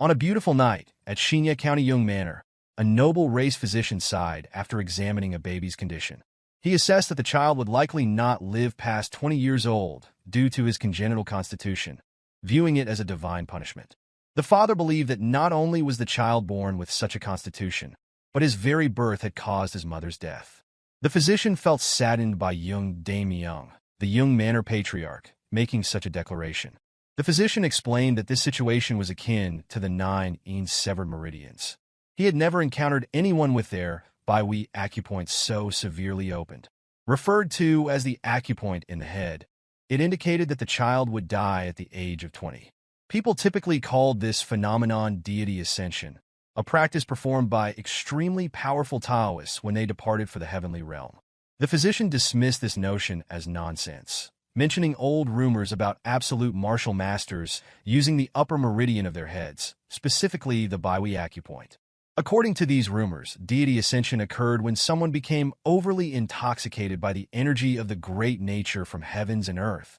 On a beautiful night at Shinya County Yeong Manor, a noble race physician sighed after examining a baby's condition. He assessed that the child would likely not live past 20 years old due to his congenital constitution, viewing it as a divine punishment. The father believed that not only was the child born with such a constitution, but his very birth had caused his mother's death. The physician felt saddened by young Dame Yeong, the Yeong Manor patriarch, making such a declaration. The physician explained that this situation was akin to the 9 severed meridians. He had never encountered anyone with their Weiji acupoint so severely opened. Referred to as the acupoint in the head, it indicated that the child would die at the age of 20. People typically called this phenomenon deity ascension, a practice performed by extremely powerful Taoists when they departed for the heavenly realm. The physician dismissed this notion as nonsense, mentioning old rumors about absolute martial masters using the upper meridian of their heads, specifically the Weiji acupoint. According to these rumors, deity ascension occurred when someone became overly intoxicated by the energy of the great nature from heavens and earth,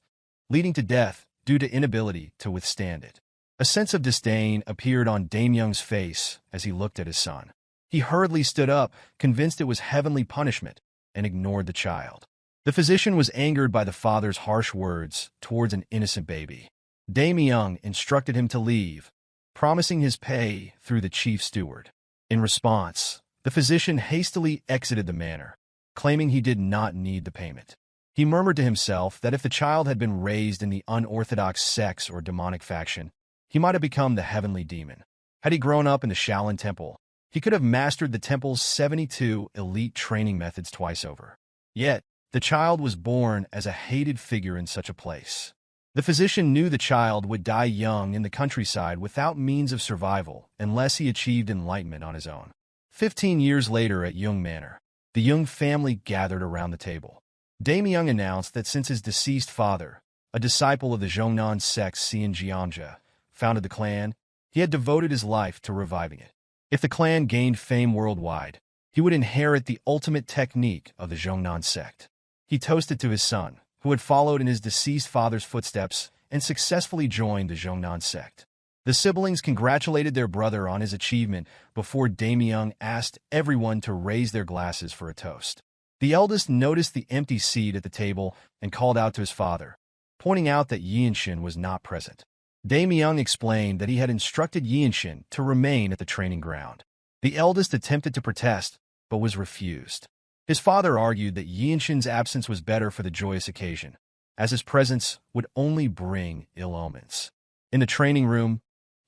leading to death due to inability to withstand it. A sense of disdain appeared on Dame Yeong's face as he looked at his son. He hurriedly stood up, convinced it was heavenly punishment, and ignored the child. The physician was angered by the father's harsh words towards an innocent baby. Dame Yeong instructed him to leave, promising his pay through the chief steward. In response, the physician hastily exited the manor, claiming he did not need the payment. He murmured to himself that if the child had been raised in the unorthodox sects or demonic faction, he might have become the heavenly demon. Had he grown up in the Shaolin Temple, he could have mastered the temple's 72 elite training methods twice over. Yet, the child was born as a hated figure in such a place. The physician knew the child would die young in the countryside without means of survival unless he achieved enlightenment on his own. 15 years later at Yeong Manor, the Yeong family gathered around the table. Dame Yeong announced that since his deceased father, a disciple of the Jeongnan Sect Jeongja, founded the clan, he had devoted his life to reviving it. If the clan gained fame worldwide, he would inherit the ultimate technique of the Jeongnan Sect. He toasted to his son, who had followed in his deceased father's footsteps and successfully joined the Jeongnan Sect. The siblings congratulated their brother on his achievement before Dame Yeong asked everyone to raise their glasses for a toast. The eldest noticed the empty seat at the table and called out to his father, pointing out that Yeonshin was not present. Dame Yeong explained that he had instructed Yeonshin to remain at the training ground. The eldest attempted to protest, but was refused. His father argued that Yeonshin's absence was better for the joyous occasion, as his presence would only bring ill omens. In the training room,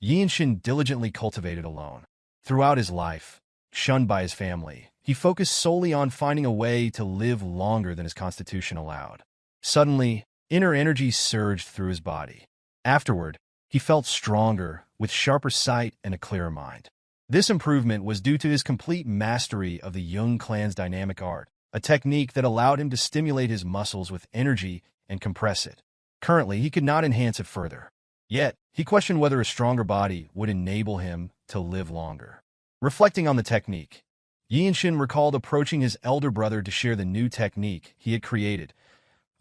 Yeonshin diligently cultivated alone. Throughout his life, shunned by his family, he focused solely on finding a way to live longer than his constitution allowed. Suddenly, inner energy surged through his body. Afterward, he felt stronger, with sharper sight and a clearer mind. This improvement was due to his complete mastery of the Jeong Clan's dynamic art, a technique that allowed him to stimulate his muscles with energy and compress it. Currently, he could not enhance it further. Yet, he questioned whether a stronger body would enable him to live longer. Reflecting on the technique, Yeonshin recalled approaching his elder brother to share the new technique he had created,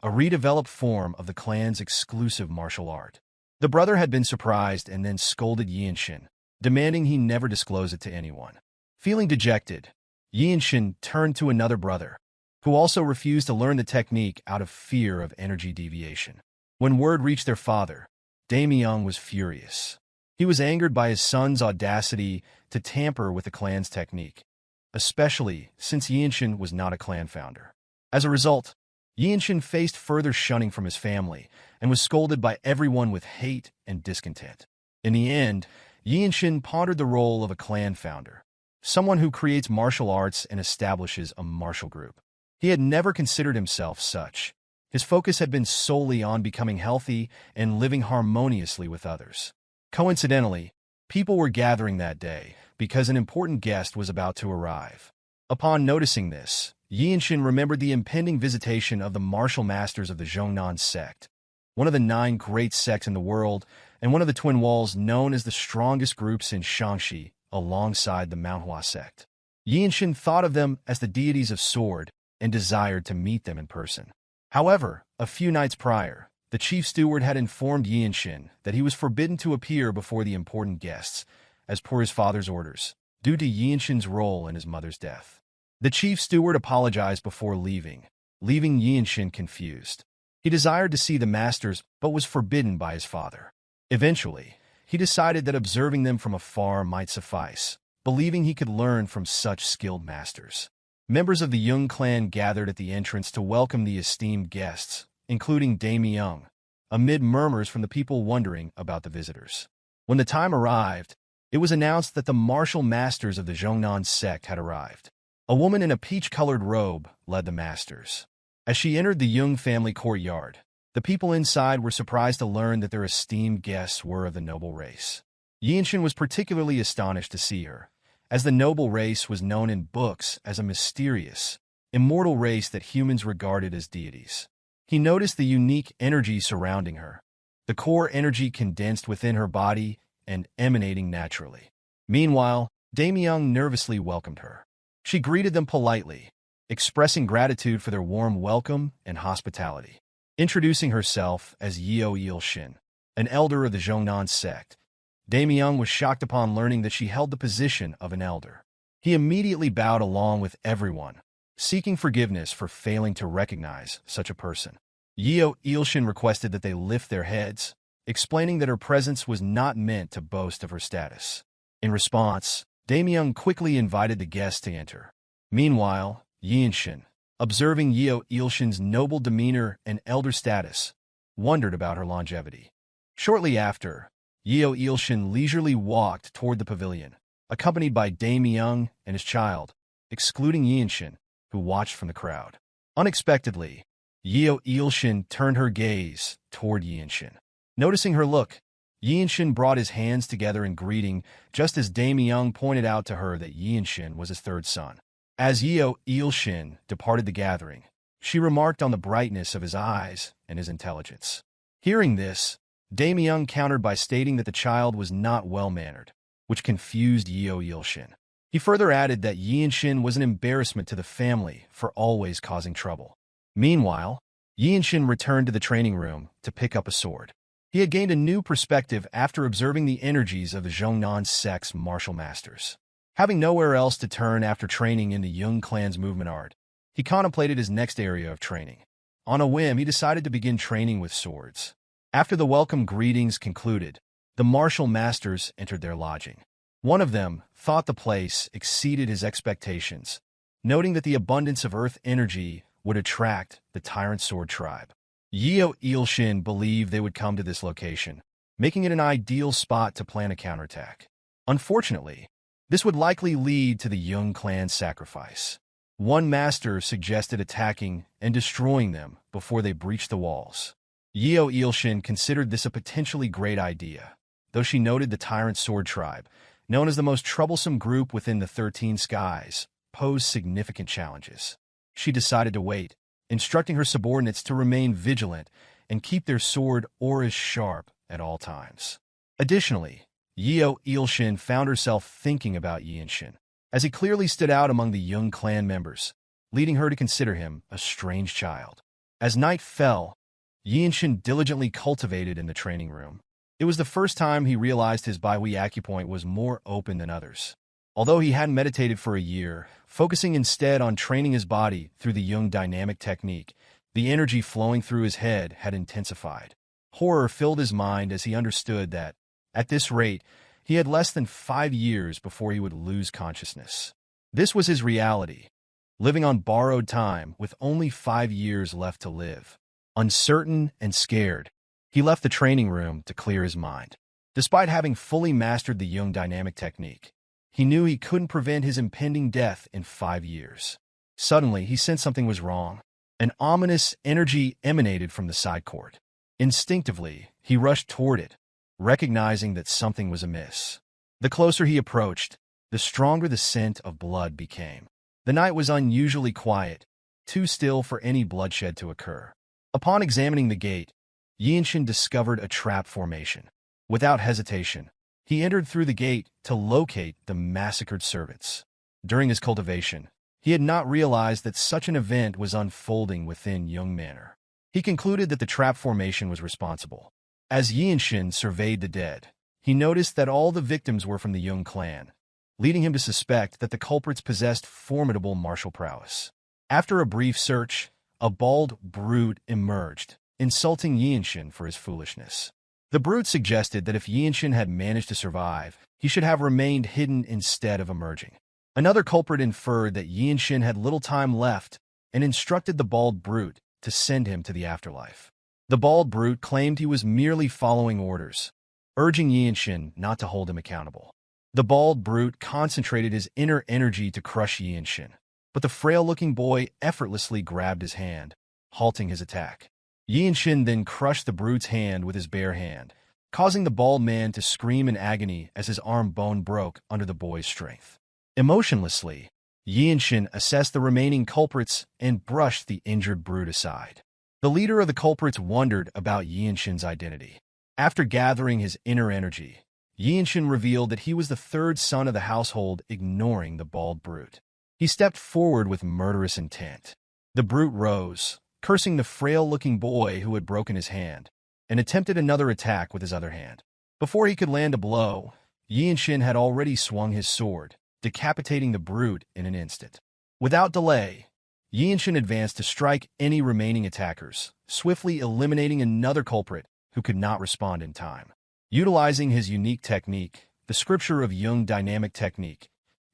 a redeveloped form of the clan's exclusive martial art. The brother had been surprised and then scolded Yeonshin, demanding he never disclose it to anyone. Feeling dejected, Yeonshin turned to another brother, who also refused to learn the technique out of fear of energy deviation. When word reached their father, Dame Yeong was furious. He was angered by his son's audacity to tamper with the clan's technique, especially since Yeonshin was not a clan founder. As a result, Yeonshin faced further shunning from his family and was scolded by everyone with hate and discontent. In the end, Yeonshin pondered the role of a clan founder, someone who creates martial arts and establishes a martial group. He had never considered himself such. His focus had been solely on becoming healthy and living harmoniously with others. Coincidentally, people were gathering that day because an important guest was about to arrive. Upon noticing this, Yeonshin remembered the impending visitation of the martial masters of the Jeongnan Sect, one of the 9 great sects in the world, and one of the Twin Walls known as the strongest groups in Shaanxi, alongside the Myohwa sect. Yeonshin thought of them as the deities of sword and desired to meet them in person. However, a few nights prior, the chief steward had informed Yeonshin that he was forbidden to appear before the important guests, as per his father's orders, due to Yeonshin's role in his mother's death. The chief steward apologized before leaving Yeonshin confused. He desired to see the masters, but was forbidden by his father. Eventually, he decided that observing them from afar might suffice, believing he could learn from such skilled masters. Members of the Jeong Clan gathered at the entrance to welcome the esteemed guests, including Daemyeong, amid murmurs from the people wondering about the visitors. When the time arrived, it was announced that the martial masters of the Jeongnan sect had arrived. A woman in a peach-colored robe led the masters. As she entered the Jeong family courtyard, the people inside were surprised to learn that their esteemed guests were of the noble race. Yeonshin was particularly astonished to see her, as the noble race was known in books as a mysterious, immortal race that humans regarded as deities. He noticed the unique energy surrounding her, the core energy condensed within her body and emanating naturally. Meanwhile, Daemyeong nervously welcomed her. She greeted them politely, expressing gratitude for their warm welcome and hospitality. Introducing herself as Yeonshin, an elder of the Jeongnan sect, Daemyeong was shocked upon learning that she held the position of an elder. He immediately bowed along with everyone, seeking forgiveness for failing to recognize such a person. Yeonshin requested that they lift their heads, explaining that her presence was not meant to boast of her status. In response, Daemyeong quickly invited the guests to enter. Meanwhile, Yeonshin, observing Yeonshin's noble demeanor and elder status, wondered about her longevity. Shortly after, Yeonshin leisurely walked toward the pavilion, accompanied by Daemyeong and his child, excluding Yeonshin, who watched from the crowd. Unexpectedly, Yeonshin turned her gaze toward Yeonshin. Noticing her look, Yeonshin brought his hands together in greeting, just as Daemyeong pointed out to her that Yeonshin was his third son. As Yeonshin departed the gathering, she remarked on the brightness of his eyes and his intelligence. Hearing this, Daemyeong countered by stating that the child was not well-mannered, which confused Yeonshin. He further added that Yeonshin was an embarrassment to the family for always causing trouble. Meanwhile, Yeonshin returned to the training room to pick up a sword. He had gained a new perspective after observing the energies of the Jeongnan sect's martial masters. Having nowhere else to turn after training in the Jeong Clan's movement art, he contemplated his next area of training. On a whim, he decided to begin training with swords. After the welcome greetings concluded, the martial masters entered their lodging. One of them thought the place exceeded his expectations, noting that the abundance of earth energy would attract the Tyrant Sword tribe. Yeonshin believed they would come to this location, making it an ideal spot to plan a counterattack. Unfortunately, this would likely lead to the Jeong Clan's sacrifice. One master suggested attacking and destroying them before they breached the walls. Yeonshin considered this a potentially great idea, though she noted the Tyrant Sword tribe, known as the most troublesome group within the 13 Skies, posed significant challenges. She decided to wait, instructing her subordinates to remain vigilant and keep their sword auras sharp at all times. Additionally, Yeonshin found herself thinking about Yeonshin, as he clearly stood out among the Jeong Clan members, leading her to consider him a strange child. As night fell, Yeonshin diligently cultivated in the training room. It was the first time he realized his Baihui acupoint was more open than others. Although he hadn't meditated for a year, focusing instead on training his body through the Jeong dynamic technique, the energy flowing through his head had intensified. Horror filled his mind as he understood that, at this rate, he had less than 5 years before he would lose consciousness. This was his reality, living on borrowed time with only 5 years left to live. Uncertain and scared, he left the training room to clear his mind. Despite having fully mastered the Jeong dynamic technique, he knew he couldn't prevent his impending death in 5 years. Suddenly, he sensed something was wrong. An ominous energy emanated from the side court. Instinctively, he rushed toward it, recognizing that something was amiss. The closer he approached, the stronger the scent of blood became. The night was unusually quiet, too still for any bloodshed to occur. Upon examining the gate, Yeonshin discovered a trap formation. Without hesitation, he entered through the gate to locate the massacred servants. During his cultivation, he had not realized that such an event was unfolding within Jeong Manor. He concluded that the trap formation was responsible. As Yeonshin surveyed the dead, he noticed that all the victims were from the Jeong Clan, leading him to suspect that the culprits possessed formidable martial prowess. After a brief search, a bald brute emerged, insulting Yeonshin for his foolishness. The brute suggested that if Yeonshin had managed to survive, he should have remained hidden instead of emerging. Another culprit inferred that Yeonshin had little time left and instructed the bald brute to send him to the afterlife. The bald brute claimed he was merely following orders, urging Yeonshin not to hold him accountable. The bald brute concentrated his inner energy to crush Yeonshin, but the frail-looking boy effortlessly grabbed his hand, halting his attack. Yeonshin then crushed the brute's hand with his bare hand, causing the bald man to scream in agony as his arm bone broke under the boy's strength. Emotionlessly, Yeonshin assessed the remaining culprits and brushed the injured brute aside. The leader of the culprits wondered about Yeonshin's identity. After gathering his inner energy, Yeonshin revealed that he was the third son of the household, ignoring the bald brute. He stepped forward with murderous intent. The brute rose, cursing the frail-looking boy who had broken his hand, and attempted another attack with his other hand. Before he could land a blow, Yeonshin had already swung his sword, decapitating the brute in an instant. Without delay, Yeonshin advanced to strike any remaining attackers, swiftly eliminating another culprit who could not respond in time. Utilizing his unique technique, the Scripture of Jung dynamic technique,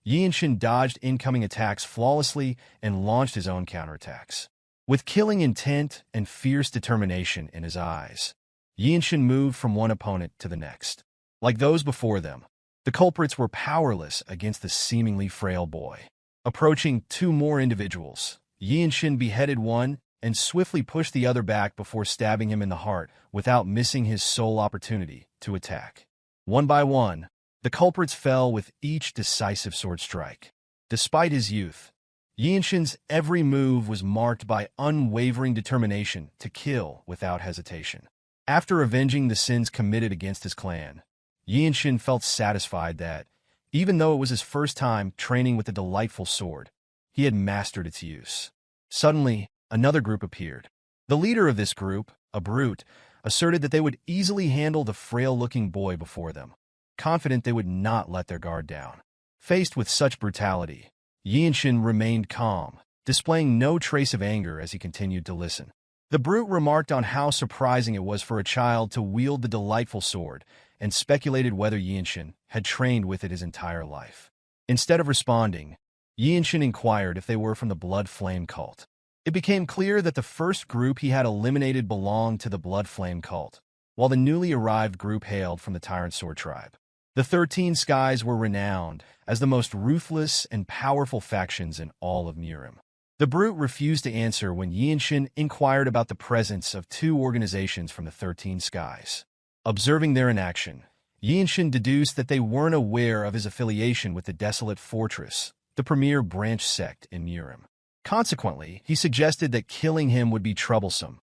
Yeonshin dodged incoming attacks flawlessly and launched his own counterattacks. With killing intent and fierce determination in his eyes, Yeonshin moved from one opponent to the next. Like those before them, the culprits were powerless against the seemingly frail boy. Approaching two more individuals, Yeonshin beheaded one and swiftly pushed the other back before stabbing him in the heart without missing his sole opportunity to attack. One by one, the culprits fell with each decisive sword strike. Despite his youth, Yeonshin's every move was marked by unwavering determination to kill without hesitation. After avenging the sins committed against his clan, Yeonshin felt satisfied that, even though it was his first time training with the delightful sword, he had mastered its use. Suddenly, another group appeared. The leader of this group, a brute, asserted that they would easily handle the frail-looking boy before them, confident they would not let their guard down. Faced with such brutality, Yeonshin remained calm, displaying no trace of anger as he continued to listen. The brute remarked on how surprising it was for a child to wield the delightful sword and speculated whether Yeonshin had trained with it his entire life. Instead of responding, Yeonshin inquired if they were from the Blood Flame cult. It became clear that the first group he had eliminated belonged to the Blood Flame cult, while the newly arrived group hailed from the Tyrant Sword tribe. The 13 Skies were renowned as the most ruthless and powerful factions in all of Murim. The brute refused to answer when Yeonshin inquired about the presence of two organizations from the 13 Skies. Observing their inaction, Yeonshin deduced that they weren't aware of his affiliation with the Desolate Fortress, the premier branch sect in Murim. Consequently, he suggested that killing him would be troublesome,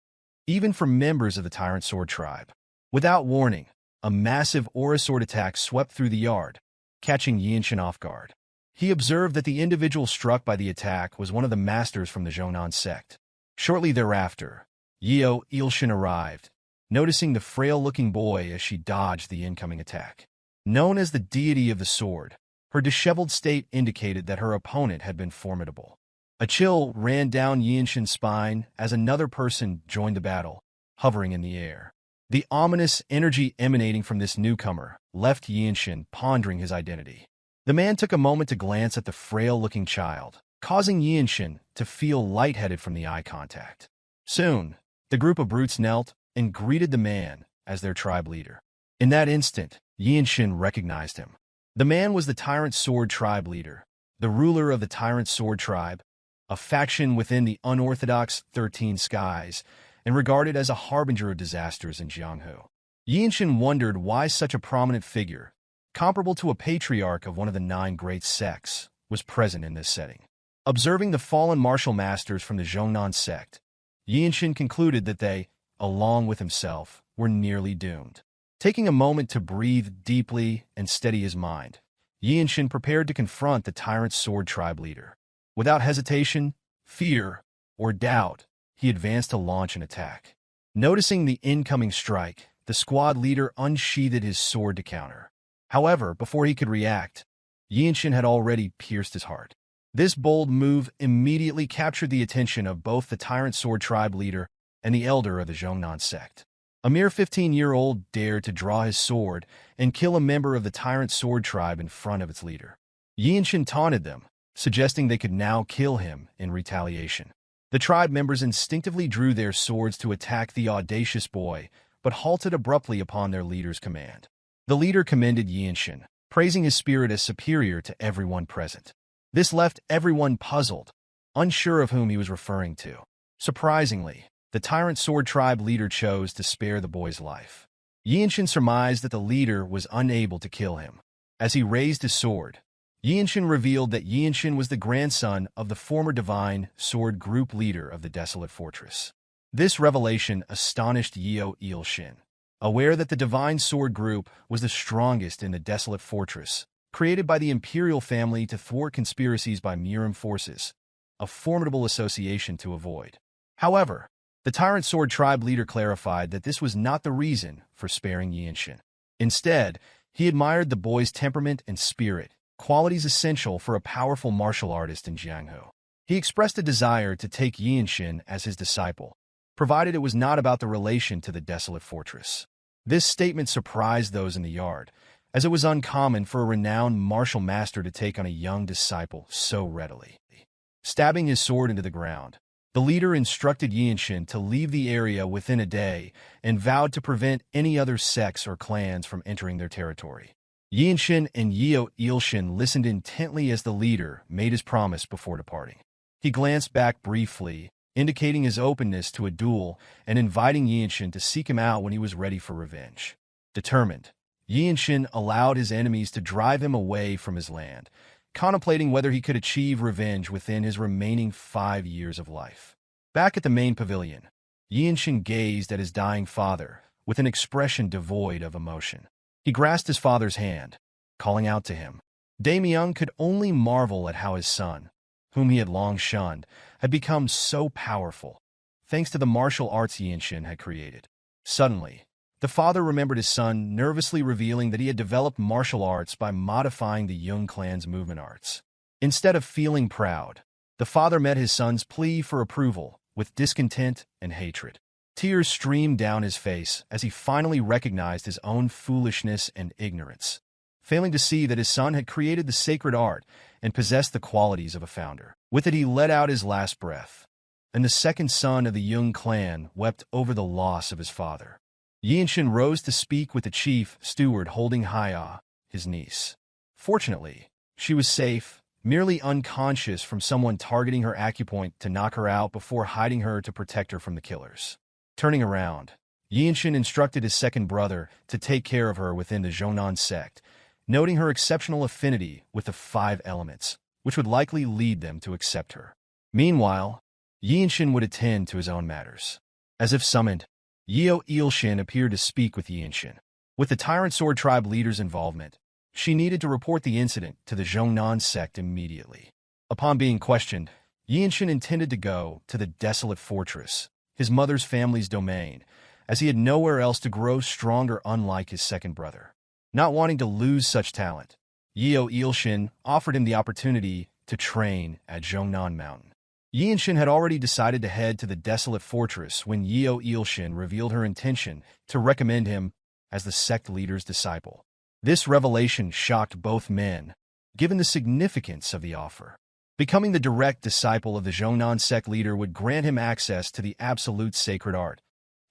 even for members of the Tyrant Sword tribe. Without warning, a massive aura sword attack swept through the yard, catching Yeonshin off guard. He observed that the individual struck by the attack was one of the masters from the Jonan sect. Shortly thereafter, Yeonshin arrived, noticing the frail-looking boy as she dodged the incoming attack. Known as the deity of the sword, her disheveled state indicated that her opponent had been formidable. A chill ran down Yeonshin's spine as another person joined the battle, hovering in the air. The ominous energy emanating from this newcomer left Yeonshin pondering his identity. The man took a moment to glance at the frail-looking child, causing Yeonshin to feel lightheaded from the eye contact. Soon, the group of brutes knelt and greeted the man as their tribe leader. In that instant, Yeonshin recognized him. The man was the Tyrant Sword tribe leader, the ruler of the Tyrant Sword tribe, a faction within the unorthodox 13 Skies, and regarded as a harbinger of disasters in Jeonghu. Yeonshin wondered why such a prominent figure, comparable to a patriarch of one of the 9 great sects, was present in this setting. Observing the fallen martial masters from the Jeongnan sect, Yeonshin concluded that they, along with himself, were nearly doomed. Taking a moment to breathe deeply and steady his mind, Yeonshin prepared to confront the Tyrant Sword tribe leader. Without hesitation, fear, or doubt, he advanced to launch an attack. Noticing the incoming strike, the squad leader unsheathed his sword to counter. However, before he could react, Yeonshin had already pierced his heart. This bold move immediately captured the attention of both the Tyrant Sword Tribe leader and the elder of the Jeong Sect. A mere 15-year-old dared to draw his sword and kill a member of the Tyrant Sword Tribe in front of its leader. Yeonshin taunted them, suggesting they could now kill him in retaliation. The tribe members instinctively drew their swords to attack the audacious boy, but halted abruptly upon their leader's command. The leader commended Yeonshin, praising his spirit as superior to everyone present. This left everyone puzzled, unsure of whom he was referring to. Surprisingly, the Tyrant Sword Tribe leader chose to spare the boy's life. Yeonshin surmised that the leader was unable to kill him. As he raised his sword, Yeonshin revealed that Yeonshin was the grandson of the former Divine Sword Group leader of the Desolate Fortress. This revelation astonished Yeonshin. Aware that the Divine Sword Group was the strongest in the Desolate Fortress, created by the Imperial family to thwart conspiracies by Murim forces, a formidable association to avoid. However, the Tyrant Sword Tribe leader clarified that this was not the reason for sparing Yeonshin. Instead, he admired the boy's temperament and spirit, qualities essential for a powerful martial artist in Jianghu. He expressed a desire to take Yeonshin as his disciple, provided it was not about the relation to the Desolate Fortress. This statement surprised those in the yard, as it was uncommon for a renowned martial master to take on a young disciple so readily. Stabbing his sword into the ground, the leader instructed Yeonshin to leave the area within a day and vowed to prevent any other sects or clans from entering their territory. Yeonshin and Yeonshin listened intently as the leader made his promise before departing. He glanced back briefly, indicating his openness to a duel and inviting Yeonshin to seek him out when he was ready for revenge. Determined, Yeonshin allowed his enemies to drive him away from his land, contemplating whether he could achieve revenge within his remaining 5 years of life. Back at the main pavilion, Yeonshin gazed at his dying father with an expression devoid of emotion. He grasped his father's hand, calling out to him. Daemyeon could only marvel at how his son, whom he had long shunned, had become so powerful, thanks to the martial arts Yeonshin had created. Suddenly, the father remembered his son nervously revealing that he had developed martial arts by modifying the Jeong Clan's movement arts. Instead of feeling proud, the father met his son's plea for approval with discontent and hatred. Tears streamed down his face as he finally recognized his own foolishness and ignorance, failing to see that his son had created the sacred art and possessed the qualities of a founder. With it, he let out his last breath, and the second son of the Jeong Clan wept over the loss of his father. Yeonshin rose to speak with the chief steward holding Hyea, his niece. Fortunately, she was safe, merely unconscious from someone targeting her acupoint to knock her out before hiding her to protect her from the killers. Turning around, Yeonshin instructed his second brother to take care of her within the Jeong Sect, noting her exceptional affinity with the 5 elements, which would likely lead them to accept her. Meanwhile, Yeonshin would attend to his own matters. As if summoned, Yeonshin appeared to speak with Yeonshin. With the Tyrant Sword Tribe leader's involvement, she needed to report the incident to the Jeong Sect immediately. Upon being questioned, Yeonshin intended to go to the Desolate Fortress, his mother's family's domain, as he had nowhere else to grow stronger unlike his second brother. Not wanting to lose such talent, Yeonshin offered him the opportunity to train at Jeongnan Mountain. Yeonshin had already decided to head to the Desolate Fortress when Yeonshin revealed her intention to recommend him as the sect leader's disciple. This revelation shocked both men, given the significance of the offer. Becoming the direct disciple of the Jeongnan sect leader would grant him access to the absolute sacred art,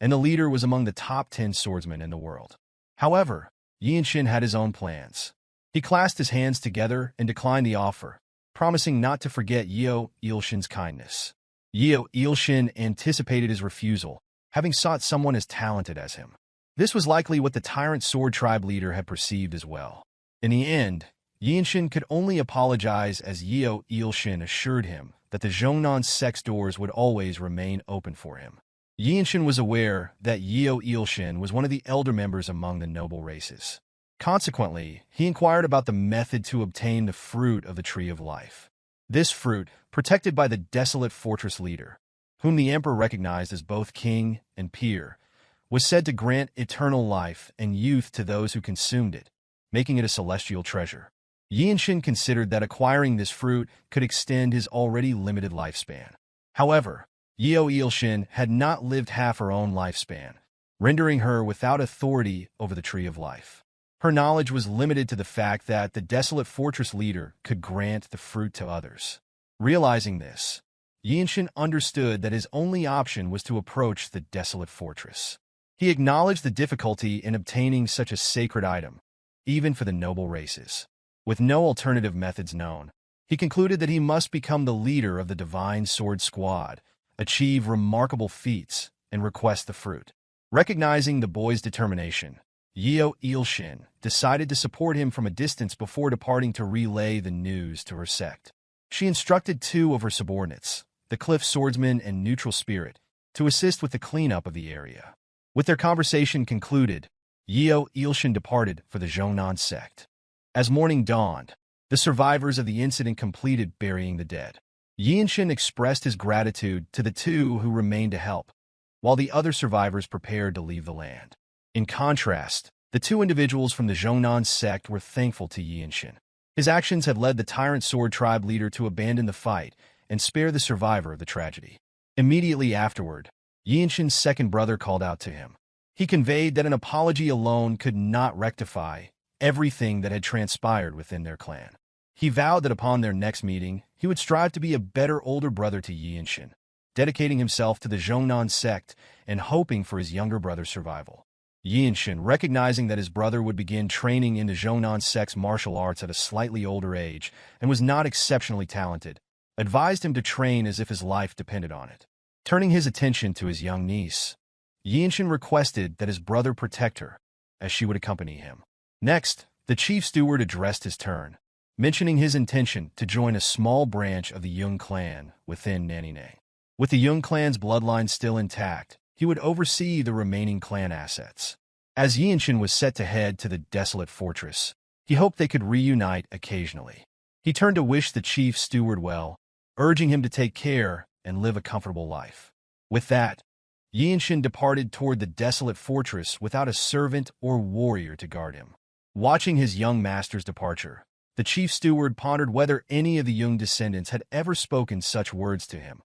and the leader was among the top 10 swordsmen in the world. However, Yeonshin had his own plans. He clasped his hands together and declined the offer, promising not to forget Yeonshin's kindness. Yeonshin anticipated his refusal, having sought someone as talented as him. This was likely what the Tyrant Sword Tribe leader had perceived as well. In the end, Yeonshin could only apologize as Yeonshin assured him that the Jeongnan sect's doors would always remain open for him. Yeonshin was aware that Yeonshin was one of the elder members among the noble races. Consequently, he inquired about the method to obtain the fruit of the Tree of Life. This fruit, protected by the Desolate Fortress leader, whom the emperor recognized as both king and peer, was said to grant eternal life and youth to those who consumed it, making it a celestial treasure. Yeonshin considered that acquiring this fruit could extend his already limited lifespan. However, Yeonshin had not lived half her own lifespan, rendering her without authority over the Tree of Life. Her knowledge was limited to the fact that the Desolate Fortress leader could grant the fruit to others. Realizing this, Yeonshin understood that his only option was to approach the Desolate Fortress. He acknowledged the difficulty in obtaining such a sacred item, even for the noble races. With no alternative methods known, he concluded that he must become the leader of the Divine Sword Squad, achieve remarkable feats, and request the fruit. Recognizing the boy's determination, Yeonshin decided to support him from a distance before departing to relay the news to her sect. She instructed two of her subordinates, the Cliff Swordsman and Neutral Spirit, to assist with the cleanup of the area. With their conversation concluded, Yeonshin departed for the Jeong sect. As morning dawned, the survivors of the incident completed burying the dead. Yeonshin expressed his gratitude to the two who remained to help, while the other survivors prepared to leave the land. In contrast, the two individuals from the Jeong sect were thankful to Yeonshin. His actions had led the Tyrant Sword tribe leader to abandon the fight and spare the survivor of the tragedy. Immediately afterward, Yeonshin's second brother called out to him. He conveyed that an apology alone could not rectify everything that had transpired within their clan. He vowed that upon their next meeting, he would strive to be a better older brother to Yeonshin, dedicating himself to the Jeong sect and hoping for his younger brother's survival. Yeonshin, recognizing that his brother would begin training in the Jeong sect's martial arts at a slightly older age and was not exceptionally talented, advised him to train as if his life depended on it. Turning his attention to his young niece, Yeonshin requested that his brother protect her, as she would accompany him. Next, the chief steward addressed his turn, mentioning his intention to join a small branch of the Jeong Clan within Nanine. With the Jeong Clan's bloodline still intact, he would oversee the remaining clan assets. As Yeonshin was set to head to the Desolate Fortress, he hoped they could reunite occasionally. He turned to wish the chief steward well, urging him to take care and live a comfortable life. With that, Yeonshin departed toward the Desolate Fortress without a servant or warrior to guard him. Watching his young master's departure, the chief steward pondered whether any of the Jeong descendants had ever spoken such words to him,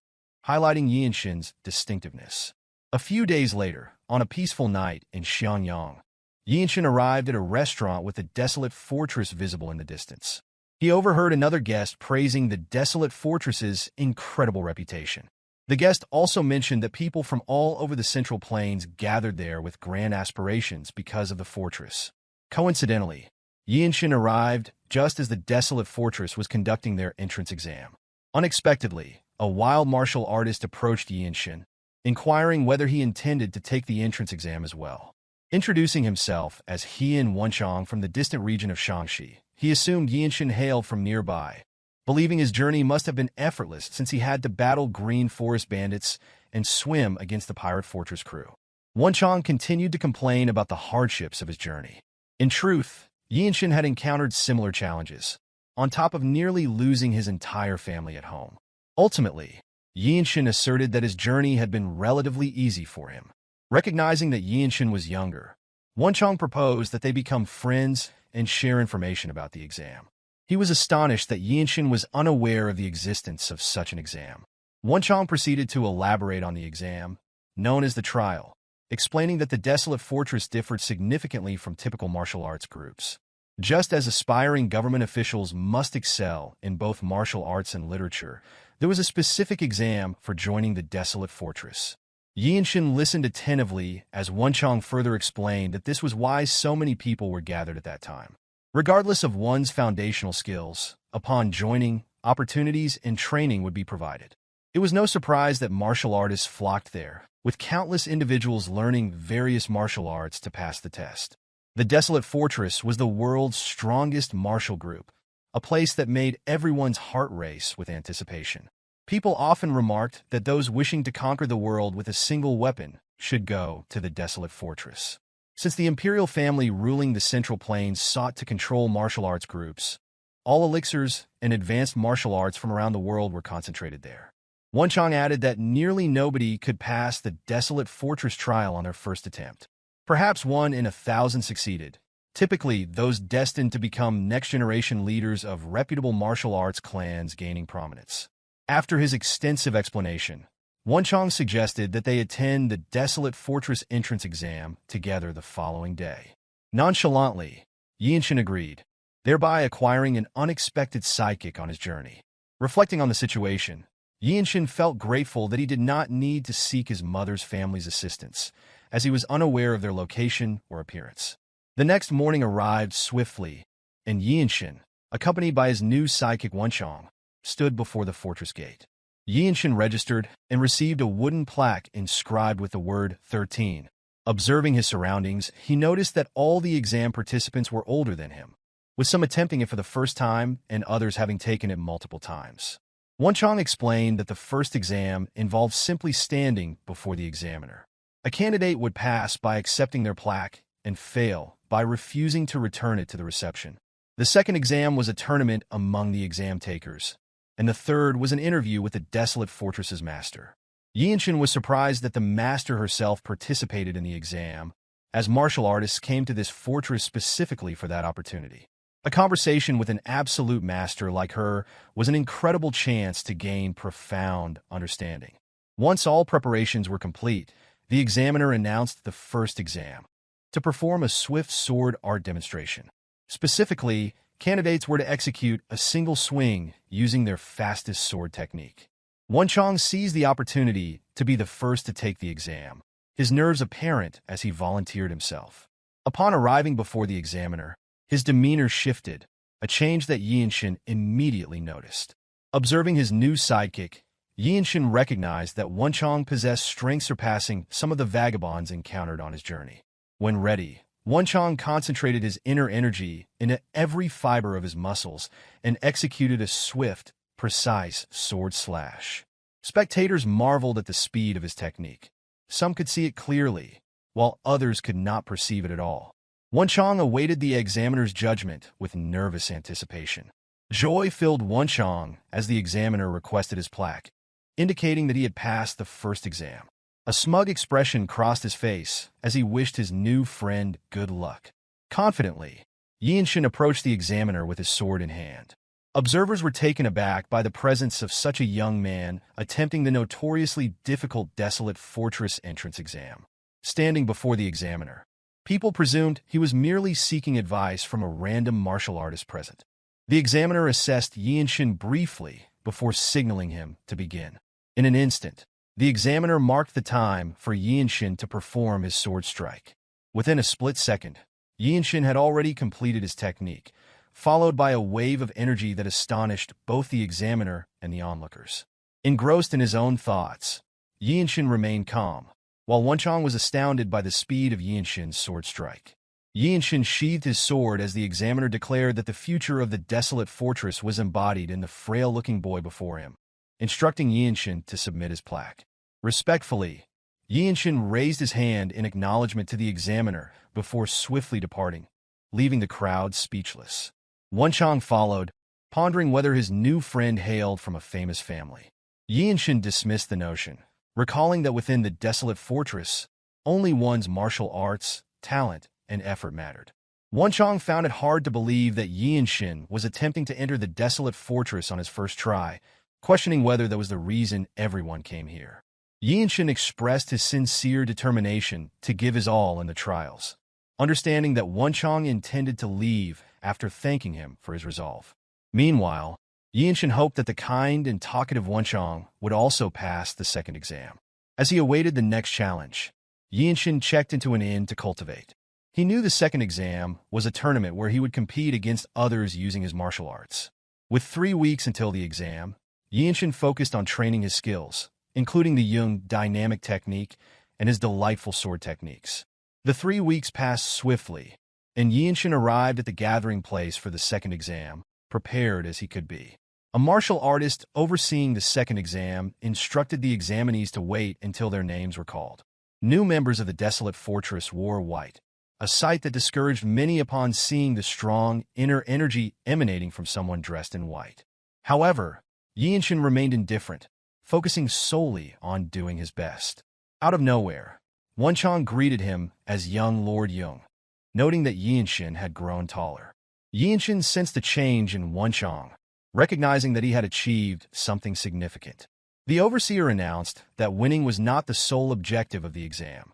highlighting Yeonshin's distinctiveness. A few days later, on a peaceful night in Xianyang, Yeonshin arrived at a restaurant with the Desolate Fortress visible in the distance. He overheard another guest praising the Desolate Fortress's incredible reputation. The guest also mentioned that people from all over the Central Plains gathered there with grand aspirations because of the fortress. Coincidentally, Yeonshin arrived just as the Desolate Fortress was conducting their entrance exam. Unexpectedly, a wild martial artist approached Yeonshin, inquiring whether he intended to take the entrance exam as well. Introducing himself as Hyea Wonchong from the distant region of Shaanxi, he assumed Yeonshin hailed from nearby, believing his journey must have been effortless since he had to battle green forest bandits and swim against the pirate fortress crew. Wonchong continued to complain about the hardships of his journey. In truth, Yeonshin had encountered similar challenges, on top of nearly losing his entire family at home. Ultimately, Yeonshin asserted that his journey had been relatively easy for him. Recognizing that Yeonshin was younger, Wonchong proposed that they become friends and share information about the exam. He was astonished that Yeonshin was unaware of the existence of such an exam. Wonchong proceeded to elaborate on the exam, known as the trial, explaining that the Desolate Fortress differed significantly from typical martial arts groups. Just as aspiring government officials must excel in both martial arts and literature, there was a specific exam for joining the Desolate Fortress. Yeonshin listened attentively as Wonchong further explained that this was why so many people were gathered at that time. Regardless of one's foundational skills, upon joining, opportunities and training would be provided. It was no surprise that martial artists flocked there, with countless individuals learning various martial arts to pass the test. The Desolate Fortress was the world's strongest martial group, a place that made everyone's heart race with anticipation. People often remarked that those wishing to conquer the world with a single weapon should go to the Desolate Fortress. Since the imperial family ruling the Central Plains sought to control martial arts groups, all elixirs and advanced martial arts from around the world were concentrated there. Wonchong added that nearly nobody could pass the Desolate Fortress trial on their first attempt. Perhaps 1 in 1,000 succeeded, typically those destined to become next-generation leaders of reputable martial arts clans gaining prominence. After his extensive explanation, Wonchong suggested that they attend the Desolate Fortress entrance exam together the following day. Nonchalantly, Yeonshin agreed, thereby acquiring an unexpected sidekick on his journey. Reflecting on the situation, Yeonshin felt grateful that he did not need to seek his mother's family's assistance, as he was unaware of their location or appearance. The next morning arrived swiftly, and Yeonshin, accompanied by his new sidekick Wonchong, stood before the fortress gate. Yeonshin registered and received a wooden plaque inscribed with the word 13. Observing his surroundings, he noticed that all the exam participants were older than him, with some attempting it for the first time and others having taken it multiple times. Wonchong explained that the first exam involved simply standing before the examiner. A candidate would pass by accepting their plaque and fail by refusing to return it to the reception. The second exam was a tournament among the exam takers, and the third was an interview with the Desolate Fortress's master. Yeonshin was surprised that the master herself participated in the exam, as martial artists came to this fortress specifically for that opportunity. A conversation with an absolute master like her was an incredible chance to gain profound understanding. Once all preparations were complete, the examiner announced the first exam, to perform a swift sword art demonstration. Specifically, candidates were to execute a single swing using their fastest sword technique. Wonchong seized the opportunity to be the first to take the exam, his nerves apparent as he volunteered himself. Upon arriving before the examiner, his demeanor shifted, a change that Yeonshin immediately noticed. Observing his new sidekick, Yeonshin recognized that Wonchong possessed strength surpassing some of the vagabonds encountered on his journey. When ready, Wonchong concentrated his inner energy into every fiber of his muscles and executed a swift, precise sword slash. Spectators marveled at the speed of his technique. Some could see it clearly, while others could not perceive it at all. Wonchong awaited the examiner's judgment with nervous anticipation. Joy filled Wonchong as the examiner requested his plaque, indicating that he had passed the first exam. A smug expression crossed his face as he wished his new friend good luck. Confidently, Yeonshin approached the examiner with his sword in hand. Observers were taken aback by the presence of such a young man attempting the notoriously difficult Desolate Fortress entrance exam. Standing before the examiner, people presumed he was merely seeking advice from a random martial artist present. The examiner assessed Yeonshin briefly before signaling him to begin. In an instant, the examiner marked the time for Yeonshin to perform his sword strike. Within a split second, Yeonshin had already completed his technique, followed by a wave of energy that astonished both the examiner and the onlookers. Engrossed in his own thoughts, Yeonshin remained calm, while Wonchong was astounded by the speed of Yeonshin's sword strike. Yeonshin sheathed his sword as the examiner declared that the future of the Desolate Fortress was embodied in the frail-looking boy before him, instructing Yeonshin to submit his plaque. Respectfully, Yeonshin raised his hand in acknowledgement to the examiner before swiftly departing, leaving the crowd speechless. Wonchong followed, pondering whether his new friend hailed from a famous family. Yeonshin dismissed the notion, recalling that within the Desolate Fortress, only one's martial arts, talent, and effort mattered. Wonchong found it hard to believe that Yeonshin was attempting to enter the Desolate Fortress on his first try, questioning whether that was the reason everyone came here. Yeonshin expressed his sincere determination to give his all in the trials, understanding that Wonchong intended to leave after thanking him for his resolve. Meanwhile, Yeonshin hoped that the kind and talkative Wonchong would also pass the second exam. As he awaited the next challenge, Yeonshin checked into an inn to cultivate. He knew the second exam was a tournament where he would compete against others using his martial arts. With 3 weeks until the exam, Yeonshin focused on training his skills, including the Jung dynamic technique and his delightful sword techniques. The 3 weeks passed swiftly, and Yeonshin arrived at the gathering place for the second exam, prepared as he could be. A martial artist overseeing the second exam instructed the examinees to wait until their names were called. New members of the Desolate Fortress wore white, a sight that discouraged many upon seeing the strong inner energy emanating from someone dressed in white. However, Yeonshin remained indifferent, focusing solely on doing his best. Out of nowhere, Wonchong greeted him as young Lord Yeong, noting that Yeonshin had grown taller. Yeonshin sensed a change in Wonchong, recognizing that he had achieved something significant. The overseer announced that winning was not the sole objective of the exam.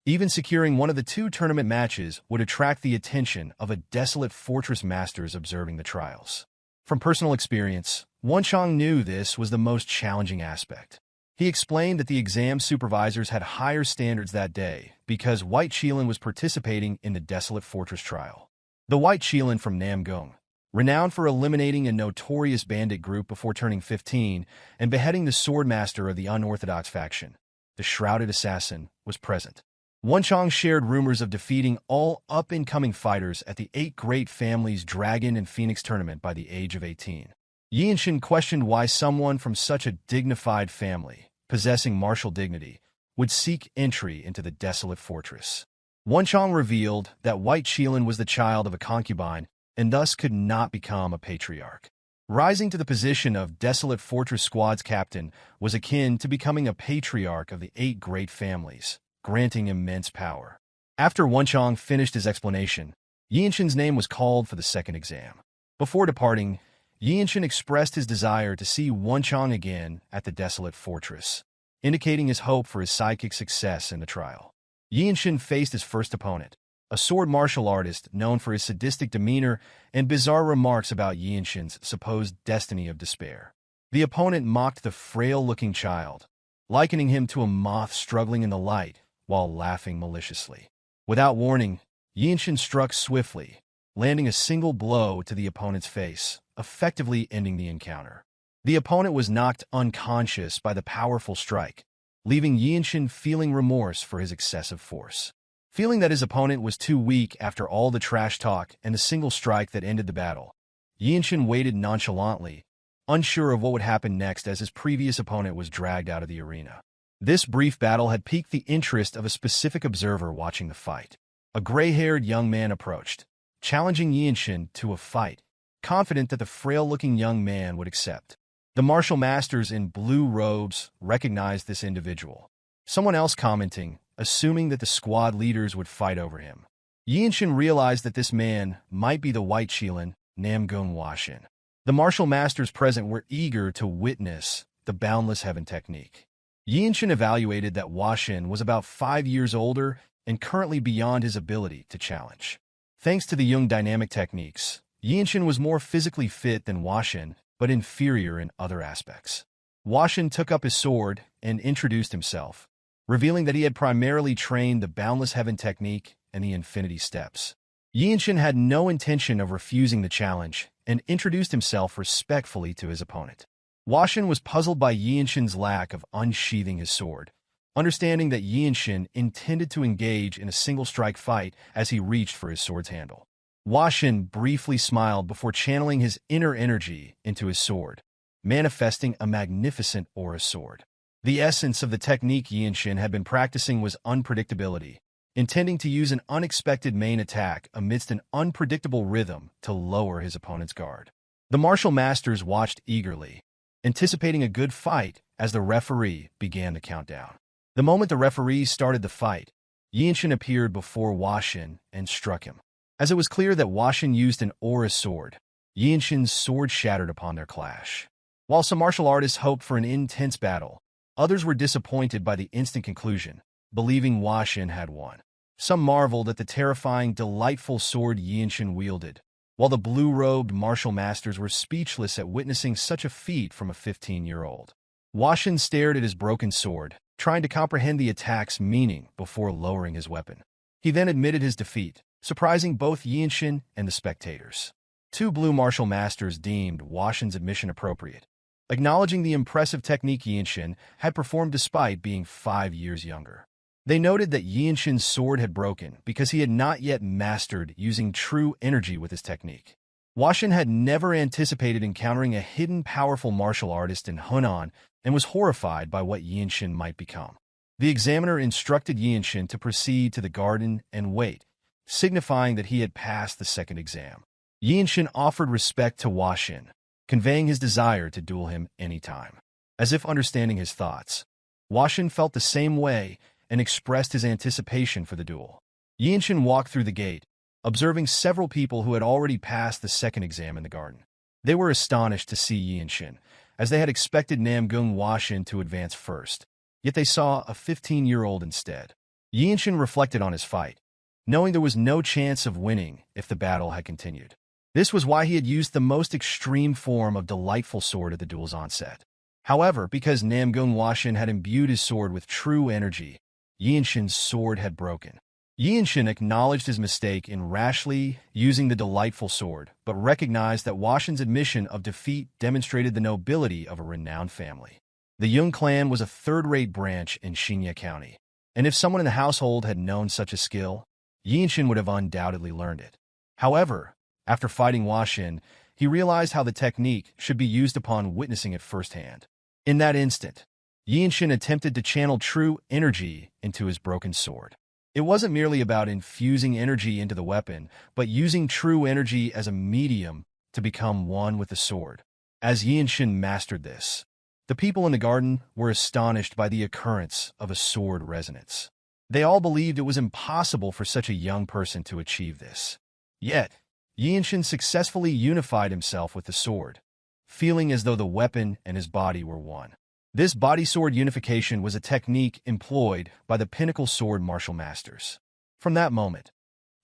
Even securing one of the 2 tournament matches would attract the attention of a Desolate Fortress masters observing the trials. From personal experience, Wonchong knew this was the most challenging aspect. He explained that the exam supervisors had higher standards that day because White Qilin was participating in the Desolate Fortress trial. The White Qilin from Namgung, renowned for eliminating a notorious bandit group before turning 15 and beheading the Swordsmaster of the unorthodox faction, the Shrouded Assassin, was present. Wonchong shared rumors of defeating all up-and-coming fighters at the 8 Great Families Dragon and Phoenix tournament by the age of 18. Yeonshin questioned why someone from such a dignified family, possessing martial dignity, would seek entry into the Desolate Fortress. Wonchong revealed that White Qilin was the child of a concubine and thus could not become a patriarch. Rising to the position of Desolate Fortress Squad's captain was akin to becoming a patriarch of the 8 Great Families, granting immense power. After Wonchong finished his explanation, Yeonshin's name was called for the second exam. Before departing, Yeonshin expressed his desire to see Wonchong again at the Desolate Fortress, indicating his hope for his psychic success in the trial. Yeonshin faced his first opponent, a sword martial artist known for his sadistic demeanor and bizarre remarks about Yeonshin's supposed destiny of despair. The opponent mocked the frail-looking child, likening him to a moth struggling in the light while laughing maliciously. Without warning, Yeonshin struck swiftly, landing a single blow to the opponent's face, effectively ending the encounter. The opponent was knocked unconscious by the powerful strike, leaving Yeonshin feeling remorse for his excessive force. Feeling that his opponent was too weak after all the trash talk and the single strike that ended the battle, Yeonshin waited nonchalantly, unsure of what would happen next as his previous opponent was dragged out of the arena. This brief battle had piqued the interest of a specific observer watching the fight. A gray-haired young man approached, challenging Yeonshin to a fight, confident that the frail-looking young man would accept. The martial masters in blue robes recognized this individual, someone else commenting, assuming that the squad leaders would fight over him. Yeonshin realized that this man might be the White Qilin, Namgung Washin. The martial masters present were eager to witness the Boundless Heaven technique. Yeonshin evaluated that Washin was about 5 years older and currently beyond his ability to challenge. Thanks to the Jung dynamic techniques, Yeonshin was more physically fit than Washin, but inferior in other aspects. Washin took up his sword and introduced himself, revealing that he had primarily trained the Boundless Heaven technique and the Infinity Steps. Yeonshin had no intention of refusing the challenge and introduced himself respectfully to his opponent. Washin was puzzled by Yeonshin's lack of unsheathing his sword, understanding that Yeonshin intended to engage in a single-strike fight as he reached for his sword's handle. Washin briefly smiled before channeling his inner energy into his sword, manifesting a magnificent aura sword. The essence of the technique Yeonshin had been practicing was unpredictability, intending to use an unexpected main attack amidst an unpredictable rhythm to lower his opponent's guard. The martial masters watched eagerly, anticipating a good fight as the referee began the countdown. The moment the referee started the fight, Yeonshin appeared before Washin and struck him. As it was clear that Washin used an aura sword, Yeonshin's sword shattered upon their clash. While some martial artists hoped for an intense battle, others were disappointed by the instant conclusion, believing Washin had won. Some marveled at the terrifying, delightful sword Yeonshin wielded, while the blue-robed martial masters were speechless at witnessing such a feat from a 15-year-old. Washin stared at his broken sword, trying to comprehend the attack's meaning before lowering his weapon. He then admitted his defeat, surprising both Yeonshin and the spectators. 2 blue martial masters deemed Washin's admission appropriate, acknowledging the impressive technique Yeonshin had performed despite being 5 years younger. They noted that Yeonshin's sword had broken because he had not yet mastered using true energy with his technique. Washin had never anticipated encountering a hidden powerful martial artist in Hunan and was horrified by what Yeonshin might become. The examiner instructed Yeonshin to proceed to the garden and wait, signifying that he had passed the second exam. Yeonshin offered respect to Washin, conveying his desire to duel him anytime. as if understanding his thoughts. Yeonshin felt the same way and expressed his anticipation for the duel. Yeonshin walked through the gate, observing several people who had already passed the second exam in the garden. They were astonished to see Yeonshin, as they had expected Namgung Yeonshin to advance first. Yet they saw a 15-year-old instead. Yeonshin reflected on his fight, knowing there was no chance of winning if the battle had continued. This was why he had used the most extreme form of Delightful Sword at the duel's onset. However, because Namgung Yeonshin had imbued his sword with true energy, Yeonshin's sword had broken. Yeonshin acknowledged his mistake in rashly using the Delightful Sword, but recognized that Yeonshin's admission of defeat demonstrated the nobility of a renowned family. The Jeong Clan was a third-rate branch in Hyea County, and if someone in the household had known such a skill, Yeonshin would have undoubtedly learned it. However, after fighting Yeonshin, he realized how the technique should be used upon witnessing it firsthand. In that instant, Yeonshin attempted to channel true energy into his broken sword. It wasn't merely about infusing energy into the weapon, but using true energy as a medium to become one with the sword. As Yeonshin mastered this, the people in the garden were astonished by the occurrence of a sword resonance. They all believed it was impossible for such a young person to achieve this. Yet, Yeonshin successfully unified himself with the sword, feeling as though the weapon and his body were one. This body-sword unification was a technique employed by the pinnacle sword martial masters. From that moment,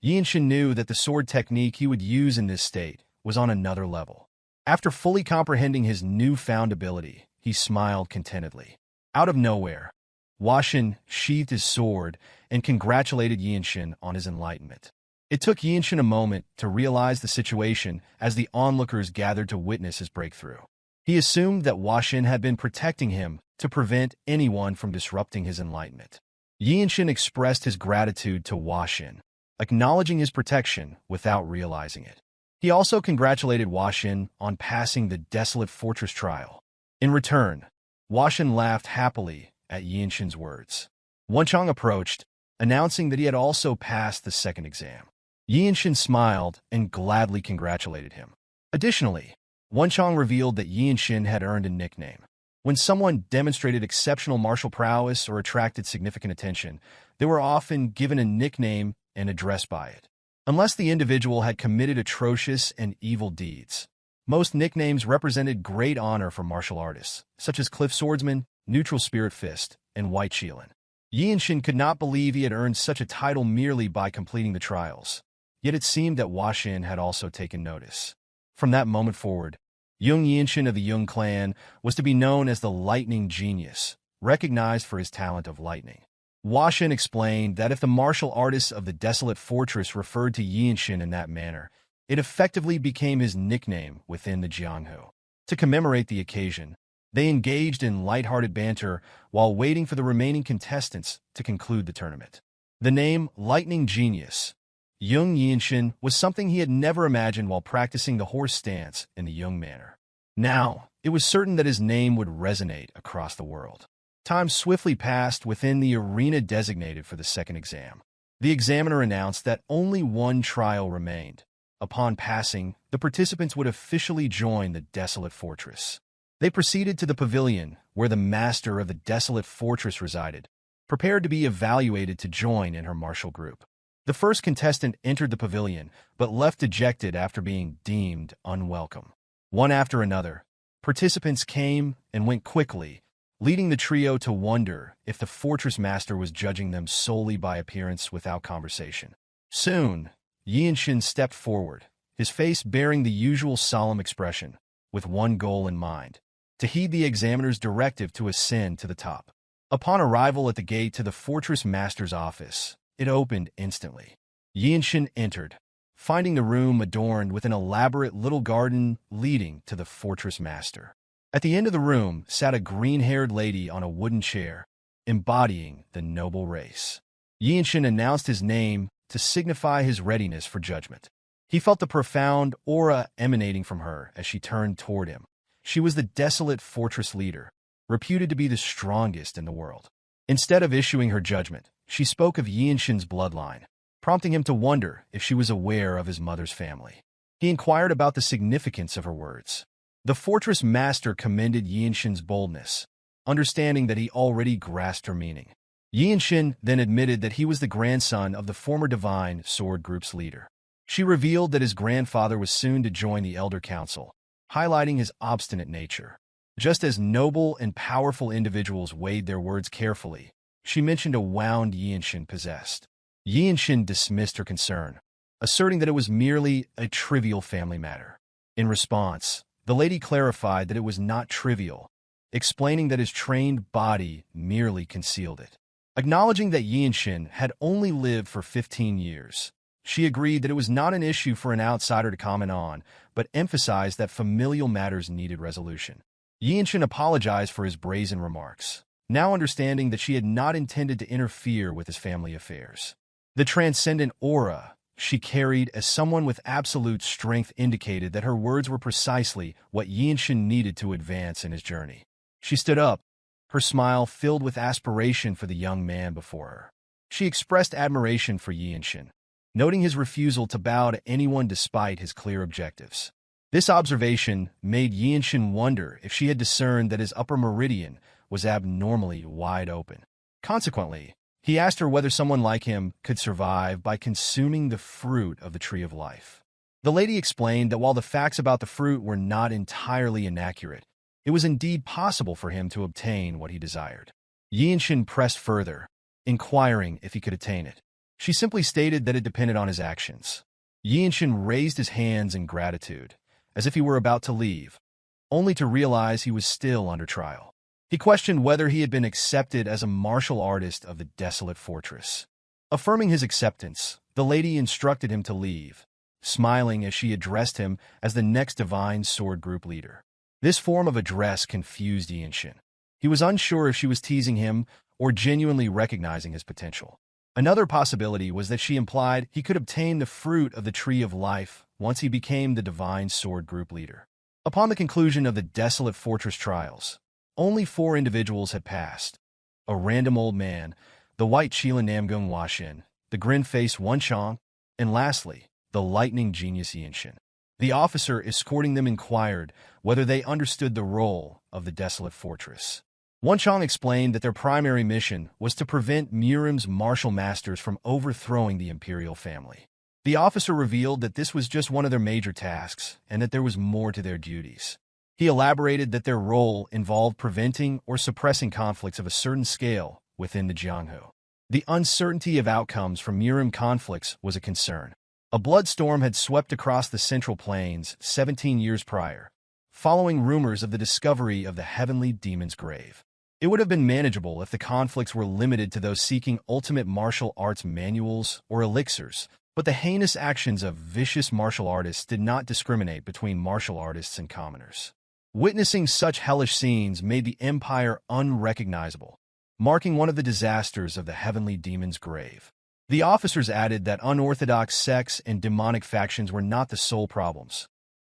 Yeonshin knew that the sword technique he would use in this state was on another level. After fully comprehending his newfound ability, he smiled contentedly. Out of nowhere, Yeonshin sheathed his sword and congratulated Yeonshin on his enlightenment. It took Yeonshin a moment to realize the situation as the onlookers gathered to witness his breakthrough. He assumed that Yeonshin had been protecting him to prevent anyone from disrupting his enlightenment. Yeonshin expressed his gratitude to Yeonshin, acknowledging his protection without realizing it. He also congratulated Yeonshin on passing the Desolate Fortress trial. In return, Yeonshin laughed happily at Yeonshin's words. Yeonchang approached, announcing that he had also passed the second exam. Yeonshin smiled and gladly congratulated him. Additionally, Yeonchang revealed that Yeonshin had earned a nickname. When someone demonstrated exceptional martial prowess or attracted significant attention, they were often given a nickname and addressed by it. Unless the individual had committed atrocious and evil deeds, most nicknames represented great honor for martial artists, such as Cliff Swordsman, Neutral Spirit Fist, and White Shielan. Yeonshin could not believe he had earned such a title merely by completing the trials, yet it seemed that Yeonshin had also taken notice. From that moment forward, young Yeonshin of the Jeong Clan was to be known as the Lightning Genius, recognized for his talent of lightning. Yeonshin explained that if the martial artists of the Desolate Fortress referred to Yeonshin in that manner, it effectively became his nickname within the Jianghu. To commemorate the occasion, they engaged in lighthearted banter while waiting for the remaining contestants to conclude the tournament. The name Lightning Genius, young Yeonshin, was something he had never imagined while practicing the horse stance in the Yeong manner. Now, it was certain that his name would resonate across the world. Time swiftly passed within the arena designated for the second exam. The examiner announced that only one trial remained. Upon passing, the participants would officially join the Desolate Fortress. They proceeded to the pavilion where the master of the Desolate Fortress resided, prepared to be evaluated to join in her martial group. The first contestant entered the pavilion, but left dejected after being deemed unwelcome. One after another, participants came and went quickly, leading the trio to wonder if the fortress master was judging them solely by appearance without conversation. Soon, Yeonshin stepped forward, his face bearing the usual solemn expression, with one goal in mind: to heed the examiner's directive to ascend to the top. Upon arrival at the gate to the fortress master's office, it opened instantly. Yeonshin entered, finding the room adorned with an elaborate little garden leading to the fortress master. At the end of the room sat a green-haired lady on a wooden chair, embodying the noble race. Yeonshin announced his name to signify his readiness for judgment. He felt the profound aura emanating from her as she turned toward him. She was the Desolate Fortress leader, reputed to be the strongest in the world. Instead of issuing her judgment, she spoke of Yeonshin's bloodline, prompting him to wonder if she was aware of his mother's family. He inquired about the significance of her words. The fortress master commended Yeonshin's boldness, understanding that he already grasped her meaning. Yeonshin then admitted that he was the grandson of the former Divine Sword Group's leader. She revealed that his grandfather was soon to join the Elder Council, highlighting his obstinate nature. Just as noble and powerful individuals weighed their words carefully, she mentioned a wound Yeonshin possessed. Yeonshin dismissed her concern, asserting that it was merely a trivial family matter. In response, the lady clarified that it was not trivial, explaining that his trained body merely concealed it. Acknowledging that Yeonshin had only lived for 15 years, she agreed that it was not an issue for an outsider to comment on, but emphasized that familial matters needed resolution. Yeonshin apologized for his brazen remarks, now understanding that she had not intended to interfere with his family affairs. The transcendent aura she carried as someone with absolute strength indicated that her words were precisely what Yeonshin needed to advance in his journey. She stood up, her smile filled with aspiration for the young man before her. She expressed admiration for Yeonshin, noting his refusal to bow to anyone despite his clear objectives. This observation made Yeonshin wonder if she had discerned that his upper meridian was abnormally wide open. Consequently, he asked her whether someone like him could survive by consuming the fruit of the Tree of Life. The lady explained that while the facts about the fruit were not entirely inaccurate, it was indeed possible for him to obtain what he desired. Yeonshin pressed further, inquiring if he could attain it. She simply stated that it depended on his actions. Yeonshin raised his hands in gratitude, as if he were about to leave, only to realize he was still under trial. He questioned whether he had been accepted as a martial artist of the Desolate Fortress. Affirming his acceptance, the lady instructed him to leave, smiling as she addressed him as the next Divine Sword Group leader. This form of address confused Yeonshin. He was unsure if she was teasing him or genuinely recognizing his potential. Another possibility was that she implied he could obtain the fruit of the Tree of Life once he became the Divine Sword Group leader. Upon the conclusion of the Desolate Fortress trials, only 4 individuals had passed: a random old man, the white Chila Namgung Washin, the grin-faced Wonchong, and lastly, the lightning genius Yeonshin. The officer escorting them inquired whether they understood the role of the Desolate Fortress. Wonchong explained that their primary mission was to prevent Murim's martial masters from overthrowing the imperial family. The officer revealed that this was just one of their major tasks and that there was more to their duties. He elaborated that their role involved preventing or suppressing conflicts of a certain scale within the Jianghu. The uncertainty of outcomes from Murim conflicts was a concern. A bloodstorm had swept across the Central Plains 17 years prior, following rumors of the discovery of the Heavenly Demon's Grave. It would have been manageable if the conflicts were limited to those seeking ultimate martial arts manuals or elixirs, but the heinous actions of vicious martial artists did not discriminate between martial artists and commoners. Witnessing such hellish scenes made the Empire unrecognizable, marking one of the disasters of the Heavenly Demon's Grave. The officers added that unorthodox sects and demonic factions were not the sole problems.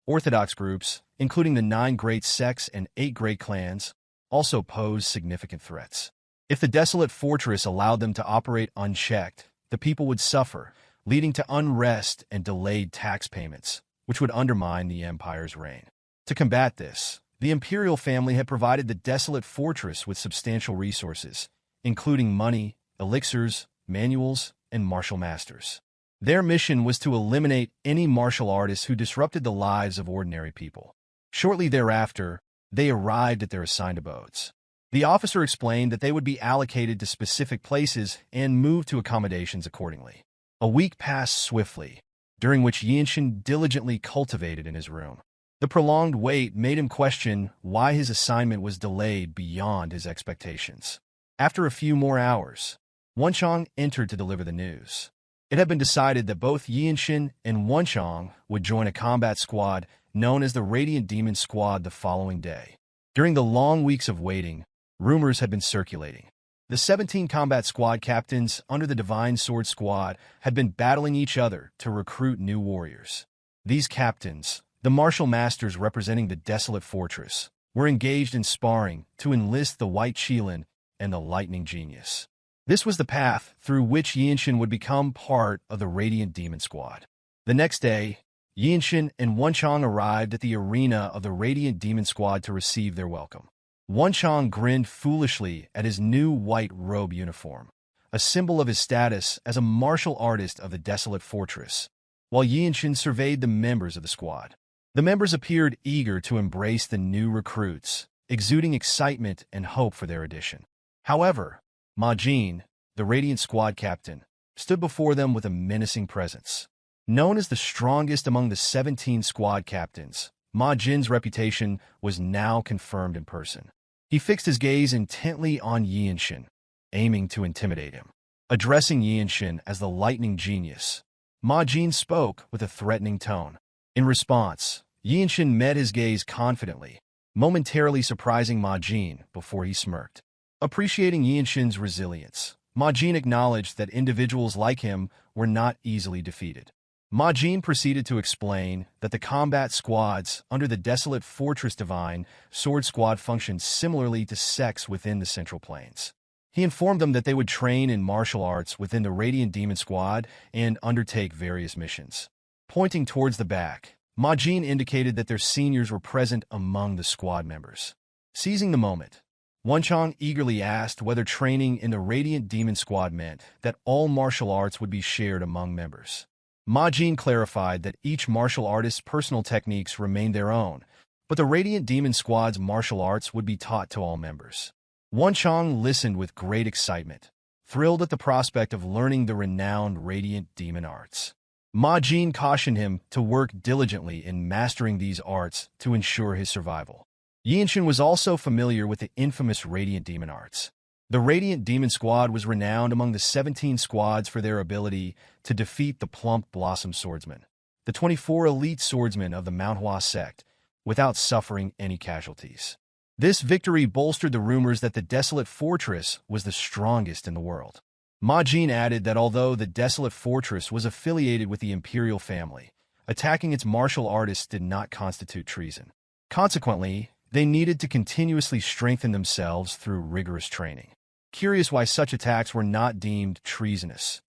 Orthodox groups, including the 9 great sects and 8 great clans, also posed significant threats. If the Desolate Fortress allowed them to operate unchecked, the people would suffer, leading to unrest and delayed tax payments, which would undermine the Empire's reign. To combat this, the imperial family had provided the Desolate Fortress with substantial resources, including money, elixirs, manuals, and martial masters. Their mission was to eliminate any martial artists who disrupted the lives of ordinary people. Shortly thereafter, they arrived at their assigned abodes. The officer explained that they would be allocated to specific places and moved to accommodations accordingly. A week passed swiftly, during which Yeonshin diligently cultivated in his room. The prolonged wait made him question why his assignment was delayed beyond his expectations. After a few more hours, Wonchong entered to deliver the news. It had been decided that both Yeonshin and Wonchong would join a combat squad known as the Radiant Demon Squad the following day. During the long weeks of waiting, rumors had been circulating. The 17 combat squad captains under the Divine Sword Squad had been battling each other to recruit new warriors. These captains, the martial masters representing the Desolate Fortress, were engaged in sparring to enlist the White Qilin and the Lightning Genius. This was the path through which Yeonshin would become part of the Radiant Demon Squad. The next day, Yeonshin and Wonchong arrived at the arena of the Radiant Demon Squad to receive their welcome. Wonchong grinned foolishly at his new white robe uniform, a symbol of his status as a martial artist of the Desolate Fortress, while Yeonshin surveyed the members of the squad. The members appeared eager to embrace the new recruits, exuding excitement and hope for their addition. However, Ma Jin, the Radiant Squad captain, stood before them with a menacing presence. Known as the strongest among the 17 squad captains, Ma Jin's reputation was now confirmed in person. He fixed his gaze intently on Yeonshin, aiming to intimidate him. Addressing Yeonshin as the lightning genius, Ma Jin spoke with a threatening tone. In response, Yeonshin met his gaze confidently, momentarily surprising Ma Jin before he smirked. Appreciating Yeonshin's resilience, Ma Jin acknowledged that individuals like him were not easily defeated. Ma Jin proceeded to explain that the combat squads under the Desolate Fortress Divine Sword Squad functioned similarly to sects within the Central Plains. He informed them that they would train in martial arts within the Radiant Demon Squad and undertake various missions. Pointing towards the back, Ma Jin indicated that their seniors were present among the squad members. Seizing the moment, Wonchong eagerly asked whether training in the Radiant Demon Squad meant that all martial arts would be shared among members. Ma Jin clarified that each martial artist's personal techniques remained their own, but the Radiant Demon Squad's martial arts would be taught to all members. Wonchong listened with great excitement, thrilled at the prospect of learning the renowned Radiant Demon arts. Ma Jin cautioned him to work diligently in mastering these arts to ensure his survival. Yeonshin was also familiar with the infamous Radiant Demon arts. The Radiant Demon Squad was renowned among the 17 squads for their ability to defeat the Plump Blossom Swordsman, the 24 elite swordsmen of the Myohwa Sect, without suffering any casualties. This victory bolstered the rumors that the Desolate Fortress was the strongest in the world. Ma Jin added that although the Desolate Fortress was affiliated with the Imperial family, attacking its martial artists did not constitute treason. Consequently, they needed to continuously strengthen themselves through rigorous training. Curious why such attacks were not deemed treasonous,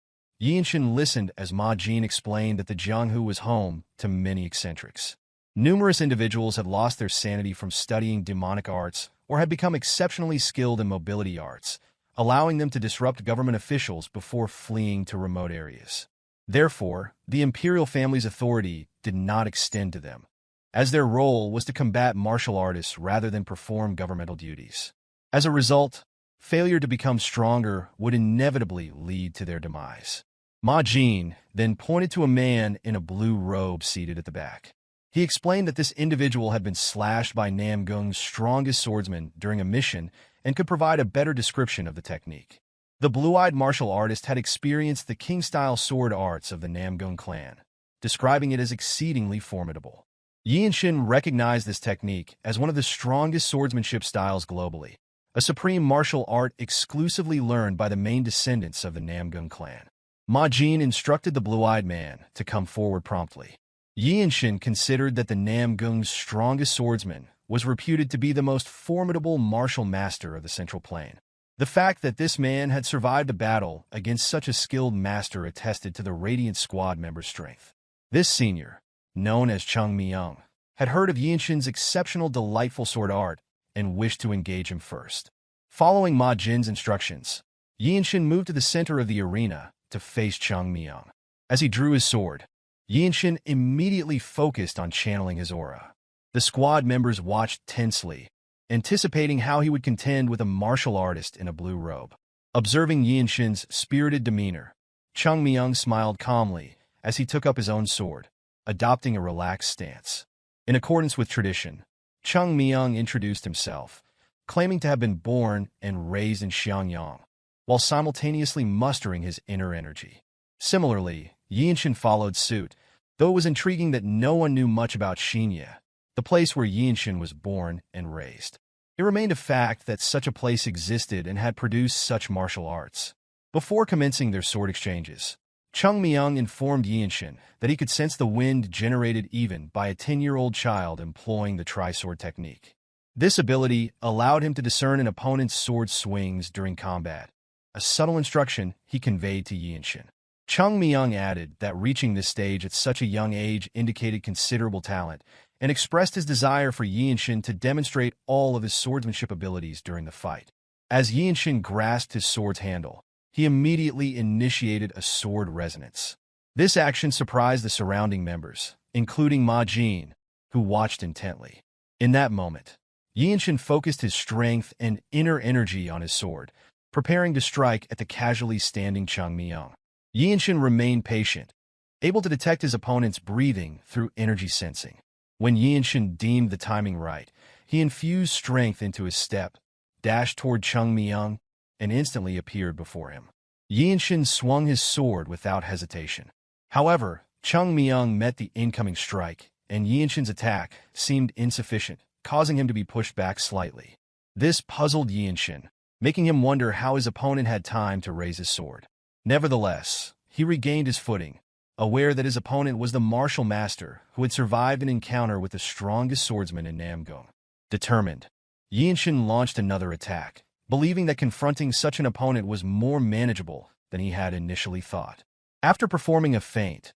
Yeonshin listened as Ma Jin explained that the Jianghu was home to many eccentrics. Numerous individuals had lost their sanity from studying demonic arts or had become exceptionally skilled in mobility arts, allowing them to disrupt government officials before fleeing to remote areas. Therefore, the imperial family's authority did not extend to them, as their role was to combat martial artists rather than perform governmental duties. As a result, failure to become stronger would inevitably lead to their demise. Ma Jin then pointed to a man in a blue robe seated at the back. He explained that this individual had been slashed by Namgung's strongest swordsman during a mission and could provide a better description of the technique. The blue-eyed martial artist had experienced the king-style sword arts of the Jeong Clan, describing it as exceedingly formidable. Yeonshin recognized this technique as one of the strongest swordsmanship styles globally, a supreme martial art exclusively learned by the main descendants of the Jeong Clan. Ma Jin instructed the blue-eyed man to come forward promptly. Yeonshin considered that the Namgung's strongest swordsman was reputed to be the most formidable martial master of the Central Plain. The fact that this man had survived a battle against such a skilled master attested to the Radiant Squad member's strength. This senior, known as Chung Myung, had heard of Yeonshin's exceptional delightful sword art and wished to engage him first. Following Ma Jin's instructions, Yeonshin moved to the center of the arena to face Chung Myung. As he drew his sword, Yeonshin immediately focused on channeling his aura. The squad members watched tensely, anticipating how he would contend with a martial artist in a blue robe. Observing Yeonshin's spirited demeanor, Chung Myung smiled calmly as he took up his own sword, adopting a relaxed stance. In accordance with tradition, Chung Myung introduced himself, claiming to have been born and raised in Xiangyang, while simultaneously mustering his inner energy. Similarly, Yeonshin followed suit, though it was intriguing that no one knew much about Hyea, the place where Yeonshin was born and raised. It remained a fact that such a place existed and had produced such martial arts. Before commencing their sword exchanges, Chung Myung informed Yeonshin that he could sense the wind generated even by a 10-year-old child employing the tri-sword technique. This ability allowed him to discern an opponent's sword swings during combat, a subtle instruction he conveyed to Yeonshin. Chung Myung added that reaching this stage at such a young age indicated considerable talent and expressed his desire for Yeonshin to demonstrate all of his swordsmanship abilities during the fight. As Yeonshin grasped his sword's handle, he immediately initiated a sword resonance. This action surprised the surrounding members, including Ma Jin, who watched intently. In that moment, Yeonshin focused his strength and inner energy on his sword, preparing to strike at the casually standing Chung Myung. Yeonshin remained patient, able to detect his opponent's breathing through energy sensing. When Yeonshin deemed the timing right, he infused strength into his step, dashed toward Chung Myung, and instantly appeared before him. Yeonshin swung his sword without hesitation. However, Chung Myung met the incoming strike, and Yeonshin's attack seemed insufficient, causing him to be pushed back slightly. This puzzled Yeonshin, making him wonder how his opponent had time to raise his sword. Nevertheless, he regained his footing, aware that his opponent was the martial master who had survived an encounter with the strongest swordsman in Namgung. Determined, Yeonshin launched another attack, believing that confronting such an opponent was more manageable than he had initially thought. After performing a feint,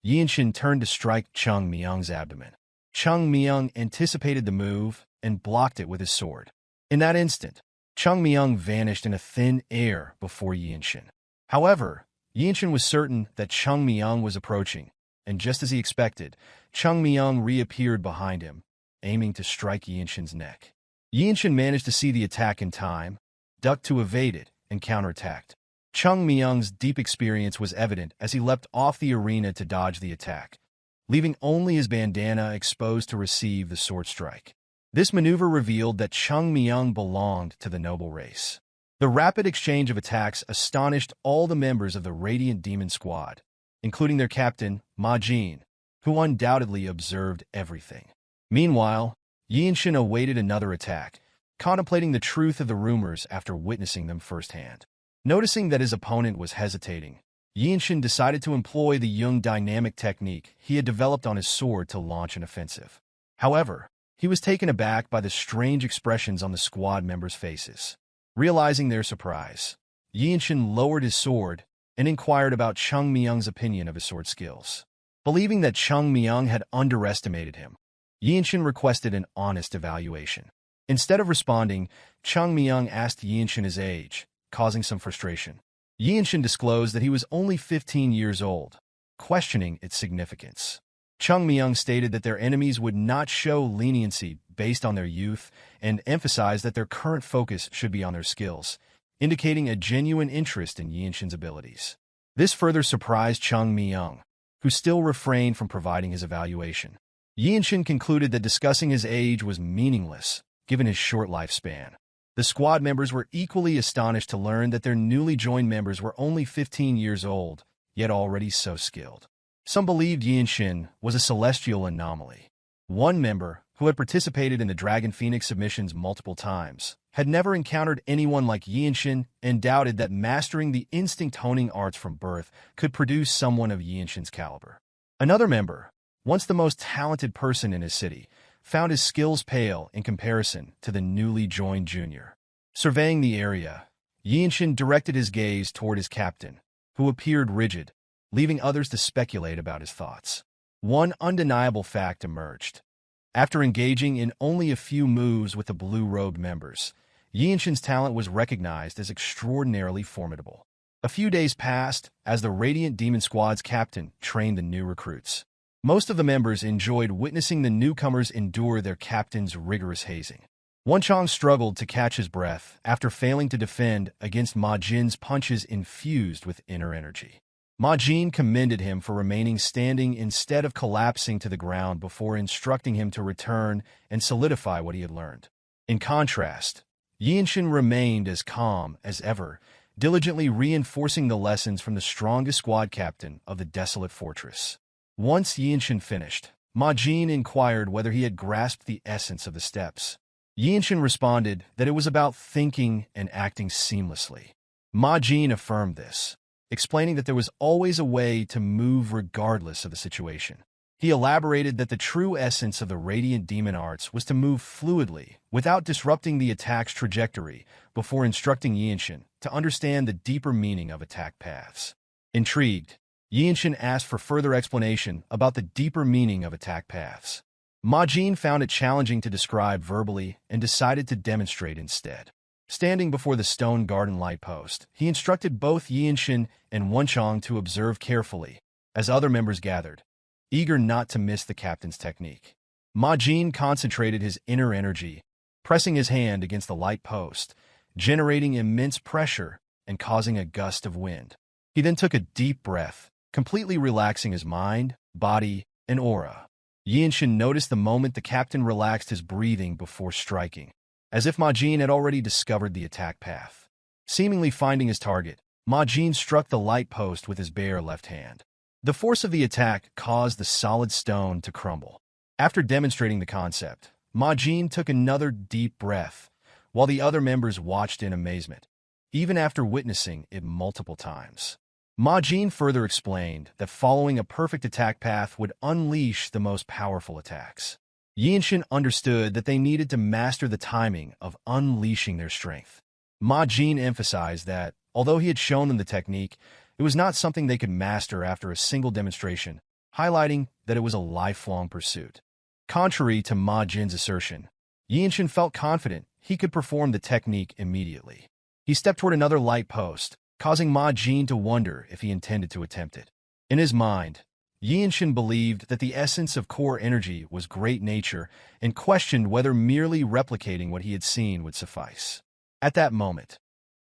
Yeonshin turned to strike Chung Myung's abdomen. Chung Myung anticipated the move and blocked it with his sword. In that instant, Chung Myung vanished in a thin air before Yeonshin. However, Yeonshin was certain that Chung Myung was approaching, and just as he expected, Chung Myung reappeared behind him, aiming to strike Yeonshin's neck. Yeonshin managed to see the attack in time, ducked to evade it, and counterattacked. Chung Myung's deep experience was evident as he leapt off the arena to dodge the attack, leaving only his bandana exposed to receive the sword strike. This maneuver revealed that Chung Myung belonged to the noble race. The rapid exchange of attacks astonished all the members of the Radiant Demon Squad, including their captain, Ma Jin, who undoubtedly observed everything. Meanwhile, Yeonshin awaited another attack, contemplating the truth of the rumors after witnessing them firsthand. Noticing that his opponent was hesitating, Yeonshin decided to employ the Jung dynamic technique he had developed on his sword to launch an offensive. However, he was taken aback by the strange expressions on the squad members' faces. Realizing their surprise, Yeonshin lowered his sword and inquired about Chung Myung's opinion of his sword skills. Believing that Chung Myung had underestimated him, Yeonshin requested an honest evaluation. Instead of responding, Chung Myung asked Yeonshin his age, causing some frustration. Yeonshin disclosed that he was only 15 years old, questioning its significance. Chung Myung stated that their enemies would not show leniency based on their youth and emphasized that their current focus should be on their skills, indicating a genuine interest in Yeonshin's abilities. This further surprised Chung Myung, who still refrained from providing his evaluation. Yeonshin concluded that discussing his age was meaningless, given his short lifespan. The squad members were equally astonished to learn that their newly joined members were only 15 years old, yet already so skilled. Some believed Yeonshin was a celestial anomaly. One member, who had participated in the Dragon Phoenix submissions multiple times, had never encountered anyone like Yeonshin and doubted that mastering the instinct honing arts from birth could produce someone of Yeonshin's caliber. Another member, once the most talented person in his city, found his skills pale in comparison to the newly joined junior. Surveying the area, Yeonshin directed his gaze toward his captain, who appeared rigid, leaving others to speculate about his thoughts. One undeniable fact emerged. After engaging in only a few moves with the blue-robed members, Yeonshin's talent was recognized as extraordinarily formidable. A few days passed as the Radiant Demon Squad's captain trained the new recruits. Most of the members enjoyed witnessing the newcomers endure their captain's rigorous hazing. Wonchong struggled to catch his breath after failing to defend against Ma Jin's punches infused with inner energy. Ma Jin commended him for remaining standing instead of collapsing to the ground before instructing him to return and solidify what he had learned. In contrast, Yeonshin remained as calm as ever, diligently reinforcing the lessons from the strongest squad captain of the Desolate Fortress. Once Yeonshin finished, Ma Jin inquired whether he had grasped the essence of the steps. Yeonshin responded that it was about thinking and acting seamlessly. Ma Jin affirmed this, explaining that there was always a way to move regardless of the situation. He elaborated that the true essence of the Radiant Demon Arts was to move fluidly without disrupting the attack's trajectory before instructing Yeonshin to understand the deeper meaning of attack paths. Intrigued, Yeonshin asked for further explanation about the deeper meaning of attack paths. Majin found it challenging to describe verbally and decided to demonstrate instead. Standing before the stone garden light post, he instructed both Yeonshin and Wonchong to observe carefully, as other members gathered, eager not to miss the captain's technique. Majin concentrated his inner energy, pressing his hand against the light post, generating immense pressure and causing a gust of wind. He then took a deep breath, completely relaxing his mind, body, and aura. Yeonshin noticed the moment the captain relaxed his breathing before striking, as if Majin had already discovered the attack path. Seemingly finding his target, Majin struck the light post with his bare left hand. The force of the attack caused the solid stone to crumble. After demonstrating the concept, Majin took another deep breath, while the other members watched in amazement, even after witnessing it multiple times. Majin further explained that following a perfect attack path would unleash the most powerful attacks. Yeonshin understood that they needed to master the timing of unleashing their strength. Majin emphasized that, although he had shown them the technique, it was not something they could master after a single demonstration, highlighting that it was a lifelong pursuit. Contrary to Majin's assertion, Yeonshin felt confident he could perform the technique immediately. He stepped toward another light post, causing Majin to wonder if he intended to attempt it. In his mind, Yeonshin believed that the essence of core energy was great nature and questioned whether merely replicating what he had seen would suffice. At that moment,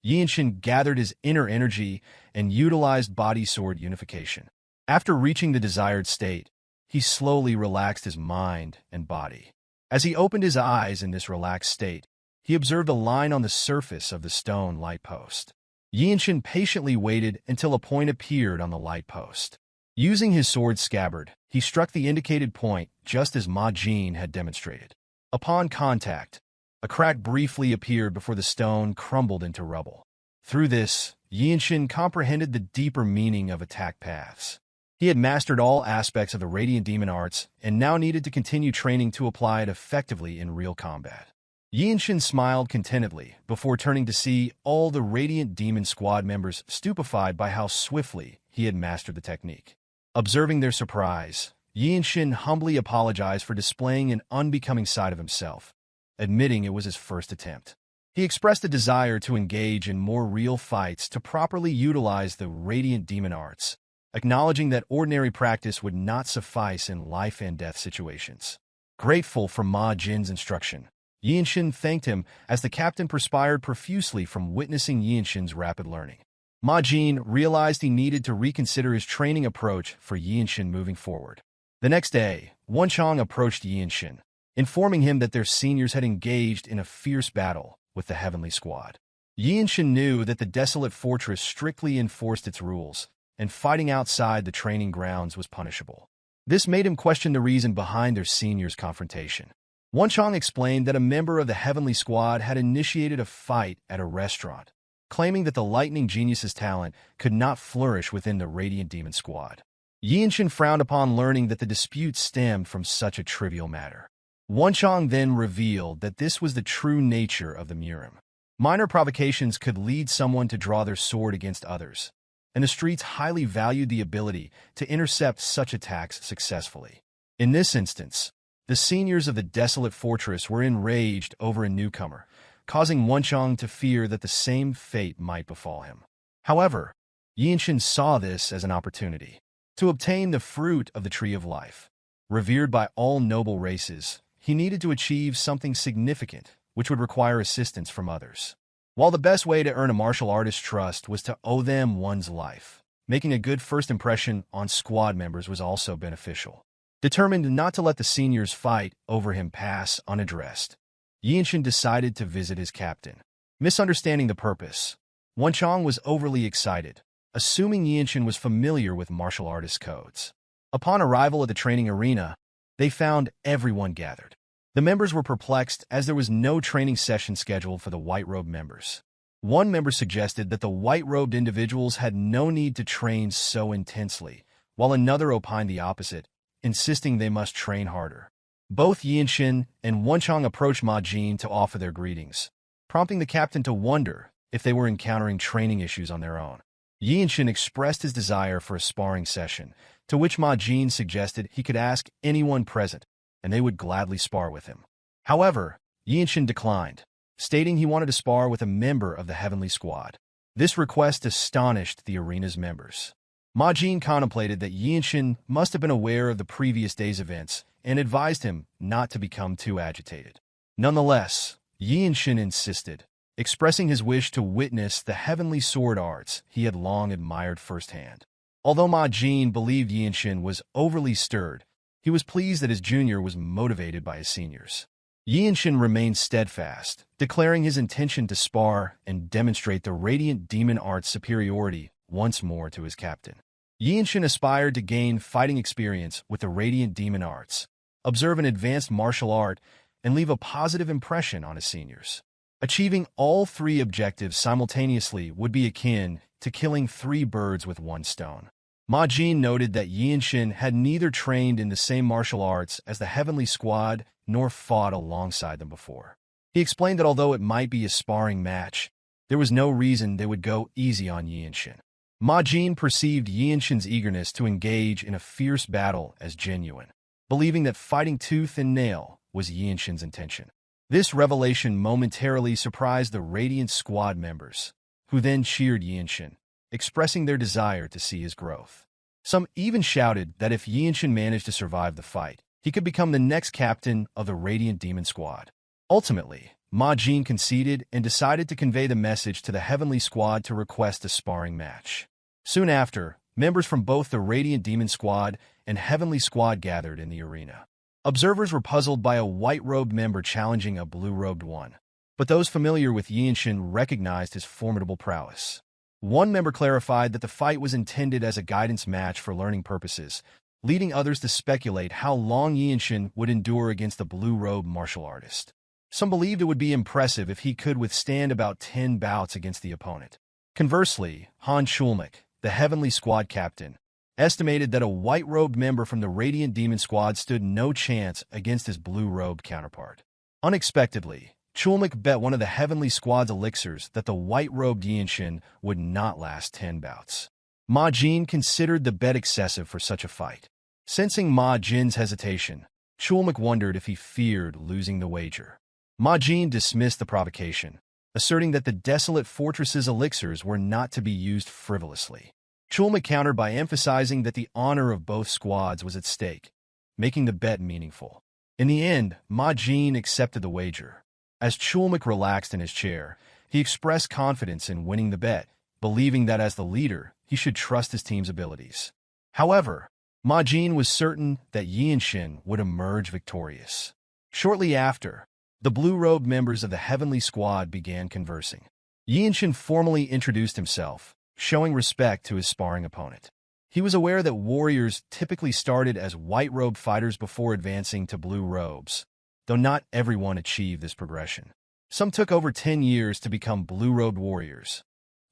Yeonshin gathered his inner energy and utilized body-sword unification. After reaching the desired state, he slowly relaxed his mind and body. As he opened his eyes in this relaxed state, he observed a line on the surface of the stone light post. Yeonshin patiently waited until a point appeared on the light post. Using his sword scabbard, he struck the indicated point just as Majin had demonstrated. Upon contact, a crack briefly appeared before the stone crumbled into rubble. Through this, Yeonshin comprehended the deeper meaning of attack paths. He had mastered all aspects of the Radiant Demon arts and now needed to continue training to apply it effectively in real combat. Yeonshin smiled contentedly before turning to see all the Radiant Demon squad members stupefied by how swiftly he had mastered the technique. Observing their surprise, Yeonshin humbly apologized for displaying an unbecoming side of himself, admitting it was his first attempt. He expressed a desire to engage in more real fights to properly utilize the Radiant Demon arts, acknowledging that ordinary practice would not suffice in life-and-death situations. Grateful for Majin's instruction, Yeonshin thanked him as the captain perspired profusely from witnessing Yeonshin's rapid learning. Majin realized he needed to reconsider his training approach for Yeonshin moving forward. The next day, Wonchong approached Yeonshin, informing him that their seniors had engaged in a fierce battle with the Heavenly Squad. Yeonshin knew that the Desolate Fortress strictly enforced its rules, and fighting outside the training grounds was punishable. This made him question the reason behind their seniors' confrontation. Wonchong explained that a member of the Heavenly Squad had initiated a fight at a restaurant, claiming that the Lightning Genius's talent could not flourish within the Radiant Demon squad. Yeonshin frowned upon learning that the dispute stemmed from such a trivial matter. Wonchong then revealed that this was the true nature of the Murim. Minor provocations could lead someone to draw their sword against others, and the streets highly valued the ability to intercept such attacks successfully. In this instance, the seniors of the Desolate Fortress were enraged over a newcomer, causing Wonchong to fear that the same fate might befall him. However, Yeonshin saw this as an opportunity to obtain the fruit of the Tree of Life. Revered by all noble races, he needed to achieve something significant, which would require assistance from others. While the best way to earn a martial artist's trust was to owe them one's life, making a good first impression on squad members was also beneficial. Determined not to let the seniors' fight over him pass unaddressed, Yeonshin decided to visit his captain. Misunderstanding the purpose, Wonchong was overly excited, assuming Yeonshin was familiar with martial artist codes. Upon arrival at the training arena, they found everyone gathered. The members were perplexed as there was no training session scheduled for the white-robed members. One member suggested that the white-robed individuals had no need to train so intensely, while another opined the opposite, insisting they must train harder. Both Yeonshin and Wonchong approached Majin to offer their greetings, prompting the captain to wonder if they were encountering training issues on their own. Yeonshin expressed his desire for a sparring session, to which Ma Jin suggested he could ask anyone present, and they would gladly spar with him. However, Yeonshin declined, stating he wanted to spar with a member of the Heavenly Squad. This request astonished the arena's members. Ma Jin contemplated that Yeonshin must have been aware of the previous day's events and advised him not to become too agitated. Nonetheless, Yeonshin insisted, expressing his wish to witness the heavenly sword arts he had long admired firsthand. Although Ma Jin believed Yeonshin was overly stirred, he was pleased that his junior was motivated by his seniors. Yeonshin remained steadfast, declaring his intention to spar and demonstrate the radiant demon art's superiority once more to his captain. Yeonshin aspired to gain fighting experience with the radiant demon arts, observe an advanced martial art, and leave a positive impression on his seniors. Achieving all three objectives simultaneously would be akin to killing 3 birds with 1 stone. Ma Jin noted that Yeonshin had neither trained in the same martial arts as the Heavenly Squad nor fought alongside them before. He explained that although it might be a sparring match, there was no reason they would go easy on Yeonshin. Ma Jin perceived Yeonshin's eagerness to engage in a fierce battle as genuine, believing that fighting tooth and nail was Yeonshin's intention. This revelation momentarily surprised the Radiant Squad members, who then cheered Yeonshin, expressing their desire to see his growth. Some even shouted that if Yeonshin managed to survive the fight, he could become the next captain of the Radiant Demon Squad. Ultimately, Ma Jin conceded and decided to convey the message to the Heavenly Squad to request a sparring match. Soon after, members from both the Radiant Demon Squad and Heavenly Squad gathered in the arena. Observers were puzzled by a white-robed member challenging a blue-robed one, but those familiar with Yeonshin recognized his formidable prowess. One member clarified that the fight was intended as a guidance match for learning purposes, leading others to speculate how long Yeonshin would endure against the blue-robed martial artist. Some believed it would be impressive if he could withstand about 10 bouts against the opponent. Conversely, Han Chulmak, the Heavenly Squad captain, estimated that a white-robed member from the Radiant Demon Squad stood no chance against his blue-robed counterpart. Unexpectedly, Chulmak bet one of the Heavenly Squad's elixirs that the white-robed Yeonshin would not last 10 bouts. Ma Jin considered the bet excessive for such a fight. Sensing Ma Jin's hesitation, Chulmak wondered if he feared losing the wager. Ma Jin dismissed the provocation, asserting that the Desolate Fortress's elixirs were not to be used frivolously. Chulmak countered by emphasizing that the honor of both squads was at stake, making the bet meaningful. In the end, Ma Jin accepted the wager. As Chulmak relaxed in his chair, he expressed confidence in winning the bet, believing that as the leader, he should trust his team's abilities. However, Ma Jin was certain that Yeonshin would emerge victorious. Shortly after, the blue-robed members of the Heavenly Squad began conversing. Yeonshin formally introduced himself, showing respect to his sparring opponent. He was aware that warriors typically started as white-robed fighters before advancing to blue robes, though not everyone achieved this progression. Some took over 10 years to become blue-robed warriors,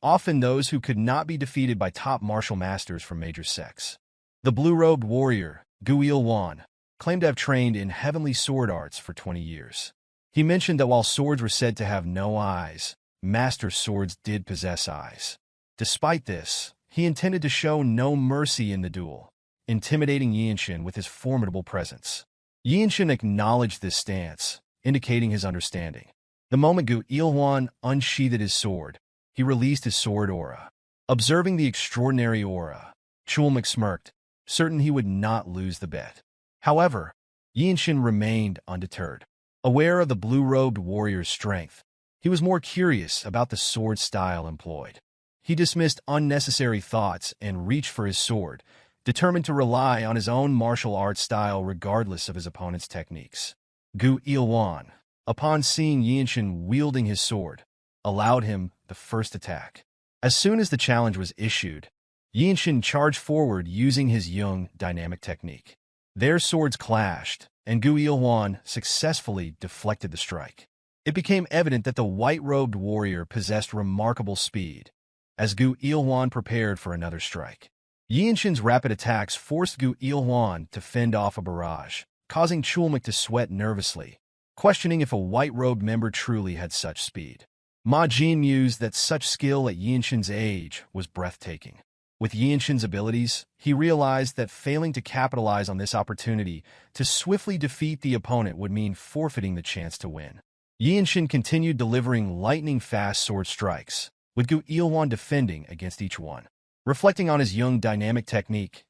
often those who could not be defeated by top martial masters from major sects. The blue-robed warrior, Gu Il-wan, claimed to have trained in heavenly sword arts for 20 years. He mentioned that while swords were said to have no eyes, master swords did possess eyes. Despite this, he intended to show no mercy in the duel, intimidating Yeonshin with his formidable presence. Yeonshin acknowledged this stance, indicating his understanding. The moment Gu Il-wan unsheathed his sword, he released his sword aura. Observing the extraordinary aura, Chulmak smirked, certain he would not lose the bet. However, Yeonshin remained undeterred. Aware of the blue-robed warrior's strength, he was more curious about the sword style employed. He dismissed unnecessary thoughts and reached for his sword, determined to rely on his own martial arts style regardless of his opponent's techniques. Gu Il-wan, upon seeing Yeonshin wielding his sword, allowed him the first attack. As soon as the challenge was issued, Yeonshin charged forward using his Yeong dynamic technique. Their swords clashed, and Gu Il-wan successfully deflected the strike. It became evident that the white-robed warrior possessed remarkable speed, as Gu Il-wan prepared for another strike. Yeonshin's rapid attacks forced Gu Il-wan to fend off a barrage, causing Chulmak to sweat nervously, questioning if a white-robed member truly had such speed. Ma Jin mused that such skill at Yeonshin's age was breathtaking. With Yeonshin's abilities, he realized that failing to capitalize on this opportunity to swiftly defeat the opponent would mean forfeiting the chance to win. Yeonshin continued delivering lightning-fast sword strikes, with Gu Ilwan defending against each one. Reflecting on his young dynamic technique,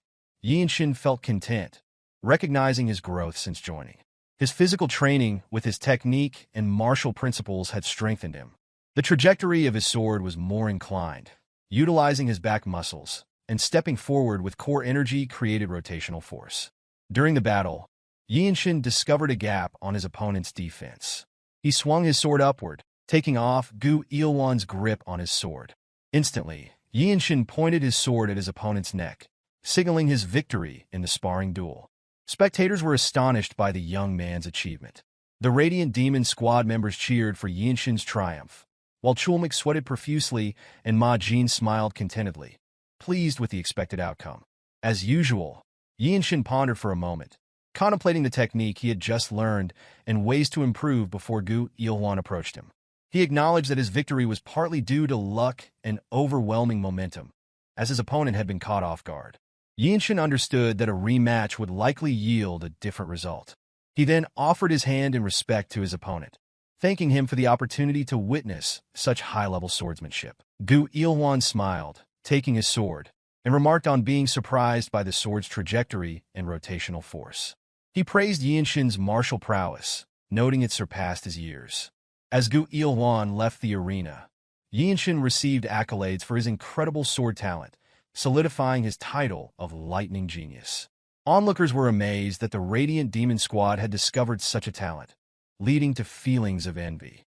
Yeonshin felt content, recognizing his growth since joining. His physical training with his technique and martial principles had strengthened him. The trajectory of his sword was more inclined, utilizing his back muscles, and stepping forward with core energy created rotational force. During the battle, Yeonshin discovered a gap on his opponent's defense. He swung his sword upward, taking off Gu Ilwan's grip on his sword. Instantly, Yeonshin pointed his sword at his opponent's neck, signaling his victory in the sparring duel. Spectators were astonished by the young man's achievement. The Radiant Demon squad members cheered for Yeonshin's triumph, while Chulmak sweated profusely and Ma Jin smiled contentedly, pleased with the expected outcome. As usual, Yeonshin pondered for a moment, contemplating the technique he had just learned and ways to improve before Gu Ilwan approached him. He acknowledged that his victory was partly due to luck and overwhelming momentum, as his opponent had been caught off guard. Yeonshin understood that a rematch would likely yield a different result. He then offered his hand in respect to his opponent, thanking him for the opportunity to witness such high-level swordsmanship. Gu Ilwan smiled, taking his sword, and remarked on being surprised by the sword's trajectory and rotational force. He praised Yeonshin's martial prowess, noting it surpassed his years. As Gu Ilwan left the arena, Yeonshin received accolades for his incredible sword talent, solidifying his title of Lightning Genius. Onlookers were amazed that the Radiant Demon Squad had discovered such a talent, leading to feelings of envy.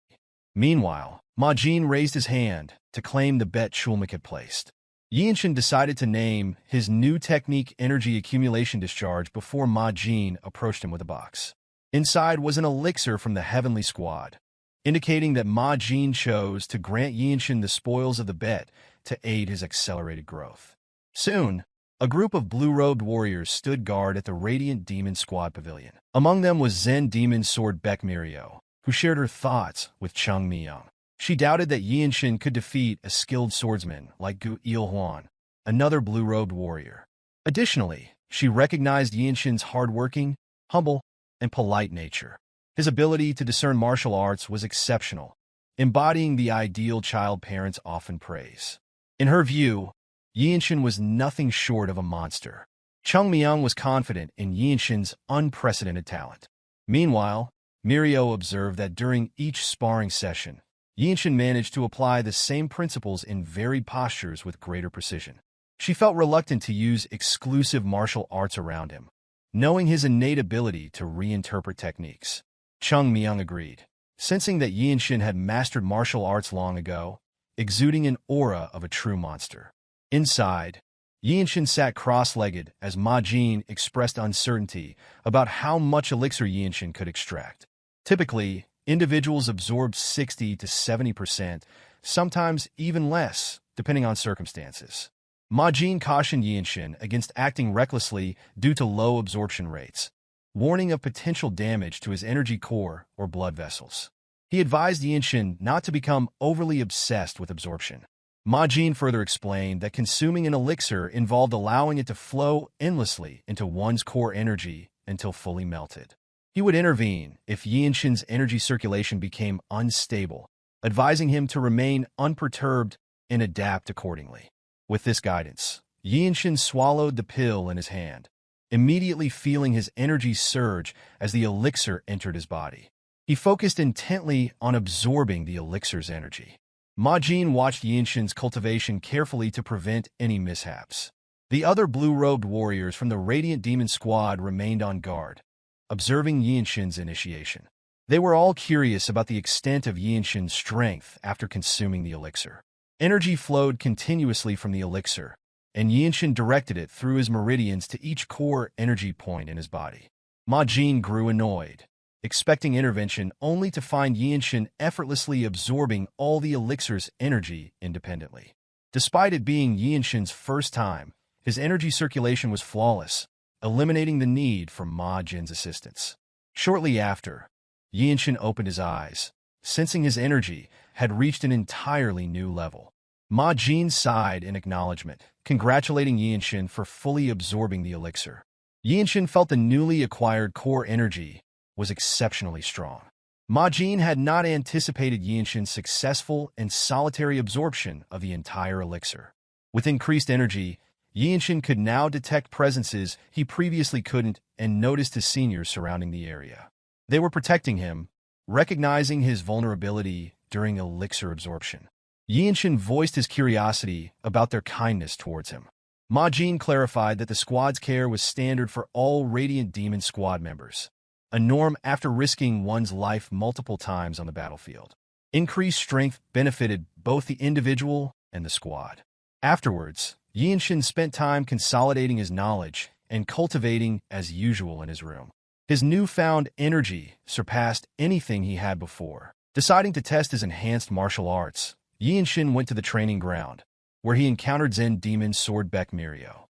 Meanwhile, Ma Jin raised his hand to claim the bet Chulmak had placed. Yeonshin decided to name his new technique Energy Accumulation Discharge before Ma Jin approached him with a box. Inside was an elixir from the Heavenly Squad, indicating that Ma Jin chose to grant Yeonshin the spoils of the bet to aid his accelerated growth. Soon, a group of blue-robed warriors stood guard at the Radiant Demon Squad pavilion. Among them was Zen Demon Sword Beck Myohwa, who shared her thoughts with Chung Myung. She doubted that Yeonshin could defeat a skilled swordsman like Gu Ilwan, another blue-robed warrior. Additionally, she recognized Yeonshin's hard-working, humble, and polite nature. His ability to discern martial arts was exceptional, embodying the ideal child parents often praise. In her view, Yeonshin was nothing short of a monster. Chung Myung was confident in Yeonshin's unprecedented talent. Meanwhile, Myohwa observed that during each sparring session, Yeonshin managed to apply the same principles in varied postures with greater precision. She felt reluctant to use exclusive martial arts around him, knowing his innate ability to reinterpret techniques. Chung Myung agreed, sensing that Yeonshin had mastered martial arts long ago, exuding an aura of a true monster. Inside, Yeonshin sat cross-legged as Ma Jin expressed uncertainty about how much elixir Yeonshin could extract. Typically, individuals absorbed 60 to 70%, sometimes even less, depending on circumstances. Ma Jin cautioned Yeonshin against acting recklessly due to low absorption rates, warning of potential damage to his energy core or blood vessels. He advised Yeonshin not to become overly obsessed with absorption. Ma Jin further explained that consuming an elixir involved allowing it to flow endlessly into one's core energy until fully melted. He would intervene if Yeonshin's energy circulation became unstable, advising him to remain unperturbed and adapt accordingly. With this guidance, Yeonshin swallowed the pill in his hand, immediately feeling his energy surge as the elixir entered his body. He focused intently on absorbing the elixir's energy. Ma Jin watched Yeonshin's cultivation carefully to prevent any mishaps. The other blue-robed warriors from the Radiant Demon Squad remained on guard, observing Yeonshin's initiation. They were all curious about the extent of Yeonshin's strength after consuming the elixir. Energy flowed continuously from the elixir, and Yeonshin directed it through his meridians to each core energy point in his body. Ma Jin grew annoyed, expecting intervention only to find Yeonshin effortlessly absorbing all the elixir's energy independently. Despite it being Yeonshin's first time, his energy circulation was flawless, eliminating the need for Ma Jin's assistance. Shortly after, Yeonshin opened his eyes, sensing his energy had reached an entirely new level. Ma Jin sighed in acknowledgement, congratulating Yeonshin for fully absorbing the elixir. Yeonshin felt the newly acquired core energy was exceptionally strong. Ma Jin had not anticipated Yeonshin's successful and solitary absorption of the entire elixir. With increased energy, Yeonshin could now detect presences he previously couldn't and noticed his seniors surrounding the area. They were protecting him, recognizing his vulnerability during elixir absorption. Yeonshin voiced his curiosity about their kindness towards him. Ma Jin clarified that the squad's care was standard for all Radiant Demon squad members, a norm after risking one's life multiple times on the battlefield. Increased strength benefited both the individual and the squad. Afterwards, Yeonshin spent time consolidating his knowledge and cultivating as usual in his room. His newfound energy surpassed anything he had before. Deciding to test his enhanced martial arts, Yeonshin went to the training ground, where he encountered Zen demon Swordbeck Myohwa.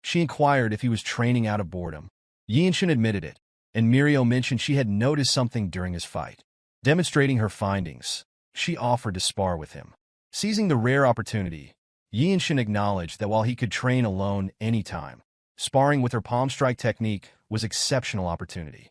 She inquired if he was training out of boredom. Yeonshin admitted it, and Myohwa mentioned she had noticed something during his fight. Demonstrating her findings, she offered to spar with him. Seizing the rare opportunity, Yeonshin acknowledged that while he could train alone anytime, sparring with her palm strike technique was exceptional opportunity.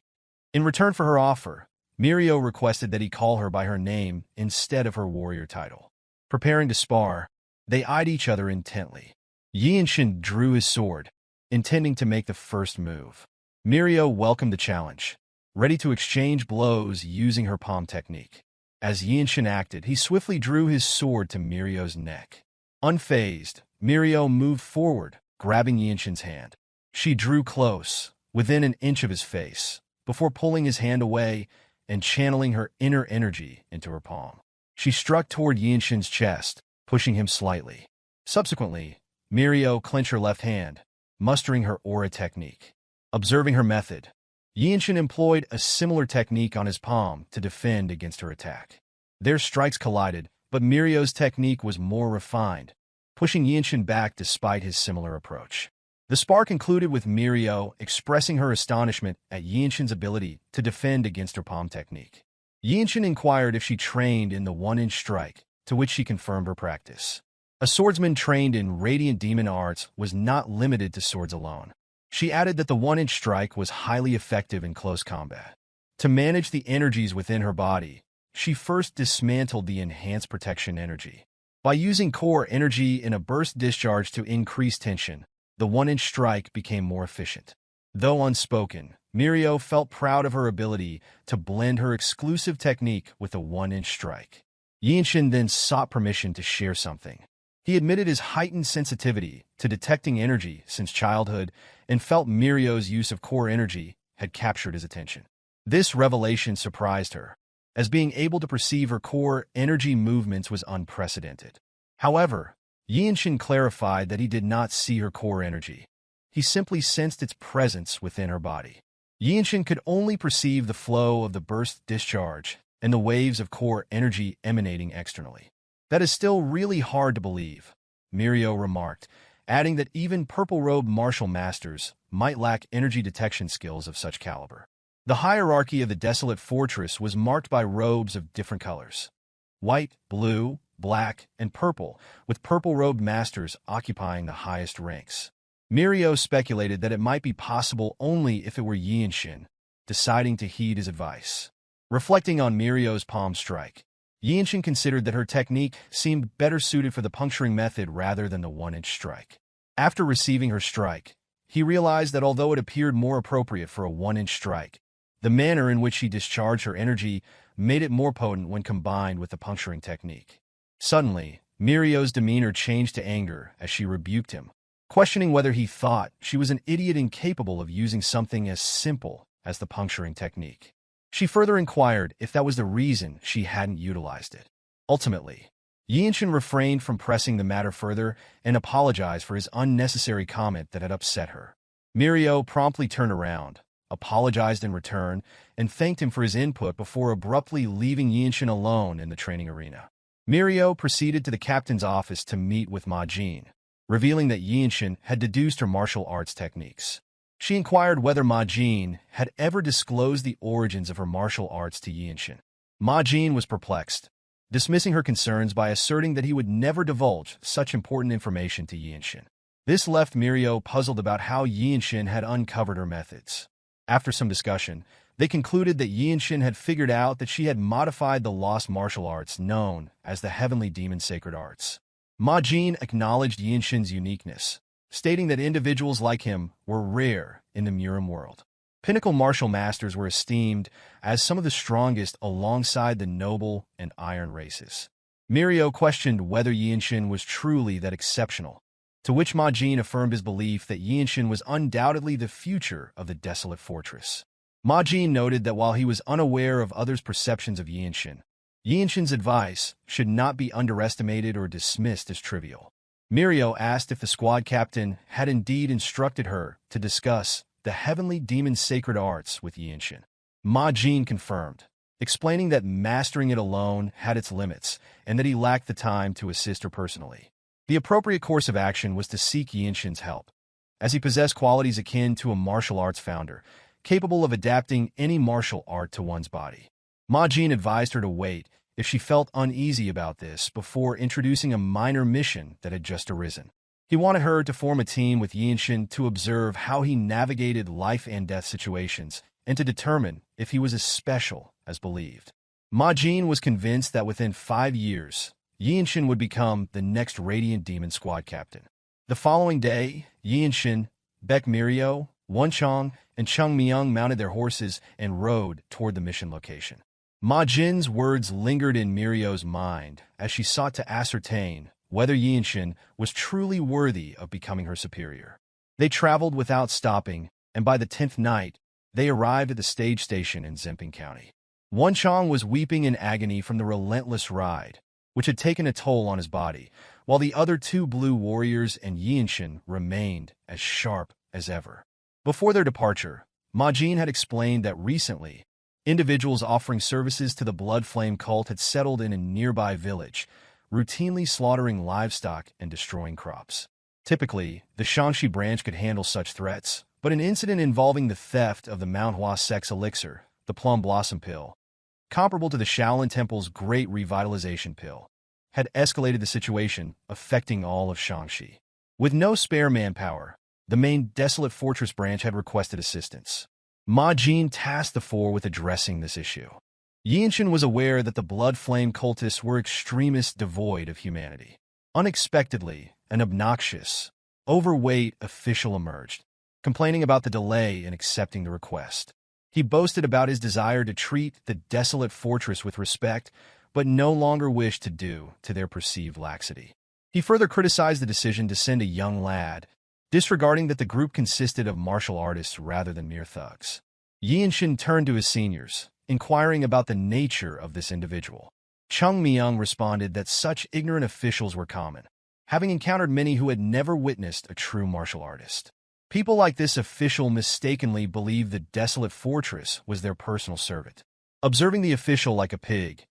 In return for her offer, Myohwa requested that he call her by her name instead of her warrior title. Preparing to spar, they eyed each other intently. Yeonshin drew his sword, intending to make the first move. Myohwa welcomed the challenge, ready to exchange blows using her palm technique. As Yeonshin acted, he swiftly drew his sword to Myohwa's neck. Unfazed, Myohwa moved forward, grabbing Yeonshin's hand. She drew close, within an inch of his face, before pulling his hand away and channeling her inner energy into her palm. She struck toward Yeonshin's chest, pushing him slightly. Subsequently, Myohwa clenched her left hand, mustering her aura technique. Observing her method, Yeonshin employed a similar technique on his palm to defend against her attack. Their strikes collided, but Myohwa's technique was more refined, pushing Yeonshin back despite his similar approach. The spar concluded with Myohwa expressing her astonishment at Yeonshin's ability to defend against her palm technique. Yeonshin inquired if she trained in the one-inch strike, to which she confirmed her practice. A swordsman trained in Radiant Demon arts was not limited to swords alone. She added that the one-inch strike was highly effective in close combat. To manage the energies within her body, she first dismantled the enhanced protection energy. By using core energy in a burst discharge to increase tension, the one-inch strike became more efficient. Though unspoken, Myohwa felt proud of her ability to blend her exclusive technique with a one-inch strike. Yeonshin then sought permission to share something. He admitted his heightened sensitivity to detecting energy since childhood and felt Myohwa's use of core energy had captured his attention. This revelation surprised her, as being able to perceive her core energy movements was unprecedented. However, Yeonshin clarified that he did not see her core energy. He simply sensed its presence within her body. Yeonshin could only perceive the flow of the burst discharge and the waves of core energy emanating externally. That is still really hard to believe, Myohwa remarked, adding that even purple robe martial masters might lack energy detection skills of such caliber. The hierarchy of the Desolate fortress was marked by robes of different colors: white, blue, black, and purple, with purple-robed masters occupying the highest ranks. Myohwa speculated that it might be possible only if it were Yeonshin, deciding to heed his advice. Reflecting on Myohwa's palm strike, Yeonshin considered that her technique seemed better suited for the puncturing method rather than the one-inch strike. After receiving her strike, he realized that although it appeared more appropriate for a one-inch strike, the manner in which she discharged her energy made it more potent when combined with the puncturing technique. Suddenly, Myohwa's demeanor changed to anger as she rebuked him, questioning whether he thought she was an idiot incapable of using something as simple as the puncturing technique. She further inquired if that was the reason she hadn't utilized it. Ultimately, Yeonshin refrained from pressing the matter further and apologized for his unnecessary comment that had upset her. Myohwa promptly turned around, apologized in return, and thanked him for his input before abruptly leaving Yeonshin alone in the training arena. Myohwa proceeded to the captain's office to meet with Ma Jin, revealing that Yeonshin had deduced her martial arts techniques. She inquired whether Ma Jin had ever disclosed the origins of her martial arts to Yeonshin. Ma Jin was perplexed, dismissing her concerns by asserting that he would never divulge such important information to Yeonshin. This left Myohwa puzzled about how Yeonshin had uncovered her methods. After some discussion, they concluded that Yeonshin had figured out that she had modified the lost martial arts known as the Heavenly Demon Sacred Arts. Ma Jin acknowledged Yeonshin's uniqueness, stating that individuals like him were rare in the Murim world. Pinnacle martial masters were esteemed as some of the strongest alongside the noble and iron races. Myohwa questioned whether Yeonshin was truly that exceptional, to which Ma Jin affirmed his belief that Yeonshin was undoubtedly the future of the Desolate Fortress. Ma Jin noted that while he was unaware of others' perceptions of Yeonshin, Yeonshin's advice should not be underestimated or dismissed as trivial. Myohwa asked if the squad captain had indeed instructed her to discuss the Heavenly Demon Sacred Arts with Yeonshin. Ma Jin confirmed, explaining that mastering it alone had its limits and that he lacked the time to assist her personally. The appropriate course of action was to seek Yeonshin's help, as he possessed qualities akin to a martial arts founder, capable of adapting any martial art to one's body. Ma Jin advised her to wait if she felt uneasy about this before introducing a minor mission that had just arisen. He wanted her to form a team with Yeonshin to observe how he navigated life and death situations and to determine if he was as special as believed. Ma Jin was convinced that within 5 years, Yeonshin would become the next Radiant Demon squad captain. The following day, Yeonshin, Baek Myohwa, Wonchong, and Chung Myung mounted their horses and rode toward the mission location. Ma Jin's words lingered in Myohwa's mind as she sought to ascertain whether Yeonshin was truly worthy of becoming her superior. They traveled without stopping, and by the 10th night, they arrived at the stage station in Zemping County. Wonchong was weeping in agony from the relentless ride, which had taken a toll on his body, while the other 2 blue warriors and Yeonshin remained as sharp as ever. Before their departure, Ma Jin had explained that recently, individuals offering services to the Blood Flame cult had settled in a nearby village, routinely slaughtering livestock and destroying crops. Typically, the Shangxi branch could handle such threats, but an incident involving the theft of the Myohwa sect's elixir, the Plum Blossom Pill, comparable to the Shaolin Temple's Great Revitalization Pill, had escalated the situation, affecting all of Shangxi. With no spare manpower, the main Desolate Fortress branch had requested assistance. Ma Jin tasked the 4 with addressing this issue. Yeonshin was aware that the Blood Flame cultists were extremists devoid of humanity. Unexpectedly, an obnoxious, overweight official emerged, complaining about the delay in accepting the request. He boasted about his desire to treat the Desolate Fortress with respect, but no longer wished to do to their perceived laxity. He further criticized the decision to send a young lad, disregarding that the group consisted of martial artists rather than mere thugs. Yeonshin turned to his seniors, inquiring about the nature of this individual. Chung Myung responded that such ignorant officials were common, having encountered many who had never witnessed a true martial artist. People like this official mistakenly believed the Desolate Fortress was their personal servant. Observing the official like a pig,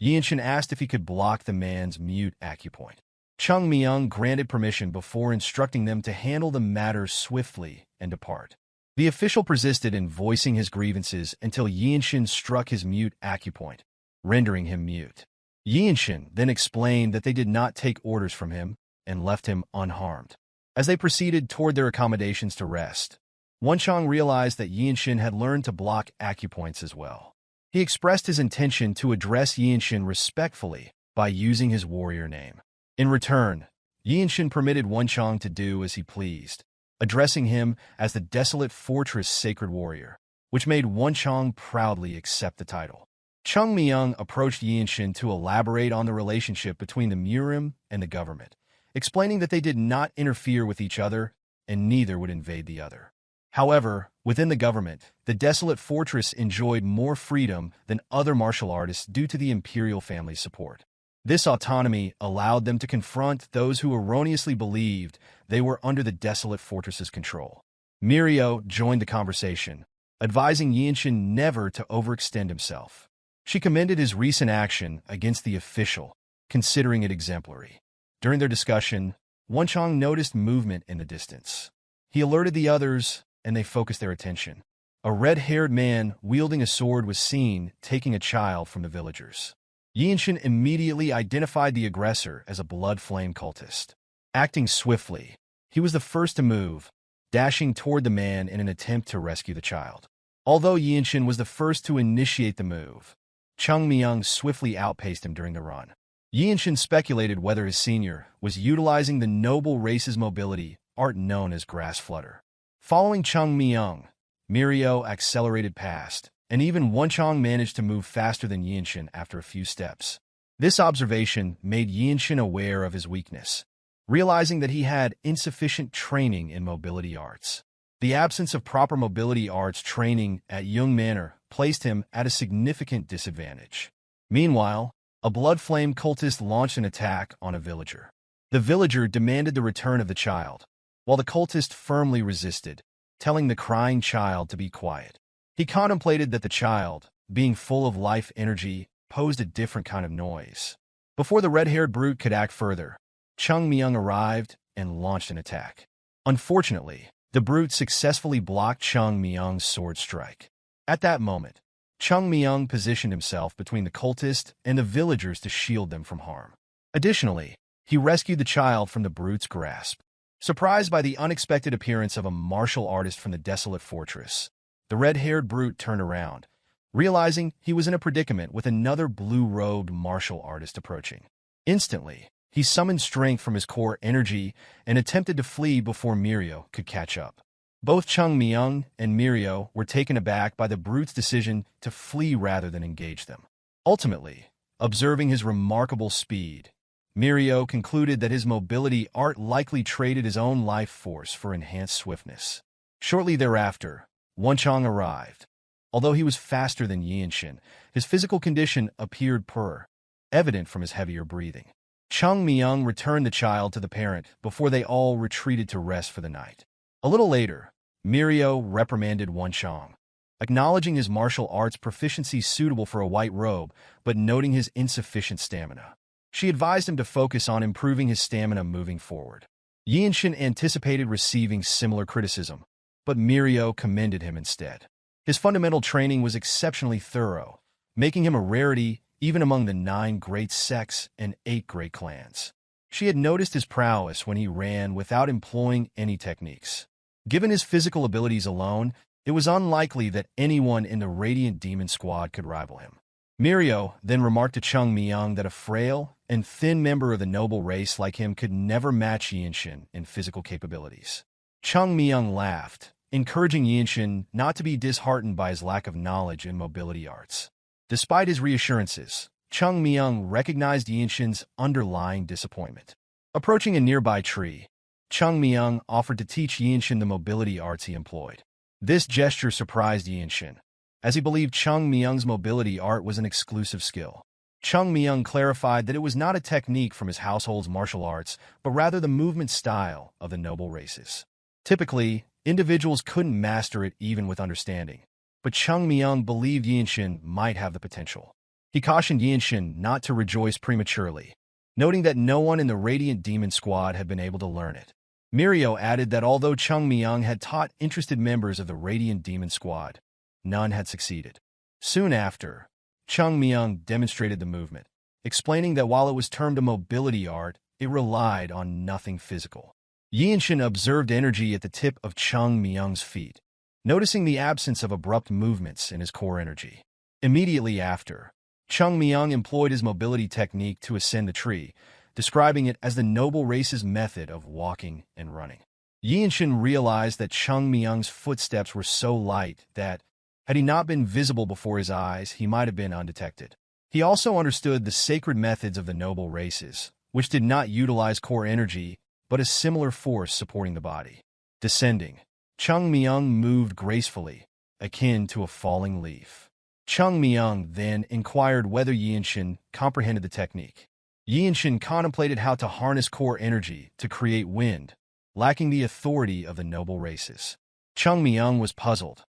Yeonshin asked if he could block the man's mute acupoint. Chung Myung granted permission before instructing them to handle the matter swiftly and depart. The official persisted in voicing his grievances until Yeonshin struck his mute acupoint, rendering him mute. Yeonshin then explained that they did not take orders from him and left him unharmed. As they proceeded toward their accommodations to rest, Wonchong realized that Yeonshin had learned to block acupoints as well. He expressed his intention to address Yeonshin respectfully by using his warrior name. In return, Yeonshin permitted Wonchong to do as he pleased, addressing him as the Desolate Fortress Sacred Warrior, which made Wonchong proudly accept the title. Chung Myung approached Yeonshin to elaborate on the relationship between the Murim and the government, explaining that they did not interfere with each other and neither would invade the other. However, within the government, the Desolate Fortress enjoyed more freedom than other martial artists due to the imperial family's support. This autonomy allowed them to confront those who erroneously believed they were under the Desolate Fortress's control. Myohwa joined the conversation, advising Yeonshin never to overextend himself. She commended his recent action against the official, considering it exemplary. During their discussion, Wonchong noticed movement in the distance. He alerted the others, and they focused their attention, a red-haired man wielding a sword was seen taking a child from the villagers. Yeonshin immediately identified the aggressor as a blood-flame cultist. Acting swiftly, he was the first to move, dashing toward the man in an attempt to rescue the child. Although Yeonshin was the first to initiate the move, Chung Myung swiftly outpaced him during the run. Yeonshin speculated whether his senior was utilizing the noble race's mobility art known as grass flutter. Following Chung Myung, Mirio accelerated past, and even Wonchong managed to move faster than Yeonshin after a few steps. This observation made Yeonshin aware of his weakness, realizing that he had insufficient training in mobility arts. The absence of proper mobility arts training at Yeong Manor placed him at a significant disadvantage. Meanwhile, a blood flame cultist launched an attack on a villager. The villager demanded the return of the child, while the cultist firmly resisted, telling the crying child to be quiet. He contemplated that the child, being full of life energy, posed a different kind of noise. Before the red-haired brute could act further, Chung Myung arrived and launched an attack. Unfortunately, the brute successfully blocked Chung Myung's sword strike. At that moment, Chung Myung positioned himself between the cultist and the villagers to shield them from harm. Additionally, he rescued the child from the brute's grasp. Surprised by the unexpected appearance of a martial artist from the Desolate fortress, the red-haired brute turned around, realizing he was in a predicament with another blue-robed martial artist approaching. Instantly, he summoned strength from his core energy and attempted to flee before Mirio could catch up. Both Chung Myung and Mirio were taken aback by the brute's decision to flee rather than engage them. Ultimately, observing his remarkable speed, Mirio concluded that his mobility art likely traded his own life force for enhanced swiftness. Shortly thereafter, Wonchong arrived. Although he was faster than Yeonshin, his physical condition appeared poor, evident from his heavier breathing. Chung Myung returned the child to the parent before they all retreated to rest for the night. A little later, Mirio reprimanded Wonchong, acknowledging his martial arts proficiency suitable for a white robe, but noting his insufficient stamina. She advised him to focus on improving his stamina moving forward. Yeonshin anticipated receiving similar criticism, but Mirio commended him instead. His fundamental training was exceptionally thorough, making him a rarity even among the 9 great sects and 8 great clans. She had noticed his prowess when he ran without employing any techniques. Given his physical abilities alone, it was unlikely that anyone in the Radiant Demon Squad could rival him. Mirio then remarked to Chung Myung that a frail and thin member of the noble race like him could never match Yeonshin in physical capabilities. Chung Myung laughed, encouraging Yeonshin not to be disheartened by his lack of knowledge in mobility arts. Despite his reassurances, Chung Myung recognized Yeonshin's underlying disappointment. Approaching a nearby tree, Chung Myung offered to teach Yeonshin the mobility arts he employed. This gesture surprised Yeonshin, as he believed Chung Myung's mobility art was an exclusive skill. Chung Myung clarified that it was not a technique from his household's martial arts, but rather the movement style of the noble races. Typically, individuals couldn't master it even with understanding, but Chung Myung believed Yeonshin might have the potential. He cautioned Yeonshin not to rejoice prematurely, noting that no one in the Radiant Demon Squad had been able to learn it. Mirio added that although Chung Myung had taught interested members of the Radiant Demon Squad, none had succeeded. Soon after, Chung Myung demonstrated the movement, explaining that while it was termed a mobility art, it relied on nothing physical. Yeonshin observed energy at the tip of Chung Myung's feet, noticing the absence of abrupt movements in his core energy. Immediately after, Chung Myung employed his mobility technique to ascend the tree, describing it as the noble race's method of walking and running. Yeonshin realized that Chung Myung's footsteps were so light that, had he not been visible before his eyes, he might have been undetected. He also understood the sacred methods of the noble races, which did not utilize core energy, but a similar force supporting the body. Descending, Chung Myung moved gracefully, akin to a falling leaf. Chung Myung then inquired whether Yeonshin comprehended the technique. Yeonshin contemplated how to harness core energy to create wind, lacking the authority of the noble races. Chung Myung was puzzled,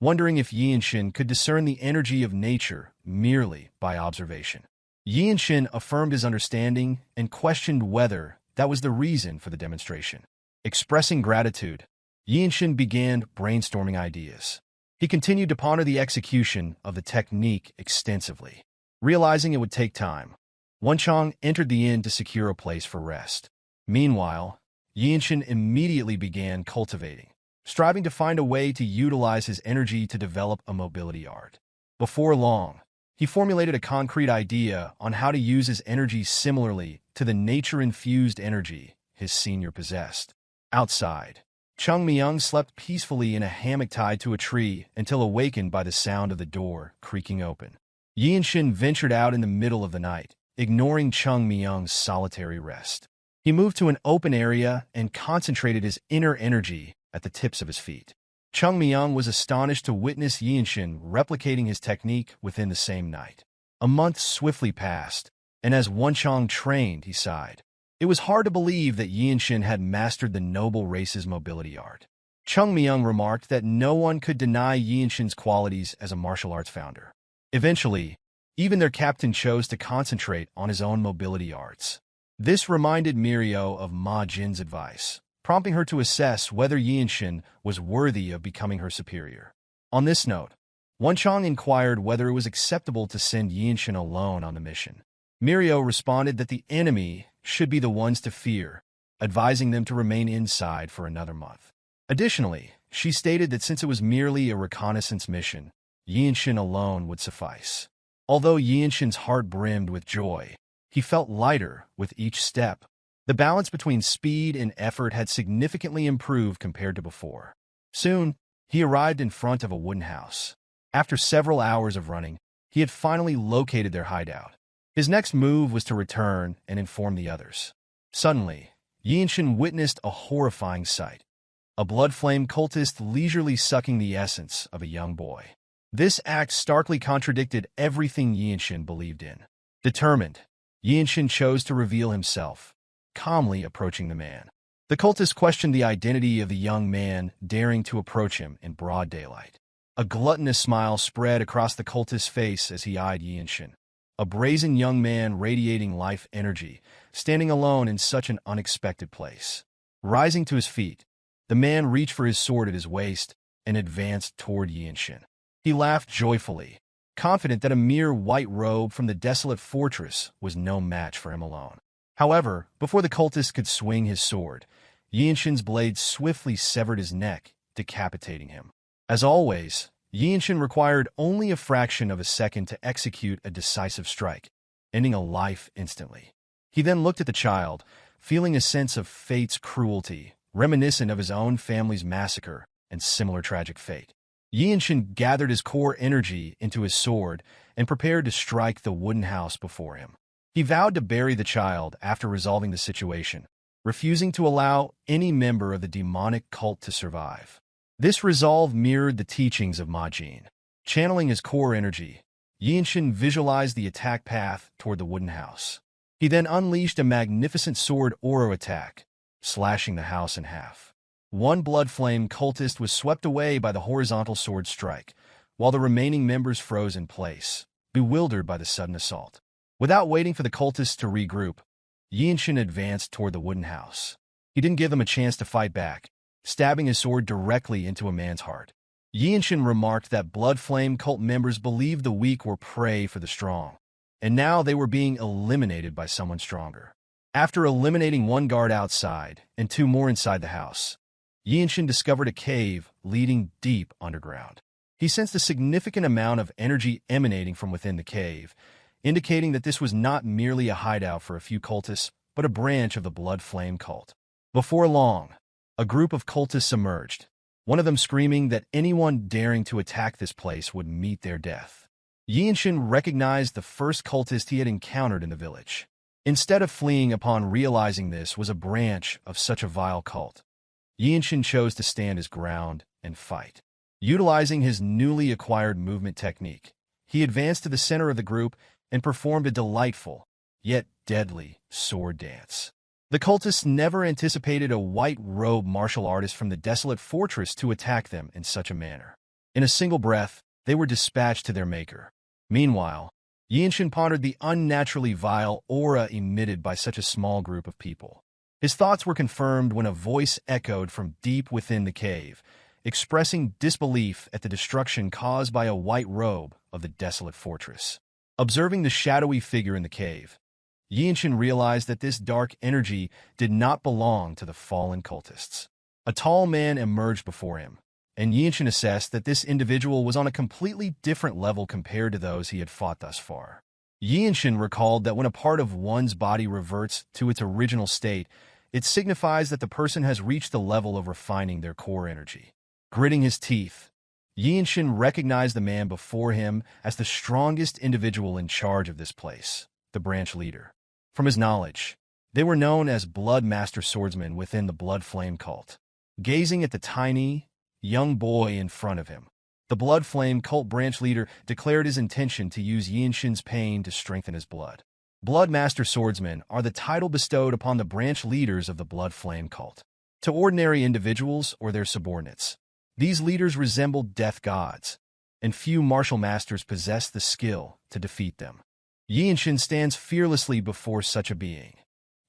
wondering if Yeonshin could discern the energy of nature merely by observation. Yeonshin affirmed his understanding and questioned whether that was the reason for the demonstration. Expressing gratitude, Yeonshin began brainstorming ideas. He continued to ponder the execution of the technique extensively. Realizing it would take time, Wonchong entered the inn to secure a place for rest. Meanwhile, Yeonshin immediately began cultivating, striving to find a way to utilize his energy to develop a mobility art. Before long, he formulated a concrete idea on how to use his energy similarly to the nature-infused energy his senior possessed. Outside, Chung Myung slept peacefully in a hammock tied to a tree until awakened by the sound of the door creaking open. Yeonshin ventured out in the middle of the night, ignoring Chung Myung's solitary rest. He moved to an open area and concentrated his inner energy at the tips of his feet. Chung Myung was astonished to witness Yeonshin replicating his technique within the same night. A month swiftly passed, and as Wonchong trained, he sighed. It was hard to believe that Yeonshin had mastered the noble race's mobility art. Chung Myung remarked that no one could deny Yeonshin's qualities as a martial arts founder. Eventually, even their captain chose to concentrate on his own mobility arts. This reminded Myohwa of Ma Jin's advice, prompting her to assess whether Yeonshin was worthy of becoming her superior. On this note, Wonchong inquired whether it was acceptable to send Yeonshin alone on the mission. Myohwa responded that the enemy should be the ones to fear, advising them to remain inside for another month. Additionally, she stated that since it was merely a reconnaissance mission, Yeonshin alone would suffice. Although Yeonshin's heart brimmed with joy, he felt lighter with each step. The balance between speed and effort had significantly improved compared to before. Soon, he arrived in front of a wooden house. After several hours of running, he had finally located their hideout. His next move was to return and inform the others. Suddenly, Yeonshin witnessed a horrifying sight. A blood-flame cultist leisurely sucking the essence of a young boy. This act starkly contradicted everything Yeonshin believed in. Determined, Yeonshin chose to reveal himself, calmly approaching the man. The cultist questioned the identity of the young man, daring to approach him in broad daylight. A gluttonous smile spread across the cultist's face as he eyed Yeonshin. A brazen young man radiating life energy, standing alone in such an unexpected place. Rising to his feet, the man reached for his sword at his waist and advanced toward Yeonshin. He laughed joyfully, confident that a mere white robe from the desolate fortress was no match for him alone. However, before the cultist could swing his sword, Yeonshin's blade swiftly severed his neck, decapitating him. As always, Yeonshin required only a fraction of a second to execute a decisive strike, ending a life instantly. He then looked at the child, feeling a sense of fate's cruelty, reminiscent of his own family's massacre and similar tragic fate. Yeonshin gathered his core energy into his sword and prepared to strike the wooden house before him. He vowed to bury the child after resolving the situation, refusing to allow any member of the demonic cult to survive. This resolve mirrored the teachings of Ma Jin. Channeling his core energy, Yeonshin visualized the attack path toward the wooden house. He then unleashed a magnificent sword aura attack, slashing the house in half. One blood flame cultist was swept away by the horizontal sword strike, while the remaining members froze in place, bewildered by the sudden assault. Without waiting for the cultists to regroup, Yeonshin advanced toward the wooden house. He didn't give them a chance to fight back, stabbing his sword directly into a man's heart. Yeonshin remarked that blood flame cult members believed the weak were prey for the strong, and now they were being eliminated by someone stronger. After eliminating one guard outside and two more inside the house, Yeonshin discovered a cave leading deep underground. He sensed a significant amount of energy emanating from within the cave, indicating that this was not merely a hideout for a few cultists, but a branch of the Blood Flame cult. Before long, a group of cultists emerged, one of them screaming that anyone daring to attack this place would meet their death. Yeonshin recognized the first cultist he had encountered in the village. Instead of fleeing upon realizing this was a branch of such a vile cult, Yeonshin chose to stand his ground and fight. Utilizing his newly acquired movement technique, he advanced to the center of the group and performed a delightful, yet deadly, sword dance. The cultists never anticipated a white-robed martial artist from the desolate fortress to attack them in such a manner. In a single breath, they were dispatched to their maker. Meanwhile, Yeonshin pondered the unnaturally vile aura emitted by such a small group of people. His thoughts were confirmed when a voice echoed from deep within the cave, expressing disbelief at the destruction caused by a white robe of the desolate fortress. Observing the shadowy figure in the cave, Yeonshin realized that this dark energy did not belong to the fallen cultists. A tall man emerged before him, and Yeonshin assessed that this individual was on a completely different level compared to those he had fought thus far. Yeonshin recalled that when a part of one's body reverts to its original state, it signifies that the person has reached the level of refining their core energy. Gritting his teeth, Yeonshin recognized the man before him as the strongest individual in charge of this place, the branch leader. From his knowledge, they were known as Blood Master Swordsmen within the Blood Flame cult. Gazing at the tiny, young boy in front of him, the Blood Flame cult branch leader declared his intention to use Yeonshin's pain to strengthen his blood. Blood Master Swordsmen are the title bestowed upon the branch leaders of the Blood Flame cult. To ordinary individuals or their subordinates, these leaders resemble death gods, and few martial masters possess the skill to defeat them. Yeonshin stands fearlessly before such a being,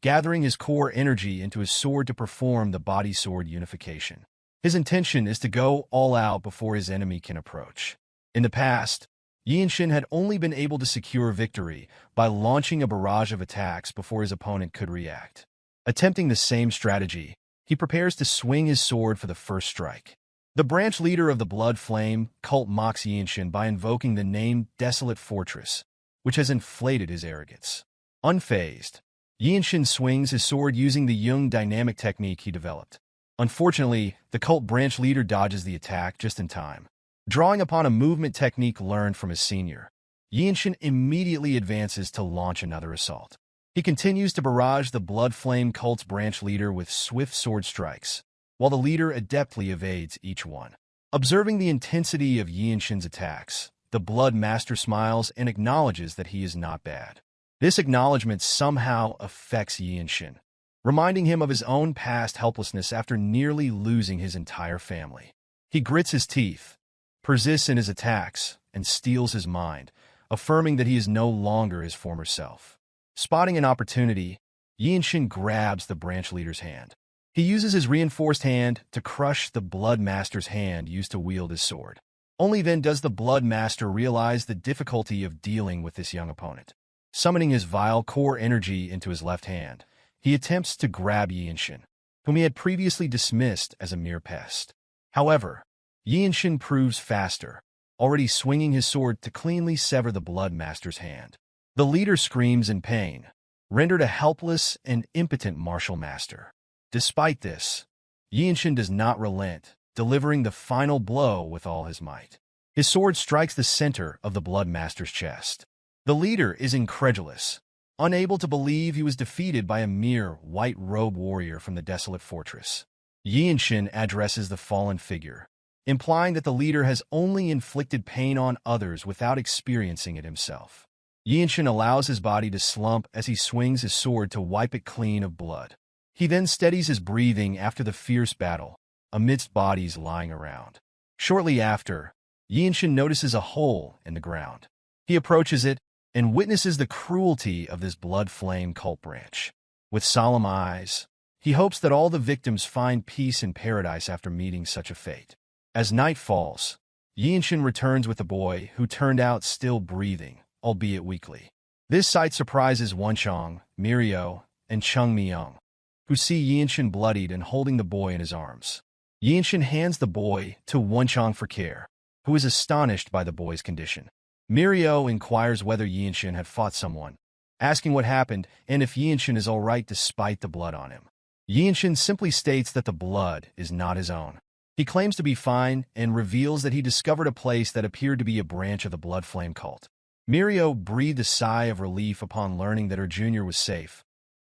gathering his core energy into his sword to perform the body-sword unification. His intention is to go all out before his enemy can approach. In the past, Yeonshin had only been able to secure victory by launching a barrage of attacks before his opponent could react. Attempting the same strategy, he prepares to swing his sword for the first strike. The branch leader of the Blood Flame cult mocks Yeonshin by invoking the name Desolate Fortress, which has inflated his arrogance. Unfazed, Yeonshin swings his sword using the Jung dynamic technique he developed. Unfortunately, the cult branch leader dodges the attack just in time. Drawing upon a movement technique learned from his senior, Yeonshin immediately advances to launch another assault. He continues to barrage the Blood Flame cult's branch leader with swift sword strikes, while the leader adeptly evades each one. Observing the intensity of Yeonshin's attacks, the Blood Master smiles and acknowledges that he is not bad. This acknowledgement somehow affects Yeonshin, reminding him of his own past helplessness after nearly losing his entire family. He grits his teeth, persists in his attacks, and steels his mind, affirming that he is no longer his former self. Spotting an opportunity, Yeonshin grabs the branch leader's hand. He uses his reinforced hand to crush the Blood Master's hand used to wield his sword. Only then does the Blood Master realize the difficulty of dealing with this young opponent. Summoning his vile core energy into his left hand, he attempts to grab Yeonshin, whom he had previously dismissed as a mere pest. However, Yeonshin proves faster, already swinging his sword to cleanly sever the Blood Master's hand. The leader screams in pain, rendered a helpless and impotent martial master. Despite this, Yeonshin does not relent, delivering the final blow with all his might. His sword strikes the center of the Blood Master's chest. The leader is incredulous, unable to believe he was defeated by a mere white-robed warrior from the Desolate Fortress. Yeonshin addresses the fallen figure, implying that the leader has only inflicted pain on others without experiencing it himself. Yeonshin allows his body to slump as he swings his sword to wipe it clean of blood. He then steadies his breathing after the fierce battle, amidst bodies lying around. Shortly after, Yeonshin notices a hole in the ground. He approaches it and witnesses the cruelty of this Blood Flame cult branch. With solemn eyes, he hopes that all the victims find peace in paradise after meeting such a fate. As night falls, Yeonshin returns with the boy, who turned out still breathing, albeit weakly. This sight surprises Wonchong, Mirio, and Chung Myung, who see Yeonshin bloodied and holding the boy in his arms. Yeonshin hands the boy to Wonchong for care, who is astonished by the boy's condition. Mirio inquires whether Yeonshin had fought someone, asking what happened and if Yeonshin is all right despite the blood on him. Yeonshin simply states that the blood is not his own. He claims to be fine and reveals that he discovered a place that appeared to be a branch of the Blood Flame cult. Mirio breathed a sigh of relief upon learning that her junior was safe,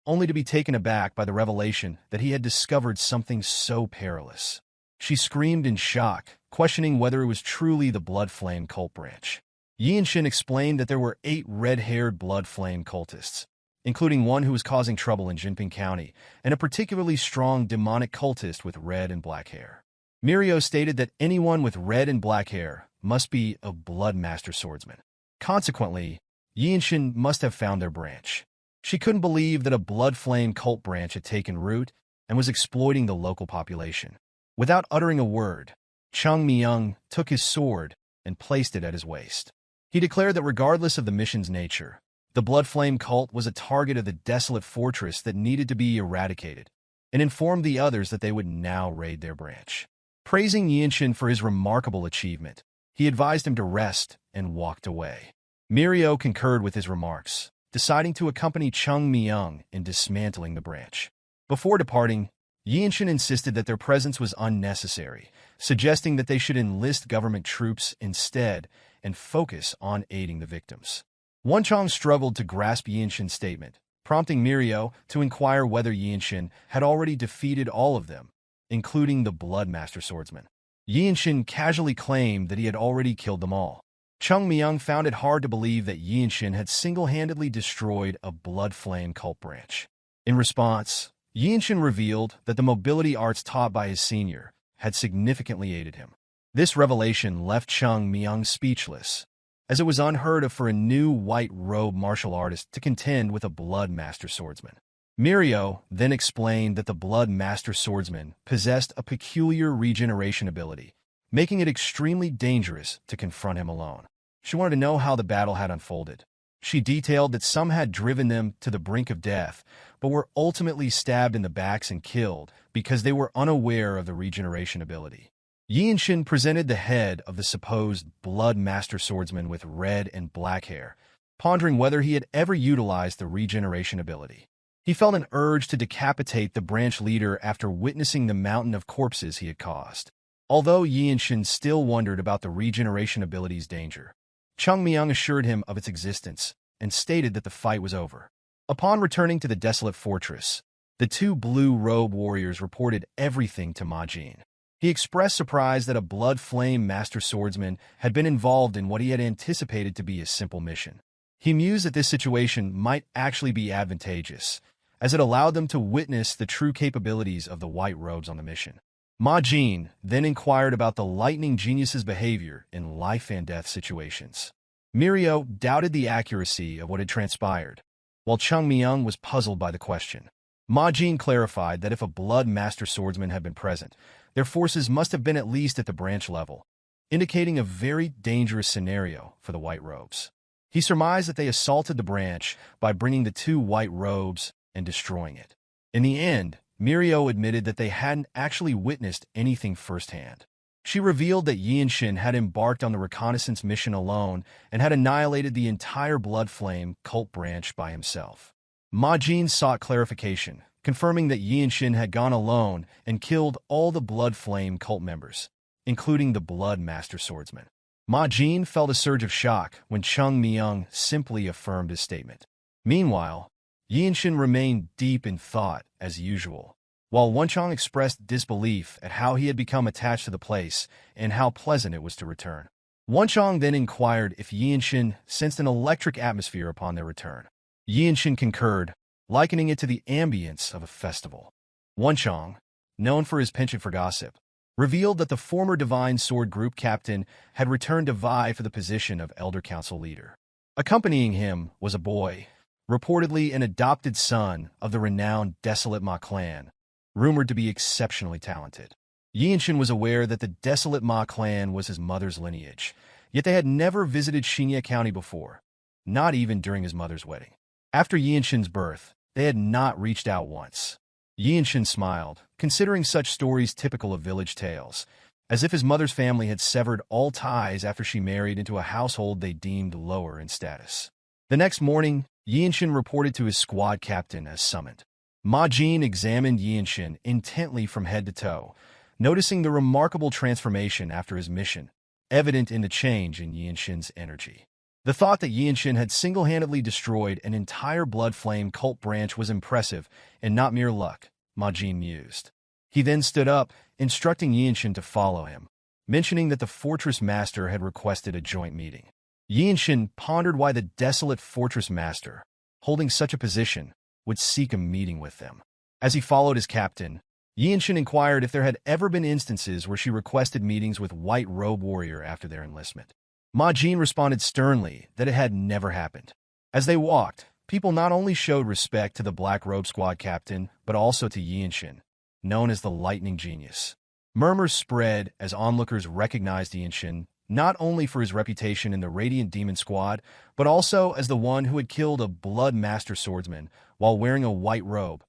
only to be taken aback by the revelation that he had discovered something so perilous. She screamed in shock, questioning whether it was truly the Blood Flame cult branch. Yeonshin explained that there were 8 red-haired Blood Flame cultists, including one who was causing trouble in Jinping County, and a particularly strong demonic cultist with red and black hair. Mirio stated that anyone with red and black hair must be a Blood Master swordsman. Consequently, Yeonshin must have found their branch. She couldn't believe that a Blood Flame cult branch had taken root and was exploiting the local population. Without uttering a word, Chung Myung took his sword and placed it at his waist. He declared that regardless of the mission's nature, the Blood Flame cult was a target of the Desolate fortress that needed to be eradicated, and informed the others that they would now raid their branch. Praising Yeonshin for his remarkable achievement, he advised him to rest and walked away. Myohwa concurred with his remarks, deciding to accompany Chung Myung in dismantling the branch. Before departing, Yeonshin insisted that their presence was unnecessary, suggesting that they should enlist government troops instead and focus on aiding the victims. Wonchong struggled to grasp Yeonshin's statement, prompting Myohwa to inquire whether Yeonshin had already defeated all of them, including the Bloodmaster Swordsman. Yeonshin casually claimed that he had already killed them all. Chung Myung found it hard to believe that Yeonshin had single-handedly destroyed a Blood Flame cult branch. In response, Yeonshin revealed that the mobility arts taught by his senior had significantly aided him. This revelation left Chung Myung speechless, as it was unheard of for a new white robe martial artist to contend with a Bloodmaster Swordsman. Myohwa then explained that the Bloodmaster Swordsman possessed a peculiar regeneration ability, making it extremely dangerous to confront him alone. She wanted to know how the battle had unfolded. She detailed that some had driven them to the brink of death, but were ultimately stabbed in the backs and killed because they were unaware of the regeneration ability. Yeonshin presented the head of the supposed Bloodmaster Swordsman with red and black hair, pondering whether he had ever utilized the regeneration ability. He felt an urge to decapitate the branch leader after witnessing the mountain of corpses he had caused. Although Yeonshin still wondered about the regeneration ability's danger, Chung Myung assured him of its existence and stated that the fight was over. Upon returning to the Desolate fortress, the two blue robe warriors reported everything to Ma Jin. He expressed surprise that a Blood Flame Master Swordsman had been involved in what he had anticipated to be a simple mission. He mused that this situation might actually be advantageous, as it allowed them to witness the true capabilities of the white robes on the mission. Ma Jin then inquired about the lightning genius's behavior in life-and-death situations. Myohwa doubted the accuracy of what had transpired, while Chung Myung was puzzled by the question. Ma Jin clarified that if a Blood Master Swordsman had been present, their forces must have been at least at the branch level, indicating a very dangerous scenario for the white robes. He surmised that they assaulted the branch by bringing the two white robes and destroying it. In the end, Myohwa admitted that they hadn't actually witnessed anything firsthand. She revealed that Yeonshin had embarked on the reconnaissance mission alone and had annihilated the entire Blood Flame cult branch by himself. Ma Jin sought clarification, confirming that Yeonshin had gone alone and killed all the Blood Flame cult members, including the Bloodmaster Swordsman. Ma Jin felt a surge of shock when Chung Myung simply affirmed his statement. Meanwhile, Yeonshin remained deep in thought as usual, while Wonchong expressed disbelief at how he had become attached to the place and how pleasant it was to return. Wonchong then inquired if Yeonshin sensed an electric atmosphere upon their return. Yeonshin concurred, likening it to the ambience of a festival. Wonchong, known for his penchant for gossip, revealed that the former Divine Sword Group captain had returned to vie for the position of Elder Council leader. Accompanying him was a boy, reportedly an adopted son of the renowned Desolate Male clan, rumored to be exceptionally talented. Yeonshin was aware that the Desolate Male clan was his mother's lineage, yet they had never visited Hyea County before, not even during his mother's wedding. After Yeonshin's birth, they had not reached out once. Yeonshin smiled, considering such stories typical of village tales, as if his mother's family had severed all ties after she married into a household they deemed lower in status. The next morning, Yeonshin reported to his squad captain as summoned. Ma Jin examined Yeonshin intently from head to toe, noticing the remarkable transformation after his mission, evident in the change in Yeonshin's energy. The thought that Yeonshin had single-handedly destroyed an entire Blood Flame cult branch was impressive and not mere luck, Ma Jin mused. He then stood up, instructing Yeonshin to follow him, mentioning that the Fortress Master had requested a joint meeting. Yeonshin pondered why the Desolate Fortress Master, holding such a position, would seek a meeting with them. As he followed his captain, Yeonshin inquired if there had ever been instances where she requested meetings with White Robe Warrior after their enlistment. Ma Jin responded sternly that it had never happened. As they walked, people not only showed respect to the Black Robe Squad captain, but also to Yeonshin, known as the Lightning Genius. Murmurs spread as onlookers recognized Yeonshin not only for his reputation in the Radiant Demon Squad, but also as the one who had killed a Blood Master swordsman while wearing a white robe,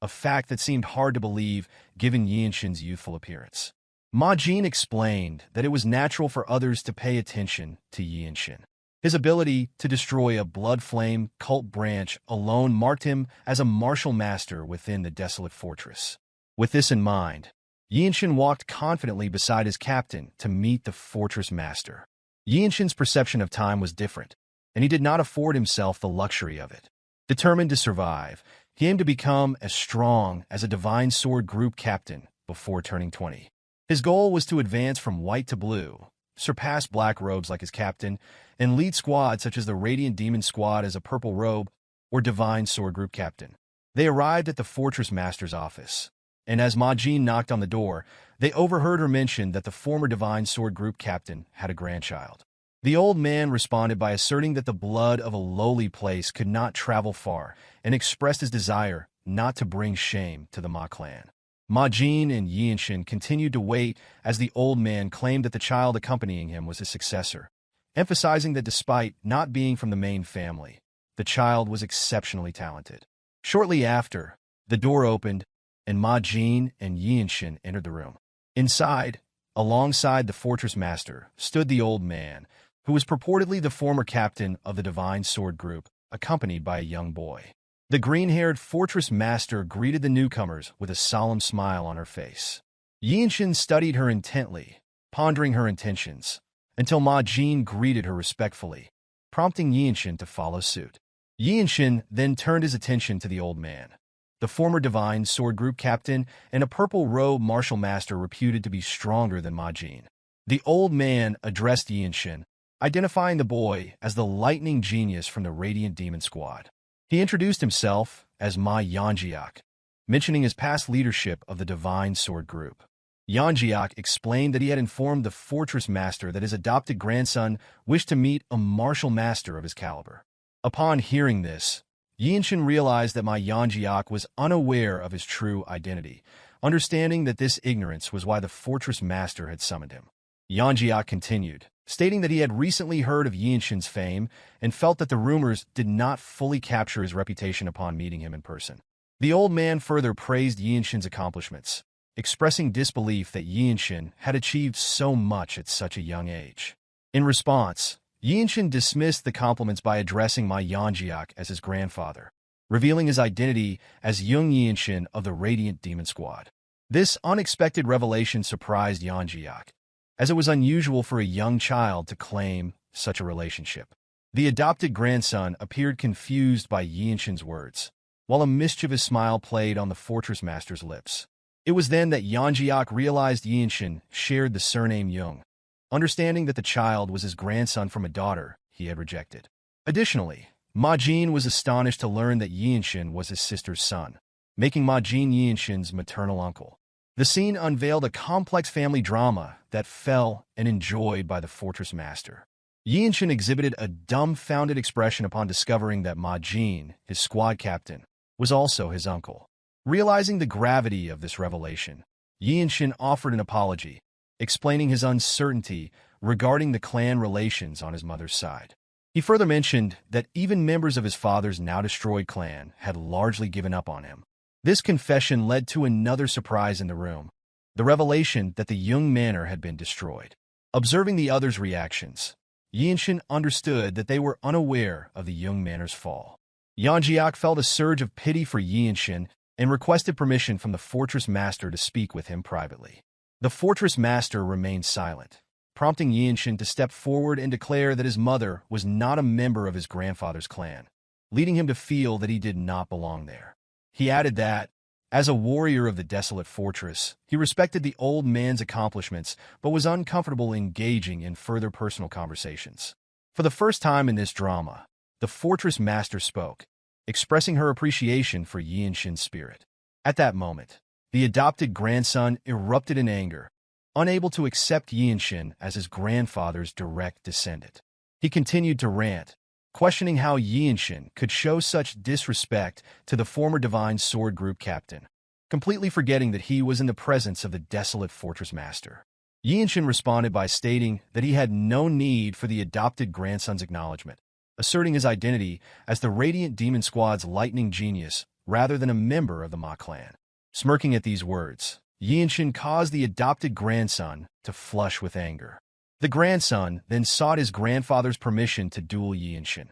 a fact that seemed hard to believe given Yeonshin's youthful appearance. Ma Jin explained that it was natural for others to pay attention to Yeonshin. His ability to destroy a blood flame cult branch alone marked him as a martial master within the Desolate Fortress. With this in mind, Yeonshin walked confidently beside his captain to meet the fortress master. Yeonshin's perception of time was different, and he did not afford himself the luxury of it. Determined to survive, he aimed to become as strong as a Divine Sword Group captain before turning 20. His goal was to advance from white to blue, surpass black robes like his captain, and lead squads such as the Radiant Demon Squad as a purple robe or Divine Sword Group captain. They arrived at the fortress master's office, and as Ma Jin knocked on the door, they overheard her mention that the former Divine Sword Group captain had a grandchild. The old man responded by asserting that the blood of a lowly place could not travel far and expressed his desire not to bring shame to the Ma clan. Ma Jin and Yeonshin continued to wait as the old man claimed that the child accompanying him was his successor, emphasizing that despite not being from the main family, the child was exceptionally talented. Shortly after, the door opened, and Ma Jin and Yeonshin entered the room. Inside, alongside the fortress master, stood the old man, who was purportedly the former captain of the Divine Sword Group, accompanied by a young boy. The green-haired fortress master greeted the newcomers with a solemn smile on her face. Yeonshin studied her intently, pondering her intentions, until Ma Jin greeted her respectfully, prompting Yeonshin to follow suit. Yeonshin then turned his attention to the old man, the former Divine Sword Group captain and a purple robe martial master reputed to be stronger than Ma Jin. The old man addressed Yeonshin, identifying the boy as the lightning genius from the Radiant Demon Squad. He introduced himself as Ma Yeonjiak, mentioning his past leadership of the Divine Sword Group. Yeonjiak explained that he had informed the fortress master that his adopted grandson wished to meet a martial master of his caliber. Upon hearing this, Yeonshin realized that Ma Yeonjiak was unaware of his true identity, understanding that this ignorance was why the fortress master had summoned him. Yeonjiak continued, stating that he had recently heard of Yeonshin's fame and felt that the rumors did not fully capture his reputation upon meeting him in person. The old man further praised Yeonshin's accomplishments, expressing disbelief that Yeonshin had achieved so much at such a young age. In response, Yeonshin dismissed the compliments by addressing Ma Yeonjiak as his grandfather, revealing his identity as young Yeonshin of the Radiant Demon Squad. This unexpected revelation surprised Yeonjiak, as it was unusual for a young child to claim such a relationship. The adopted grandson appeared confused by Yeonshin's words, while a mischievous smile played on the fortress master's lips. It was then that Yeonjiak realized Yeonshin shared the surname Yeong, understanding that the child was his grandson from a daughter he had rejected. Additionally, Ma Jin was astonished to learn that Yeonshin was his sister's son, making Ma Jin Yeonshin's maternal uncle. The scene unveiled a complex family drama that fell and enjoyed by the fortress master. Yeonshin exhibited a dumbfounded expression upon discovering that Ma Jin, his squad captain, was also his uncle. Realizing the gravity of this revelation, Yeonshin offered an apology, explaining his uncertainty regarding the clan relations on his mother's side. He further mentioned that even members of his father's now-destroyed clan had largely given up on him. This confession led to another surprise in the room, the revelation that the Yeong Manor had been destroyed. Observing the others' reactions, Yeonshin understood that they were unaware of the Yeong Manor's fall. Yeonjiak felt a surge of pity for Yeonshin and requested permission from the fortress master to speak with him privately. The fortress master remained silent, prompting Yeonshin to step forward and declare that his mother was not a member of his grandfather's clan, leading him to feel that he did not belong there. He added that, as a warrior of the Desolate Fortress, he respected the old man's accomplishments but was uncomfortable engaging in further personal conversations. For the first time in this drama, the fortress master spoke, expressing her appreciation for Yeonshin's spirit. At that moment, the adopted grandson erupted in anger, unable to accept Yeonshin as his grandfather's direct descendant. He continued to rant, questioning how Yeonshin could show such disrespect to the former Divine Sword Group captain. completely forgetting that he was in the presence of the Desolate Fortress Master. Yeonshin responded by stating that he had no need for the adopted grandson's acknowledgement, asserting his identity as the Radiant Demon Squad's lightning genius rather than a member of the Ma clan. Smirking at these words, Yeonshin caused the adopted grandson to flush with anger. The grandson then sought his grandfather's permission to duel Yeonshin,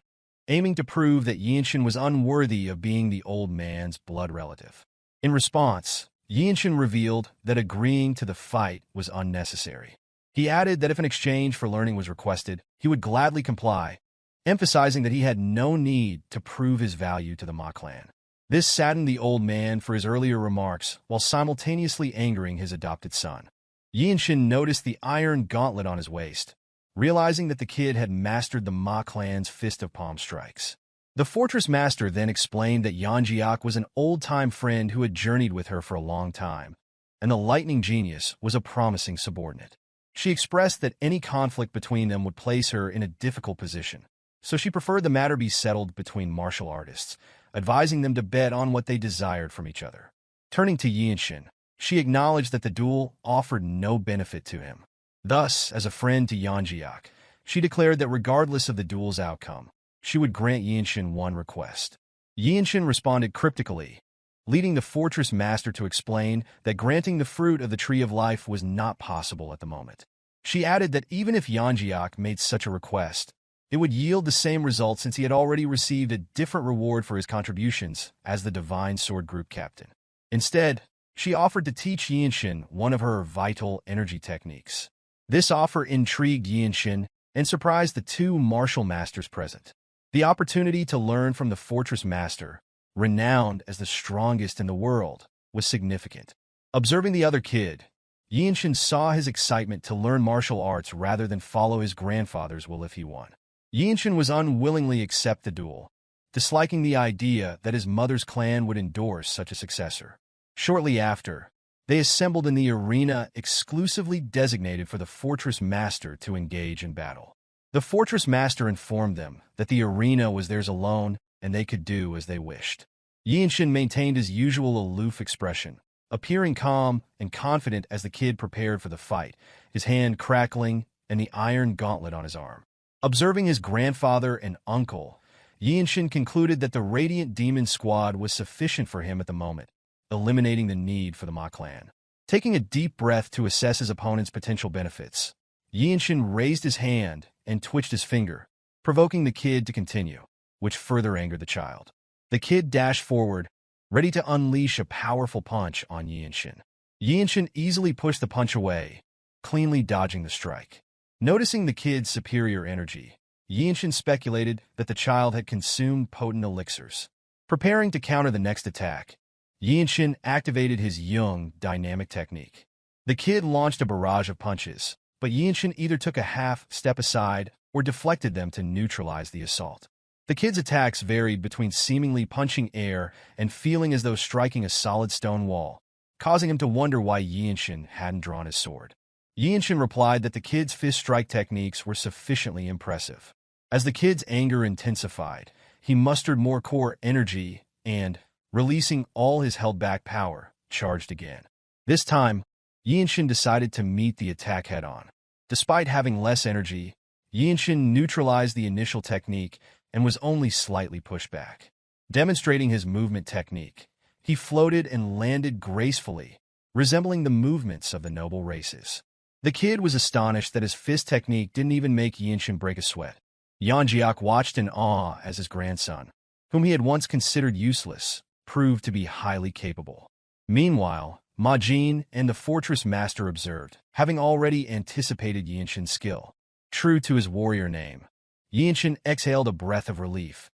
aiming to prove that Yeonshin was unworthy of being the old man's blood relative. In response, Yeonshin revealed that agreeing to the fight was unnecessary. He added that if an exchange for learning was requested, he would gladly comply, emphasizing that he had no need to prove his value to the Ma clan. This saddened the old man for his earlier remarks while simultaneously angering his adopted son. Yeonshin noticed the iron gauntlet on his waist, realizing that the kid had mastered the Ma clan's Fist of Palm strikes. The Fortress Master then explained that Yeonjiak was an old-time friend who had journeyed with her for a long time, and the Lightning Genius was a promising subordinate. She expressed that any conflict between them would place her in a difficult position, so she preferred the matter be settled between martial artists, advising them to bet on what they desired from each other. Turning to Yeonshin, she acknowledged that the duel offered no benefit to him. Thus, as a friend to Yeonjiak, she declared that regardless of the duel's outcome, she would grant Yeonshin one request. Yeonshin responded cryptically, leading the Fortress Master to explain that granting the fruit of the Tree of Life was not possible at the moment. She added that even if Yeonjiak made such a request, it would yield the same result since he had already received a different reward for his contributions as the Divine Sword Group captain. Instead, she offered to teach Yeonshin one of her vital energy techniques. This offer intrigued Yeonshin and surprised the two martial masters present. The opportunity to learn from the Fortress Master, renowned as the strongest in the world, was significant. Observing the other kid, Yeonshin saw his excitement to learn martial arts rather than follow his grandfather's will if he won. Yeonshin was unwillingly accept the duel, disliking the idea that his mother's clan would endorse such a successor. Shortly after, they assembled in the arena exclusively designated for the Fortress Master to engage in battle. The Fortress Master informed them that the arena was theirs alone and they could do as they wished. Yeonshin maintained his usual aloof expression, appearing calm and confident as the kid prepared for the fight, his hand crackling and the iron gauntlet on his arm. Observing his grandfather and uncle, Yeonshin concluded that the Radiant Demon Squad was sufficient for him at the moment, eliminating the need for the Ma clan. Taking a deep breath to assess his opponent's potential benefits, Yeonshin raised his hand and twitched his finger, provoking the kid to continue, which further angered the child. The kid dashed forward, ready to unleash a powerful punch on Yeonshin. Yeonshin easily pushed the punch away, cleanly dodging the strike. Noticing the kid's superior energy, Yeonshin speculated that the child had consumed potent elixirs. Preparing to counter the next attack, Yeonshin activated his Yeong dynamic technique. The kid launched a barrage of punches, but Yeonshin either took a half step aside or deflected them to neutralize the assault. The kid's attacks varied between seemingly punching air and feeling as though striking a solid stone wall, causing him to wonder why Yeonshin hadn't drawn his sword. Yeonshin replied that the kid's fist strike techniques were sufficiently impressive. As the kid's anger intensified, he mustered more core energy and, releasing all his held-back power, charged again. This time, Yeonshin decided to meet the attack head-on. Despite having less energy, Yeonshin neutralized the initial technique and was only slightly pushed back. Demonstrating his movement technique, he floated and landed gracefully, resembling the movements of the noble races. The kid was astonished that his fist technique didn't even make Yeonshin break a sweat. Yeonjiak watched in awe as his grandson, whom he had once considered useless, proved to be highly capable. Meanwhile, Majin and the Fortress Master observed, having already anticipated Yeonshin's skill. True to his warrior name, Yeonshin exhaled a breath of relief,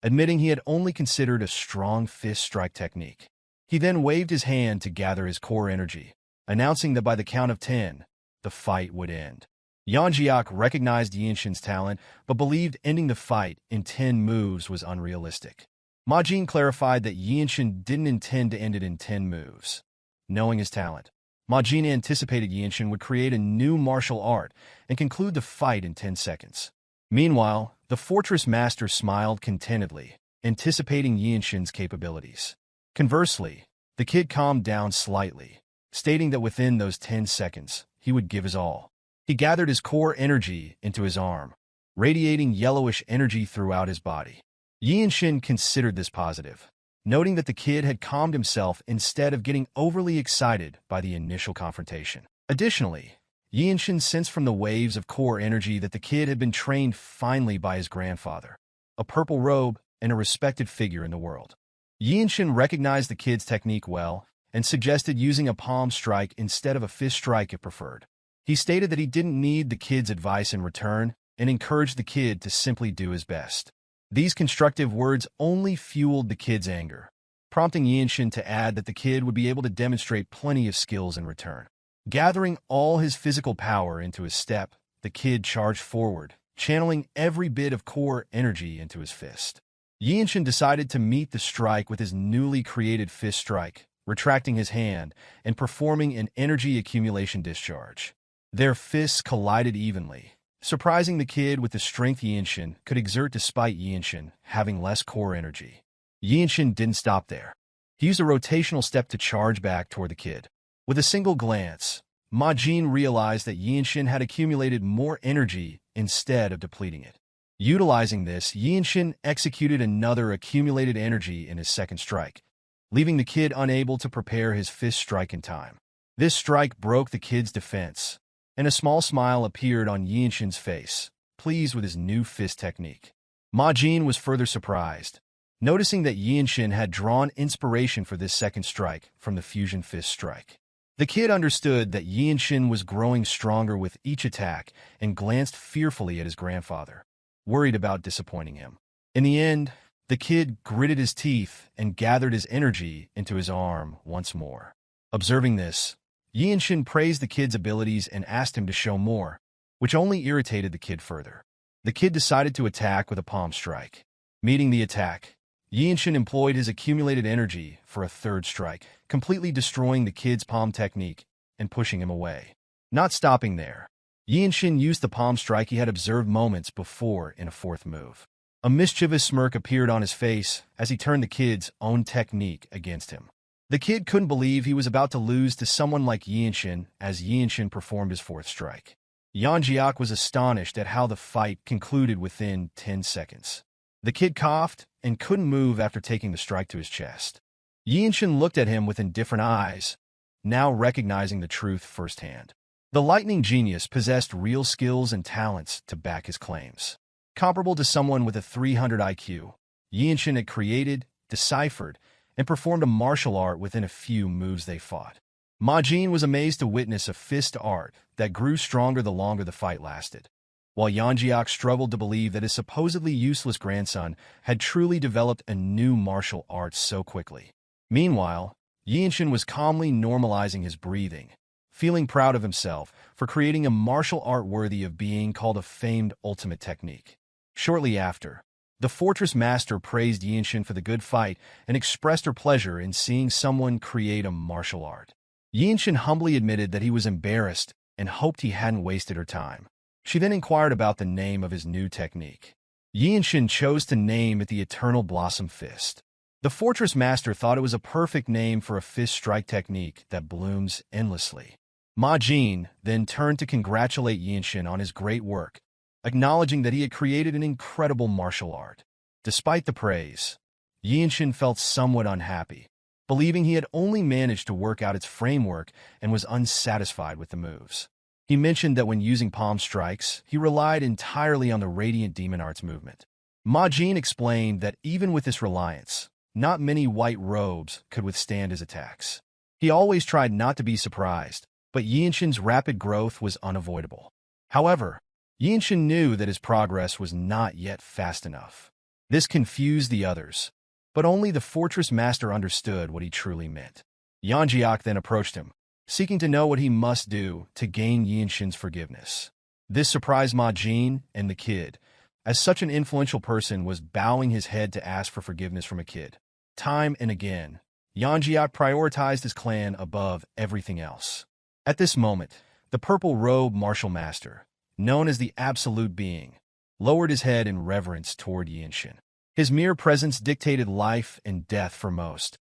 admitting he had only considered a strong fist strike technique. He then waved his hand to gather his core energy, announcing that by the count of 10, the fight would end. Yeonjiak recognized Yeonshin's talent, but believed ending the fight in 10 moves was unrealistic. Majin clarified that Yeonshin didn't intend to end it in 10 moves. Knowing his talent, Majin anticipated Yeonshin would create a new martial art and conclude the fight in 10 seconds. Meanwhile, the Fortress Master smiled contentedly, anticipating Yeonshin's capabilities. Conversely, The kid calmed down slightly, stating that within those 10 seconds, he would give his all. He gathered his core energy into his arm, radiating yellowish energy throughout his body. Yeonshin considered this positive, noting that the kid had calmed himself instead of getting overly excited by the initial confrontation. Additionally, Yeonshin sensed from the waves of core energy that the kid had been trained finely by his grandfather, a purple robe and a respected figure in the world. Yeonshin recognized the kid's technique well and suggested using a palm strike instead of a fist strike if preferred. He stated that he didn't need the kid's advice in return and encouraged the kid to simply do his best. These constructive words only fueled the kid's anger, prompting Yeonshin to add that the kid would be able to demonstrate plenty of skills in return. Gathering all his physical power into his step, the kid charged forward, channeling every bit of core energy into his fist. Yeonshin decided to meet the strike with his newly created fist strike, retracting his hand and performing an energy accumulation discharge. Their fists collided evenly, surprising the kid with the strength Yeonshin could exert despite Yeonshin having less core energy. Yeonshin didn't stop there. He used a rotational step to charge back toward the kid. With a single glance, Majin realized that Yeonshin had accumulated more energy instead of depleting it. Utilizing this, Yeonshin executed another accumulated energy in his second strike, leaving the kid unable to prepare his fist strike in time. This strike broke the kid's defense, and a small smile appeared on Yeonshin's face, pleased with his new fist technique. Majin was further surprised, noticing that Yeonshin had drawn inspiration for this second strike from the fusion fist strike. The kid understood that Yeonshin was growing stronger with each attack and glanced fearfully at his grandfather, worried about disappointing him. In the end, the kid gritted his teeth and gathered his energy into his arm once more. Observing this, Yeonshin praised the kid's abilities and asked him to show more, which only irritated the kid further. The kid decided to attack with a palm strike. Meeting the attack, Yeonshin employed his accumulated energy for a third strike, completely destroying the kid's palm technique and pushing him away. Not stopping there, Yeonshin used the palm strike he had observed moments before in a fourth move. A mischievous smirk appeared on his face as he turned the kid's own technique against him. The kid couldn't believe he was about to lose to someone like Yeonshin as Yeonshin performed his fourth strike. Yeonjiak was astonished at how the fight concluded within 10 seconds. The kid coughed and couldn't move after taking the strike to his chest. Yeonshin looked at him with indifferent eyes, now recognizing the truth firsthand. The lightning genius possessed real skills and talents to back his claims. Comparable to someone with a 300 IQ, Yeonshin had created, deciphered, and performed a martial art within a few moves they fought. Majin was amazed to witness a fist art that grew stronger the longer the fight lasted, while Yeonjiak struggled to believe that his supposedly useless grandson had truly developed a new martial art so quickly. Meanwhile, Yeonshin was calmly normalizing his breathing, feeling proud of himself for creating a martial art worthy of being called a famed ultimate technique. Shortly after, the Fortress Master praised Yeonshin for the good fight and expressed her pleasure in seeing someone create a martial art. Yeonshin humbly admitted that he was embarrassed and hoped he hadn't wasted her time. She then inquired about the name of his new technique. Yeonshin chose to name it the Eternal Blossom Fist. The Fortress Master thought it was a perfect name for a fist strike technique that blooms endlessly. Majin then turned to congratulate Yeonshin on his great work, acknowledging that he had created an incredible martial art. Despite the praise, Yeonshin felt somewhat unhappy, believing he had only managed to work out its framework and was unsatisfied with the moves. He mentioned that when using palm strikes, he relied entirely on the Radiant Demon Arts movement. Majin explained that even with this reliance, not many white robes could withstand his attacks. He always tried not to be surprised, but Yeonshin's rapid growth was unavoidable. However, Yeonshin knew that his progress was not yet fast enough. This confused the others, but only the Fortress Master understood what he truly meant. Yeonjiak then approached him, seeking to know what he must do to gain Yeonshin's forgiveness. This surprised Majin and the kid, as such an influential person was bowing his head to ask for forgiveness from a kid. Time and again, Yeonjiak prioritized his clan above everything else. At this moment, the purple robe martial master, known as the Absolute Being, lowered his head in reverence toward Yeonshin. His mere presence dictated life and death for most,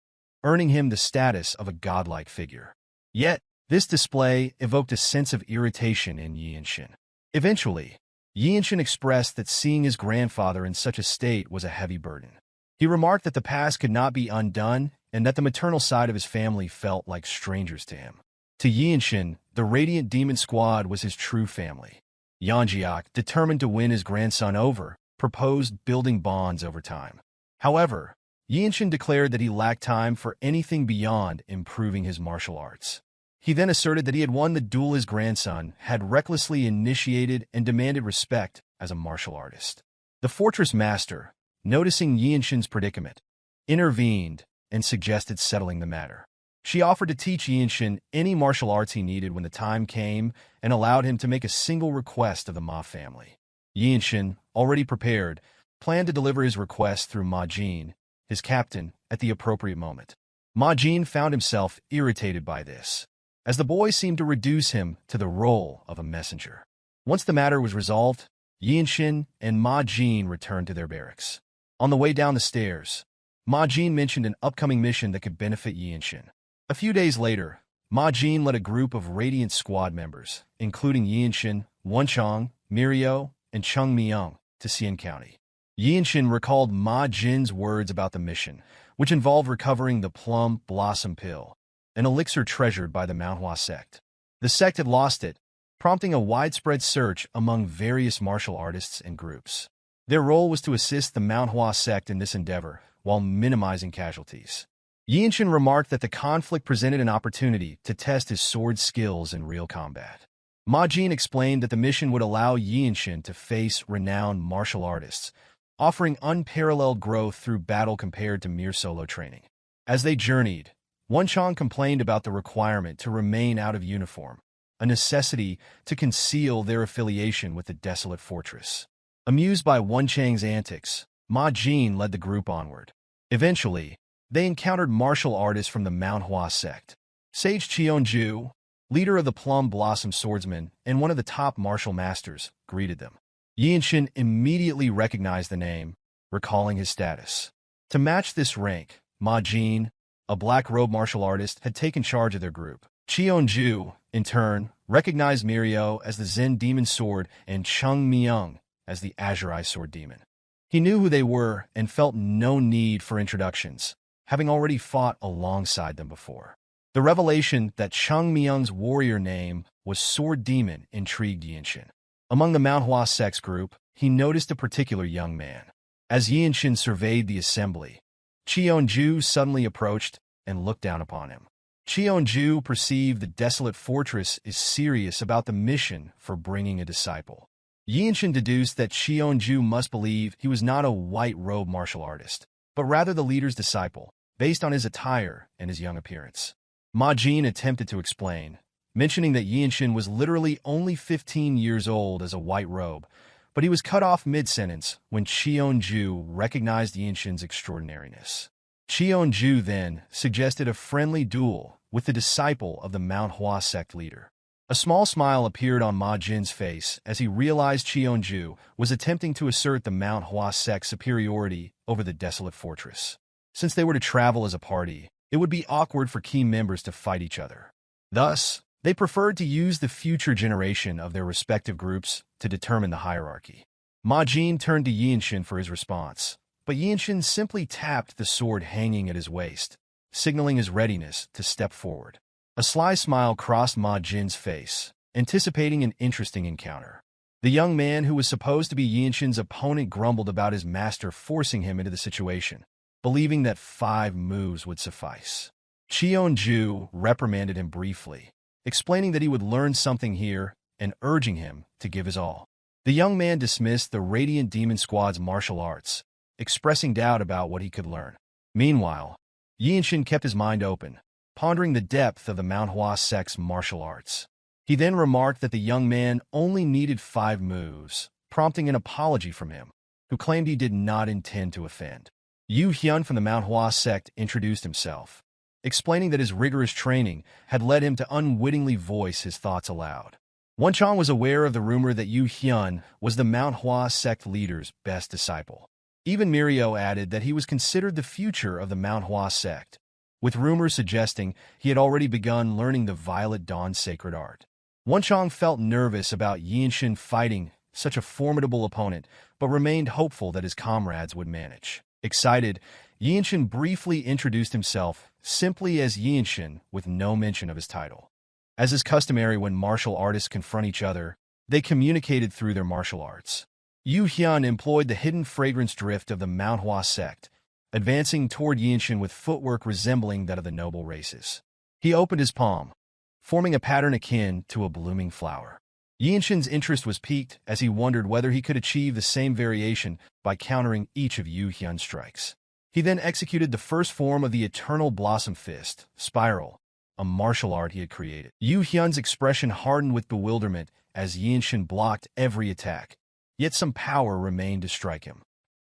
earning him the status of a godlike figure. Yet, this display evoked a sense of irritation in Yeonshin. Eventually, Yeonshin expressed that seeing his grandfather in such a state was a heavy burden. He remarked that the past could not be undone and that the maternal side of his family felt like strangers to him. To Yeonshin, the Radiant Demon Squad was his true family. Yeonjiak, determined to win his grandson over, proposed building bonds over time. However, Yeonshin declared that he lacked time for anything beyond improving his martial arts. He then asserted that he had won the duel his grandson had recklessly initiated and demanded respect as a martial artist. The fortress master, noticing Yeonshin's predicament, intervened and suggested settling the matter. She offered to teach Yeonshin any martial arts he needed when the time came and allowed him to make a single request of the Ma family. Yeonshin, already prepared, planned to deliver his request through Ma Jin, his captain, at the appropriate moment. Ma Jin found himself irritated by this, as the boy seemed to reduce him to the role of a messenger. Once the matter was resolved, Yeonshin and Ma Jin returned to their barracks. On the way down the stairs, Ma Jin mentioned an upcoming mission that could benefit Yeonshin. A few days later, Ma Jin led a group of Radiant Squad members, including Yeonshin, Wonchong, Mirio, and Chung Myung, to Xian County. Yeonshin recalled Ma Jin's words about the mission, which involved recovering the Plum Blossom Pill, an elixir treasured by the Myohwa sect. The sect had lost it, prompting a widespread search among various martial artists and groups. Their role was to assist the Myohwa sect in this endeavor while minimizing casualties. Yeonshin remarked that the conflict presented an opportunity to test his sword skills in real combat. Ma Jin explained that the mission would allow Yeonshin to face renowned martial artists, offering unparalleled growth through battle compared to mere solo training. As they journeyed, Wonchong complained about the requirement to remain out of uniform, a necessity to conceal their affiliation with the Desolate fortress. Amused by Wonchang's antics, Ma Jin led the group onward. Eventually, they encountered martial artists from the Myohwa sect. Sage Cheonju, leader of the Plum Blossom Swordsman and one of the top martial masters, greeted them. Yeonshin immediately recognized the name, recalling his status. To match this rank, Ma Jin, a black robe martial artist, had taken charge of their group. Cheonju, in turn, recognized Mirio as the Zen Demon Sword and Chung Myung as the Azure Eye Sword Demon. He knew who they were and felt no need for introductions, having already fought alongside them before. The revelation that Chung Myung's warrior name was Sword Demon intrigued Yeonshin. Among the Myohwa sect's group, he noticed a particular young man. As Yeonshin surveyed the assembly, Cheonju suddenly approached and looked down upon him. Cheonju perceived the Desolate fortress is serious about the mission for bringing a disciple. Yeonshin deduced that Cheonju must believe he was not a white robe martial artist, but rather the leader's disciple, based on his attire and his young appearance. Ma Jin attempted to explain, mentioning that Yeonshin was literally only 15 years old as a white robe, but he was cut off mid-sentence when Cheonju recognized Yeonshin's extraordinariness. Cheonju then suggested a friendly duel with the disciple of the Myohwa sect leader. A small smile appeared on Ma Jin's face as he realized Cheonju was attempting to assert the Myohwa sect's superiority over the Desolate fortress. Since they were to travel as a party, it would be awkward for key members to fight each other. Thus, they preferred to use the future generation of their respective groups to determine the hierarchy. Ma Jin turned to Yeonshin for his response, but Yeonshin simply tapped the sword hanging at his waist, signaling his readiness to step forward. A sly smile crossed Ma Jin's face, anticipating an interesting encounter. The young man who was supposed to be Yeonshin's opponent grumbled about his master forcing him into the situation, believing that 5 moves would suffice. Cheonju reprimanded him briefly, explaining that he would learn something here and urging him to give his all. The young man dismissed the Radiant Demon Squad's martial arts, expressing doubt about what he could learn. Meanwhile, Yeonshin kept his mind open, pondering the depth of the Myohwa sect's martial arts. He then remarked that the young man only needed 5 moves, prompting an apology from him, who claimed he did not intend to offend. Yu Hyun from the Myohwa sect introduced himself, explaining that his rigorous training had led him to unwittingly voice his thoughts aloud. Wonchong was aware of the rumor that Yu Hyun was the Myohwa sect leader's best disciple. Even Mirio added that he was considered the future of the Myohwa sect, with rumors suggesting he had already begun learning the Violet Dawn's sacred art. Wonchong felt nervous about Yeonshin fighting such a formidable opponent, but remained hopeful that his comrades would manage. Excited, Yeonshin briefly introduced himself simply as Yeonshin with no mention of his title. As is customary when martial artists confront each other, they communicated through their martial arts. Yu Hyun employed the hidden fragrance drift of the Myohwa sect, advancing toward Yeonshin with footwork resembling that of the noble races. He opened his palm, forming a pattern akin to a blooming flower. Yeonshin's interest was piqued as he wondered whether he could achieve the same variation by countering each of Yu Hyun's strikes. He then executed the first form of the Eternal Blossom Fist, Spiral, a martial art he had created. Yu Hyun's expression hardened with bewilderment as Yeonshin blocked every attack, yet some power remained to strike him.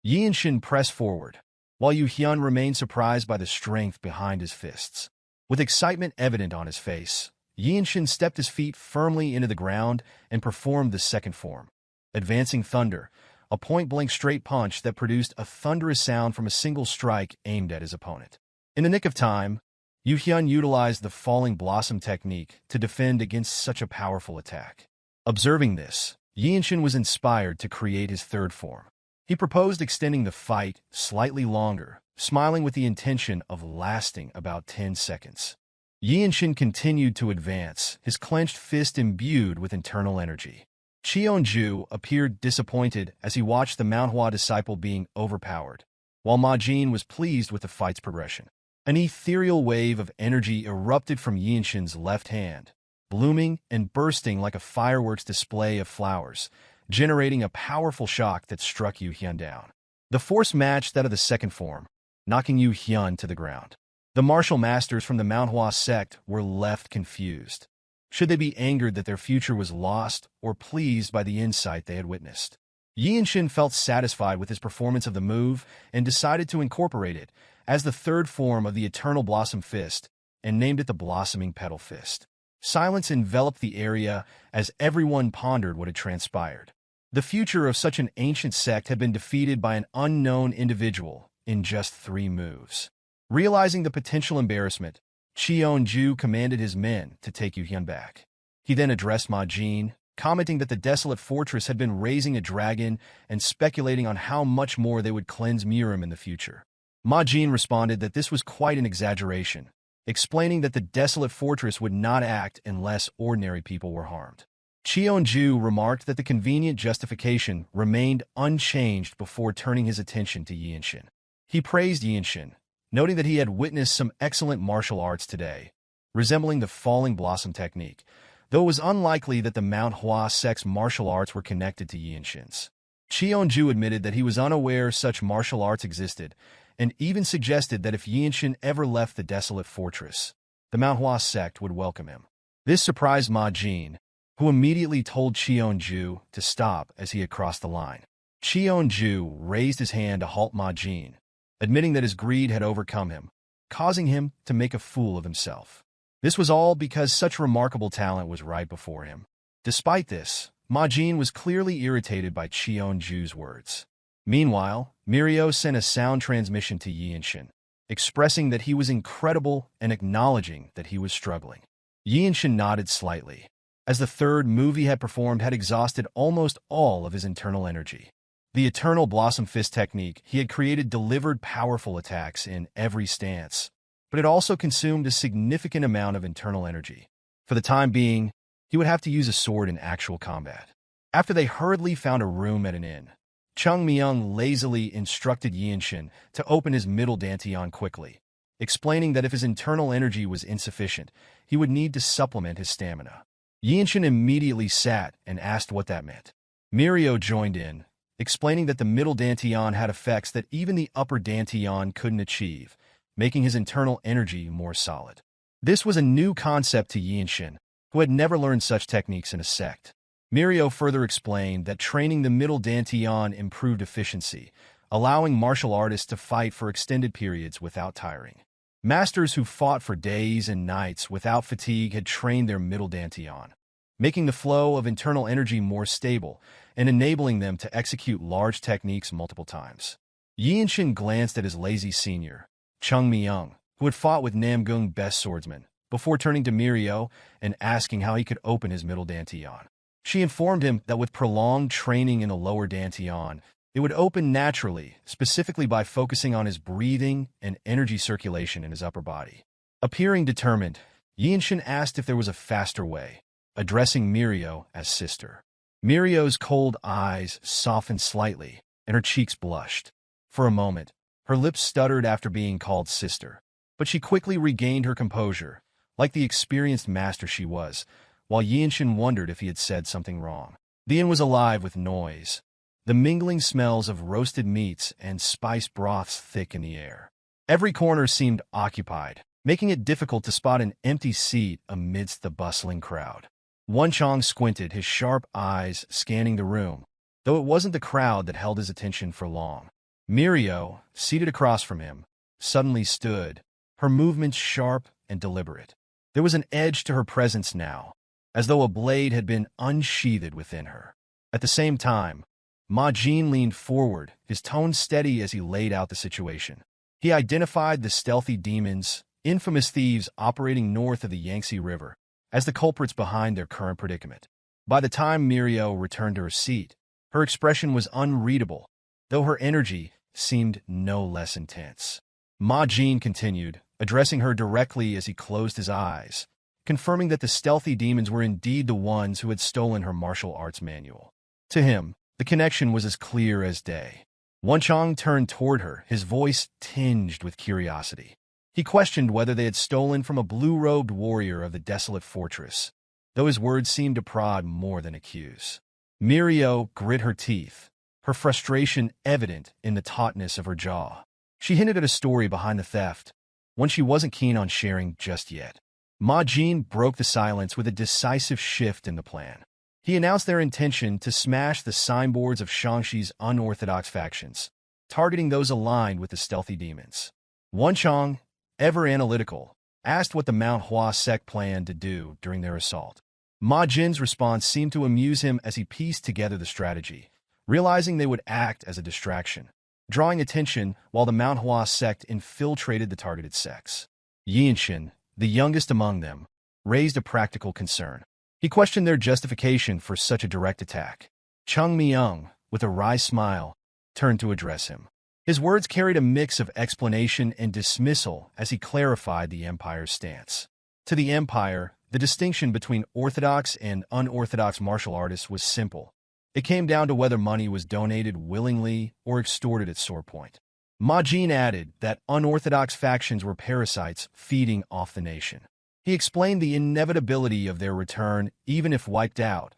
Yeonshin pressed forward, while Yu Hyun remained surprised by the strength behind his fists. With excitement evident on his face, Yeonshin stepped his feet firmly into the ground and performed the second form, Advancing Thunder, a point-blank straight punch that produced a thunderous sound from a single strike aimed at his opponent. In the nick of time, Yu Hyun utilized the Falling Blossom technique to defend against such a powerful attack. Observing this, Yeonshin was inspired to create his third form. He proposed extending the fight slightly longer, smiling with the intention of lasting about 10 seconds. Yeonshin continued to advance, his clenched fist imbued with internal energy. Cheonju appeared disappointed as he watched the Myohwa disciple being overpowered, while Ma Jin was pleased with the fight's progression. An ethereal wave of energy erupted from Yeonshin's left hand, blooming and bursting like a fireworks display of flowers, generating a powerful shock that struck Yu Hyun down. The force matched that of the second form, knocking Yu Hyun to the ground. The martial masters from the Myohwa sect were left confused. Should they be angered that their future was lost, or pleased by the insight they had witnessed? Yeonshin felt satisfied with his performance of the move and decided to incorporate it as the third form of the Eternal Blossom Fist and named it the Blossoming Petal Fist. Silence enveloped the area as everyone pondered what had transpired. The future of such an ancient sect had been defeated by an unknown individual in just 3 moves. Realizing the potential embarrassment, Cheonju commanded his men to take Yu Hyun back. He then addressed Ma Jin, commenting that the Desolate Fortress had been raising a dragon and speculating on how much more they would cleanse Murim in the future. Ma Jin responded that this was quite an exaggeration, explaining that the Desolate Fortress would not act unless ordinary people were harmed. Cheonju remarked that the convenient justification remained unchanged before turning his attention to Yeonshin. He praised Yeonshin, noting that he had witnessed some excellent martial arts today, resembling the Falling Blossom technique, though it was unlikely that the Myohwa sect's martial arts were connected to Yeonshin's. Cheonju admitted that he was unaware such martial arts existed, and even suggested that if Yeonshin ever left the Desolate Fortress, the Myohwa sect would welcome him. This surprised Ma Jin, who immediately told Cheonju to stop as he had crossed the line. Cheonju raised his hand to halt Ma Jin, admitting that his greed had overcome him, causing him to make a fool of himself. This was all because such remarkable talent was right before him. Despite this, Ma Jin was clearly irritated by Cheonju's words. Meanwhile, Mirio sent a sound transmission to Yeonshin, expressing that he was incredible and acknowledging that he was struggling. Yeonshin nodded slightly, as the third move he had performed had exhausted almost all of his internal energy. The Eternal Blossom Fist technique he had created delivered powerful attacks in every stance, but it also consumed a significant amount of internal energy. For the time being, he would have to use a sword in actual combat. After they hurriedly found a room at an inn, Chung Myung lazily instructed Yeonshin to open his middle dantian quickly, explaining that if his internal energy was insufficient, he would need to supplement his stamina. Yeonshin immediately sat and asked what that meant. Mirio joined in, explaining that the middle dantian had effects that even the upper dantian couldn't achieve, making his internal energy more solid. This was a new concept to Yeonshin, who had never learned such techniques in a sect. Mirio further explained that training the middle dantian improved efficiency, allowing martial artists to fight for extended periods without tiring. Masters who fought for days and nights without fatigue had trained their middle dantian, making the flow of internal energy more stable and enabling them to execute large techniques multiple times. Yeonshin glanced at his lazy senior, Chung Myung, who had fought with Namgung best swordsman, before turning to Myohwa and asking how he could open his middle dantian. She informed him that with prolonged training in the lower dantian, it would open naturally, specifically by focusing on his breathing and energy circulation in his upper body. Appearing determined, Yeonshin asked if there was a faster way, addressing Myohwa as sister. Myohwa's cold eyes softened slightly, and her cheeks blushed. For a moment, her lips stuttered after being called sister, but she quickly regained her composure, like the experienced master she was, while Yeonshin wondered if he had said something wrong. The inn was alive with noise, the mingling smells of roasted meats and spiced broths thick in the air. Every corner seemed occupied, making it difficult to spot an empty seat amidst the bustling crowd. Wonchong squinted, his sharp eyes scanning the room, though it wasn't the crowd that held his attention for long. Myohwa, seated across from him, suddenly stood, her movements sharp and deliberate. There was an edge to her presence now, as though a blade had been unsheathed within her. At the same time, Ma Jin leaned forward, his tone steady as he laid out the situation. He identified the stealthy demons, infamous thieves operating north of the Yangtze River, as the culprits behind their current predicament. By the time Myohwa returned to her seat, her expression was unreadable, though her energy seemed no less intense. Ma Jin continued, addressing her directly as he closed his eyes, confirming that the stealthy demons were indeed the ones who had stolen her martial arts manual. To him, the connection was as clear as day. Wonchong turned toward her, his voice tinged with curiosity. He questioned whether they had stolen from a blue-robed warrior of the Desolate fortress, though his words seemed to prod more than accuse. Myohwa grit her teeth, her frustration evident in the tautness of her jaw. She hinted at a story behind the theft, one she wasn't keen on sharing just yet. Ma Jin broke the silence with a decisive shift in the plan. He announced their intention to smash the signboards of Shangshi's unorthodox factions, targeting those aligned with the stealthy demons. Wonchong, ever analytical, asked what the Myohwa sect planned to do during their assault. Ma Jin's response seemed to amuse him as he pieced together the strategy, realizing they would act as a distraction, drawing attention while the Myohwa sect infiltrated the targeted sects. Yeonshin, the youngest among them, raised a practical concern. He questioned their justification for such a direct attack. Chung Myung, with a wry smile, turned to address him. His words carried a mix of explanation and dismissal as he clarified the Empire's stance. To the Empire, the distinction between orthodox and unorthodox martial artists was simple. It came down to whether money was donated willingly or extorted at swordpoint. Ma Jin added that unorthodox factions were parasites feeding off the nation. He explained the inevitability of their return even if wiped out,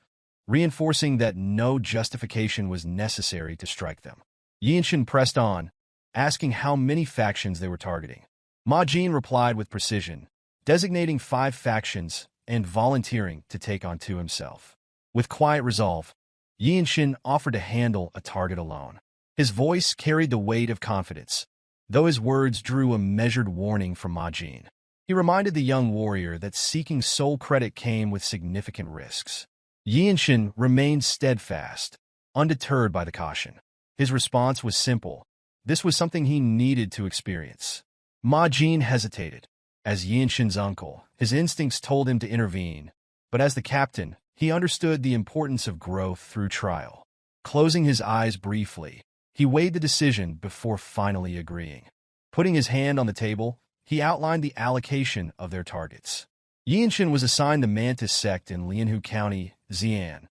reinforcing that no justification was necessary to strike them. Yeonshin pressed on, asking how many factions they were targeting. Ma Jin replied with precision, designating 5 factions and volunteering to take on 2 himself. With quiet resolve, Yeonshin offered to handle a target alone. His voice carried the weight of confidence, though his words drew a measured warning from Ma Jin. He reminded the young warrior that seeking soul credit came with significant risks. Yeonshin remained steadfast, undeterred by the caution. His response was simple. This was something he needed to experience. Ma Jin hesitated. As Yeonshin's uncle, his instincts told him to intervene, but as the captain, he understood the importance of growth through trial. Closing his eyes briefly, he weighed the decision before finally agreeing. Putting his hand on the table, he outlined the allocation of their targets. Yeonshin was assigned the Mantis Sect in Lianhu County, Xi'an,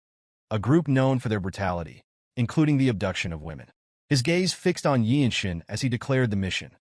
a group known for their brutality, including the abduction of women. His gaze fixed on Yeonshin as he declared the mission.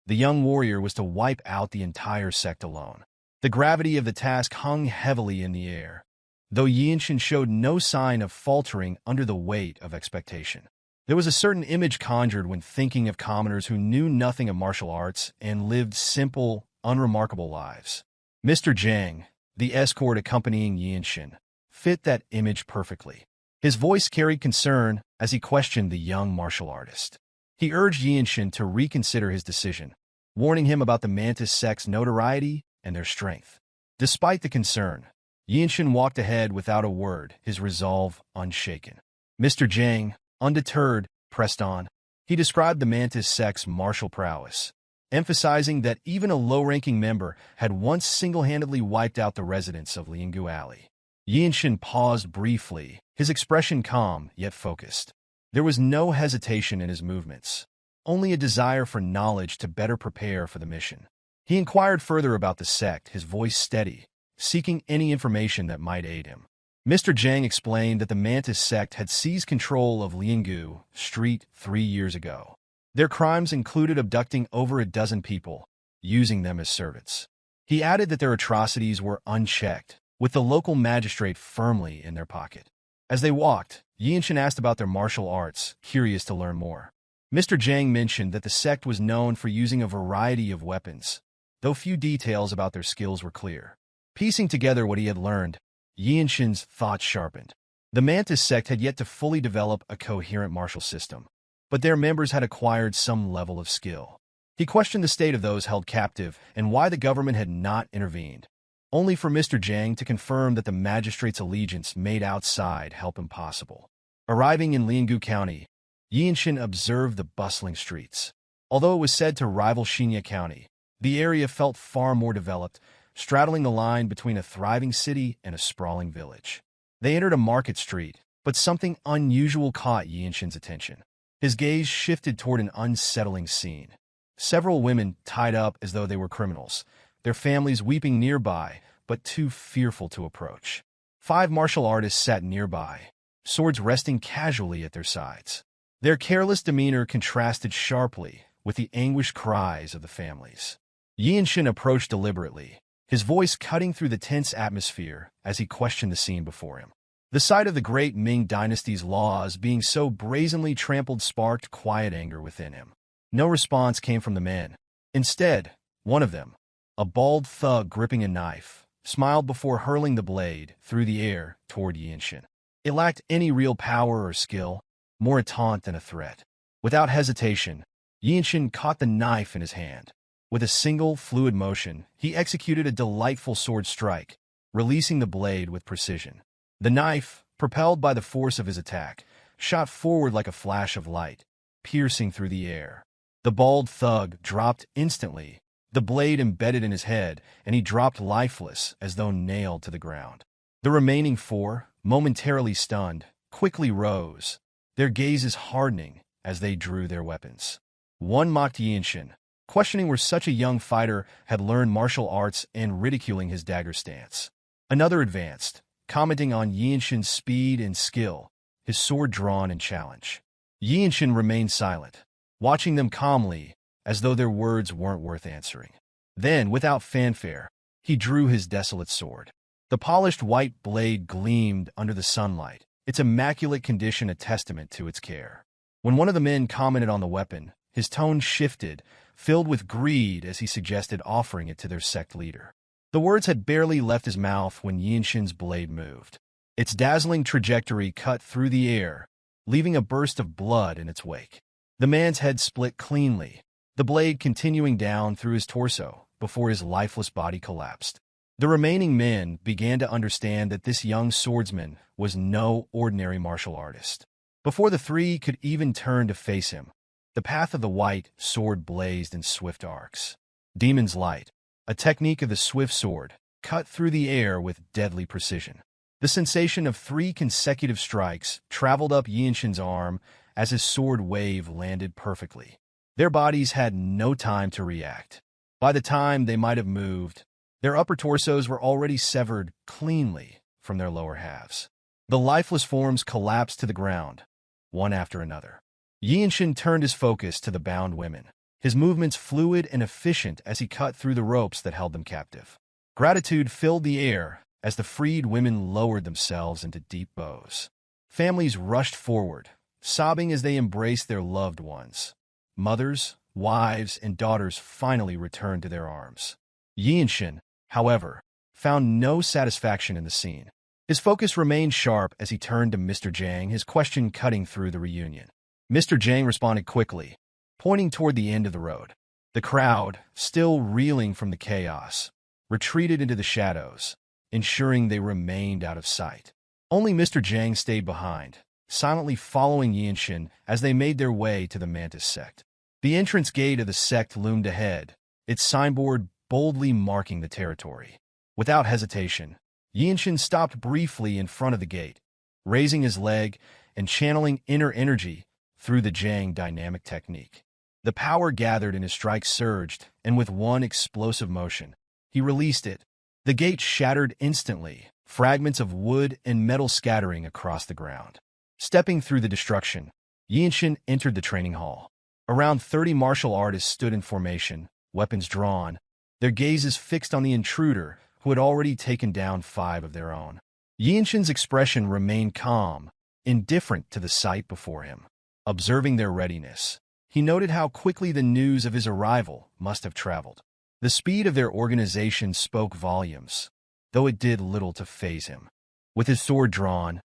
The young warrior was to wipe out the entire sect alone. The gravity of the task hung heavily in the air, though Yeonshin showed no sign of faltering under the weight of expectation. There was a certain image conjured when thinking of commoners who knew nothing of martial arts and lived simple, unremarkable lives. Mr. Jang, the escort accompanying Yeonshin, fit that image perfectly. His voice carried concern as he questioned the young martial artist. He urged Yeonshin to reconsider his decision, warning him about the Mantis sect's notoriety and their strength. Despite the concern, Yeonshin walked ahead without a word, his resolve unshaken. Mr. Jang, undeterred, pressed on. He described the Mantis sect's martial prowess, emphasizing that even a low-ranking member had once single-handedly wiped out the residents of Liangu Alley. Yeonshin paused briefly, his expression calm yet focused. There was no hesitation in his movements, only a desire for knowledge to better prepare for the mission. He inquired further about the sect, his voice steady, seeking any information that might aid him. Mr. Jeong explained that the Mantis sect had seized control of Liangu Street 3 years ago. Their crimes included abducting over a dozen people, using them as servants. He added that their atrocities were unchecked, with the local magistrate firmly in their pocket. As they walked, Yeonshin asked about their martial arts, curious to learn more. Mr. Jeong mentioned that the sect was known for using a variety of weapons, though few details about their skills were clear. Piecing together what he had learned, Yeonshin's thoughts sharpened. The Mantis sect had yet to fully develop a coherent martial system, but their members had acquired some level of skill. He questioned the state of those held captive and why the government had not intervened, only for Mr. Jeong to confirm that the magistrate's allegiance made outside help impossible. Arriving in Liangu County, Yeonshin observed the bustling streets. Although it was said to rival Hyea County, the area felt far more developed, straddling the line between a thriving city and a sprawling village. They entered a market street, but something unusual caught Yeonshin's attention. His gaze shifted toward an unsettling scene. Several women tied up as though they were criminals, their families weeping nearby, but too fearful to approach. 5 martial artists sat nearby, swords resting casually at their sides. Their careless demeanor contrasted sharply with the anguished cries of the families. Yeonshin approached deliberately, his voice cutting through the tense atmosphere as he questioned the scene before him. The sight of the great Ming dynasty's laws being so brazenly trampled sparked quiet anger within him. No response came from the men. Instead, one of them, a bald thug gripping a knife, smiled before hurling the blade through the air toward Yeonshin. It lacked any real power or skill, more a taunt than a threat. Without hesitation, Yeonshin caught the knife in his hand. With a single, fluid motion, he executed a delightful sword strike, releasing the blade with precision. The knife, propelled by the force of his attack, shot forward like a flash of light, piercing through the air. The bald thug dropped instantly, the blade embedded in his head, and he dropped lifeless as though nailed to the ground. The remaining 4, momentarily stunned, quickly rose, their gazes hardening as they drew their weapons. One mocked Yeonshin, questioning where such a young fighter had learned martial arts and ridiculing his dagger stance. Another advanced, commenting on Yeonshin's speed and skill, his sword drawn in challenge. Yeonshin remained silent, watching them calmly, as though their words weren't worth answering. Then, without fanfare, he drew his Desolate sword. The polished white blade gleamed under the sunlight, its immaculate condition a testament to its care. When one of the men commented on the weapon, his tone shifted, filled with greed as he suggested offering it to their sect leader. The words had barely left his mouth when Yeonshin's blade moved. Its dazzling trajectory cut through the air, leaving a burst of blood in its wake. The man's head split cleanly, the blade continuing down through his torso before his lifeless body collapsed. The remaining men began to understand that this young swordsman was no ordinary martial artist. Before the 3 could even turn to face him, the path of the white sword blazed in swift arcs. Demon's Light, a technique of the swift sword, cut through the air with deadly precision. The sensation of 3 consecutive strikes traveled up Yeonshin's arm as his sword wave landed perfectly. Their bodies had no time to react. By the time they might have moved, their upper torsos were already severed cleanly from their lower halves. The lifeless forms collapsed to the ground, one after another. Yeonshin turned his focus to the bound women, his movements fluid and efficient as he cut through the ropes that held them captive. Gratitude filled the air as the freed women lowered themselves into deep bows. Families rushed forward, sobbing as they embraced their loved ones. Mothers, wives, and daughters finally returned to their arms. Yeonshin, however, found no satisfaction in the scene. His focus remained sharp as he turned to Mr. Jeong, his question cutting through the reunion. Mr. Jeong responded quickly, pointing toward the end of the road. The crowd, still reeling from the chaos, retreated into the shadows, ensuring they remained out of sight. Only Mr. Jeong stayed behind, silently following Yeonshin as they made their way to the Mantis sect. The entrance gate of the sect loomed ahead, its signboard boldly marking the territory. Without hesitation, Yeonshin stopped briefly in front of the gate, raising his leg and channeling inner energy through the Jeong dynamic technique. The power gathered in his strike surged, and with one explosive motion, he released it. The gate shattered instantly, fragments of wood and metal scattering across the ground. Stepping through the destruction, Yeonshin entered the training hall. Around 30 martial artists stood in formation, weapons drawn, their gazes fixed on the intruder who had already taken down 5 of their own. Yeonshin's expression remained calm, indifferent to the sight before him. Observing their readiness, he noted how quickly the news of his arrival must have traveled. The speed of their organization spoke volumes, though it did little to faze him. With his sword drawn,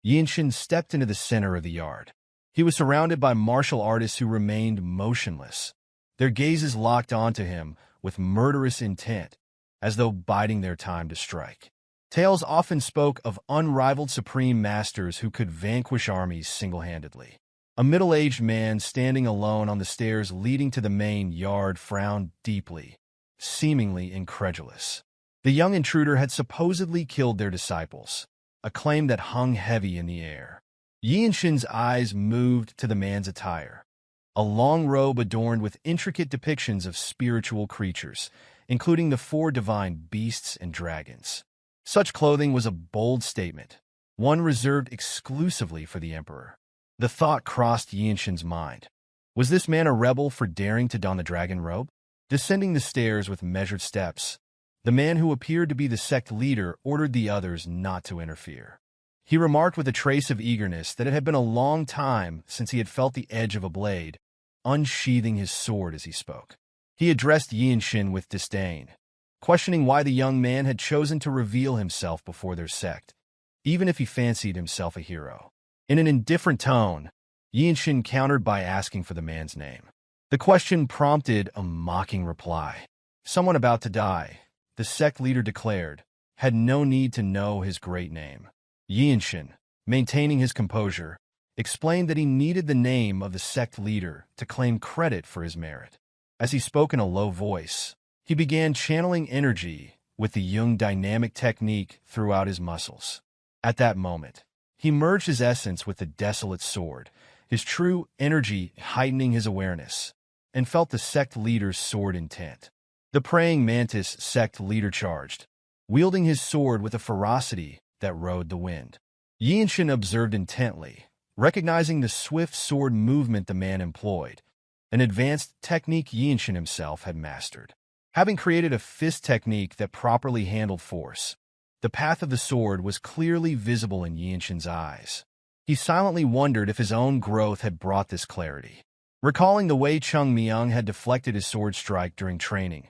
Yeonshin stepped into the center of the yard. He was surrounded by martial artists who remained motionless, their gazes locked onto him with murderous intent, as though biding their time to strike. Tales often spoke of unrivaled supreme masters who could vanquish armies single-handedly. A middle-aged man standing alone on the stairs leading to the main yard frowned deeply, seemingly incredulous. The young intruder had supposedly killed their disciples, a claim that hung heavy in the air. Yeonshin's eyes moved to the man's attire, a long robe adorned with intricate depictions of spiritual creatures, including the 4 divine beasts and dragons. Such clothing was a bold statement, one reserved exclusively for the emperor. The thought crossed Yeonshin's mind. Was this man a rebel for daring to don the dragon robe? Descending the stairs with measured steps, the man who appeared to be the sect leader ordered the others not to interfere. He remarked with a trace of eagerness that it had been a long time since he had felt the edge of a blade, unsheathing his sword as he spoke. He addressed Yeonshin with disdain, questioning why the young man had chosen to reveal himself before their sect, even if he fancied himself a hero. In an indifferent tone, Yeonshin countered by asking for the man's name. The question prompted a mocking reply. Someone about to die, the sect leader declared, had no need to know his great name. Yeonshin, maintaining his composure, explained that he needed the name of the sect leader to claim credit for his merit. As he spoke in a low voice, he began channeling energy with the Jeong dynamic technique throughout his muscles. At that moment, he merged his essence with the Desolate sword, his true energy heightening his awareness, and felt the sect leader's sword intent. The praying Mantis sect leader charged, wielding his sword with a ferocity that rode the wind. Yeonshin observed intently, recognizing the swift sword movement the man employed, an advanced technique Yeonshin himself had mastered. Having created a fist technique that properly handled force, the path of the sword was clearly visible in Yeonshin's eyes. He silently wondered if his own growth had brought this clarity. Recalling the way Chung Myung had deflected his sword strike during training,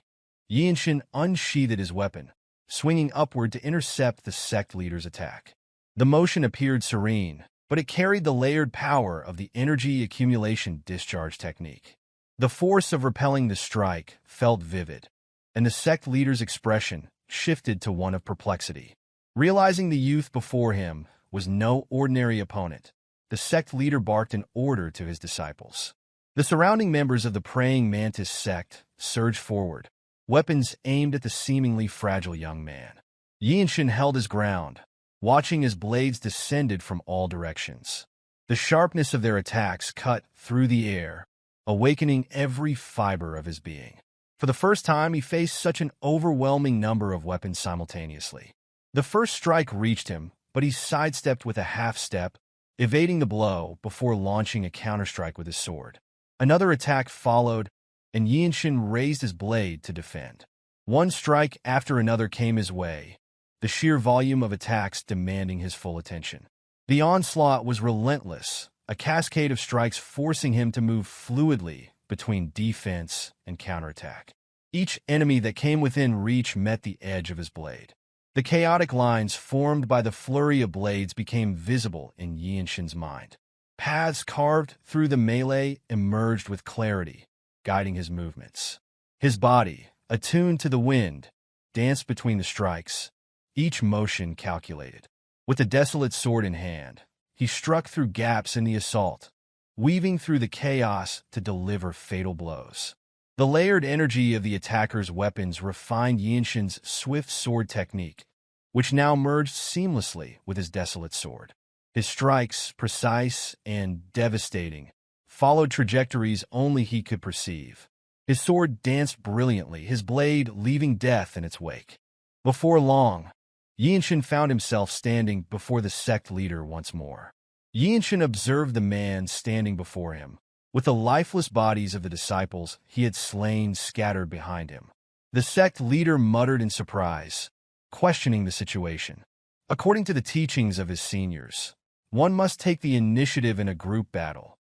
Yeonshin unsheathed his weapon, swinging upward to intercept the sect leader's attack. The motion appeared serene, but it carried the layered power of the energy accumulation discharge technique. The force of repelling the strike felt vivid, and the sect leader's expression shifted to one of perplexity. Realizing the youth before him was no ordinary opponent, the sect leader barked an order to his disciples. The surrounding members of the praying Mantis sect surged forward, weapons aimed at the seemingly fragile young man. Yeonshin held his ground, watching as blades descended from all directions. The sharpness of their attacks cut through the air, awakening every fiber of his being. For the first time, he faced such an overwhelming number of weapons simultaneously. The first strike reached him, but he sidestepped with a half-step, evading the blow before launching a counterstrike with his sword. Another attack followed, and Yeonshin raised his blade to defend. One strike after another came his way, the sheer volume of attacks demanding his full attention. The onslaught was relentless, a cascade of strikes forcing him to move fluidly between defense and counterattack. Each enemy that came within reach met the edge of his blade. The chaotic lines formed by the flurry of blades became visible in Yeonshin's mind. Paths carved through the melee emerged with clarity, guiding his movements. His body, attuned to the wind, danced between the strikes, each motion calculated. With the Desolate sword in hand, he struck through gaps in the assault, weaving through the chaos to deliver fatal blows. The layered energy of the attacker's weapons refined Yeonshin's swift sword technique, which now merged seamlessly with his Desolate sword. His strikes, precise and devastating, followed trajectories only he could perceive. His sword danced brilliantly, his blade leaving death in its wake. Before long, Yeonshin found himself standing before the sect leader once more. Yeonshin observed the man standing before him, with the lifeless bodies of the disciples he had slain scattered behind him. The sect leader muttered in surprise, questioning the situation. According to the teachings of his seniors, one must take the initiative in a group battle.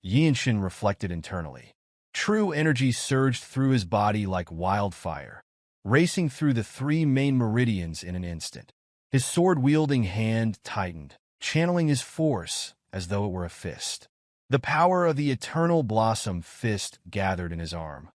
Yeonshin reflected internally. True energy surged through his body like wildfire, racing through the 3 main meridians in an instant. His sword-wielding hand tightened, channeling his force as though it were a fist. The power of the eternal blossom fist gathered in his arm,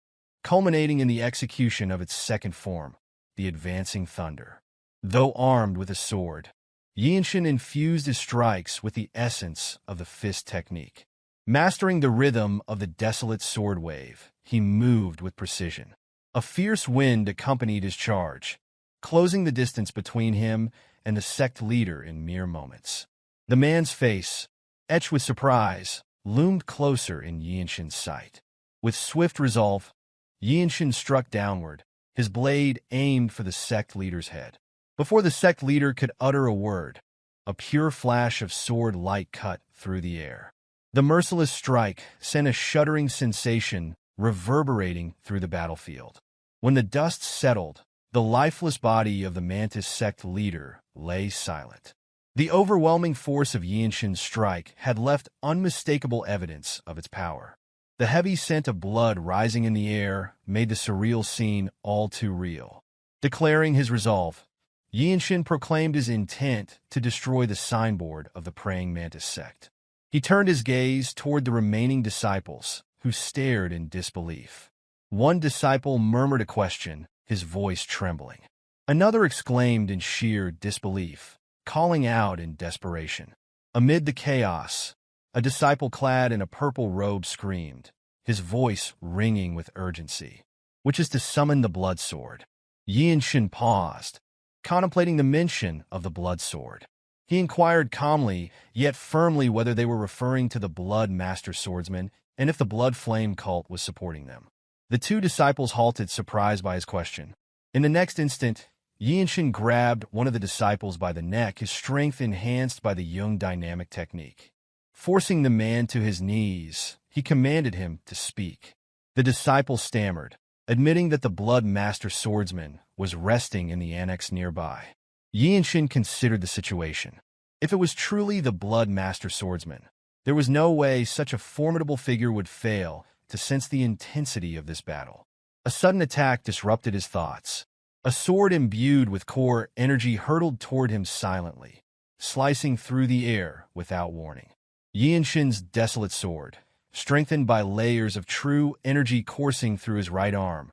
culminating in the execution of its second form, the advancing thunder. Though armed with a sword, Yeonshin infused his strikes with the essence of the fist technique. Mastering the rhythm of the Desolate sword wave, he moved with precision. A fierce wind accompanied his charge, closing the distance between him and the sect leader in mere moments. The man's face, etched with surprise, loomed closer in Yeonshin's sight. With swift resolve, Yeonshin struck downward, his blade aimed for the sect leader's head. Before the sect leader could utter a word, a pure flash of sword light cut through the air. The merciless strike sent a shuddering sensation reverberating through the battlefield. When the dust settled, the lifeless body of the Mantis sect leader lay silent. The overwhelming force of Yeonshin's strike had left unmistakable evidence of its power. The heavy scent of blood rising in the air made the surreal scene all too real. Declaring his resolve, Yeonshin proclaimed his intent to destroy the signboard of the praying Mantis sect. He turned his gaze toward the remaining disciples, who stared in disbelief. One disciple murmured a question, his voice trembling. Another exclaimed in sheer disbelief, calling out in desperation. Amid the chaos, a disciple clad in a purple robe screamed, his voice ringing with urgency, "Which is to summon the blood sword?" Yeonshin paused, contemplating the mention of the blood sword. He inquired calmly, yet firmly, whether they were referring to the Blood Master Swordsman and if the Blood Flame cult was supporting them. The 2 disciples halted, surprised by his question. In the next instant, Yeonshin grabbed one of the disciples by the neck, his strength enhanced by the Jung dynamic technique. Forcing the man to his knees, he commanded him to speak. The disciple stammered, admitting that the Blood Master Swordsman was resting in the annex nearby. Yeonshin considered the situation. If it was truly the Blood Master Swordsman, there was no way such a formidable figure would fail to sense the intensity of this battle. A sudden attack disrupted his thoughts. A sword imbued with core energy hurtled toward him silently, slicing through the air without warning. Yeonshin's Desolate sword, strengthened by layers of true energy coursing through his right arm,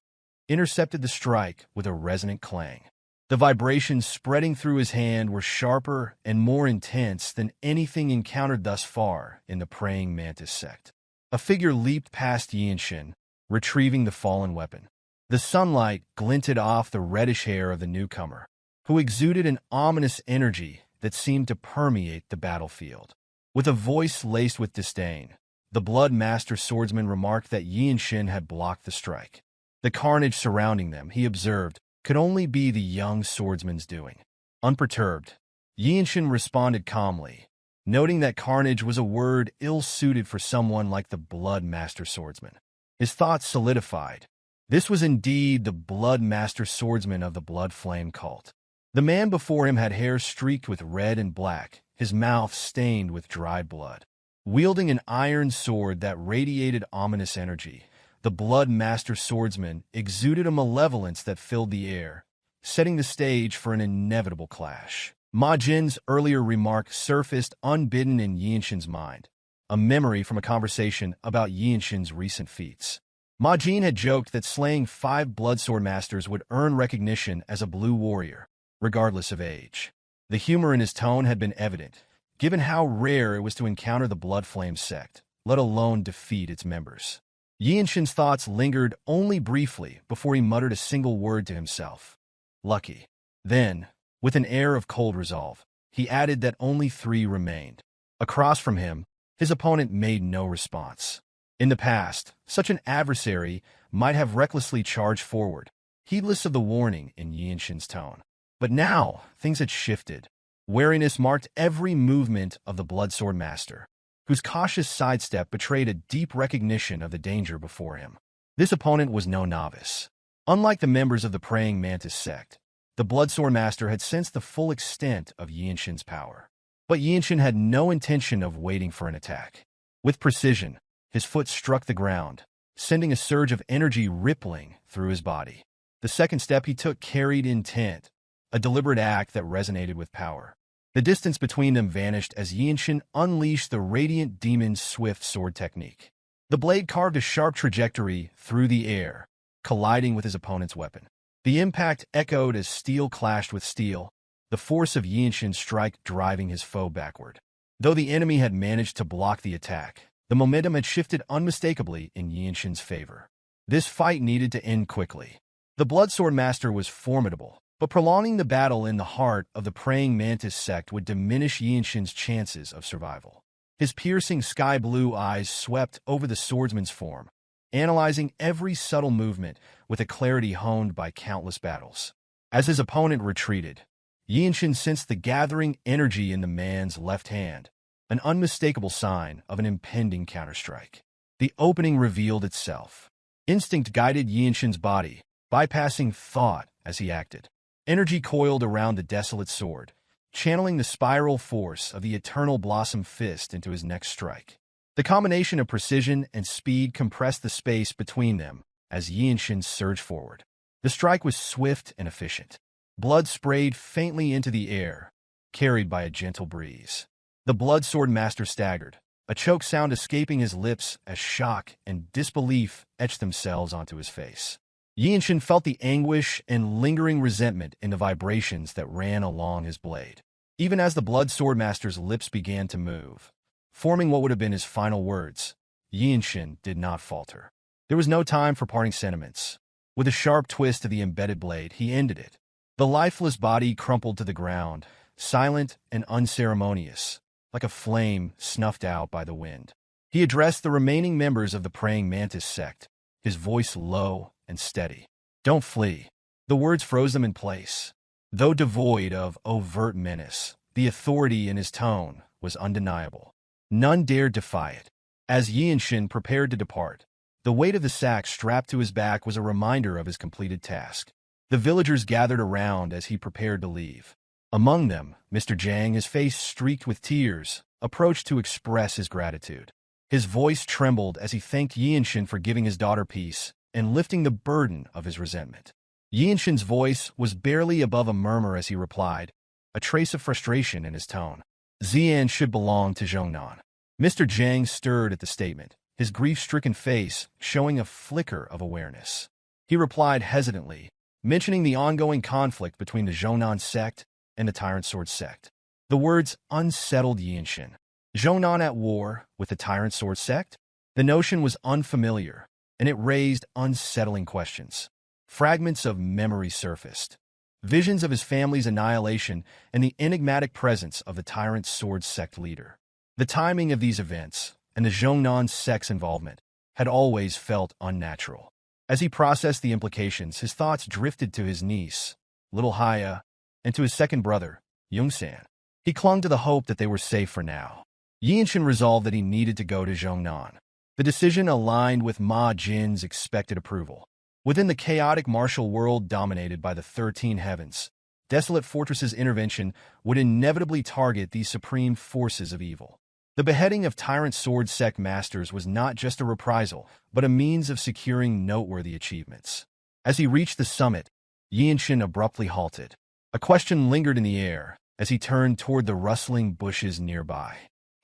intercepted the strike with a resonant clang. The vibrations spreading through his hand were sharper and more intense than anything encountered thus far in the praying Mantis sect. A figure leaped past Yeonshin, retrieving the fallen weapon. The sunlight glinted off the reddish hair of the newcomer, who exuded an ominous energy that seemed to permeate the battlefield. With a voice laced with disdain, the Blood Master Swordsman remarked that Yeonshin had blocked the strike. The carnage surrounding them, he observed, could only be the young swordsman's doing. Unperturbed, Yeonshin responded calmly, noting that carnage was a word ill-suited for someone like the Blood Master Swordsman. His thoughts solidified. This was indeed the Blood Master Swordsman of the Blood Flame cult. The man before him had hair streaked with red and black, his mouth stained with dried blood. Wielding an iron sword that radiated ominous energy, the Blood Master Swordsman exuded a malevolence that filled the air, setting the stage for an inevitable clash. Ma Jin's earlier remark surfaced unbidden in Yeonshin's mind, a memory from a conversation about Yeonshin's recent feats. Ma Jin had joked that slaying 5 Bloodsword Masters would earn recognition as a blue warrior, regardless of age. The humor in his tone had been evident, given how rare it was to encounter the Blood Flame sect, let alone defeat its members. Yeonshin's thoughts lingered only briefly before he muttered a single word to himself. Lucky. Then, with an air of cold resolve, he added that only 3 remained. Across from him, his opponent made no response. In the past, such an adversary might have recklessly charged forward, heedless of the warning in Yeonshin's tone. But now, things had shifted. Wariness marked every movement of the Swordsmaster, whose cautious sidestep betrayed a deep recognition of the danger before him. This opponent was no novice. Unlike the members of the praying Mantis sect, the Swordsmaster had sensed the full extent of Yeonshin's power. But Yeonshin had no intention of waiting for an attack. With precision, his foot struck the ground, sending a surge of energy rippling through his body. The second step he took carried intent, a deliberate act that resonated with power. The distance between them vanished as Yeonshin unleashed the Radiant Demon's swift sword technique. The blade carved a sharp trajectory through the air, colliding with his opponent's weapon. The impact echoed as steel clashed with steel, the force of Yeonshin's strike driving his foe backward. Though the enemy had managed to block the attack, the momentum had shifted unmistakably in Yeonshin's favor. This fight needed to end quickly. The Swordsmaster was formidable, but prolonging the battle in the heart of the praying Mantis sect would diminish Yeonshin's chances of survival. His piercing sky-blue eyes swept over the swordsman's form, analyzing every subtle movement with a clarity honed by countless battles. As his opponent retreated, Yeonshin sensed the gathering energy in the man's left hand, an unmistakable sign of an impending counterstrike. The opening revealed itself. Instinct guided Yeonshin's body, bypassing thought as he acted. Energy coiled around the Desolate sword, channeling the spiral force of the Eternal Blossom Fist into his next strike. The combination of precision and speed compressed the space between them as Yeonshin surged forward. The strike was swift and efficient. Blood sprayed faintly into the air, carried by a gentle breeze. The Swordsmaster staggered, a choke sound escaping his lips as shock and disbelief etched themselves onto his face. Yeonshin felt the anguish and lingering resentment in the vibrations that ran along his blade. Even as the Swordsmaster's lips began to move, forming what would have been his final words, Yeonshin did not falter. There was no time for parting sentiments. With a sharp twist of the embedded blade, he ended it. The lifeless body crumpled to the ground, silent and unceremonious, like a flame snuffed out by the wind. He addressed the remaining members of the praying Mantis sect, his voice low and steady. Don't flee. The words froze them in place. Though devoid of overt menace, the authority in his tone was undeniable. None dared defy it. As Yeonshin prepared to depart, the weight of the sack strapped to his back was a reminder of his completed task. The villagers gathered around as he prepared to leave. Among them, Mr. Jang, his face streaked with tears, approached to express his gratitude. His voice trembled as he thanked Yeonshin for giving his daughter peace and lifting the burden of his resentment. Yeonshin's voice was barely above a murmur as he replied, a trace of frustration in his tone. Xian should belong to Jeong. Mr. Jang stirred at the statement, his grief-stricken face showing a flicker of awareness. He replied hesitantly, mentioning the ongoing conflict between the Jeong sect and the Tyrant Sword sect. The words unsettled Yeonshin. Jeong at war with the Tyrant Sword sect? The notion was unfamiliar, and it raised unsettling questions. Fragments of memory surfaced. Visions of his family's annihilation and the enigmatic presence of the Tyrant Sword sect leader. The timing of these events, and the Jeong sect's involvement, had always felt unnatural. As he processed the implications, his thoughts drifted to his niece, little Hyea, and to his second brother, Yeongsan. He clung to the hope that they were safe for now. Yeonshin resolved that he needed to go to Jeong. The decision aligned with Ma Jin's expected approval. Within the chaotic martial world dominated by the 13 heavens, Desolate Fortress's intervention would inevitably target these supreme forces of evil. The beheading of Tyrant Sword sect masters was not just a reprisal, but a means of securing noteworthy achievements. As he reached the summit, Yeonshin abruptly halted. A question lingered in the air as he turned toward the rustling bushes nearby.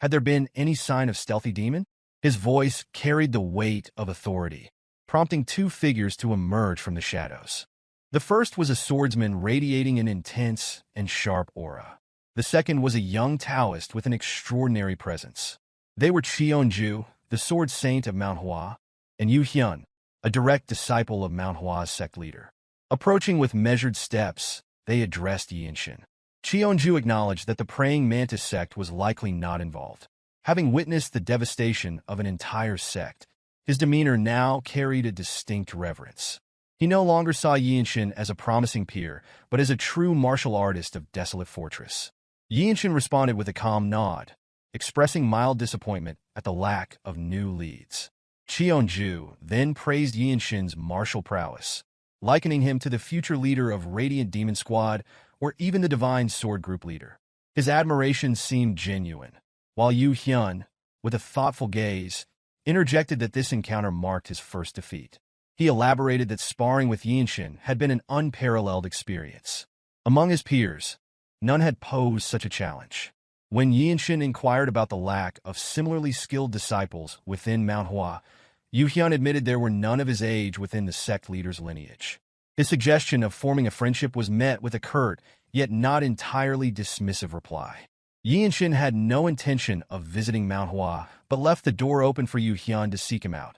Had there been any sign of stealthy demon? His voice carried the weight of authority, prompting 2 figures to emerge from the shadows. The first was a swordsman radiating an intense and sharp aura. The second was a young Taoist with an extraordinary presence. They were Cheonju, the Sword Saint of Myohwa, and Yeonshi, a direct disciple of Myohwa's sect leader. Approaching with measured steps, they addressed Yeonshin. Cheonju acknowledged that the praying Mantis sect was likely not involved. Having witnessed the devastation of an entire sect, his demeanor now carried a distinct reverence. He no longer saw Yeonshin as a promising peer, but as a true martial artist of Desolate Fortress. Yeonshin responded with a calm nod, expressing mild disappointment at the lack of new leads. Cheonju then praised Yeonshin's martial prowess, likening him to the future leader of Radiant Demon Squad or even the Divine Sword Group leader. His admiration seemed genuine, while Yeonshi, with a thoughtful gaze, interjected that this encounter marked his first defeat. He elaborated that sparring with Yeonshin had been an unparalleled experience. Among his peers, none had posed such a challenge. When Yeonshin inquired about the lack of similarly skilled disciples within Myohwa, Yeonshi admitted there were none of his age within the sect leader's lineage. His suggestion of forming a friendship was met with a curt, yet not entirely dismissive reply. Yeonshin had no intention of visiting Myohwa, but left the door open for Yeonshi to seek him out,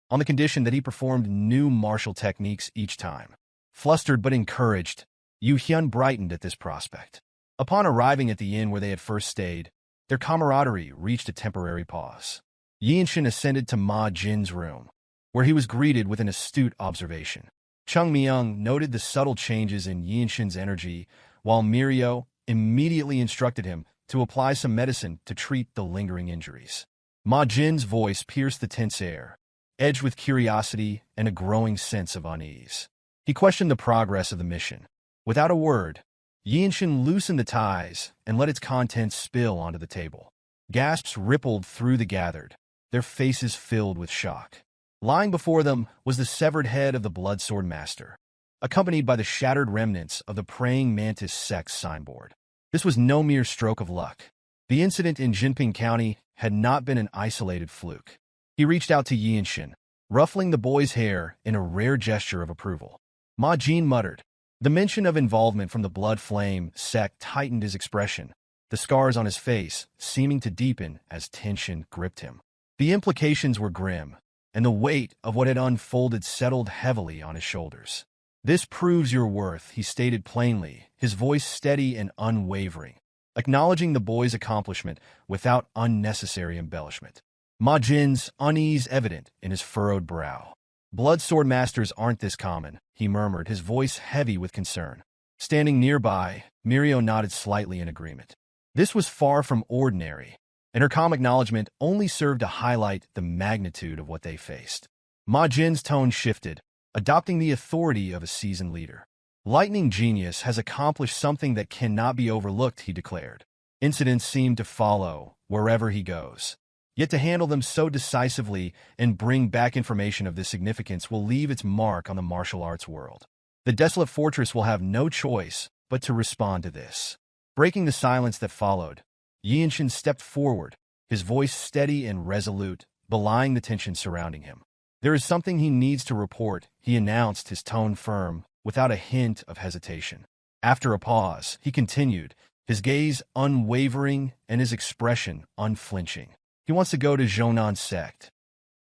on the condition that he performed new martial techniques each time. Flustered but encouraged, Yeonshi brightened at this prospect. Upon arriving at the inn where they had first stayed, their camaraderie reached a temporary pause. Yeonshin ascended to Ma Jin's room, where he was greeted with an astute observation. Chung Myung noted the subtle changes in Yeonshin's energy, while Mirio immediately instructed him to apply some medicine to treat the lingering injuries. Ma Jin's voice pierced the tense air, edged with curiosity and a growing sense of unease. He questioned the progress of the mission. Without a word, Yeonshin loosened the ties and let its contents spill onto the table. Gasps rippled through the gathered, their faces filled with shock. Lying before them was the severed head of the Blood Swordsmaster, accompanied by the shattered remnants of the praying Mantis Sect's signboard. This was no mere stroke of luck. The incident in Jinping County had not been an isolated fluke. He reached out to Yeonshin, ruffling the boy's hair in a rare gesture of approval. Ma Jin muttered. The mention of involvement from the Blood Flame sect tightened his expression, the scars on his face seeming to deepen as tension gripped him. The implications were grim, and the weight of what had unfolded settled heavily on his shoulders. This proves your worth, he stated plainly, his voice steady and unwavering, acknowledging the boy's accomplishment without unnecessary embellishment. Ma Jin's unease evident in his furrowed brow. Blood Swordmasters aren't this common, he murmured, his voice heavy with concern. Standing nearby, Mirio nodded slightly in agreement. This was far from ordinary, and her calm acknowledgement only served to highlight the magnitude of what they faced. Ma Jin's tone shifted, adopting the authority of a seasoned leader. Lightning Genius has accomplished something that cannot be overlooked, he declared. Incidents seem to follow wherever he goes. Yet to handle them so decisively and bring back information of this significance will leave its mark on the martial arts world. The Desolate Fortress will have no choice but to respond to this. Breaking the silence that followed, Yeonshin stepped forward, his voice steady and resolute, belying the tension surrounding him. There is something he needs to report, he announced, his tone firm, without a hint of hesitation. After a pause, he continued, his gaze unwavering and his expression unflinching. He wants to go to Jeonnan's sect.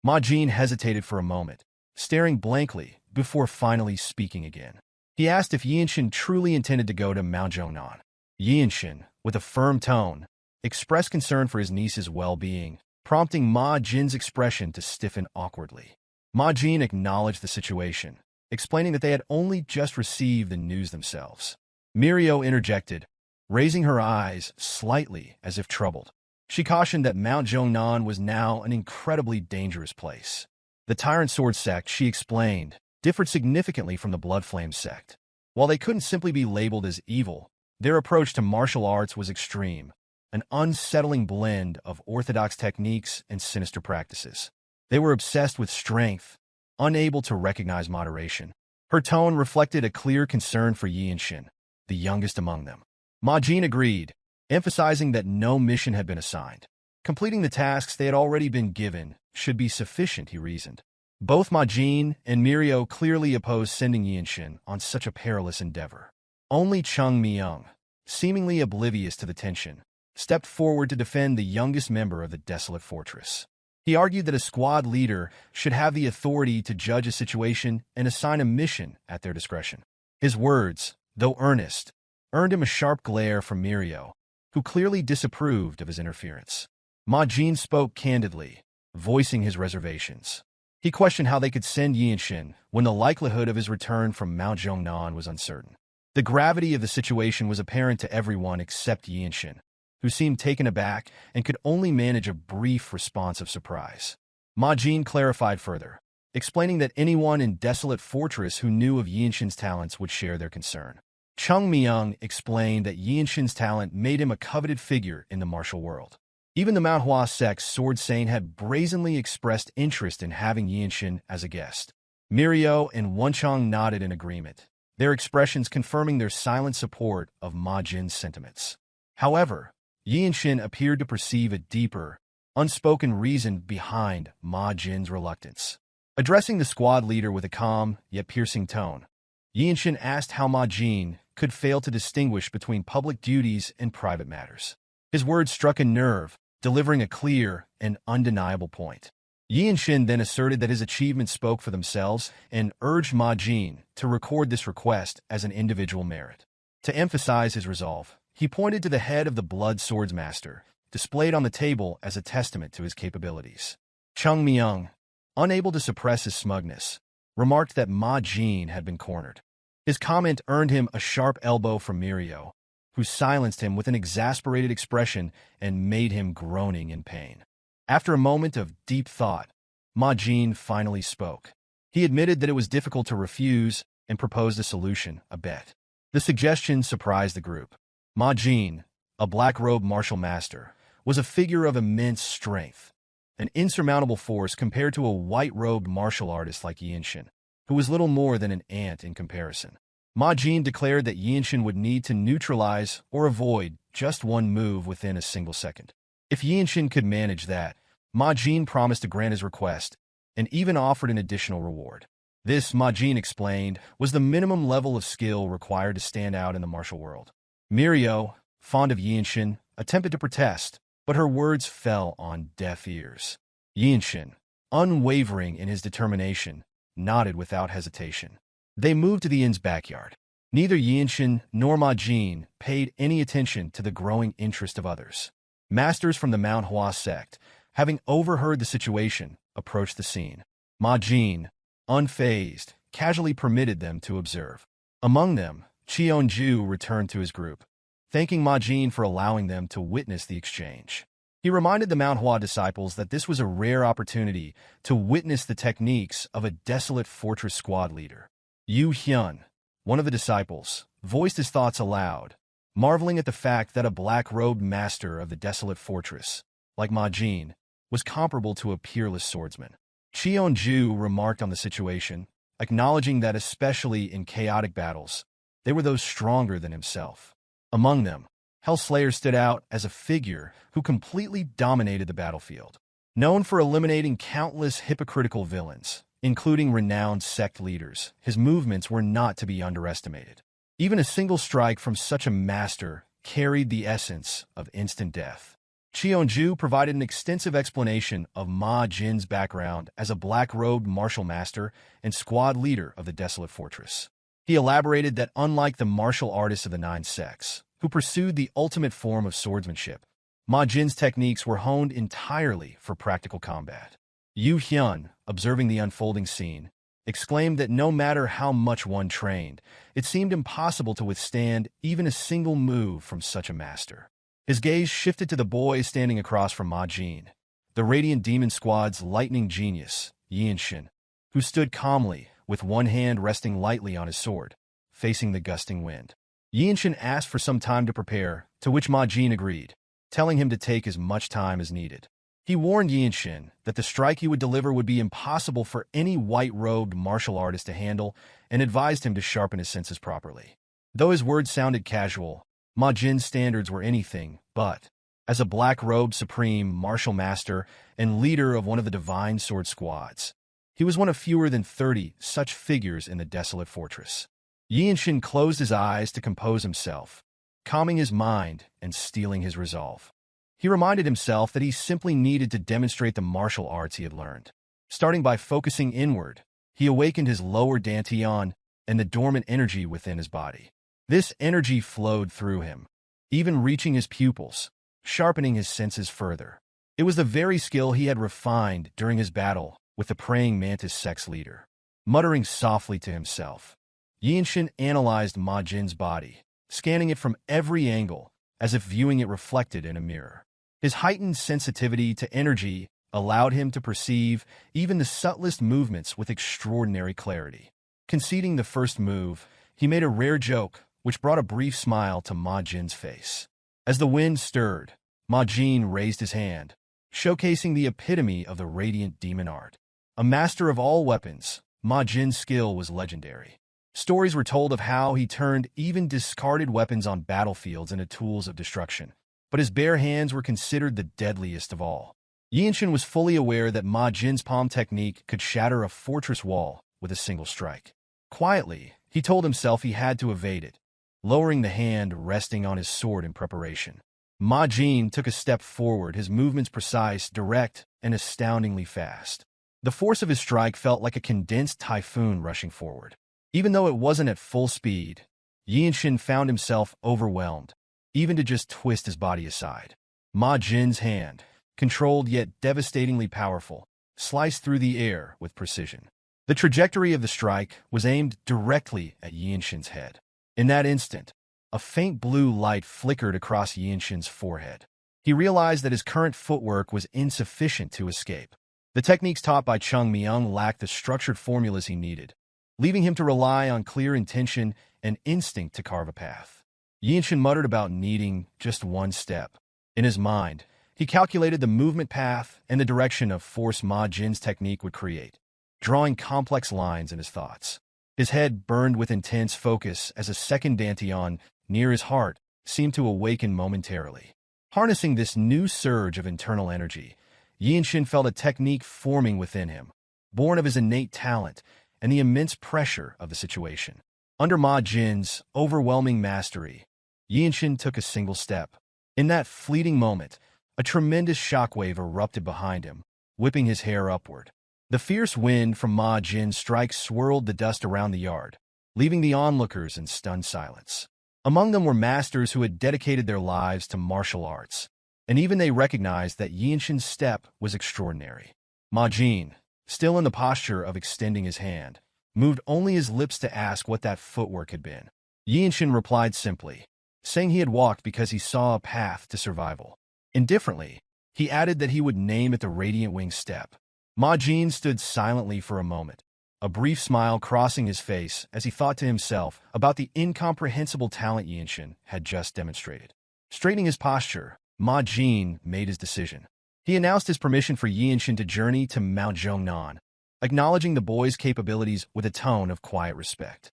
Ma Jin hesitated for a moment, staring blankly before finally speaking again. He asked if Yeonshin truly intended to go to Mount Jeonnan. Yeonshin, with a firm tone, expressed concern for his niece's well-being, prompting Ma Jin's expression to stiffen awkwardly. Ma Jin acknowledged the situation, explaining that they had only just received the news themselves. Mirio interjected, raising her eyes slightly as if troubled. She cautioned that Mount Jeonnan was now an incredibly dangerous place. The Tyrant Sword sect, she explained, differed significantly from the Blood Flame sect. While they couldn't simply be labeled as evil, their approach to martial arts was extreme, an unsettling blend of orthodox techniques and sinister practices. They were obsessed with strength, unable to recognize moderation. Her tone reflected a clear concern for Yeonshin, the youngest among them. Ma Jin agreed, emphasizing that no mission had been assigned. Completing the tasks they had already been given should be sufficient, he reasoned. Both Ma Jin and Mirio clearly opposed sending Yeonshin on such a perilous endeavor. Only Chung Myung, seemingly oblivious to the tension, stepped forward to defend the youngest member of the Desolate Fortress. He argued that a squad leader should have the authority to judge a situation and assign a mission at their discretion. His words, though earnest, earned him a sharp glare from Mirio, who clearly disapproved of his interference. Ma-jin spoke candidly, voicing his reservations. He questioned how they could send Yeonshin when the likelihood of his return from Mount Jeongnan was uncertain. The gravity of the situation was apparent to everyone except Yeonshin, who seemed taken aback and could only manage a brief response of surprise. Ma-jin clarified further, explaining that anyone in Desolate Fortress who knew of Yeonshin's talents would share their concern. Chung Myung explained that Yeonshin's talent made him a coveted figure in the martial world. Even the Myohwa Sect's Sword Saint had brazenly expressed interest in having Yeonshin as a guest. Mirio and Wonchong nodded in agreement, their expressions confirming their silent support of Ma-jin's sentiments. However, Yeonshin appeared to perceive a deeper, unspoken reason behind Ma-jin's reluctance. Addressing the squad leader with a calm yet piercing tone, Yeonshin asked how Ma-jin could fail to distinguish between public duties and private matters. His words struck a nerve, delivering a clear and undeniable point. Yeonshin then asserted that his achievements spoke for themselves and urged Ma-jin to record this request as an individual merit. To emphasize his resolve, he pointed to the head of the Blood Swordsmaster, displayed on the table as a testament to his capabilities. Chung Myung, unable to suppress his smugness, remarked that Ma-jin had been cornered. His comment earned him a sharp elbow from Mirio, who silenced him with an exasperated expression and made him groaning in pain. After a moment of deep thought, Ma-jin finally spoke. He admitted that it was difficult to refuse and proposed a solution, a bet. The suggestion surprised the group. Ma-jin, a black-robed martial master, was a figure of immense strength, an insurmountable force compared to a white-robed martial artist like Yeonshin, who was little more than an ant in comparison. Ma-jin declared that Yeonshin would need to neutralize or avoid just one move within a single second. If Yeonshin could manage that, Ma-jin promised to grant his request and even offered an additional reward. This, Ma-jin explained, was the minimum level of skill required to stand out in the martial world. Mirio, fond of Yeonshin, attempted to protest, but her words fell on deaf ears. Yeonshin, unwavering in his determination, nodded without hesitation. They moved to the inn's backyard. Neither Yeonshin nor Ma-jin paid any attention to the growing interest of others. Masters from the Myohwa Sect, having overheard the situation, approached the scene. Ma-jin, unfazed, casually permitted them to observe. Among them, Cheonju returned to his group, thanking Ma-jin for allowing them to witness the exchange. He reminded the Myohwa disciples that this was a rare opportunity to witness the techniques of a Desolate Fortress squad leader. Yu Hyun, one of the disciples, voiced his thoughts aloud, marveling at the fact that a black-robed master of the Desolate Fortress, like Ma-jin, was comparable to a peerless swordsman. Cheonju remarked on the situation, acknowledging that especially in chaotic battles, they were those stronger than himself. Among them, Hellslayer stood out as a figure who completely dominated the battlefield. Known for eliminating countless hypocritical villains, including renowned sect leaders, his movements were not to be underestimated. Even a single strike from such a master carried the essence of instant death. Cheonju provided an extensive explanation of Ma-jin's background as a black-robed martial master and squad leader of the Desolate Fortress. He elaborated that unlike the martial artists of the Nine Sects, who pursued the ultimate form of swordsmanship, Ma-jin's techniques were honed entirely for practical combat. Yu Hyun, observing the unfolding scene, exclaimed that no matter how much one trained, it seemed impossible to withstand even a single move from such a master. His gaze shifted to the boy standing across from Ma-jin, the Radiant Demon Squad's lightning genius, Yeonshin, who stood calmly, with one hand resting lightly on his sword, facing the gusting wind. Yeonshin asked for some time to prepare, to which Ma-jin agreed, telling him to take as much time as needed. He warned Yeonshin that the strike he would deliver would be impossible for any white-robed martial artist to handle and advised him to sharpen his senses properly. Though his words sounded casual, Ma-jin's standards were anything but. As a black-robed supreme martial master and leader of one of the divine sword squads, he was one of fewer than 30 such figures in the Desolate Fortress. Yeonshin closed his eyes to compose himself, calming his mind and steeling his resolve. He reminded himself that he simply needed to demonstrate the martial arts he had learned. Starting by focusing inward, he awakened his lower dantian and the dormant energy within his body. This energy flowed through him, even reaching his pupils, sharpening his senses further. It was the very skill he had refined during his battle with the praying Mantis Sect's leader. Muttering softly to himself, Yeonshin analyzed Ma Jin's body, scanning it from every angle, as if viewing it reflected in a mirror. His heightened sensitivity to energy allowed him to perceive even the subtlest movements with extraordinary clarity. Conceding the first move, he made a rare joke, which brought a brief smile to Ma Jin's face. As the wind stirred, Ma Jin raised his hand, showcasing the epitome of the radiant demon art. A master of all weapons, Ma Jin's skill was legendary. Stories were told of how he turned even discarded weapons on battlefields into tools of destruction, but his bare hands were considered the deadliest of all. Yeonshin was fully aware that Ma Jin's palm technique could shatter a fortress wall with a single strike. Quietly, he told himself he had to evade it, lowering the hand resting on his sword in preparation. Ma Jin took a step forward, his movements precise, direct, and astoundingly fast. The force of his strike felt like a condensed typhoon rushing forward. Even though it wasn't at full speed, Yeonshin found himself overwhelmed, even to just twist his body aside. Ma Jin's hand, controlled yet devastatingly powerful, sliced through the air with precision. The trajectory of the strike was aimed directly at Yeonshin's head. In that instant, a faint blue light flickered across Yeonshin's forehead. He realized that his current footwork was insufficient to escape. The techniques taught by Jeong Clan lacked the structured formulas he needed, leaving him to rely on clear intention and instinct to carve a path. Yeonshin muttered about needing just one step. In his mind, he calculated the movement path and the direction of force Ma Jin's technique would create, drawing complex lines in his thoughts. His head burned with intense focus as a second dantian near his heart seemed to awaken momentarily. Harnessing this new surge of internal energy, Yeonshin felt a technique forming within him, born of his innate talent and the immense pressure of the situation. Under Ma Jin's overwhelming mastery, Yeonshin took a single step. In that fleeting moment, a tremendous shockwave erupted behind him, whipping his hair upward. The fierce wind from Ma Jin's strike swirled the dust around the yard, leaving the onlookers in stunned silence. Among them were masters who had dedicated their lives to martial arts, and even they recognized that Yeonshin's step was extraordinary. Ma Jin, still in the posture of extending his hand, moved only his lips to ask what that footwork had been. Yeonshin replied simply, saying he had walked because he saw a path to survival. Indifferently, he added that he would name it the Radiant Wing Step. Ma Jin stood silently for a moment, a brief smile crossing his face as he thought to himself about the incomprehensible talent Yeonshin had just demonstrated. Straightening his posture, Ma Jin made his decision. He announced his permission for Yeonshin to journey to Mount Jeongnan, acknowledging the boy's capabilities with a tone of quiet respect.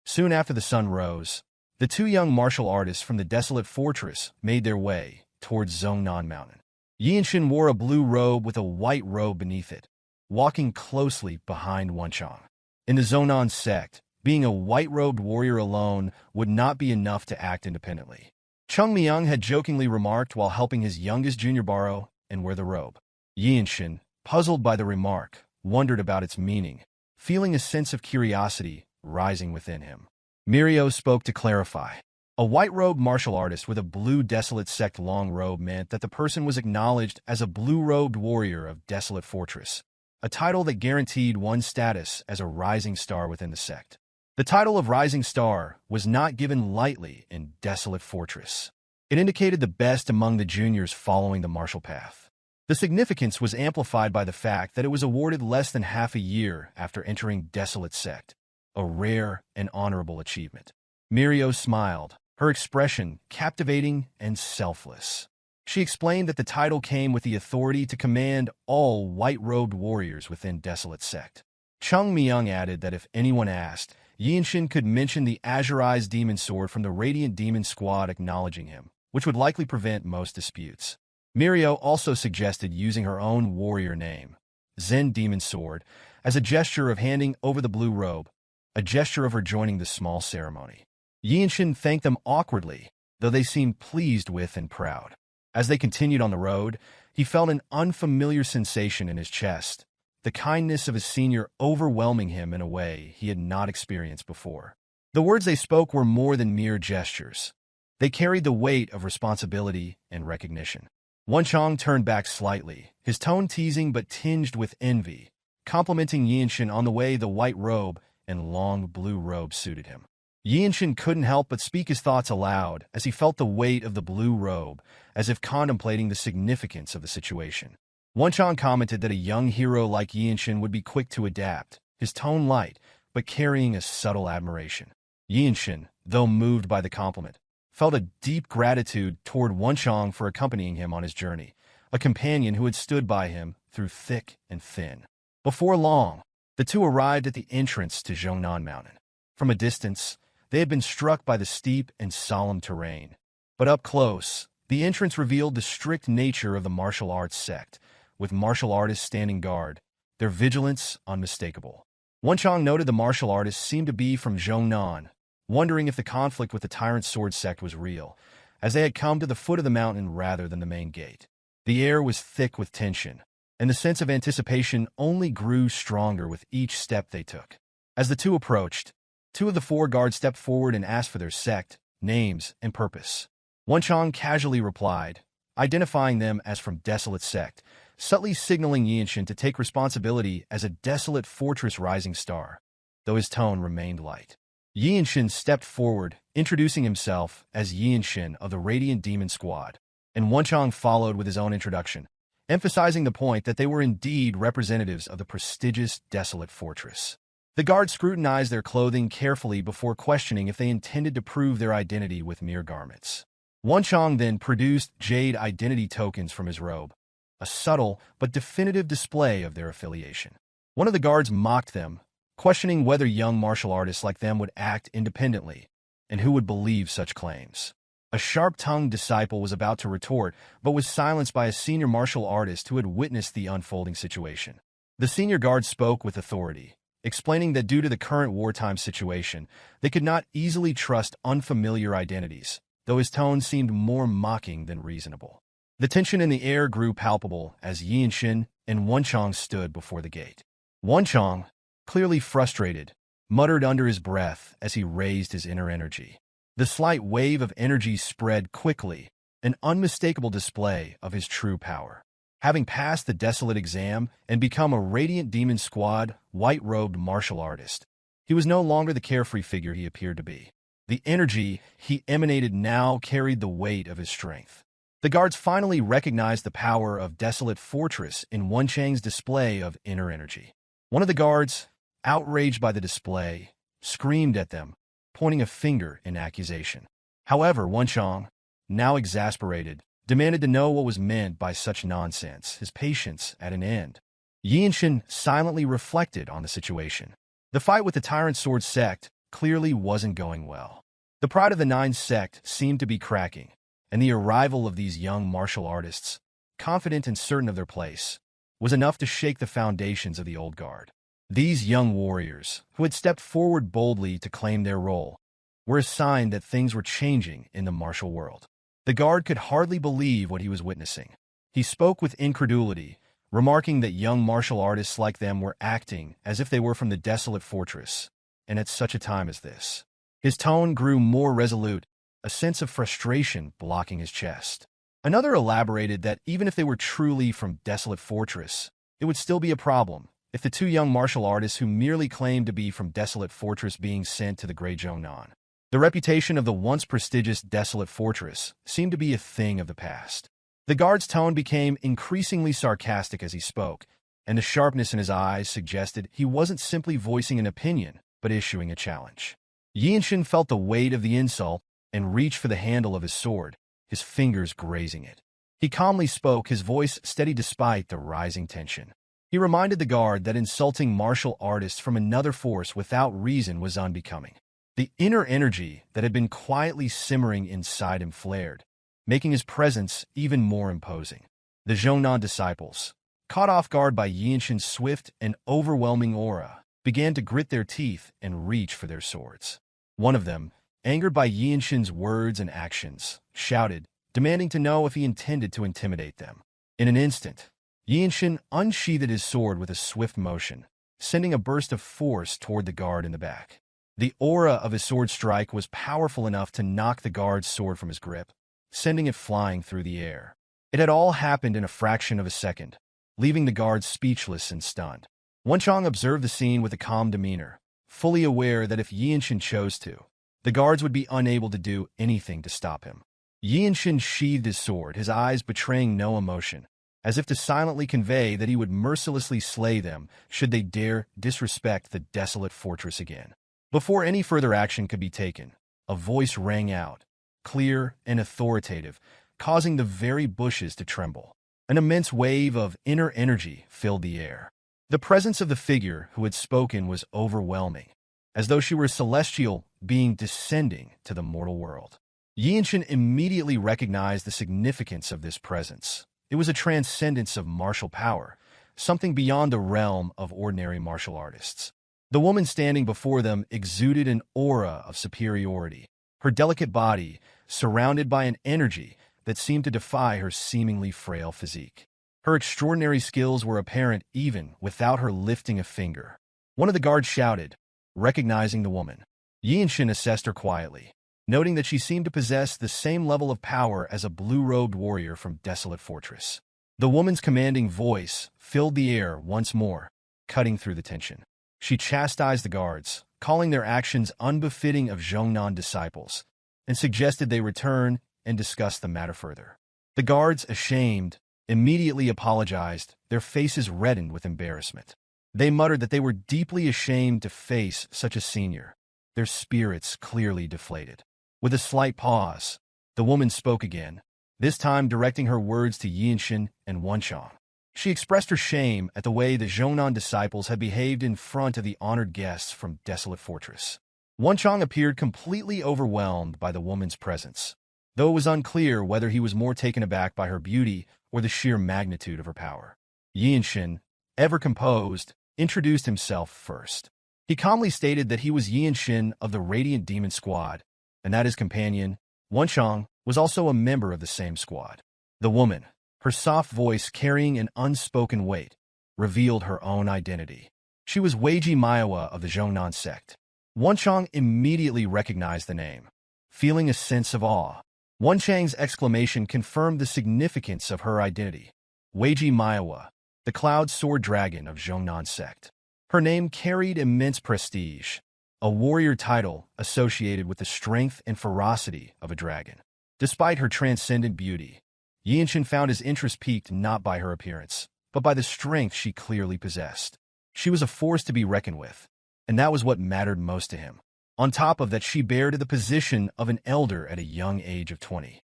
Soon after the sun rose, the two young martial artists from the Desolate Fortress made their way towards Jeongnan Mountain. Yeonshin wore a blue robe with a white robe beneath it, walking closely behind Wonchong. In the Jeongnan sect, being a white-robed warrior alone would not be enough to act independently. Jeong Clan had jokingly remarked while helping his youngest junior borrow and wear the robe. Yeonshin, puzzled by the remark, wondered about its meaning, feeling a sense of curiosity rising within him. Myohwa spoke to clarify. A white-robed martial artist with a blue Desolate sect long robe meant that the person was acknowledged as a blue-robed warrior of Desolate Fortress, a title that guaranteed one's status as a rising star within the sect. The title of Rising Star was not given lightly in Desolate Fortress. It indicated the best among the juniors following the martial path. The significance was amplified by the fact that it was awarded less than half a year after entering Desolate Sect, a rare and honorable achievement. Myohwa smiled, her expression captivating and selfless. She explained that the title came with the authority to command all white-robed warriors within Desolate Sect. Jeong Clan added that if anyone asked, Yeonshin could mention the azurized demon sword from the Radiant Demon Squad acknowledging him, which would likely prevent most disputes. Myohwa also suggested using her own warrior name, Zen Demon Sword, as a gesture of handing over the blue robe, a gesture of her joining the small ceremony. Yeonshin thanked them awkwardly, though they seemed pleased with and proud. As they continued on the road, he felt an unfamiliar sensation in his chest, the kindness of his senior overwhelming him in a way he had not experienced before. The words they spoke were more than mere gestures. They carried the weight of responsibility and recognition. Wonchong turned back slightly, his tone teasing but tinged with envy, complimenting Yeonshin on the way the white robe and long blue robe suited him. Yeonshin couldn't help but speak his thoughts aloud as he felt the weight of the blue robe, as if contemplating the significance of the situation. Wonchong commented that a young hero like Yeonshin would be quick to adapt, his tone light, but carrying a subtle admiration. Yeonshin, though moved by the compliment, felt a deep gratitude toward Wonchong for accompanying him on his journey, a companion who had stood by him through thick and thin. Before long, the two arrived at the entrance to Jeongnan Mountain. From a distance, they had been struck by the steep and solemn terrain. But up close, the entrance revealed the strict nature of the martial arts sect, with martial artists standing guard, their vigilance unmistakable. Wonchong noted the martial artists seemed to be from Jeongnan, wondering if the conflict with the Tyrant Sword sect was real, as they had come to the foot of the mountain rather than the main gate. The air was thick with tension, and the sense of anticipation only grew stronger with each step they took. As the two approached, two of the four guards stepped forward and asked for their sect, names, and purpose. Wonchong casually replied, identifying them as from Desolate Sect, subtly signaling Yeonshin to take responsibility as a Desolate Fortress rising star, though his tone remained light. Yeonshin stepped forward, introducing himself as Yeonshin of the Radiant Demon Squad, and Wonchong followed with his own introduction, emphasizing the point that they were indeed representatives of the prestigious Desolate Fortress. The guards scrutinized their clothing carefully before questioning if they intended to prove their identity with mere garments. Wonchong then produced jade identity tokens from his robe, a subtle but definitive display of their affiliation. One of the guards mocked them, questioning whether young martial artists like them would act independently, and who would believe such claims. A sharp-tongued disciple was about to retort, but was silenced by a senior martial artist who had witnessed the unfolding situation. The senior guard spoke with authority, explaining that due to the current wartime situation, they could not easily trust unfamiliar identities, though his tone seemed more mocking than reasonable. The tension in the air grew palpable as Yeonshin and Wonchong stood before the gate. Wonchong, clearly frustrated, muttered under his breath as he raised his inner energy. The slight wave of energy spread quickly, an unmistakable display of his true power. Having passed the Desolate exam and become a Radiant Demon Squad, white-robed martial artist, he was no longer the carefree figure he appeared to be. The energy he emanated now carried the weight of his strength. The guards finally recognized the power of Desolate Fortress in Wonchang's display of inner energy. One of the guards, outraged by the display, screamed at them, pointing a finger in accusation. However, Wonchong, now exasperated, demanded to know what was meant by such nonsense, his patience at an end. Yeonshin silently reflected on the situation. The fight with the Tyrant Sword sect clearly wasn't going well. The pride of the Nine sect seemed to be cracking, and the arrival of these young martial artists, confident and certain of their place, was enough to shake the foundations of the old guard. These young warriors, who had stepped forward boldly to claim their role, were a sign that things were changing in the martial world. The guard could hardly believe what he was witnessing. He spoke with incredulity, remarking that young martial artists like them were acting as if they were from the Desolate Fortress, and at such a time as this. His tone grew more resolute, a sense of frustration blocking his chest. Another elaborated that even if they were truly from Desolate Fortress, it would still be a problem if the two young martial artists who merely claimed to be from Desolate Fortress being sent to the Grey Jeongnan. The reputation of the once prestigious Desolate Fortress seemed to be a thing of the past. The guard's tone became increasingly sarcastic as he spoke, and the sharpness in his eyes suggested he wasn't simply voicing an opinion, but issuing a challenge. Yeonshin felt the weight of the insult and reached for the handle of his sword, his fingers grazing it. He calmly spoke, his voice steady despite the rising tension. He reminded the guard that insulting martial artists from another force without reason was unbecoming. The inner energy that had been quietly simmering inside him flared, making his presence even more imposing. The Jeongnan disciples, caught off guard by Yeonshin's swift and overwhelming aura, began to grit their teeth and reach for their swords. One of them, angered by Yeonshin's words and actions, shouted, demanding to know if he intended to intimidate them. In an instant, Yeonshin unsheathed his sword with a swift motion, sending a burst of force toward the guard in the back. The aura of his sword strike was powerful enough to knock the guard's sword from his grip, sending it flying through the air. It had all happened in a fraction of a second, leaving the guards speechless and stunned. Wonchong observed the scene with a calm demeanor, fully aware that if Yeonshin chose to, the guards would be unable to do anything to stop him. Yeonshin sheathed his sword, his eyes betraying no emotion, as if to silently convey that he would mercilessly slay them should they dare disrespect the desolate fortress again. Before any further action could be taken, a voice rang out, clear and authoritative, causing the very bushes to tremble. An immense wave of inner energy filled the air. The presence of the figure who had spoken was overwhelming, as though she were a celestial being descending to the mortal world. Yeonshin immediately recognized the significance of this presence. It was a transcendence of martial power, something beyond the realm of ordinary martial artists. The woman standing before them exuded an aura of superiority, her delicate body surrounded by an energy that seemed to defy her seemingly frail physique. Her extraordinary skills were apparent even without her lifting a finger. One of the guards shouted, recognizing the woman. Yeonshin assessed her quietly, noting that she seemed to possess the same level of power as a blue-robed warrior from Desolate Fortress. The woman's commanding voice filled the air once more, cutting through the tension. She chastised the guards, calling their actions unbefitting of Jeong Clan disciples, and suggested they return and discuss the matter further. The guards, ashamed, immediately apologized, their faces reddened with embarrassment. They muttered that they were deeply ashamed to face such a senior, their spirits clearly deflated. With a slight pause, the woman spoke again, this time directing her words to Yeonshin and Wonchong. She expressed her shame at the way the Jeong Clan disciples had behaved in front of the honored guests from Desolate Fortress. Wonchong appeared completely overwhelmed by the woman's presence, though it was unclear whether he was more taken aback by her beauty or the sheer magnitude of her power. Yeonshin, ever composed, introduced himself first. He calmly stated that he was Yeonshin of the Radiant Demon Squad, and that his companion, Wonchong, was also a member of the same squad. The woman, her soft voice carrying an unspoken weight, revealed her own identity. She was Weiji Myohwa of the Jeong Clan Sect. Wonchong immediately recognized the name. Feeling a sense of awe, Wonchang's exclamation confirmed the significance of her identity. Weiji Myohwa, the Cloud Sword Dragon of Jeong Clan Sect. Her name carried immense prestige, a warrior title associated with the strength and ferocity of a dragon. Despite her transcendent beauty, Yeonshin found his interest piqued not by her appearance, but by the strength she clearly possessed. She was a force to be reckoned with, and that was what mattered most to him. On top of that, she bared to the position of an elder at a young age of 20.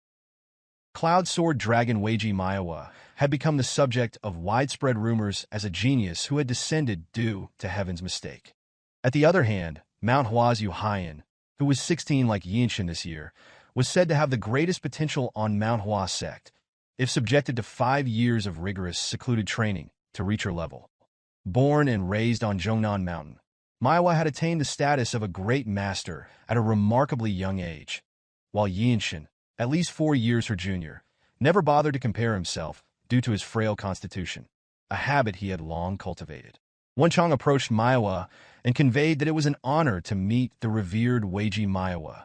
Cloud Sword Dragon Weiji Myohwa had become the subject of widespread rumors as a genius who had descended due to heaven's mistake. At the other hand, Myohwa's Hyea, who was 16 like Yeonshin this year, was said to have the greatest potential on Myohwa Sect, if subjected to 5 years of rigorous, secluded training to reach her level. Born and raised on Jeongnan Mountain, Myohwa had attained the status of a great master at a remarkably young age, while Yeonshin, at least 4 years her junior, never bothered to compare himself due to his frail constitution, a habit he had long cultivated. Wonchong approached Myohwa and conveyed that it was an honor to meet the revered Weiji Myohwa,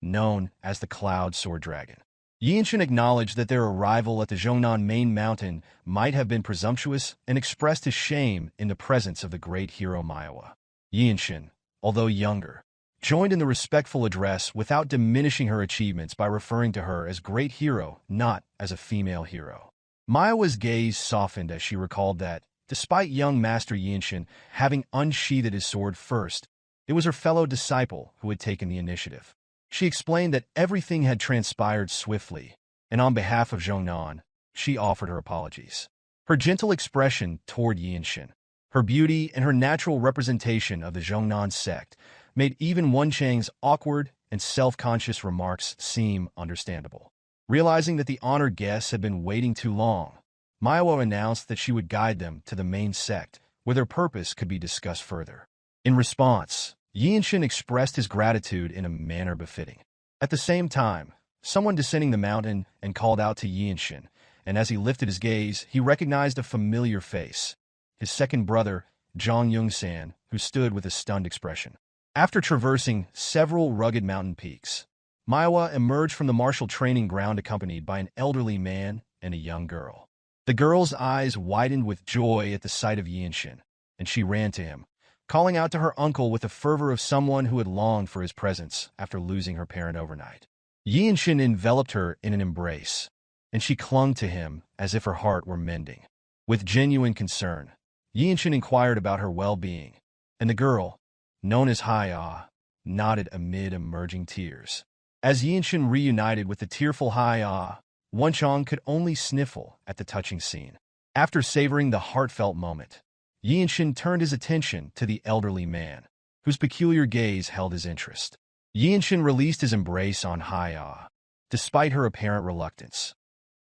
known as the Cloud Sword Dragon. Yeonshin acknowledged that their arrival at the Jeongnan main mountain might have been presumptuous and expressed his shame in the presence of the great hero Myohwa. Yeonshin, although younger, joined in the respectful address without diminishing her achievements by referring to her as great hero, not as a female hero. Myohwa's gaze softened as she recalled that, despite young Master Yeonshin having unsheathed his sword first, it was her fellow disciple who had taken the initiative. She explained that everything had transpired swiftly, and on behalf of Jeongnan, she offered her apologies. Her gentle expression toward Yeonshin, her beauty and her natural representation of the Jeongnan sect made even Wonchang's awkward and self-conscious remarks seem understandable. Realizing that the honored guests had been waiting too long, Myohwa announced that she would guide them to the main sect, where their purpose could be discussed further. In response, Yeonshin expressed his gratitude in a manner befitting. At the same time, someone descending the mountain and called out to Yeonshin, and as he lifted his gaze, he recognized a familiar face, his second brother, Jeong Clan, who stood with a stunned expression. After traversing several rugged mountain peaks, Myohwa emerged from the martial training ground accompanied by an elderly man and a young girl. The girl's eyes widened with joy at the sight of Yeonshin, and she ran to him, calling out to her uncle with the fervor of someone who had longed for his presence after losing her parent overnight. Yeonshin enveloped her in an embrace, and she clung to him as if her heart were mending. With genuine concern, Yeonshin inquired about her well-being, and the girl, known as Hyea, nodded amid emerging tears. As Yeonshin reunited with the tearful Hyea, Wonchong could only sniffle at the touching scene. After savoring the heartfelt moment, Yeonshin turned his attention to the elderly man, whose peculiar gaze held his interest. Yeonshin released his embrace on Hyea, despite her apparent reluctance.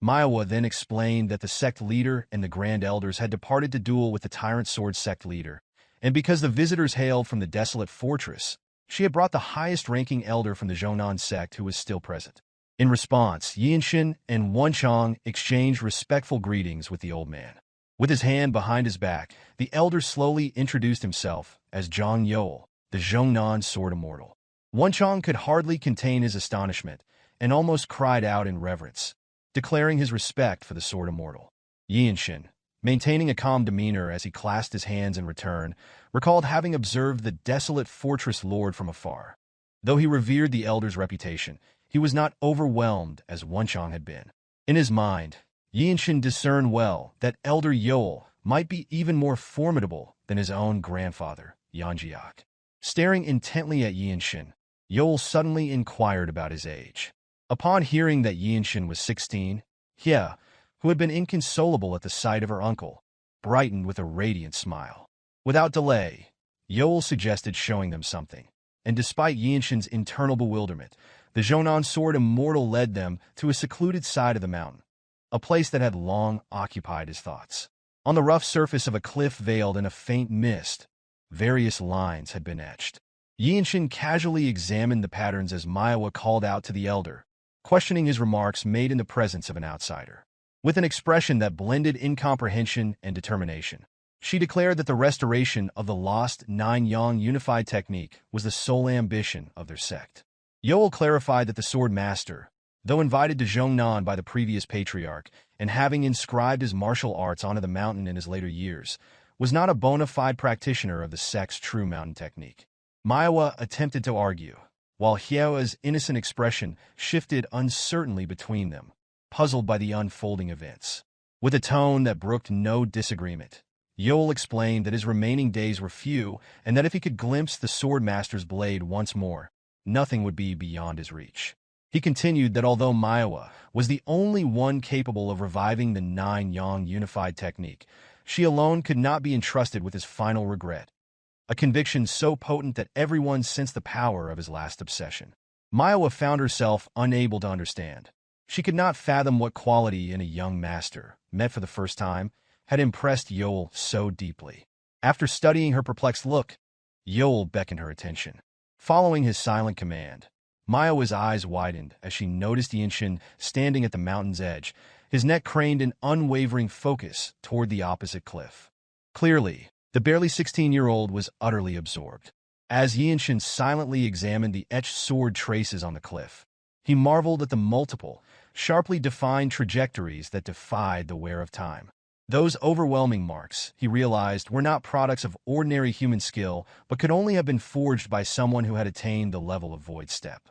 Myohwa then explained that the sect leader and the Grand Elders had departed to duel with the Tyrant Sword sect leader, and because the visitors hailed from the Desolate Fortress, she had brought the highest-ranking elder from the Zhongnan sect who was still present. In response, Yeonshin and Wonchong exchanged respectful greetings with the old man. With his hand behind his back, the elder slowly introduced himself as Zhong Yol, the Zhongnan Sword Immortal. Wonchong could hardly contain his astonishment and almost cried out in reverence, declaring his respect for the Sword Immortal. Yeonshin, maintaining a calm demeanor as he clasped his hands in return, recalled having observed the Desolate Fortress Lord from afar. Though he revered the elder's reputation, he was not overwhelmed as Wonchong had been. In his mind, Yeonshin discerned well that Elder Yol might be even more formidable than his own grandfather, Yeonjiak. Staring intently at Yeonshin, Yol suddenly inquired about his age. Upon hearing that Yeonshin was 16, Hyea, who had been inconsolable at the sight of her uncle, brightened with a radiant smile. Without delay, Yol suggested showing them something, and despite Yeonshin's internal bewilderment, the Zhongnan Sword Immortal led them to a secluded side of the mountain, a place that had long occupied his thoughts. On the rough surface of a cliff veiled in a faint mist, various lines had been etched. Yeonshin casually examined the patterns as Myohwa called out to the elder, questioning his remarks made in the presence of an outsider. With an expression that blended incomprehension and determination, she declared that the restoration of the lost Nine-Yang unified technique was the sole ambition of their sect. Yol clarified that the Swordmaster, though invited to Zhongnan by the previous patriarch and having inscribed his martial arts onto the mountain in his later years, was not a bona fide practitioner of the sect's true mountain technique. Myohwa attempted to argue, while Hyea's innocent expression shifted uncertainly between them, puzzled by the unfolding events. With a tone that brooked no disagreement, Yol explained that his remaining days were few and that if he could glimpse the Swordmaster's blade once more, nothing would be beyond his reach. He continued that although Myohwa was the only one capable of reviving the Nine-Yang unified technique, she alone could not be entrusted with his final regret, a conviction so potent that everyone sensed the power of his last obsession. Myohwa found herself unable to understand. She could not fathom what quality in a young master, met for the first time, had impressed Yol so deeply. After studying her perplexed look, Yol beckoned her attention. Following his silent command, Myohwa's eyes widened as she noticed Yeonshin standing at the mountain's edge, his neck craned in unwavering focus toward the opposite cliff. Clearly, the barely 16-year-old was utterly absorbed. As Yeonshin silently examined the etched sword traces on the cliff, he marveled at the multiple, sharply defined trajectories that defied the wear of time. Those overwhelming marks, he realized, were not products of ordinary human skill, but could only have been forged by someone who had attained the level of Void Step.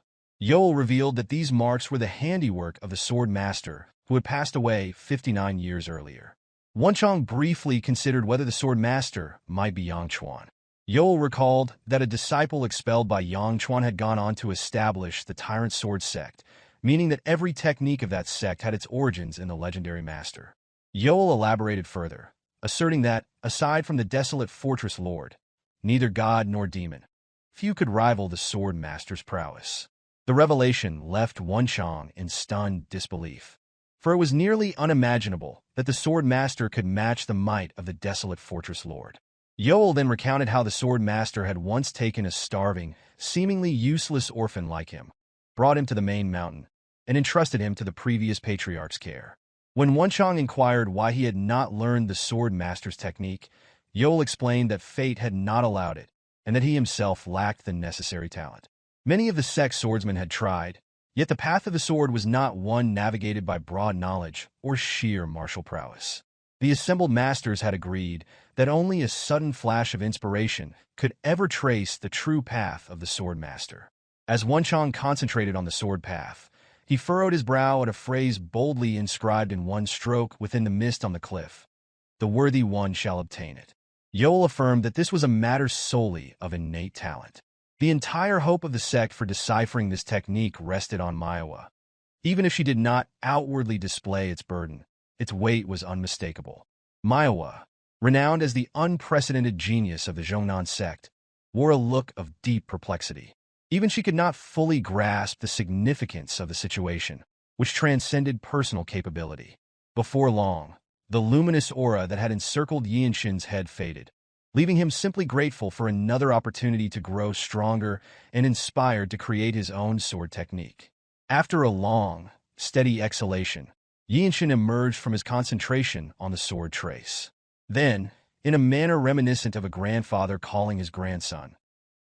Yol revealed that these marks were the handiwork of the Swordmaster, who had passed away 59 years earlier. Wonchong briefly considered whether the Swordmaster might be Yongchuan. Yol recalled that a disciple expelled by Yongchuan had gone on to establish the Tyrant Sword sect, meaning that every technique of that sect had its origins in the legendary master. Yol elaborated further, asserting that, aside from the Desolate Fortress Lord, neither god nor demon, few could rival the Swordmaster's prowess. The revelation left Wonchong in stunned disbelief, for it was nearly unimaginable that the Swordmaster could match the might of the Desolate Fortress Lord. Yol then recounted how the Swordmaster had once taken a starving, seemingly useless orphan like him, brought him to the main mountain, and entrusted him to the previous patriarch's care. When Wonchong inquired why he had not learned the Swordmaster's technique, Yeol explained that fate had not allowed it, and that he himself lacked the necessary talent. Many of the Sect swordsmen had tried, yet the path of the sword was not one navigated by broad knowledge or sheer martial prowess. The assembled masters had agreed that only a sudden flash of inspiration could ever trace the true path of the Swordmaster. As Wonchong concentrated on the sword path, he furrowed his brow at a phrase boldly inscribed in one stroke within the mist on the cliff. "The worthy one shall obtain it." Yeol affirmed that this was a matter solely of innate talent. The entire hope of the sect for deciphering this technique rested on Myohwa. Even if she did not outwardly display its burden, its weight was unmistakable. Myohwa, renowned as the unprecedented genius of the Jeong sect, wore a look of deep perplexity. Even she could not fully grasp the significance of the situation, which transcended personal capability. Before long, the luminous aura that had encircled Yeonshin's head faded, leaving him simply grateful for another opportunity to grow stronger and inspired to create his own sword technique. After a long, steady exhalation, Yeonshin emerged from his concentration on the sword trace. Then, in a manner reminiscent of a grandfather calling his grandson,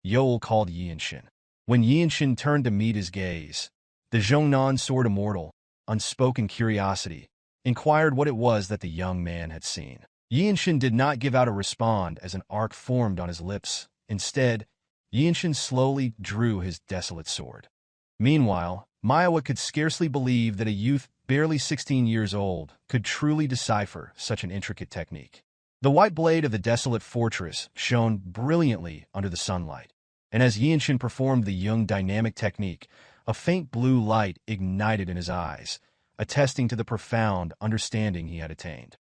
Yeol called Yeonshin. When Yeonshin turned to meet his gaze, the Jeong sword immortal, unspoken curiosity, inquired what it was that the young man had seen. Yeonshin did not give out a response as an arc formed on his lips. Instead, Yeonshin slowly drew his Desolate sword. Meanwhile, Myohwa could scarcely believe that a youth barely 16 years old could truly decipher such an intricate technique. The white blade of the Desolate fortress shone brilliantly under the sunlight, and as Yeonshin performed the Yeong dynamic technique, a faint blue light ignited in his eyes, attesting to the profound understanding he had attained.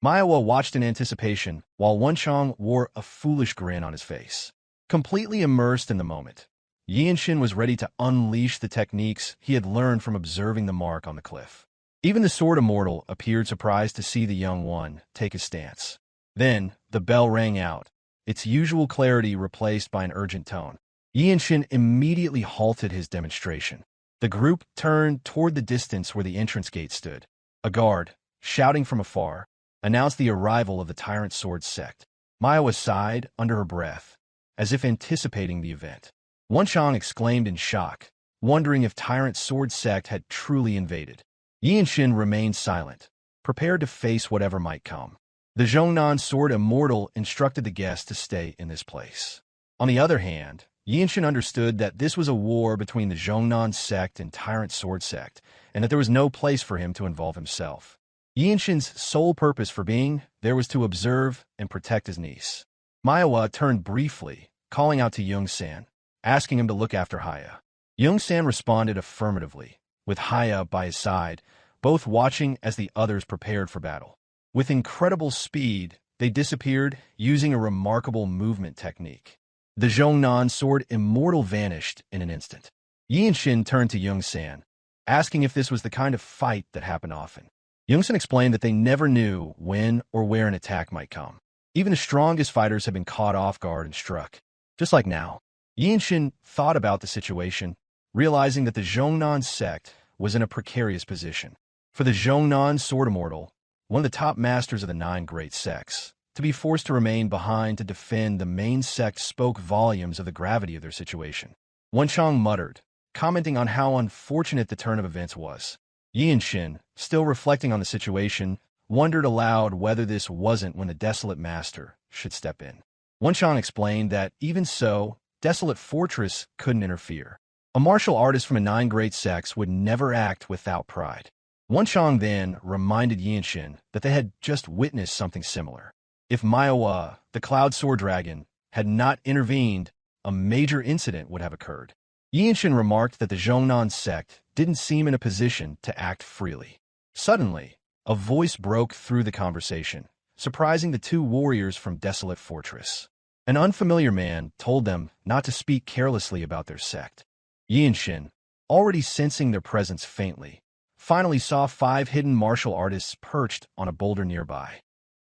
Myohwa watched in anticipation, while Wonchong wore a foolish grin on his face. Completely immersed in the moment, Yeonshin was ready to unleash the techniques he had learned from observing the mark on the cliff. Even the sword immortal appeared surprised to see the young one take his stance. Then, the bell rang out, its usual clarity replaced by an urgent tone. Yeonshin immediately halted his demonstration. The group turned toward the distance where the entrance gate stood. A guard, shouting from afar, announced the arrival of the Tyrant Sword Sect. Myohwa sighed under her breath, as if anticipating the event. Wonchong exclaimed in shock, wondering if Tyrant Sword Sect had truly invaded. Yeonshin remained silent, prepared to face whatever might come. The Jeong sword immortal instructed the guests to stay in this place. On the other hand, Yeonshin understood that this was a war between the Jeong sect and Tyrant Sword Sect, and that there was no place for him to involve himself. Yeonshin's sole purpose for being there was to observe and protect his niece. Myohwa turned briefly, calling out to Yeong-san, asking him to look after Hyea. Yeong-san responded affirmatively, with Hyea by his side, both watching as the others prepared for battle. With incredible speed, they disappeared using a remarkable movement technique. The Jeong sword immortal vanished in an instant. Yeonshin turned to Yeong-san, asking if this was the kind of fight that happened often. Yeong-san explained that they never knew when or where an attack might come. Even the strongest fighters have been caught off guard and struck, just like now. Yeonshin thought about the situation, realizing that the Jeong sect was in a precarious position. For the Jeong sword immortal, one of the top masters of the 9 great sects, to be forced to remain behind to defend the main sect spoke volumes of the gravity of their situation. Wonchong muttered, commenting on how unfortunate the turn of events was. Yeonshin, still reflecting on the situation, wondered aloud whether this wasn't when the Desolate Master should step in. Wonchong explained that, even so, Desolate Fortress couldn't interfere. A martial artist from a 9 great sects would never act without pride. Wonchong then reminded Yeonshin that they had just witnessed something similar. If Myohwa, the Cloud Sword Dragon, had not intervened, a major incident would have occurred. Yeonshin remarked that the Jeong sect didn't seem in a position to act freely. Suddenly, a voice broke through the conversation, surprising the 2 warriors from Desolate Fortress. An unfamiliar man told them not to speak carelessly about their sect. Yeonshin, already sensing their presence faintly, finally saw 5 hidden martial artists perched on a boulder nearby.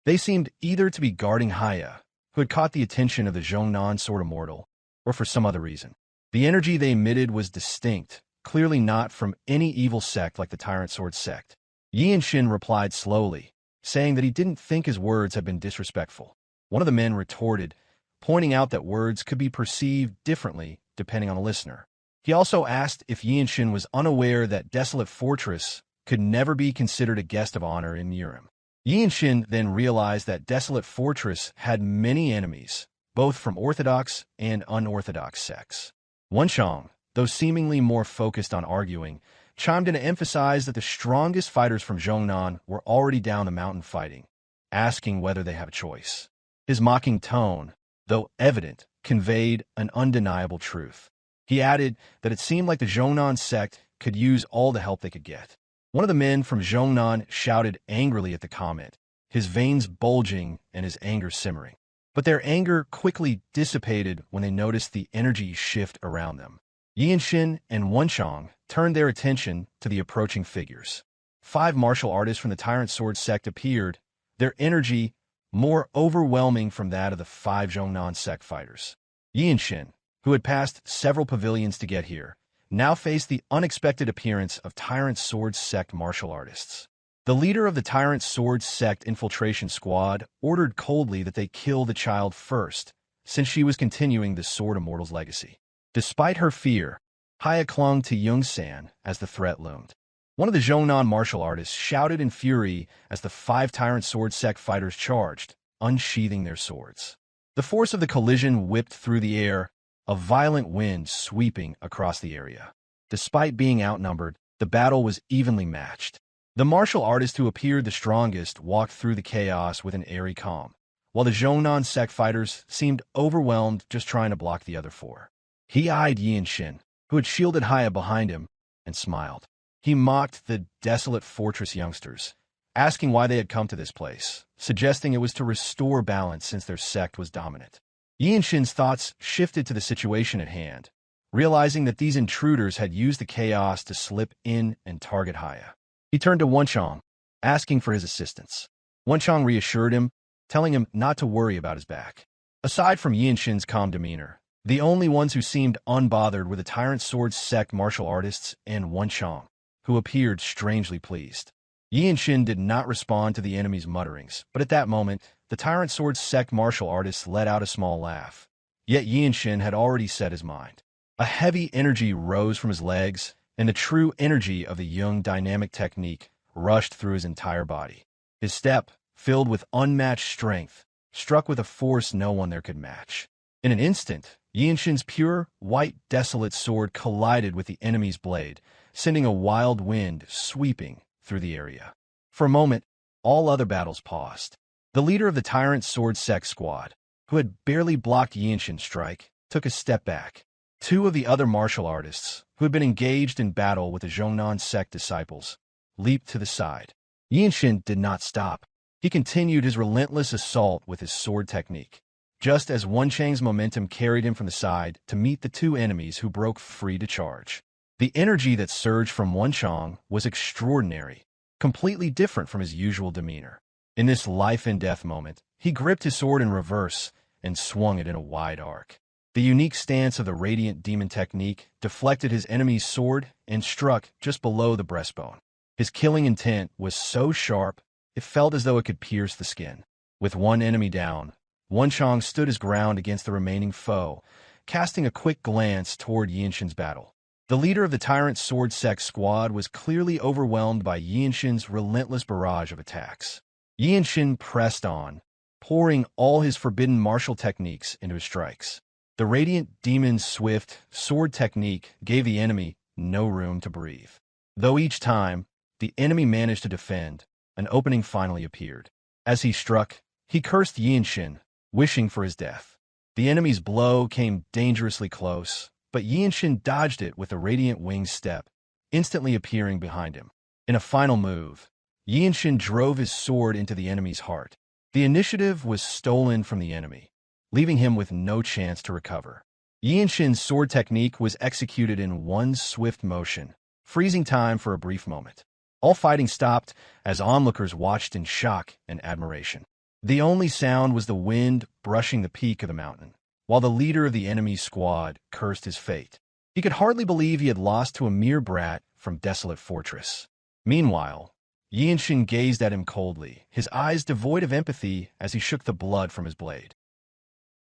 They seemed either to be guarding Hyea, who had caught the attention of the Jeong sword immortal, or for some other reason. The energy they emitted was distinct, clearly not from any evil sect like the Tyrant Sword sect. Yeonshin replied slowly, saying that he didn't think his words had been disrespectful. One of the men retorted, pointing out that words could be perceived differently depending on the listener. He also asked if Yeonshin was unaware that Desolate Fortress could never be considered a guest of honor in Murim. Yeonshin then realized that Desolate Fortress had many enemies, both from orthodox and unorthodox sects. Wonchong, though seemingly more focused on arguing, chimed in to emphasize that the strongest fighters from Jeongnan were already down the mountain fighting, asking whether they have a choice. His mocking tone, though evident, conveyed an undeniable truth. He added that it seemed like the Jeongnan sect could use all the help they could get. One of the men from Jeongnan shouted angrily at the comment, his veins bulging and his anger simmering. But their anger quickly dissipated when they noticed the energy shift around them. Yeonshin and Wonchong turned their attention to the approaching figures. 5 martial artists from the Tyrant Sword sect appeared, their energy more overwhelming from that of the 5 Jeongnan sect fighters. Yeonshin, who had passed several pavilions to get here, now faced the unexpected appearance of Tyrant Sword sect martial artists. The leader of the Tyrant Sword sect infiltration squad ordered coldly that they kill the child first, since she was continuing the Sword Immortal's legacy. Despite her fear, Hyea clung to Young-san as the threat loomed. One of the Jeongnan martial artists shouted in fury as the 5 Tyrant Sword sect fighters charged, unsheathing their swords. The force of the collision whipped through the air, a violent wind sweeping across the area. Despite being outnumbered, the battle was evenly matched. The martial artist who appeared the strongest walked through the chaos with an airy calm, while the Jeongnan sect fighters seemed overwhelmed just trying to block the other 4. He eyed Yeonshin, who had shielded Hyea behind him, and smiled. He mocked the Desolate Fortress youngsters, asking why they had come to this place, suggesting it was to restore balance since their sect was dominant. Yeonshin's thoughts shifted to the situation at hand, realizing that these intruders had used the chaos to slip in and target Hyea. He turned to Wonchong, asking for his assistance. Wonchong reassured him, telling him not to worry about his back. Aside from Yeonshin's calm demeanor, the only ones who seemed unbothered were the Tyrant Sword sect martial artists and Wonchong, who appeared strangely pleased. Yeonshin did not respond to the enemy's mutterings, but at that moment, the Tyrant Sword sect martial artists let out a small laugh. Yet Yeonshin had already set his mind. A heavy energy rose from his legs, and the true energy of the young dynamic technique rushed through his entire body. His step, filled with unmatched strength, struck with a force no one there could match. In an instant, Yeonshin's pure, white, desolate sword collided with the enemy's blade, sending a wild wind sweeping through the area. For a moment, all other battles paused. The leader of the Tyrant Sword sect squad, who had barely blocked Yeonshin's strike, took a step back. 2 of the other martial artists, who had been engaged in battle with the Jeongnan sect disciples, leaped to the side. Yeonshin did not stop. He continued his relentless assault with his sword technique, just as Wonchang's momentum carried him from the side to meet the 2 enemies who broke free to charge. The energy that surged from Wonchang was extraordinary, completely different from his usual demeanor. In this life-and-death moment, he gripped his sword in reverse and swung it in a wide arc. The unique stance of the Radiant Demon technique deflected his enemy's sword and struck just below the breastbone. His killing intent was so sharp, it felt as though it could pierce the skin. With 1 enemy down, Wonchang stood his ground against the remaining foe, casting a quick glance toward Yeonshin's battle. The leader of the Tyrant Sword sect squad was clearly overwhelmed by Yeonshin's relentless barrage of attacks. Yeonshin pressed on, pouring all his forbidden martial techniques into his strikes. The Radiant Demon's swift sword technique gave the enemy no room to breathe. Though each time, the enemy managed to defend, an opening finally appeared. As he struck, he cursed Yeonshin, wishing for his death. The enemy's blow came dangerously close, but Yeonshin dodged it with a Radiant Winged step, instantly appearing behind him. In a final move, Yeonshin drove his sword into the enemy's heart. The initiative was stolen from the enemy, leaving him with no chance to recover. Yeonshin's sword technique was executed in 1 swift motion, freezing time for a brief moment. All fighting stopped as onlookers watched in shock and admiration. The only sound was the wind brushing the peak of the mountain, while the leader of the enemy squad cursed his fate. He could hardly believe he had lost to a mere brat from Desolate Fortress. Meanwhile, Yeonshin gazed at him coldly, his eyes devoid of empathy as he shook the blood from his blade.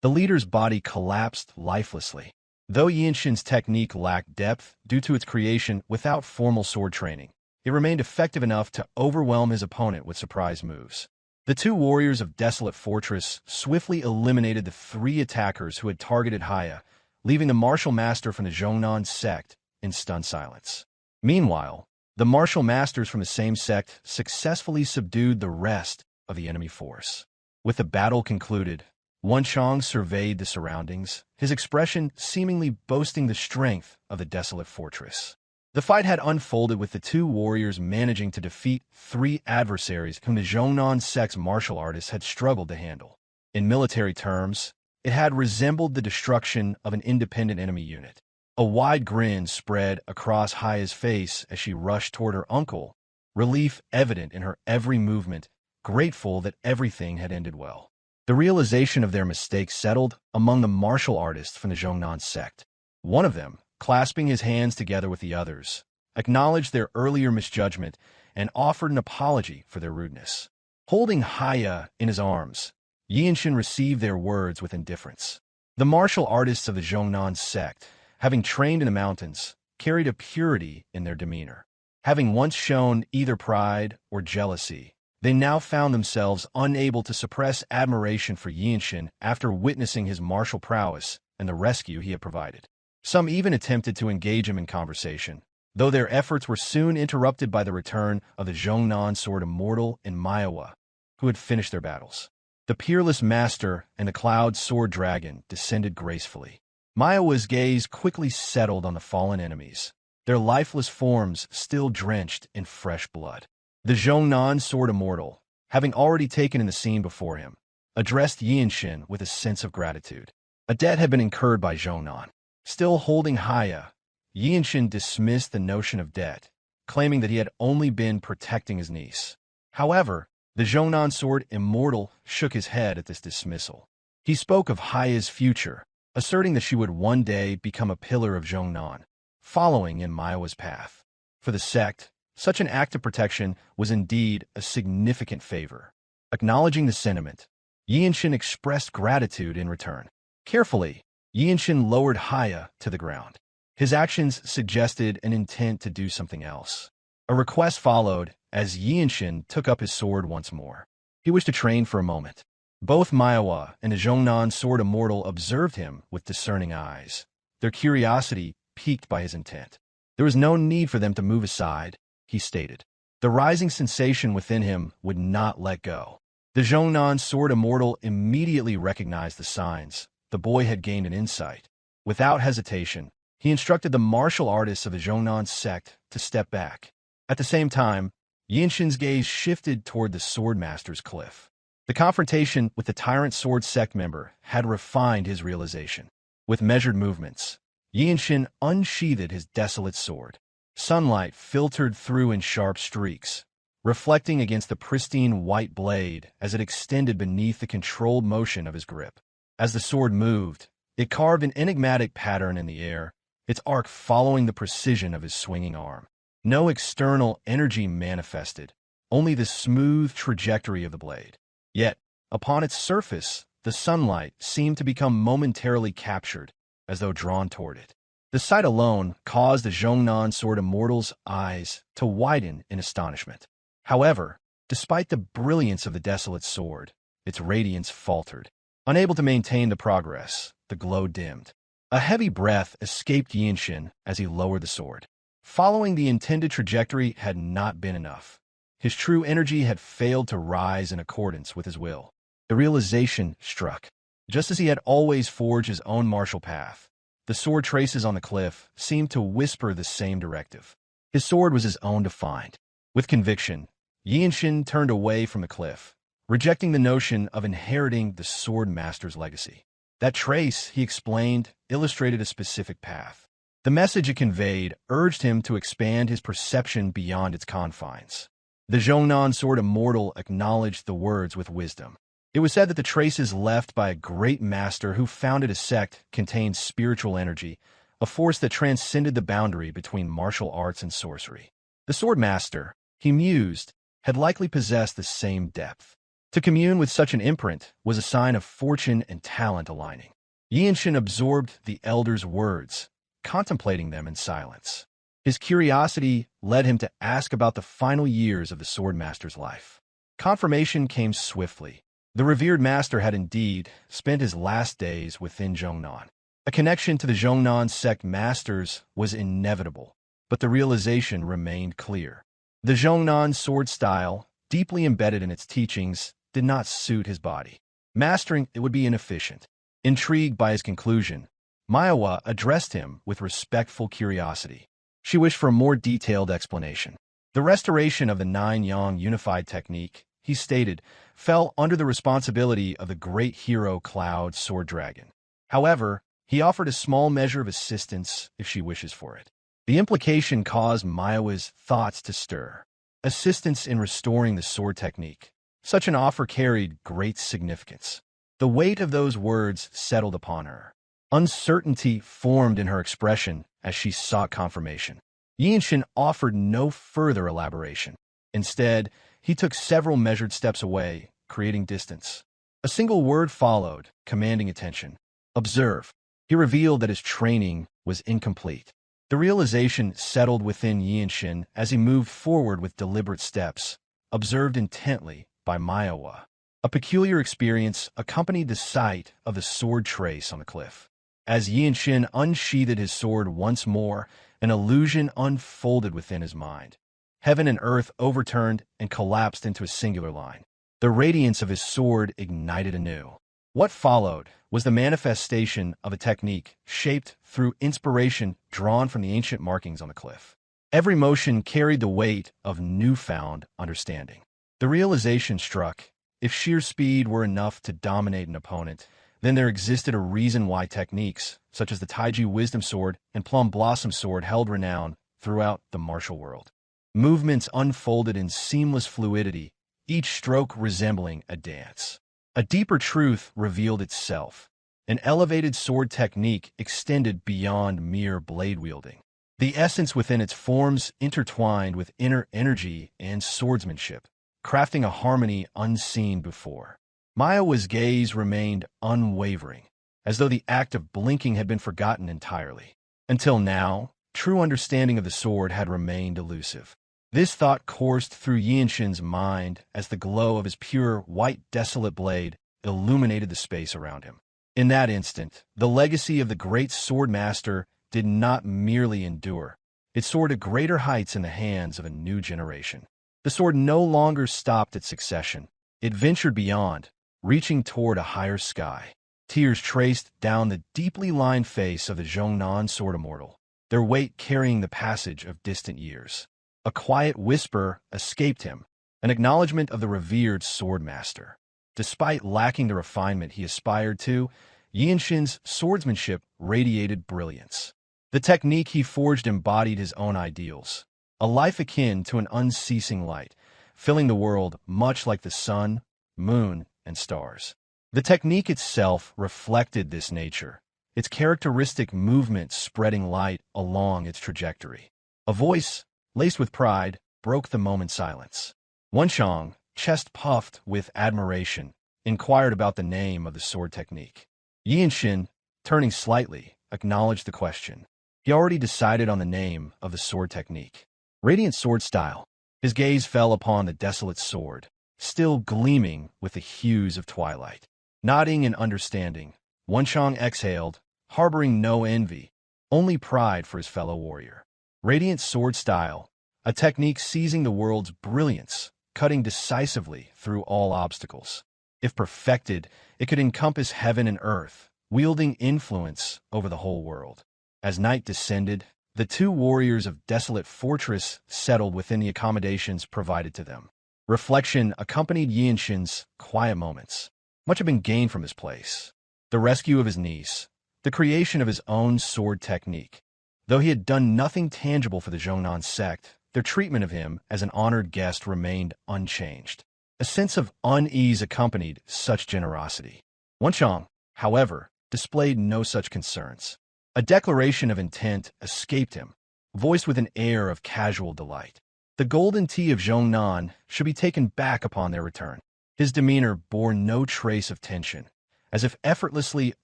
The leader's body collapsed lifelessly. Though Yeonshin's technique lacked depth due to its creation without formal sword training, it remained effective enough to overwhelm his opponent with surprise moves. The two warriors of Desolate Fortress swiftly eliminated the three attackers who had targeted Hyea, leaving the martial master from the Jeong Sect in stunned silence. Meanwhile, the martial masters from the same sect successfully subdued the rest of the enemy force. With the battle concluded, Yeonshin surveyed the surroundings, his expression seemingly boasting the strength of the Desolate Fortress. The fight had unfolded with the two warriors managing to defeat three adversaries whom the Jeong Sect's martial artists had struggled to handle. In military terms, it had resembled the destruction of an independent enemy unit. A wide grin spread across Hyea's face as she rushed toward her uncle, relief evident in her every movement, grateful that everything had ended well. The realization of their mistake settled among the martial artists from the Jeong Sect. One of them, clasping his hands together with the others, acknowledged their earlier misjudgment and offered an apology for their rudeness. Holding Hyea in his arms, Yeonshin received their words with indifference. The martial artists of the Jeong Sect, having trained in the mountains, carried a purity in their demeanor. Having once shown either pride or jealousy, they now found themselves unable to suppress admiration for Yeonshin after witnessing his martial prowess and the rescue he had provided. Some even attempted to engage him in conversation, though their efforts were soon interrupted by the return of the Jeong Sword Immortal and Myohwa, who had finished their battles. The Peerless Master and the Cloud Sword Dragon descended gracefully. Myohwa's gaze quickly settled on the fallen enemies, their lifeless forms still drenched in fresh blood. The Jeong Sword Immortal, having already taken in the scene before him, addressed Yeonshin with a sense of gratitude. A debt had been incurred by Jeong. Still holding Hyea, Yeonshin dismissed the notion of debt, claiming that he had only been protecting his niece. However, the Jeong Sword Immortal shook his head at this dismissal. He spoke of Hyea's future, asserting that she would one day become a pillar of Jeong, following in Myohwa's path. For the sect, such an act of protection was indeed a significant favor. Acknowledging the sentiment, Yeonshin expressed gratitude in return. Carefully, Yeonshin lowered Hyea to the ground. His actions suggested an intent to do something else. A request followed as Yeonshin took up his sword once more. He wished to train for a moment. Both Myohwa and the Jeong Sword Immortal observed him with discerning eyes, their curiosity piqued by his intent. There was no need for them to move aside, he stated. The rising sensation within him would not let go. The Jeong Sword Immortal immediately recognized the signs. The boy had gained an insight. Without hesitation, he instructed the martial artists of the Jeong Sect to step back. At the same time, Yeonshin's gaze shifted toward the Swordmaster's cliff. The confrontation with the Tyrant Sword Sect member had refined his realization. With measured movements, Yeonshin unsheathed his desolate sword. Sunlight filtered through in sharp streaks, reflecting against the pristine white blade as it extended beneath the controlled motion of his grip. As the sword moved, it carved an enigmatic pattern in the air, its arc following the precision of his swinging arm. No external energy manifested, only the smooth trajectory of the blade. Yet, upon its surface, the sunlight seemed to become momentarily captured, as though drawn toward it. The sight alone caused the Jeong Sword Immortal's eyes to widen in astonishment. However, despite the brilliance of the desolate sword, its radiance faltered. Unable to maintain the progress, the glow dimmed. A heavy breath escaped Yeonshin as he lowered the sword. Following the intended trajectory had not been enough. His true energy had failed to rise in accordance with his will. The realization struck. Just as he had always forged his own martial path, the sword traces on the cliff seemed to whisper the same directive. His sword was his own to find. With conviction, Yeonshin turned away from the cliff, rejecting the notion of inheriting the Swordmaster's legacy. That trace, he explained, illustrated a specific path. The message it conveyed urged him to expand his perception beyond its confines. The Jeong Sword Immortal acknowledged the words with wisdom. It was said that the traces left by a great master who founded a sect contained spiritual energy, a force that transcended the boundary between martial arts and sorcery. The Swordmaster, he mused, had likely possessed the same depth. To commune with such an imprint was a sign of fortune and talent aligning. Yeonshin absorbed the elder's words, contemplating them in silence. His curiosity led him to ask about the final years of the Swordmaster's life. Confirmation came swiftly. The revered master had indeed spent his last days within Jeongnan. A connection to the Jeongnan Sect masters was inevitable, but the realization remained clear. The Jeongnan sword style, deeply embedded in its teachings, did not suit his body. Mastering it would be inefficient. Intrigued by his conclusion, Myohwa addressed him with respectful curiosity. She wished for a more detailed explanation. The restoration of the 9-yang unified technique, he stated, fell under the responsibility of the great hero Cloud Sword Dragon. However, he offered a small measure of assistance if she wishes for it. The implication caused Myohwa's thoughts to stir. Assistance in restoring the sword technique. Such an offer carried great significance. The weight of those words settled upon her. Uncertainty formed in her expression as she sought confirmation. Yeonshin offered no further elaboration. Instead, he took several measured steps away, creating distance. A single word followed, commanding attention. Observe. He revealed that his training was incomplete. The realization settled within Yeonshin as he moved forward with deliberate steps, observed intently by Myohwa. A peculiar experience accompanied the sight of the sword trace on the cliff. As Yeonshin unsheathed his sword once more, an illusion unfolded within his mind. Heaven and earth overturned and collapsed into a singular line. The radiance of his sword ignited anew. What followed was the manifestation of a technique shaped through inspiration drawn from the ancient markings on the cliff. Every motion carried the weight of newfound understanding. The realization struck, if sheer speed were enough to dominate an opponent, then there existed a reason why techniques, such as the Taiji Wisdom Sword and Plum Blossom Sword, held renown throughout the martial world. Movements unfolded in seamless fluidity, each stroke resembling a dance. A deeper truth revealed itself. An elevated sword technique extended beyond mere blade-wielding. The essence within its forms intertwined with inner energy and swordsmanship, crafting a harmony unseen before. Myohwa's gaze remained unwavering, as though the act of blinking had been forgotten entirely. Until now, true understanding of the sword had remained elusive. This thought coursed through Yeonshin's mind as the glow of his pure, white, desolate blade illuminated the space around him. In that instant, the legacy of the great Swordmaster did not merely endure. It soared to greater heights in the hands of a new generation. The sword no longer stopped at succession. It ventured beyond, reaching toward a higher sky. Tears traced down the deeply lined face of the Jeongnan sword immortal, their weight carrying the passage of distant years. A quiet whisper escaped him, an acknowledgement of the revered Swordmaster. Despite lacking the refinement he aspired to, Yeonshin's swordsmanship radiated brilliance. The technique he forged embodied his own ideals, a life akin to an unceasing light, filling the world much like the sun, moon, and stars. The technique itself reflected this nature, its characteristic movement spreading light along its trajectory. A voice, laced with pride, broke the moment's silence. Wonchong, chest puffed with admiration, inquired about the name of the sword technique. Yeonshin, turning slightly, acknowledged the question. He already decided on the name of the sword technique. Radiant sword style. His gaze fell upon the desolate sword, still gleaming with the hues of twilight. Nodding in understanding, Wonchong exhaled, harboring no envy, only pride for his fellow warrior. Radiant sword style, a technique seizing the world's brilliance, cutting decisively through all obstacles. If perfected, it could encompass heaven and earth, wielding influence over the whole world. As night descended, the two warriors of Desolate Fortress settled within the accommodations provided to them. Reflection accompanied Yeonshin's quiet moments. Much had been gained from his place. The rescue of his niece, the creation of his own sword technique. Though he had done nothing tangible for the Jeongnan sect, their treatment of him as an honored guest remained unchanged. A sense of unease accompanied such generosity. Wonchong, however, displayed no such concerns. A declaration of intent escaped him, voiced with an air of casual delight. The golden tea of Jeong should be taken back upon their return. His demeanor bore no trace of tension, as if effortlessly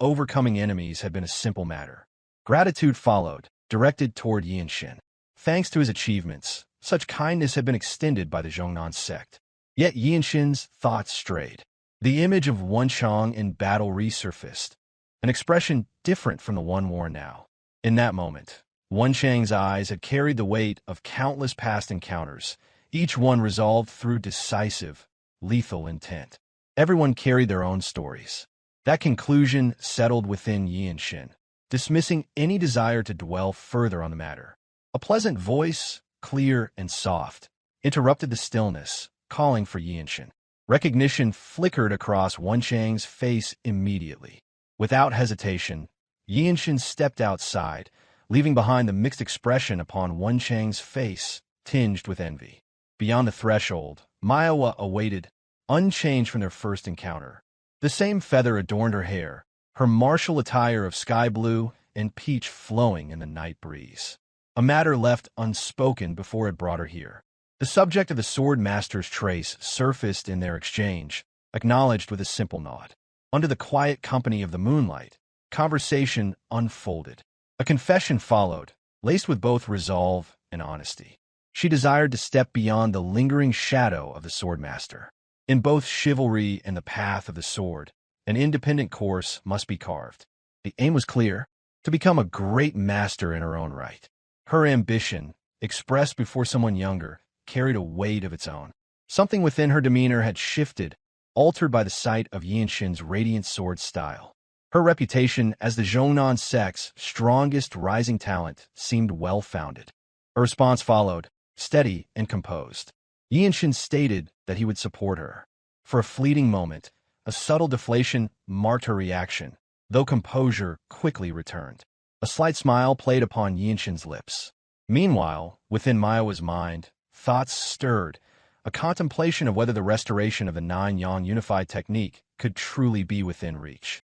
overcoming enemies had been a simple matter. Gratitude followed, directed toward Yeonshin. Thanks to his achievements, such kindness had been extended by the Jeong sect. Yet Yeonshin's thoughts strayed. The image of Wonchang in battle resurfaced, an expression different from the one worn now. In that moment, Wonchang's eyes had carried the weight of countless past encounters, each one resolved through decisive, lethal intent. Everyone carried their own stories. That conclusion settled within Yeonshin, dismissing any desire to dwell further on the matter. A pleasant voice, clear and soft, interrupted the stillness, calling for Yeonshin. Recognition flickered across Wonchang's face immediately. Without hesitation, Yeonshin stepped outside, leaving behind the mixed expression upon Wonchang's face, tinged with envy. Beyond the threshold, Myohwa awaited, unchanged from their first encounter. The same feather adorned her hair, her martial attire of sky blue and peach flowing in the night breeze. A matter left unspoken before it brought her here. The subject of the Swordsmaster's trace surfaced in their exchange, acknowledged with a simple nod. Under the quiet company of the moonlight, conversation unfolded. A confession followed, laced with both resolve and honesty. She desired to step beyond the lingering shadow of the Swordsmaster. In both chivalry and the path of the sword, an independent course must be carved. The aim was clear, to become a great master in her own right. Her ambition, expressed before someone younger, carried a weight of its own. Something within her demeanor had shifted, altered by the sight of Yeonshin's radiant sword style. Her reputation as the Jeong sect's strongest rising talent seemed well-founded. A response followed, steady and composed. Yeonshin stated that he would support her. For a fleeting moment, a subtle deflation marked her reaction, though composure quickly returned. A slight smile played upon Yeonshin's lips. Meanwhile, within Myohwa's mind, thoughts stirred, a contemplation of whether the restoration of the 9-yang unified technique could truly be within reach.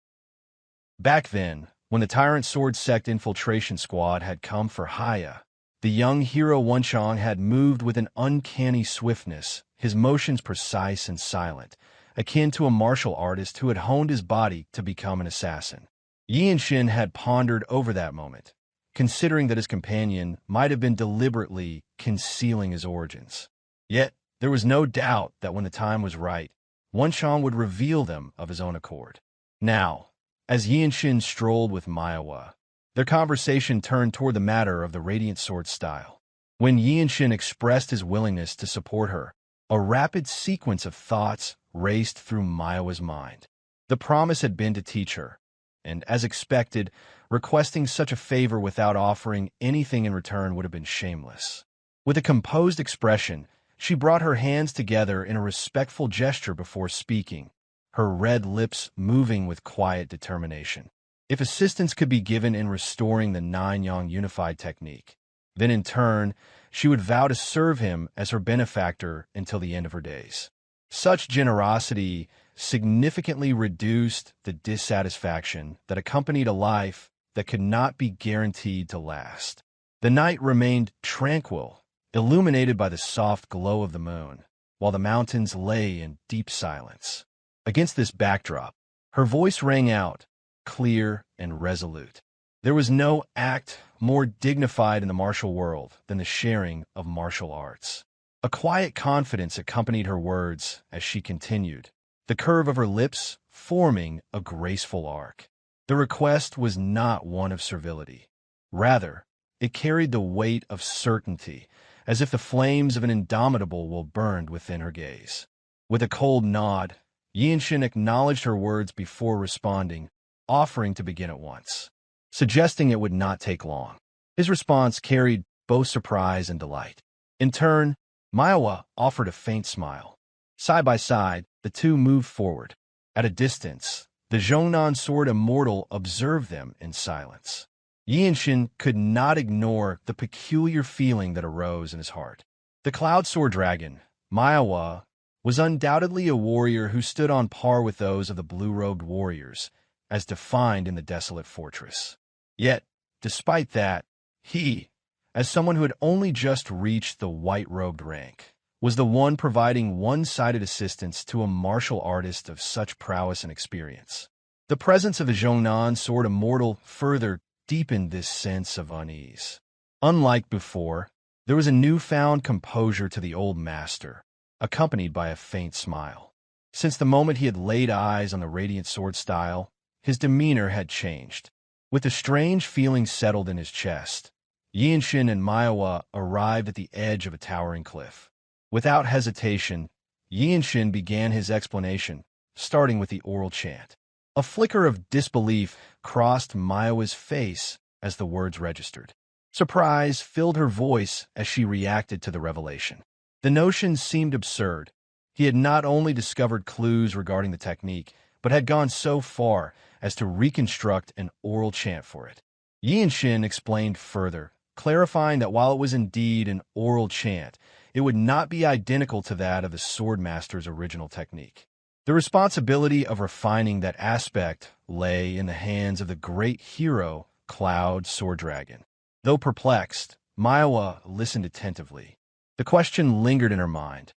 Back then, when the Tyrant Sword Sect infiltration squad had come for Hyea, the young hero Wonchang had moved with an uncanny swiftness, his motions precise and silent, akin to a martial artist who had honed his body to become an assassin. Yeonshin had pondered over that moment, considering that his companion might have been deliberately concealing his origins. Yet, there was no doubt that when the time was right, Wonchang would reveal them of his own accord. Now, as Yeonshin strolled with Myohwa, their conversation turned toward the matter of the radiant sword style. When Yeonshin expressed his willingness to support her, a rapid sequence of thoughts raced through Myohwa's mind. The promise had been to teach her, and as expected, requesting such a favor without offering anything in return would have been shameless. With a composed expression, she brought her hands together in a respectful gesture before speaking, her red lips moving with quiet determination. If assistance could be given in restoring the 9-yang unified technique, then in turn, she would vow to serve him as her benefactor until the end of her days. Such generosity significantly reduced the dissatisfaction that accompanied a life that could not be guaranteed to last. The night remained tranquil, illuminated by the soft glow of the moon, while the mountains lay in deep silence. Against this backdrop, her voice rang out, clear and resolute. There was no act more dignified in the martial world than the sharing of martial arts. A quiet confidence accompanied her words as she continued, the curve of her lips forming a graceful arc. The request was not one of servility. Rather, it carried the weight of certainty, as if the flames of an indomitable will burned within her gaze. With a cold nod, Yeonshin acknowledged her words before responding, offering to begin at once, suggesting it would not take long. His response carried both surprise and delight. In turn, Myohwa offered a faint smile. Side by side, the two moved forward. At a distance, the Jeong sword immortal observed them in silence. Yeonshin could not ignore the peculiar feeling that arose in his heart. The Cloud Sword Dragon, Myohwa, was undoubtedly a warrior who stood on par with those of the blue-robed warriors, as defined in the Desolate Fortress. Yet, Despite that, he, as someone who had only just reached the white-robed rank, was the one providing one-sided assistance to a martial artist of such prowess and experience. The presence of the Jeong sword immortal further deepened this sense of unease. Unlike before, there was a newfound composure to the old master, accompanied by a faint smile. Since the moment he had laid eyes on the radiant sword style, his demeanor had changed. With a strange feeling settled in his chest, Yeonshin and Myohwa arrived at the edge of a towering cliff. Without hesitation, Yeonshin began his explanation, starting with the oral chant. A flicker of disbelief crossed Myohwa's face as the words registered. Surprise filled her voice as she reacted to the revelation. The notion seemed absurd. He had not only discovered clues regarding the technique, but had gone so far as to reconstruct an oral chant for it. Yeonshin explained further, clarifying that while it was indeed an oral chant, it would not be identical to that of the Swordmaster's original technique. The responsibility of refining that aspect lay in the hands of the great hero, Cloud Sword Dragon. Though perplexed, Myohwa listened attentively. The question lingered in her mind.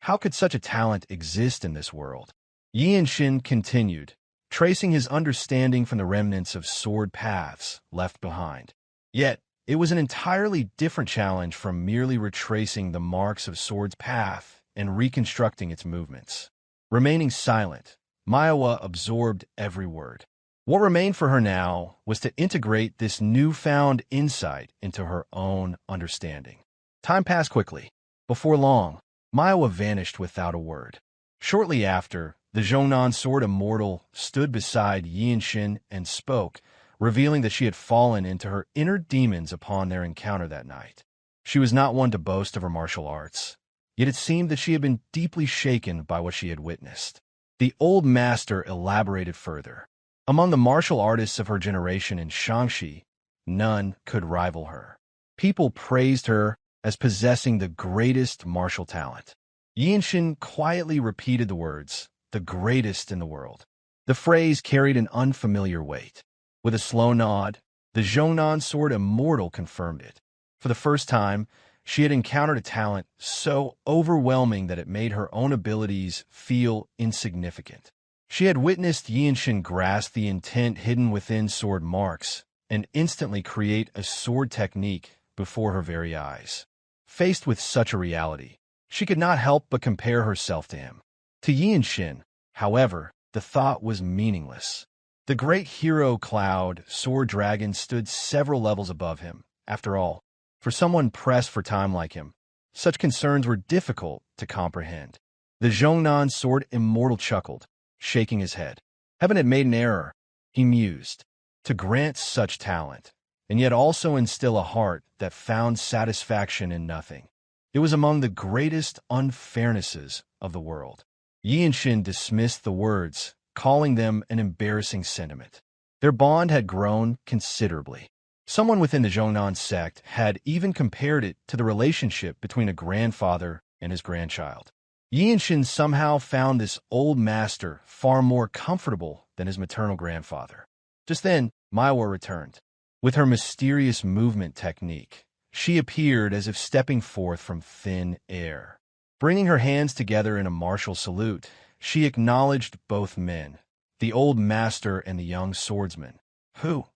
How could such a talent exist in this world? Yeonshin continued, tracing his understanding from the remnants of sword paths left behind. Yet, it was an entirely different challenge from merely retracing the marks of sword's path and reconstructing its movements. Remaining silent, Myohwa absorbed every word. What remained for her now was to integrate this newfound insight into her own understanding. Time passed quickly. Before long, Myohwa vanished without a word. Shortly after, the Jeong sword immortal stood beside Yeonshin and spoke, revealing that she had fallen into her inner demons upon their encounter that night. She was not one to boast of her martial arts, yet it seemed that she had been deeply shaken by what she had witnessed. The old master elaborated further. Among the martial artists of her generation in Shaanxi, none could rival her. People praised her as possessing the greatest martial talent. Yeonshin quietly repeated the words, "the greatest in the world." The phrase carried an unfamiliar weight. With a slow nod, the Jeong sword immortal confirmed it. For the first time, she had encountered a talent so overwhelming that it made her own abilities feel insignificant. She had witnessed Yeonshin grasp the intent hidden within sword marks and instantly create a sword technique before her very eyes. Faced with such a reality, she could not help but compare herself to him. To Yeonshin, however, the thought was meaningless. The great hero Cloud Sword Dragon stood several levels above him. After all, for someone pressed for time like him, such concerns were difficult to comprehend. The Jeong sword immortal chuckled, shaking his head. Heaven had made an error, he mused, to grant such talent, and yet also instill a heart that found satisfaction in nothing. It was among the greatest unfairnesses of the world. Yeonshin dismissed the words, calling them an embarrassing sentiment. Their bond had grown considerably. Someone within the Jeong sect had even compared it to the relationship between a grandfather and his grandchild. Yeonshin somehow found this old master far more comfortable than his maternal grandfather. Just then, Myohwa returned. With her mysterious movement technique, she appeared as if stepping forth from thin air. Bringing her hands together in a martial salute, she acknowledged both men, the old master and the young swordsman, who,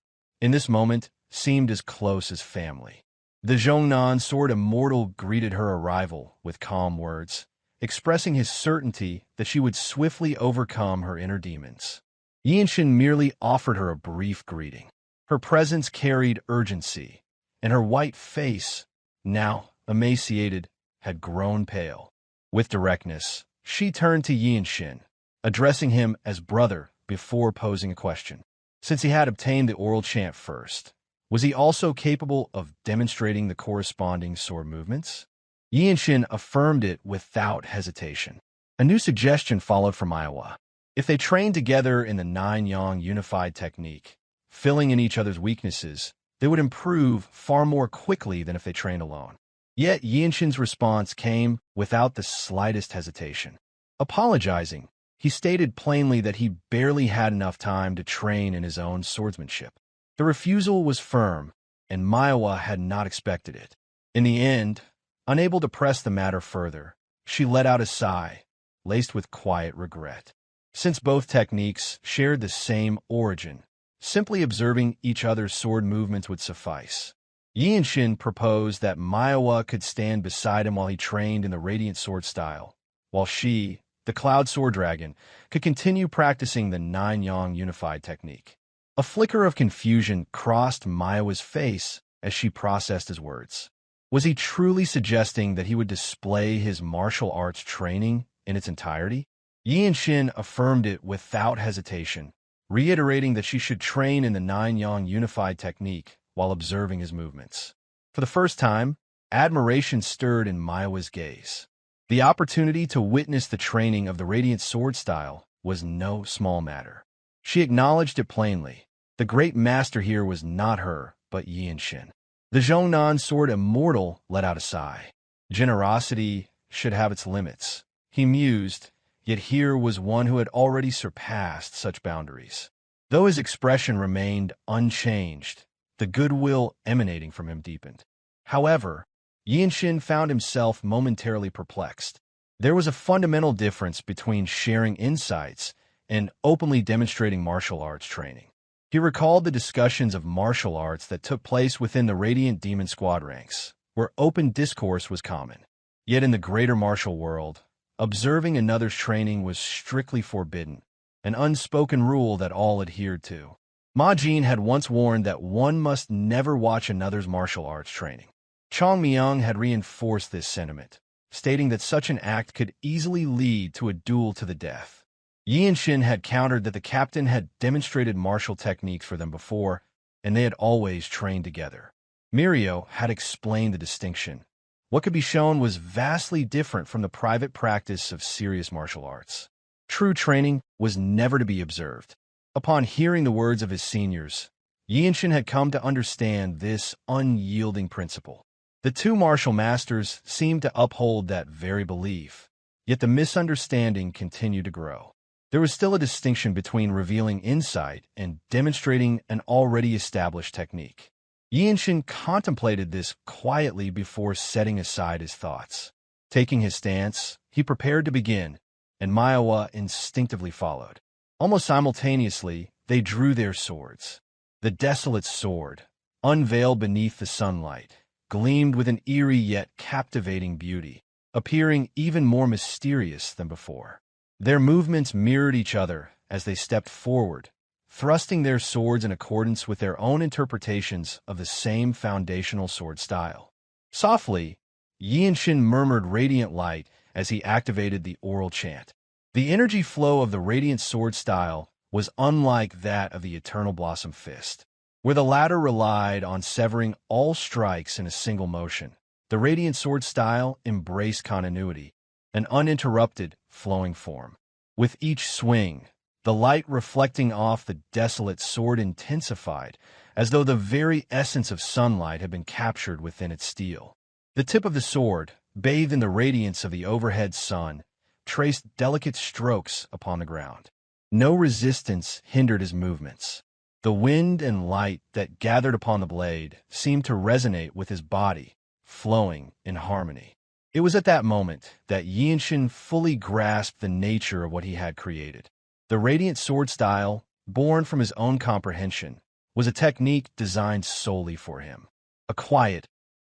in this moment, seemed as close as family. The Jeong sword immortal greeted her arrival with calm words, expressing his certainty that she would swiftly overcome her inner demons. Yeonshin merely offered her a brief greeting. Her presence carried urgency, and her white face, now emaciated, had grown pale. With directness, she turned to Yeonshin, addressing him as brother before posing a question. Since he had obtained the oral chant first, was he also capable of demonstrating the corresponding sword movements? Yeonshin affirmed it without hesitation. A new suggestion followed from Myohwa. If they trained together in the Nine-Yang unified technique, filling in each other's weaknesses, they would improve far more quickly than if they trained alone. Yet Yeonshin's response came without the slightest hesitation. Apologizing, he stated plainly that he barely had enough time to train in his own swordsmanship. The refusal was firm, and Myohwa had not expected it. In the end, unable to press the matter further, she let out a sigh, laced with quiet regret. Since both techniques shared the same origin, simply observing each other's sword movements would suffice. Yeonshin proposed that Myohwa could stand beside him while he trained in the Radiant Sword style, while she, the Cloud Sword Dragon, could continue practicing the Nine Yang Unified technique. A flicker of confusion crossed Myohwa's face as she processed his words. Was he truly suggesting that he would display his martial arts training in its entirety? Yeonshin affirmed it without hesitation, reiterating that she should train in the Nine Yang Unified technique while observing his movements. For the first time, admiration stirred in Myohwa's gaze. The opportunity to witness the training of the Radiant Sword style was no small matter. She acknowledged it plainly. The great master here was not her, but Yeonshin. The Jeong Sword Immortal let out a sigh. Generosity should have its limits, he mused, yet here was one who had already surpassed such boundaries. Though his expression remained unchanged, the goodwill emanating from him deepened. However, Yeonshin found himself momentarily perplexed. There was a fundamental difference between sharing insights and openly demonstrating martial arts training. He recalled the discussions of martial arts that took place within the Radiant Demon Squad ranks, where open discourse was common. Yet in the greater martial world, observing another's training was strictly forbidden, an unspoken rule that all adhered to. Ma Jin had once warned that one must never watch another's martial arts training. Chong Myung had reinforced this sentiment, stating that such an act could easily lead to a duel to the death. Yeonshin had countered that the captain had demonstrated martial techniques for them before, and they had always trained together. Mirio had explained the distinction. What could be shown was vastly different from the private practice of serious martial arts. True training was never to be observed. Upon hearing the words of his seniors, Yeonshin had come to understand this unyielding principle. The two martial masters seemed to uphold that very belief, yet the misunderstanding continued to grow. There was still a distinction between revealing insight and demonstrating an already established technique. Yeonshin contemplated this quietly before setting aside his thoughts. Taking his stance, he prepared to begin, and Myohwa instinctively followed. Almost simultaneously, they drew their swords. The Desolate sword, unveiled beneath the sunlight, gleamed with an eerie yet captivating beauty, appearing even more mysterious than before. Their movements mirrored each other as they stepped forward, thrusting their swords in accordance with their own interpretations of the same foundational sword style. Softly, Yeonshin murmured radiant light as he activated the oral chant. The energy flow of the Radiant Sword style was unlike that of the Eternal Blossom Fist, where the latter relied on severing all strikes in a single motion. The Radiant Sword style embraced continuity, an uninterrupted, flowing form. With each swing, the light reflecting off the Desolate sword intensified, as though the very essence of sunlight had been captured within its steel. The tip of the sword, bathed in the radiance of the overhead sun, traced delicate strokes upon the ground. No resistance hindered his movements. The wind and light that gathered upon the blade seemed to resonate with his body, flowing in harmony. It was at that moment that Yeonshin fully grasped the nature of what he had created. The Radiant Sword style, born from his own comprehension, was a technique designed solely for him. A quiet,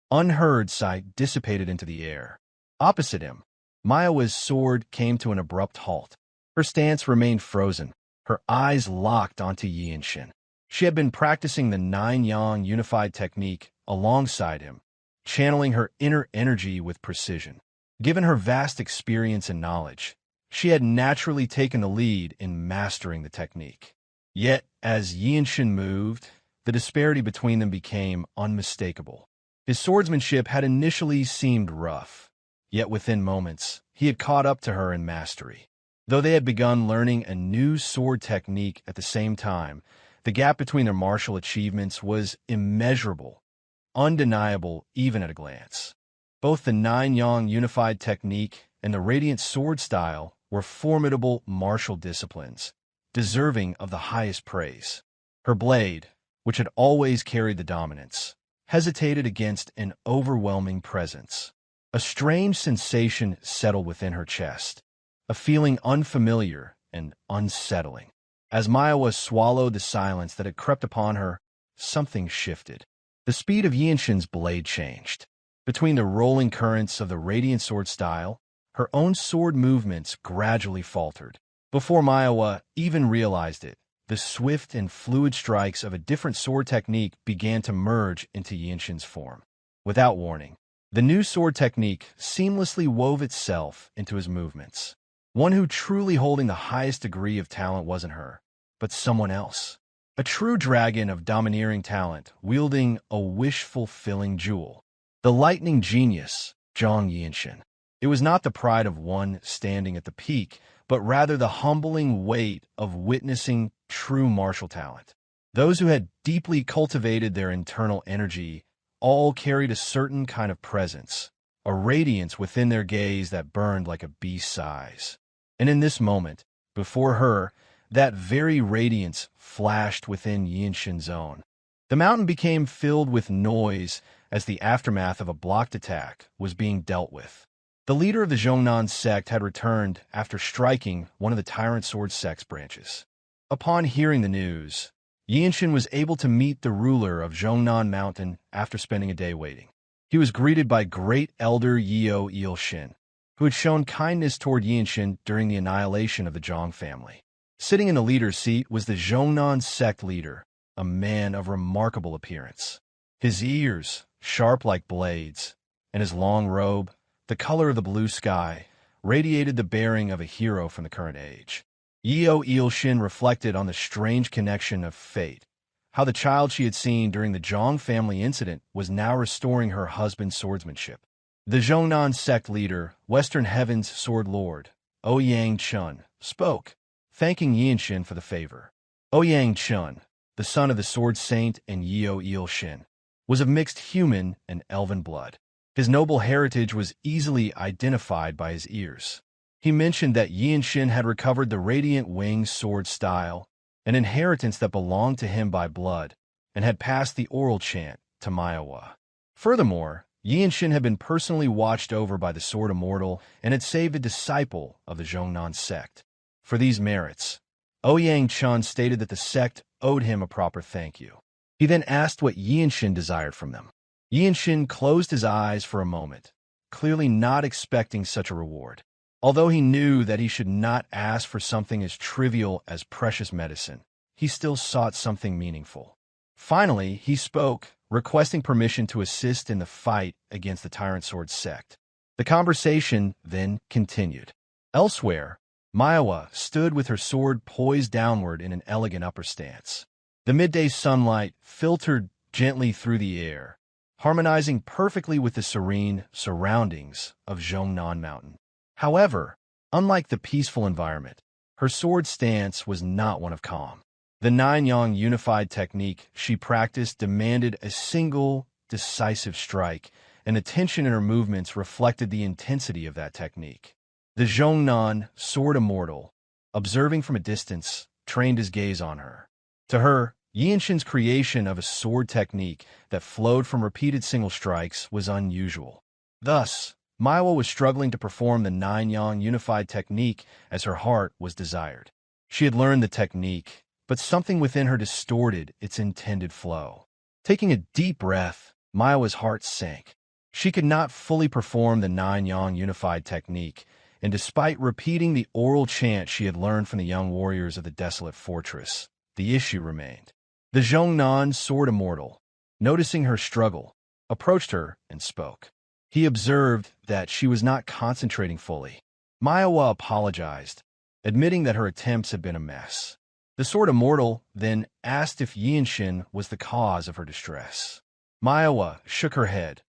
unheard sight dissipated into the air. Opposite him, Myohwa's sword came to an abrupt halt. Her stance remained frozen, her eyes locked onto Yeonshin. She had been practicing the Nine Yang Unified technique alongside him, channeling her inner energy with precision. Given her vast experience and knowledge, she had naturally taken the lead in mastering the technique. Yet, as Yeonshin moved, the disparity between them became unmistakable. His swordsmanship had initially seemed rough, yet within moments, he had caught up to her in mastery. Though they had begun learning a new sword technique at the same time, the gap between their martial achievements was immeasurable, undeniable even at a glance. Both the Nine Yang Unified technique and the Radiant Sword style were formidable martial disciplines, deserving of the highest praise. Her blade, which had always carried the dominance, hesitated against an overwhelming presence. A strange sensation settled within her chest, a feeling unfamiliar and unsettling. As Myohwa swallowed the silence that had crept upon her, something shifted. The speed of Yeonshin's blade changed. Between the rolling currents of the radiant sword style, her own sword movements gradually faltered. Before Myohwa even realized it, the swift and fluid strikes of a different sword technique began to merge into Yeonshin's form. Without warning, the new sword technique seamlessly wove itself into his movements. One who truly holding the highest degree of talent wasn't her, but someone else. A true dragon of domineering talent, wielding a wish-fulfilling jewel. The lightning genius, Yeonshin. It was not the pride of one standing at the peak, but rather the humbling weight of witnessing true martial talent. Those who had deeply cultivated their internal energy all carried a certain kind of presence, a radiance within their gaze that burned like a beast's eyes. And in this moment, before her, that very radiance flashed within Yeonshin's own. The mountain became filled with noise as the aftermath of a blocked attack was being dealt with. The leader of the Jeong sect had returned after striking one of the Tyrant Sword sect's branches. Upon hearing the news, Yeonshin was able to meet the ruler of Jeongnan Mountain after spending a day waiting. He was greeted by Great Elder Yeonshin, who had shown kindness toward Yeonshin during the annihilation of the Jeong family. Sitting in the leader's seat was the Jeongnan sect leader, a man of remarkable appearance. His ears, sharp like blades, and his long robe, the color of the blue sky, radiated the bearing of a hero from the current age. Yeonshin reflected on the strange connection of fate, how the child she had seen during the Jeong family incident was now restoring her husband's swordsmanship. The Jeongnan sect leader, Western Heaven's Sword Lord, Yeongchun, spoke, thanking Yeonshin for the favor. Yeongchun, the son of the Sword Saint and Yeonshin, was of mixed human and elven blood. His noble heritage was easily identified by his ears. He mentioned that Yeonshin had recovered the Radiant Winged sword style, an inheritance that belonged to him by blood, and had passed the oral chant to Myohwa. Furthermore, Yeonshin had been personally watched over by the Sword Immortal and had saved a disciple of the Jeongnan sect. For these merits, Yeongchun stated that the sect owed him a proper thank you. He then asked what Yeonshin desired from them. Yeonshin closed his eyes for a moment, clearly not expecting such a reward. Although he knew that he should not ask for something as trivial as precious medicine, he still sought something meaningful. Finally, he spoke, requesting permission to assist in the fight against the Tyrant Sword sect. The conversation then continued. Elsewhere, Myohwa stood with her sword poised downward in an elegant upper stance. The midday sunlight filtered gently through the air, harmonizing perfectly with the serene surroundings of Jeongnan Mountain. However, unlike the peaceful environment, her sword stance was not one of calm. The Nine-Yang unified technique she practiced demanded a single, decisive strike, and the tension in her movements reflected the intensity of that technique. The Jeongnan Sword Immortal, observing from a distance, trained his gaze on her. To her, Yeonshin's creation of a sword technique that flowed from repeated single strikes was unusual. Thus, Myohwa was struggling to perform the Nine-Yang unified technique as her heart was desired. She had learned the technique, but something within her distorted its intended flow. Taking a deep breath, Myohwa's heart sank. She could not fully perform the Nine-Yang unified technique, and despite repeating the oral chant she had learned from the young warriors of the Desolate fortress, the issue remained. The Jeongnan Sword Immortal, noticing her struggle, approached her and spoke. He observed that she was not concentrating fully. Myohwa apologized, admitting that her attempts had been a mess. The Sword Immortal then asked if Yeonshin was the cause of her distress. Myohwa shook her head,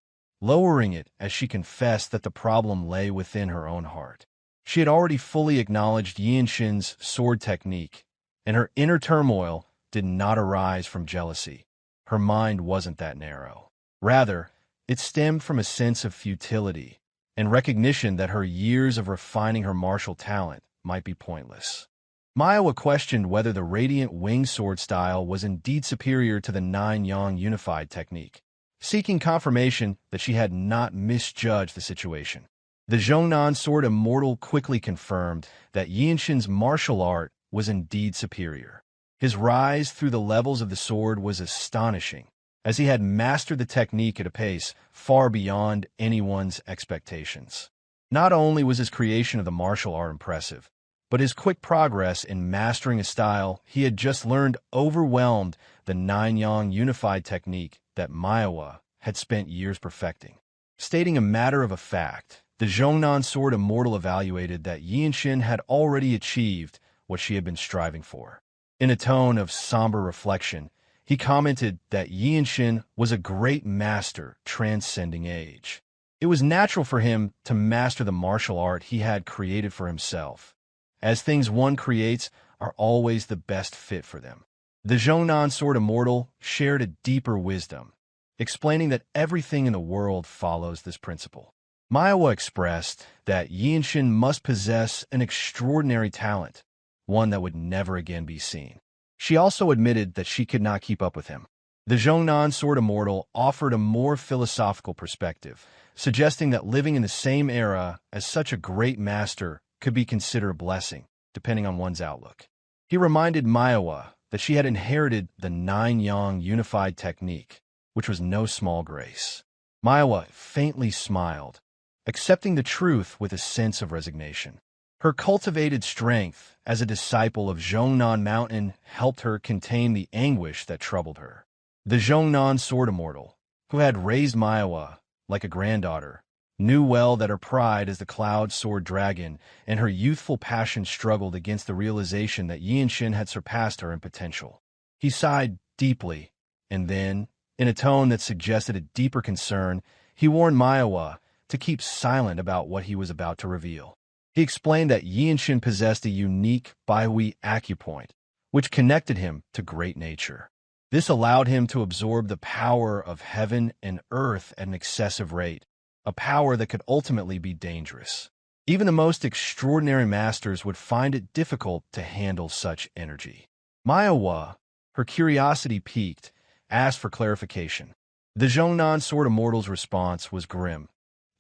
lowering it as she confessed that the problem lay within her own heart. She had already fully acknowledged Yeonshin's sword technique, and her inner turmoil did not arise from jealousy. Her mind wasn't that narrow. Rather, it stemmed from a sense of futility and recognition that her years of refining her martial talent might be pointless. Myohwa questioned whether the radiant wing sword style was indeed superior to the nine-yang unified technique, seeking confirmation that she had not misjudged the situation. The Jeong sword immortal quickly confirmed that Yeonshin's martial art was indeed superior. His rise through the levels of the sword was astonishing, as he had mastered the technique at a pace far beyond anyone's expectations. Not only was his creation of the martial art impressive, but his quick progress in mastering a style he had just learned overwhelmed the nine-yang unified technique that Myohwa had spent years perfecting. Stating a matter of fact, the Jeong sword immortal evaluated that Yeonshin had already achieved what she had been striving for. In a tone of somber reflection, he commented that Yeonshin was a great master transcending age. It was natural for him to master the martial art he had created for himself, as things one creates are always the best fit for them. The Jeong sword immortal shared a deeper wisdom, explaining that everything in the world follows this principle. Myohwa expressed that Yeonshin must possess an extraordinary talent, one that would never again be seen. She also admitted that she could not keep up with him. The Jeong sword immortal offered a more philosophical perspective, suggesting that living in the same era as such a great master could be considered a blessing, depending on one's outlook. He reminded Myohwa that she had inherited the nine-yang unified technique, which was no small grace. Myohwa faintly smiled, accepting the truth with a sense of resignation. Her cultivated strength as a disciple of Jeongnan Mountain helped her contain the anguish that troubled her. The Jeongnan sword immortal, who had raised Myohwa like a granddaughter, knew well that her pride as the Cloud Sword Dragon and her youthful passion struggled against the realization that Yeonshin had surpassed her in potential. He sighed deeply, and then, in a tone that suggested a deeper concern, he warned Myohwa to keep silent about what he was about to reveal. He explained that Yeonshin possessed a unique Baihui acupoint, which connected him to great nature. This allowed him to absorb the power of heaven and earth at an excessive rate, a power that could ultimately be dangerous. Even the most extraordinary masters would find it difficult to handle such energy. Myohwa, her curiosity piqued, asked for clarification. The Jeongnan sword immortal's response was grim.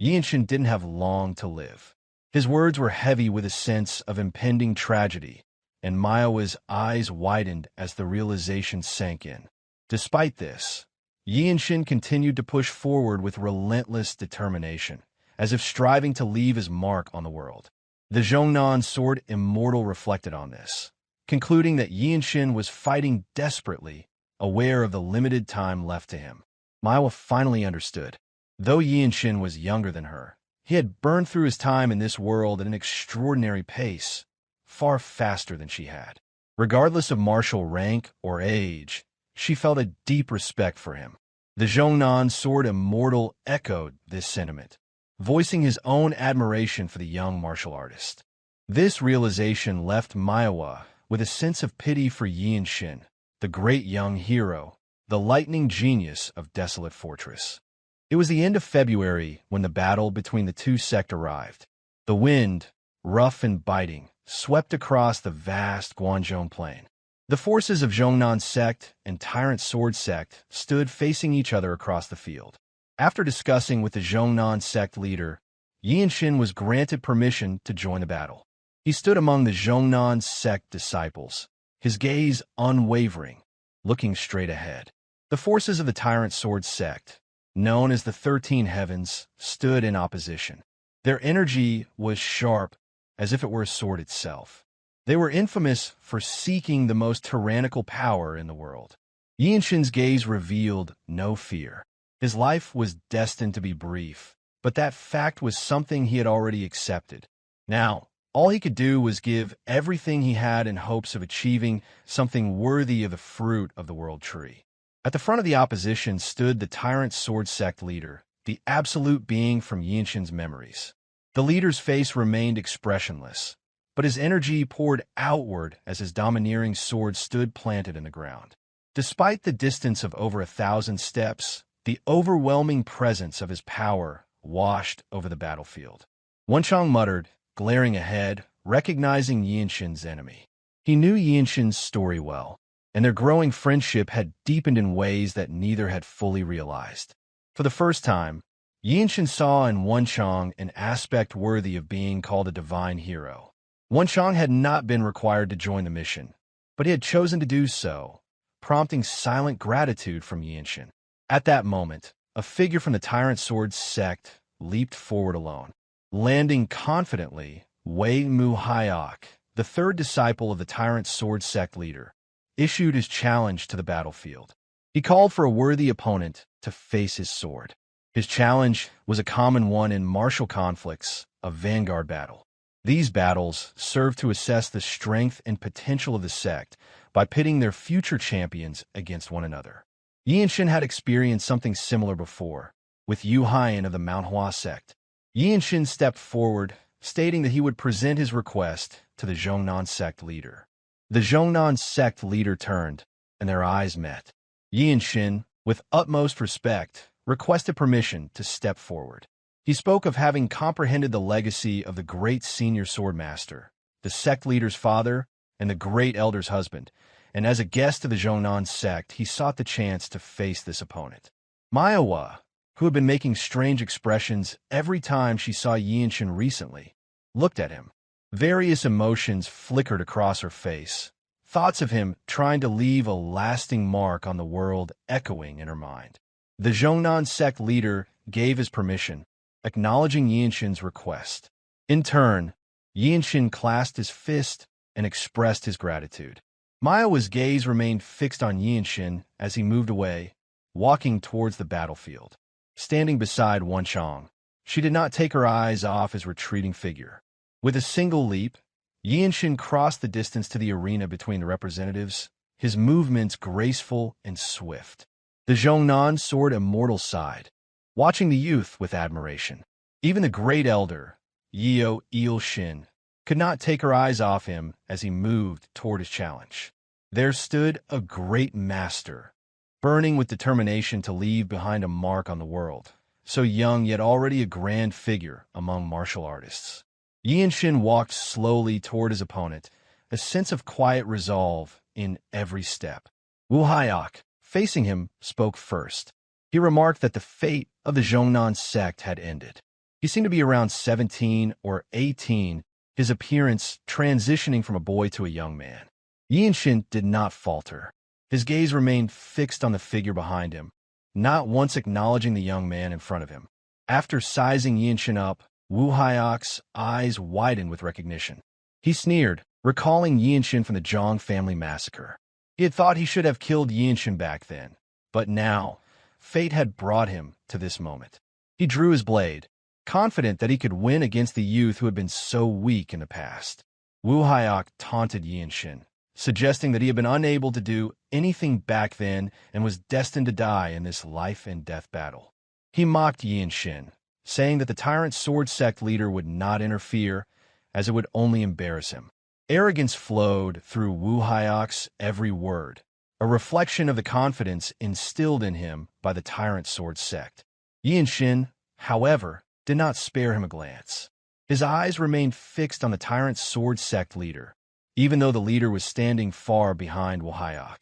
Yeonshin didn't have long to live. His words were heavy with a sense of impending tragedy, and Myohwa's eyes widened as the realization sank in. Despite this, Yeonshin continued to push forward with relentless determination, as if striving to leave his mark on the world. The Jeongnan sword immortal reflected on this, concluding that Yeonshin was fighting desperately, aware of the limited time left to him. Myohwa finally understood. Though Yeonshin was younger than her, he had burned through his time in this world at an extraordinary pace, far faster than she had. Regardless of martial rank or age, she felt a deep respect for him. The Jeongnan sword immortal echoed this sentiment, voicing his own admiration for the young martial artist. This realization left Myohwa with a sense of pity for Yeonshin, the great young hero, the lightning genius of Desolate Fortress. It was the end of February when the battle between the two sects arrived. The wind, rough and biting, swept across the vast Gwanzhong plain. The forces of Jeongnan Sect and Tyrant Sword Sect stood facing each other across the field. After discussing with the Jeongnan Sect leader, Yeonshin was granted permission to join the battle. He stood among the Jeongnan Sect disciples, his gaze unwavering, looking straight ahead. The forces of the Tyrant Sword Sect, known as the 13 Heavens, stood in opposition. Their energy was sharp, as if it were a sword itself. They were infamous for seeking the most tyrannical power in the world. Yeonshin's gaze revealed no fear. His life was destined to be brief, but that fact was something he had already accepted. Now, all he could do was give everything he had in hopes of achieving something worthy of the fruit of the world tree. At the front of the opposition stood the Tyrant Sword Sect leader, the absolute being from Yeonshin's memories. The leader's face remained expressionless, but his energy poured outward as his domineering sword stood planted in the ground. Despite the distance of over 1,000 steps, the overwhelming presence of his power washed over the battlefield. Wonchong muttered, glaring ahead, recognizing Yeonshin's enemy. He knew Yeonshin's story well, and their growing friendship had deepened in ways that neither had fully realized. For the first time, Yeonshin saw in Wonchong an aspect worthy of being called a divine hero. Wonchong had not been required to join the mission, but he had chosen to do so, prompting silent gratitude from Yeonshin. At that moment, a figure from the Tyrant Sword Sect leaped forward alone. Landing confidently, Hyea, the third disciple of the Tyrant Sword Sect leader, issued his challenge to the battlefield. He called for a worthy opponent to face his sword. His challenge was a common one in martial conflicts, a vanguard battle. These battles served to assess the strength and potential of the sect by pitting their future champions against one another. Yeonshin had experienced something similar before, with Hyea of the Myohwa sect. Yeonshin stepped forward, stating that he would present his request to the Jeong sect leader. The Jeong sect leader turned, and their eyes met. Yeonshin, with utmost respect, requested permission to step forward. He spoke of having comprehended the legacy of the great senior Swordsmaster, the sect leader's father, and the great elder's husband, and as a guest of the Jeong sect, he sought the chance to face this opponent. Myohwa, who had been making strange expressions every time she saw Yeonshin recently, looked at him. Various emotions flickered across her face, thoughts of him trying to leave a lasting mark on the world echoing in her mind. The Jeong sect leader gave his permission, acknowledging Yeonshin's request. In turn, Yeonshin clasped his fist and expressed his gratitude. Myohwa's gaze remained fixed on Yeonshin as he moved away, walking towards the battlefield. Standing beside Wonchong, she did not take her eyes off his retreating figure. With a single leap, Yeonshin crossed the distance to the arena between the representatives, his movements graceful and swift. The Jeong sword immortal sighed, watching the youth with admiration. Even the great elder, Yeonshin, could not take her eyes off him as he moved toward his challenge. There stood a great master, burning with determination to leave behind a mark on the world, so young yet already a grand figure among martial artists. Yeonshin walked slowly toward his opponent, a sense of quiet resolve in every step. Hyea, facing him, spoke first. He remarked that the fate of the Jeong sect had ended. He seemed to be around 17 or 18, his appearance transitioning from a boy to a young man. Yeonshin did not falter. His gaze remained fixed on the figure behind him, not once acknowledging the young man in front of him. After sizing Yeonshin up, Hyea's eyes widened with recognition. He sneered, recalling Yeonshin from the Jeong family massacre. He had thought he should have killed Yeonshin back then, but now, fate had brought him to this moment. He drew his blade, confident that he could win against the youth who had been so weak in the past. Hyea taunted Yeonshin, suggesting that he had been unable to do anything back then and was destined to die in this life-and-death battle. He mocked Yeonshin, saying that the Tyrant Sword Sect leader would not interfere, as it would only embarrass him. Arrogance flowed through Hyea's every word, a reflection of the confidence instilled in him by the Tyrant Sword Sect. Yeonshin, however, did not spare him a glance. His eyes remained fixed on the Tyrant Sword Sect leader, even though the leader was standing far behind Hyea.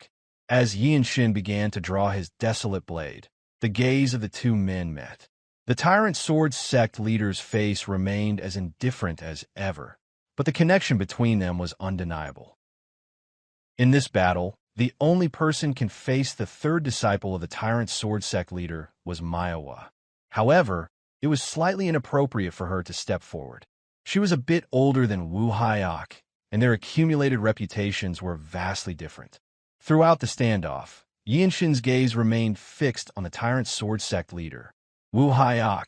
As Yeonshin began to draw his desolate blade, the gaze of the two men met. The Tyrant Sword Sect leader's face remained as indifferent as ever, but the connection between them was undeniable. In this battle, the only person can face the third disciple of the Tyrant Sword Sect leader was Myohwa. However, it was slightly inappropriate for her to step forward. She was a bit older than Hyea, and their accumulated reputations were vastly different. Throughout the standoff, Yeonshin's gaze remained fixed on the Tyrant Sword Sect leader. Hyea,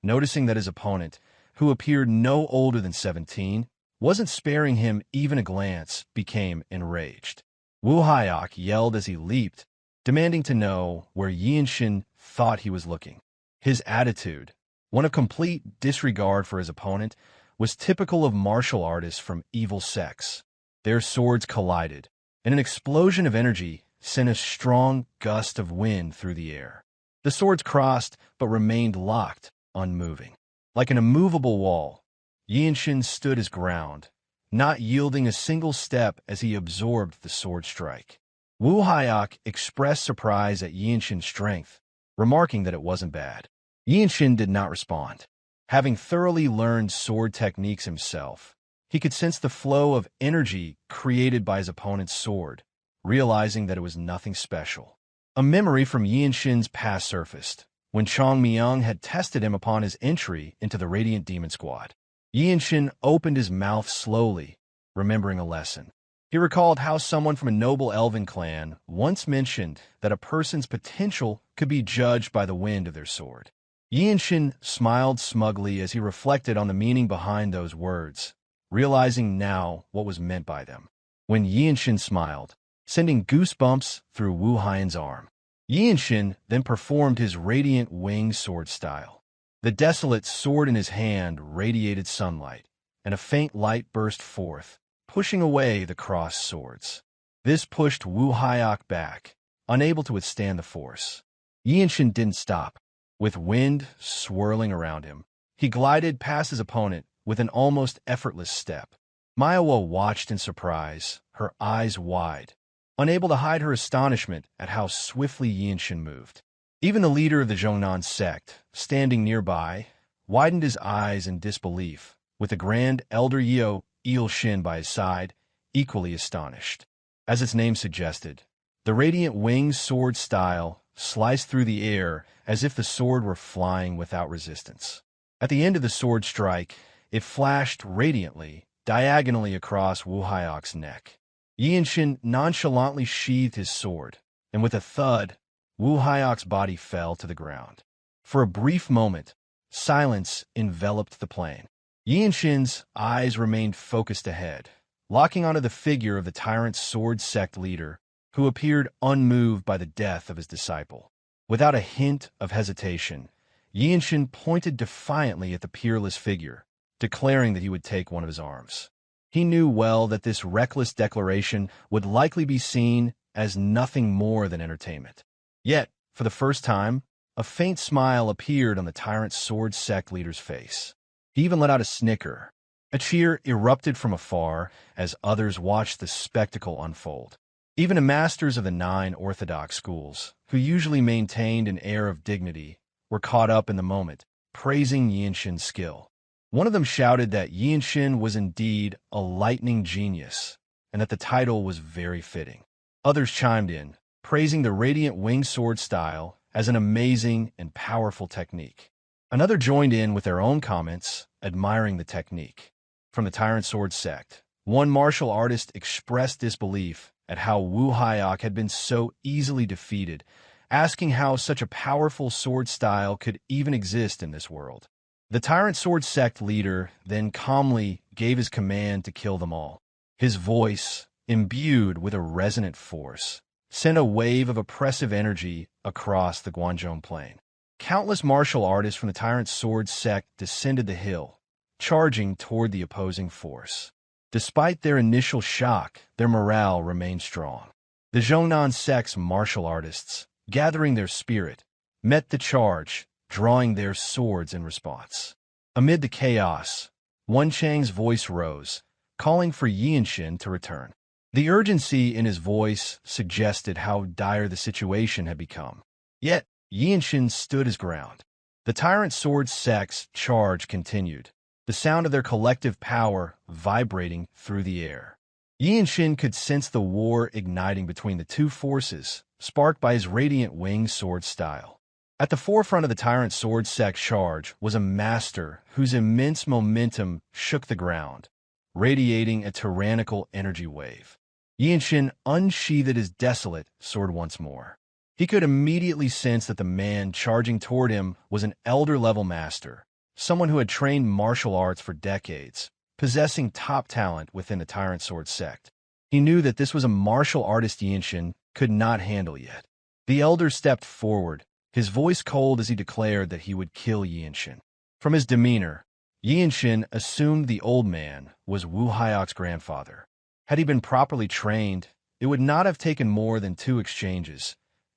noticing that his opponent, who appeared no older than 17, wasn't sparing him even a glance, became enraged. Hyea yelled as he leaped, demanding to know where Yeonshin thought he was looking. His attitude, one of complete disregard for his opponent, was typical of martial artists from evil sects. Their swords collided, and an explosion of energy sent a strong gust of wind through the air. The swords crossed, but remained locked, unmoving. Like an immovable wall, Yeonshin stood his ground, not yielding a single step as he absorbed the sword strike. Wu Hyok expressed surprise at Yeonshin's strength, remarking that it wasn't bad. Yeonshin did not respond. Having thoroughly learned sword techniques himself, he could sense the flow of energy created by his opponent's sword, realizing that it was nothing special. A memory from Yeonshin's past surfaced, when Chong Myung had tested him upon his entry into the Radiant Demon Squad. Yeonshin opened his mouth slowly, remembering a lesson. He recalled how someone from a noble Elven clan once mentioned that a person's potential could be judged by the wind of their sword. Yeonshin smiled smugly as he reflected on the meaning behind those words, realizing now what was meant by them. When Yeonshin smiled, sending goosebumps through Wu Hyan's arm, Yeonshin then performed his radiant wing sword style. The Desolate sword in his hand radiated sunlight, and a faint light burst forth, pushing away the crossed swords. This pushed Wu Hyok back, unable to withstand the force. Yeonshin didn't stop. With wind swirling around him, he glided past his opponent with an almost effortless step. Myohwa watched in surprise, her eyes wide, unable to hide her astonishment at how swiftly Yeonshin moved. Even the leader of the Jeongnan sect, standing nearby, widened his eyes in disbelief, with the Grand Elder Yeonshin by his side, equally astonished. As its name suggested, the radiant winged sword style sliced through the air as if the sword were flying without resistance. At the end of the sword strike, it flashed radiantly, diagonally across Wu Hyok's neck. Yeonshin nonchalantly sheathed his sword, and with a thud, Wu Hyok's body fell to the ground. For a brief moment, silence enveloped the plain. Yeonshin's eyes remained focused ahead, locking onto the figure of the tyrant sword sect leader, who appeared unmoved by the death of his disciple. Without a hint of hesitation, Yeonshin pointed defiantly at the peerless figure, declaring that he would take one of his arms. He knew well that this reckless declaration would likely be seen as nothing more than entertainment. Yet, for the first time, a faint smile appeared on the tyrant sword sect leader's face. He even let out a snicker. A cheer erupted from afar as others watched the spectacle unfold. Even the masters of the 9 orthodox schools, who usually maintained an air of dignity, were caught up in the moment, praising Yeonshin's skill. One of them shouted that Yeonshin was indeed a lightning genius, and that the title was very fitting. Others chimed in, praising the radiant winged sword style as an amazing and powerful technique. Another joined in with their own comments, admiring the technique. From the Tyrant Sword sect, one martial artist expressed disbelief at how Wu Hyok had been so easily defeated, asking how such a powerful sword style could even exist in this world. The Tyrant Sword sect leader then calmly gave his command to kill them all. His voice, imbued with a resonant force, sent a wave of oppressive energy across the Gwangjong plain. Countless martial artists from the Tyrant Sword sect descended the hill, charging toward the opposing force. Despite their initial shock, their morale remained strong. The Jeongnan sect's martial artists, gathering their spirit, met the charge, drawing their swords in response. Amid the chaos, Wen Chang's voice rose, calling for Yeonshin to return. The urgency in his voice suggested how dire the situation had become. Yet, Yeonshin stood his ground. The Tyrant Sword sect's charge continued, the sound of their collective power vibrating through the air. Yeonshin could sense the war igniting between the two forces, sparked by his radiant winged sword style. At the forefront of the Tyrant Sword sect charge was a master whose immense momentum shook the ground, radiating a tyrannical energy wave. Yeonshin unsheathed his Desolate sword once more. He could immediately sense that the man charging toward him was an elder-level master, someone who had trained martial arts for decades, possessing top talent within the Tyrant Sword sect. He knew that this was a martial artist Yeonshin could not handle yet. The elder stepped forward, his voice cold as he declared that he would kill Yeonshin. From his demeanor, Yeonshin assumed the old man was Wu Hyok's grandfather. Had he been properly trained, it would not have taken more than 2 exchanges.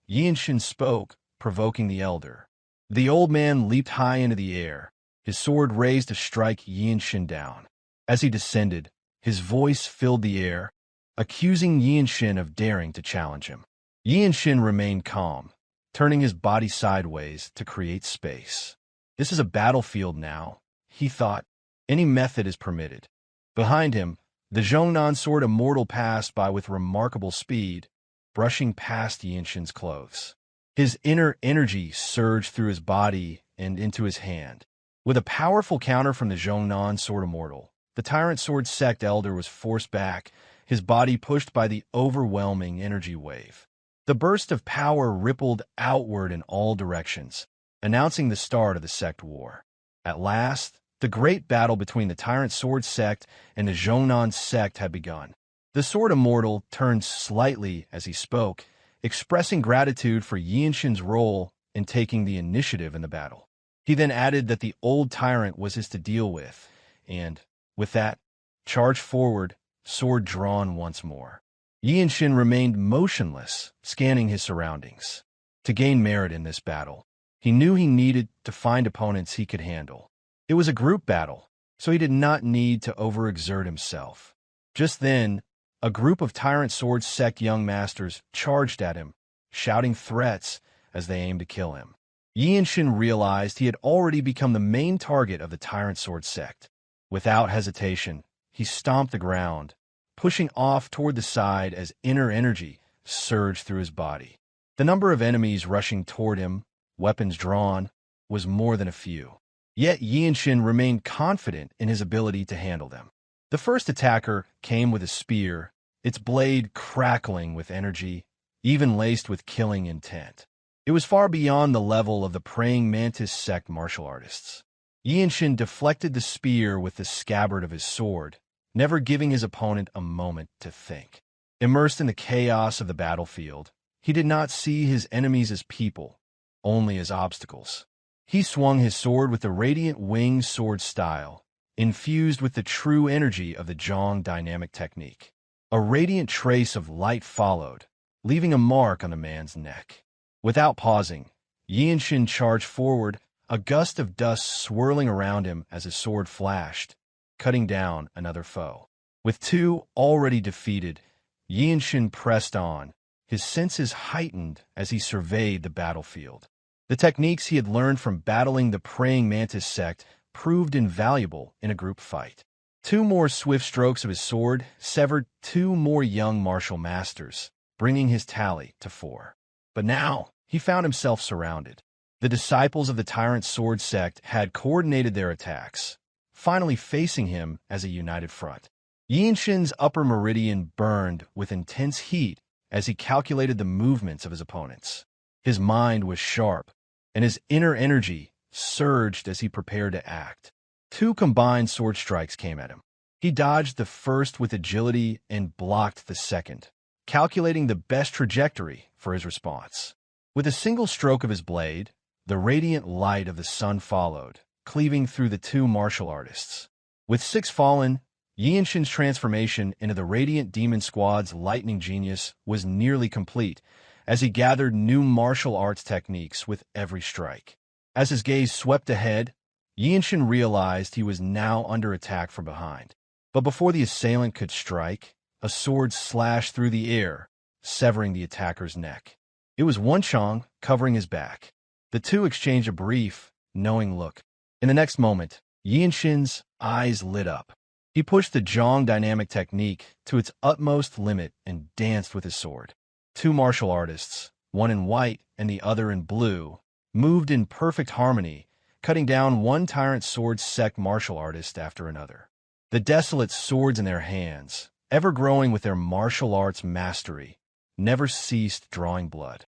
Yeonshin spoke, provoking the elder. The old man leaped high into the air, his sword raised to strike Yeonshin down. As he descended, His voice filled the air, accusing Yeonshin of daring to challenge him. Yeonshin remained calm, turning his body sideways to create space. This is a battlefield now, he thought. Any method is permitted. Behind him, the Jeong Sword Immortal passed by with remarkable speed, brushing past Yeonshin's clothes. His inner energy surged through his body and into his hand. With a powerful counter from the Jeong Sword Immortal, the Tyrant Sword Sect Elder was forced back, his body pushed by the overwhelming energy wave. The burst of power rippled outward in all directions, announcing the start of the Sect War. At last, the great battle between the Tyrant Sword Sect and the Jeong Sect had begun. The Sword Immortal turned slightly as he spoke, expressing gratitude for Yeonshin's role in taking the initiative in the battle. He then added that the old tyrant was his to deal with, and, with that, charged forward, sword drawn once more. Yeonshin remained motionless, scanning his surroundings. To gain merit in this battle, he knew he needed to find opponents he could handle. It was a group battle, so he did not need to overexert himself. Just then, a group of Tyrant Sword Sect young masters charged at him, shouting threats as they aimed to kill him. Yeonshin realized he had already become the main target of the Tyrant Sword Sect. Without hesitation, he stomped the ground, pushing off toward the side as inner energy surged through his body. The number of enemies rushing toward him, weapons drawn, was more than a few. Yet Yeonshin remained confident in his ability to handle them. The first attacker came with a spear, its blade crackling with energy, even laced with killing intent. It was far beyond the level of the praying Mantis sect martial artists. Yeonshin deflected the spear with the scabbard of his sword, never giving his opponent a moment to think. Immersed in the chaos of the battlefield, he did not see his enemies as people, only as obstacles. He swung his sword with the radiant winged sword style, infused with the true energy of the Jeong dynamic technique. A radiant trace of light followed, leaving a mark on the man's neck. Without pausing, Yeonshin charged forward, a gust of dust swirling around him as his sword flashed, cutting down another foe. With two already defeated, Yeonshin pressed on, his senses heightened as he surveyed the battlefield. The techniques he had learned from battling the praying Mantis sect proved invaluable in a group fight. Two more swift strokes of his sword severed two more young martial masters, bringing his tally to 4. But now, he found himself surrounded. The disciples of the Tyrant Sword Sect had coordinated their attacks, finally facing him as a united front. Yeonshin's upper meridian burned with intense heat as he calculated the movements of his opponents. His mind was sharp, and his inner energy surged as he prepared to act. Two combined sword strikes came at him. He dodged the first with agility and blocked the second, calculating the best trajectory for his response. With a single stroke of his blade, the radiant light of the sun followed, cleaving through the two martial artists. With 6 fallen, Yeonshin's transformation into the Radiant Demon Squad's lightning genius was nearly complete, as he gathered new martial arts techniques with every strike. As his gaze swept ahead, Yeonshin realized he was now under attack from behind. But before the assailant could strike, a sword slashed through the air, severing the attacker's neck. It was Wonchong covering his back. The two exchanged a brief, knowing look. In the next moment, Yeonshin's eyes lit up. He pushed the Jeong dynamic technique to its utmost limit and danced with his sword. Two martial artists, one in white and the other in blue, moved in perfect harmony, cutting down one Tyrant Sword Sect martial artist after another. The Desolate swords in their hands, ever growing with their martial arts mastery, never ceased drawing blood.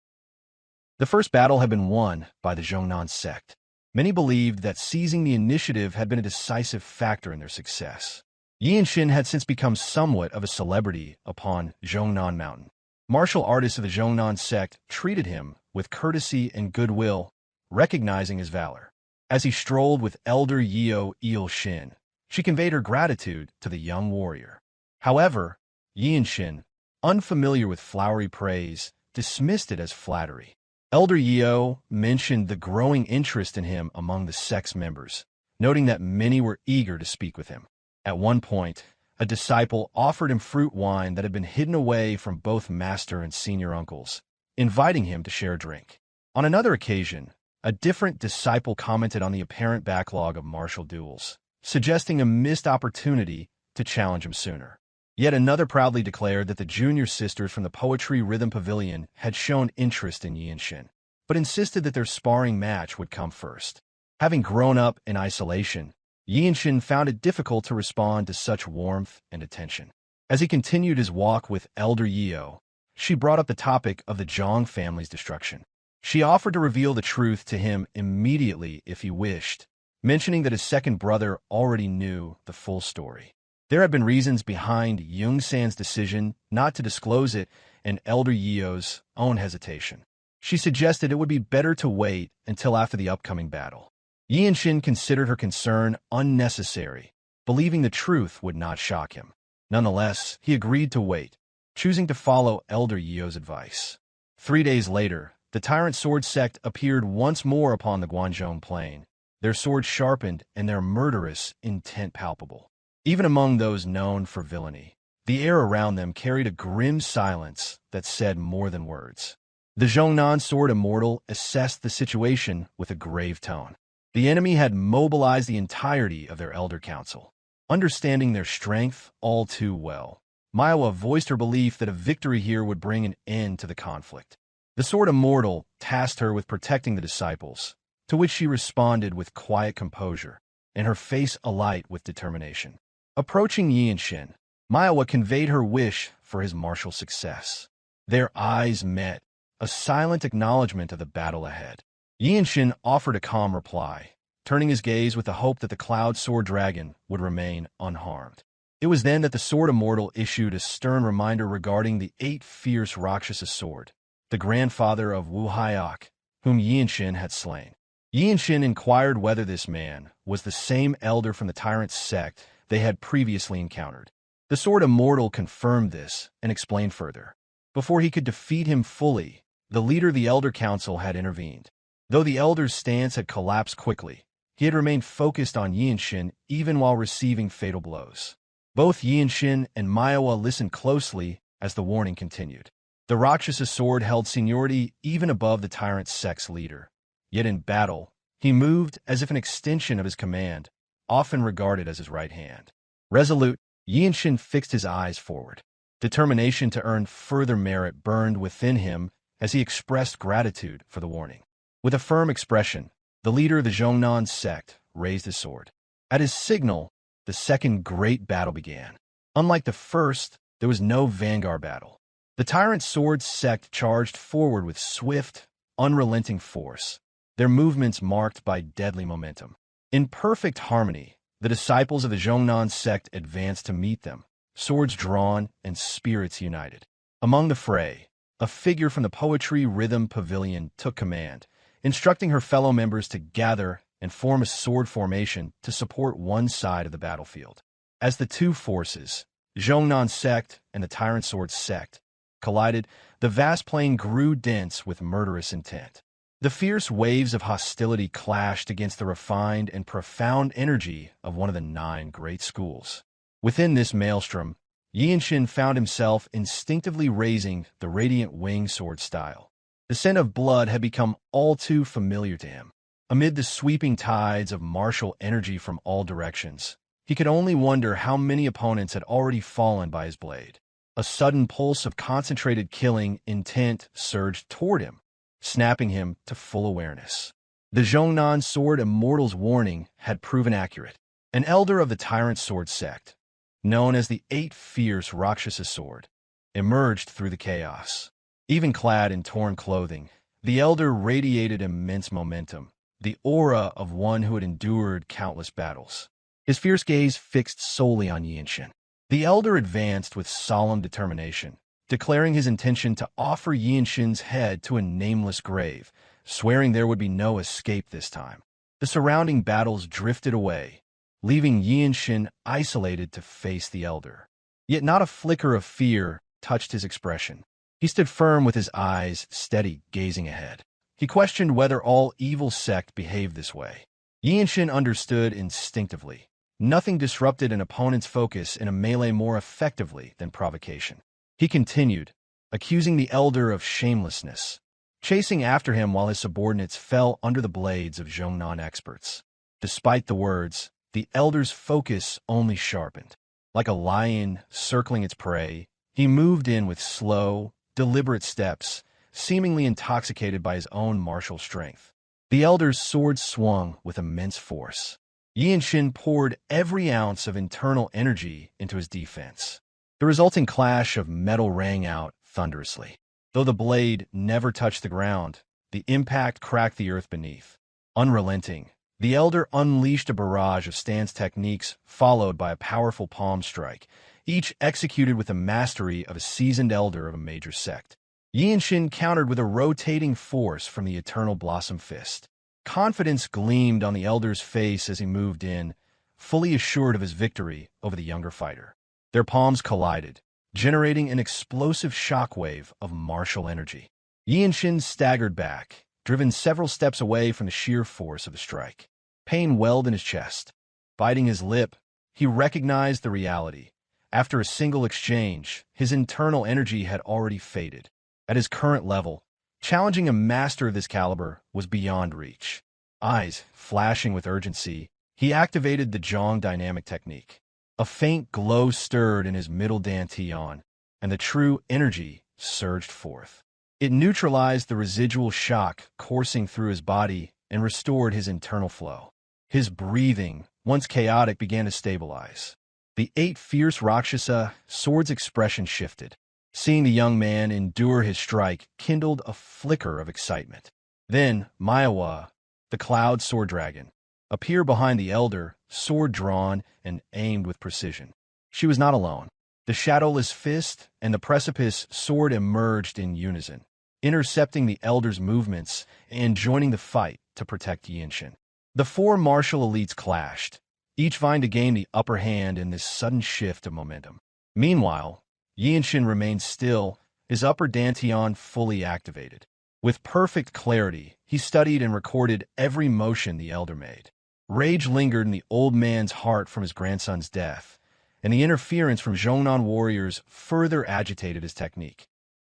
The first battle had been won by the Jeong sect. Many believed that seizing the initiative had been a decisive factor in their success. Yeonshin had since become somewhat of a celebrity upon Jeongnan Mountain. Martial artists of the Jeongnan sect treated him with courtesy and goodwill, recognizing his valor. As he strolled with Elder Yeonshin, she conveyed her gratitude to the young warrior. However, Yeonshin, unfamiliar with flowery praise, dismissed it as flattery. Elder Yeo mentioned the growing interest in him among the sect's members, noting that many were eager to speak with him. At one point, a disciple offered him fruit wine that had been hidden away from both master and senior uncles, inviting him to share a drink. On another occasion, a different disciple commented on the apparent backlog of martial duels, suggesting a missed opportunity to challenge him sooner. Yet another proudly declared that the junior sisters from the Poetry Rhythm Pavilion had shown interest in Yeonshin, but insisted that their sparring match would come first. Having grown up in isolation, Yeonshin found it difficult to respond to such warmth and attention. As he continued his walk with Elder Yeoh, she brought up the topic of the Jeong family's destruction. She offered to reveal the truth to him immediately if he wished, mentioning that his second brother already knew the full story. There had been reasons behind Yoongsan's decision not to disclose it and Elder Yeoh's own hesitation. She suggested it would be better to wait until after the upcoming battle. Yeonshin considered her concern unnecessary, believing the truth would not shock him. Nonetheless, he agreed to wait, choosing to follow Elder Yeoh's advice. 3 days later, the Tyrant Sword Sect appeared once more upon the Gwangjong plain, their swords sharpened and their murderous intent palpable. Even among those known for villainy, the air around them carried a grim silence that said more than words. The Jeongnan Sword Immortal assessed the situation with a grave tone. The enemy had mobilized the entirety of their Elder Council. Understanding their strength all too well, Myohwa voiced her belief that a victory here would bring an end to the conflict. The Sword Immortal tasked her with protecting the disciples, to which she responded with quiet composure, and her face alight with determination. Approaching Yeonshin, Myohwa conveyed her wish for his martial success. Their eyes met, a silent acknowledgement of the battle ahead. Yeonshin offered a calm reply, turning his gaze with the hope that the Cloud Sword Dragon would remain unharmed. It was then that the Sword Immortal issued a stern reminder regarding the 8 fierce Rakshasa sword, the grandfather of Wu Hyok, whom Yeonshin had slain. Yeonshin inquired whether this man was the same elder from the Tyrant's sect they had previously encountered. The Sword Immortal confirmed this and explained further. Before he could defeat him fully, the leader of the Elder Council had intervened. Though the Elder's stance had collapsed quickly, he had remained focused on Yeonshin even while receiving fatal blows. Both Yeonshin and Myohwa listened closely as the warning continued. The Rakshasa sword held seniority even above the Tyrant's sect's leader. Yet in battle, he moved as if an extension of his command, often regarded as his right hand. Resolute, Yeonshin fixed his eyes forward. Determination to earn further merit burned within him as he expressed gratitude for the warning. With a firm expression, the leader of the Jeongnan sect raised his sword. At his signal, the second great battle began. Unlike the first, there was no vanguard battle. The Tyrant Sword Sect charged forward with swift, unrelenting force, their movements marked by deadly momentum. In perfect harmony, the disciples of the Jeongnan sect advanced to meet them, swords drawn and spirits united. Among the fray, a figure from the Poetry Rhythm Pavilion took command, instructing her fellow members to gather and form a sword formation to support one side of the battlefield. As the two forces, Jeongnan sect and the Tyrant Sword sect, collided, the vast plain grew dense with murderous intent. The fierce waves of hostility clashed against the refined and profound energy of one of the 9 great schools. Within this maelstrom, Yeonshin found himself instinctively raising the radiant wing sword style. The scent of blood had become all too familiar to him. Amid the sweeping tides of martial energy from all directions, he could only wonder how many opponents had already fallen by his blade. A sudden pulse of concentrated killing intent surged toward him, snapping him to full awareness. The Jeongnan Sword Immortal's warning had proven accurate. An elder of the Tyrant Sword Sect, known as the 8 Fierce Rakshasa Sword, emerged through the chaos. Even clad in torn clothing, the elder radiated immense momentum, the aura of one who had endured countless battles. His fierce gaze fixed solely on Yeonshin. The elder advanced with solemn determination, declaring his intention to offer Yeonshin's head to a nameless grave, swearing there would be no escape this time. The surrounding battles drifted away, leaving Yeonshin isolated to face the elder. Yet not a flicker of fear touched his expression. He stood firm with his eyes steady, gazing ahead. He questioned whether all evil sect behaved this way. Yeonshin understood instinctively. Nothing disrupted an opponent's focus in a melee more effectively than provocation. He continued, accusing the elder of shamelessness, chasing after him while his subordinates fell under the blades of Jeong experts. Despite the words, the elder's focus only sharpened. Like a lion circling its prey, he moved in with slow, deliberate steps, seemingly intoxicated by his own martial strength. The elder's sword swung with immense force. Yeonshin poured every ounce of internal energy into his defense. The resulting clash of metal rang out thunderously. Though the blade never touched the ground, the impact cracked the earth beneath. Unrelenting, the elder unleashed a barrage of stance techniques followed by a powerful palm strike, each executed with the mastery of a seasoned elder of a major sect. Yeonshin countered with a rotating force from the Eternal Blossom Fist. Confidence gleamed on the elder's face as he moved in, fully assured of his victory over the younger fighter. Their palms collided, generating an explosive shockwave of martial energy. Yeonshin staggered back, driven several steps away from the sheer force of the strike. Pain welled in his chest. Biting his lip, he recognized the reality. After a single exchange, his internal energy had already faded. At his current level, challenging a master of this caliber was beyond reach. Eyes flashing with urgency, he activated the Jeong dynamic technique. A faint glow stirred in his middle dantian, and the true energy surged forth. It neutralized the residual shock coursing through his body and restored his internal flow. His breathing, once chaotic, began to stabilize. The 8 fierce Rakshasa sword's expression shifted. Seeing the young man endure his strike kindled a flicker of excitement. Then Myohwa, the cloud sword dragon, appeared behind the elder, sword drawn and aimed with precision. She was not alone. The shadowless fist and the precipice sword emerged in unison, intercepting the elder's movements and joining the fight to protect Yeonshin. The 4 martial elites clashed, each vying to gain the upper hand in this sudden shift of momentum. Meanwhile, Yeonshin remained still, his upper dantian fully activated. With perfect clarity, he studied and recorded every motion the elder made. Rage lingered in the old man's heart from his grandson's death, and the interference from Jeong warriors further agitated his technique,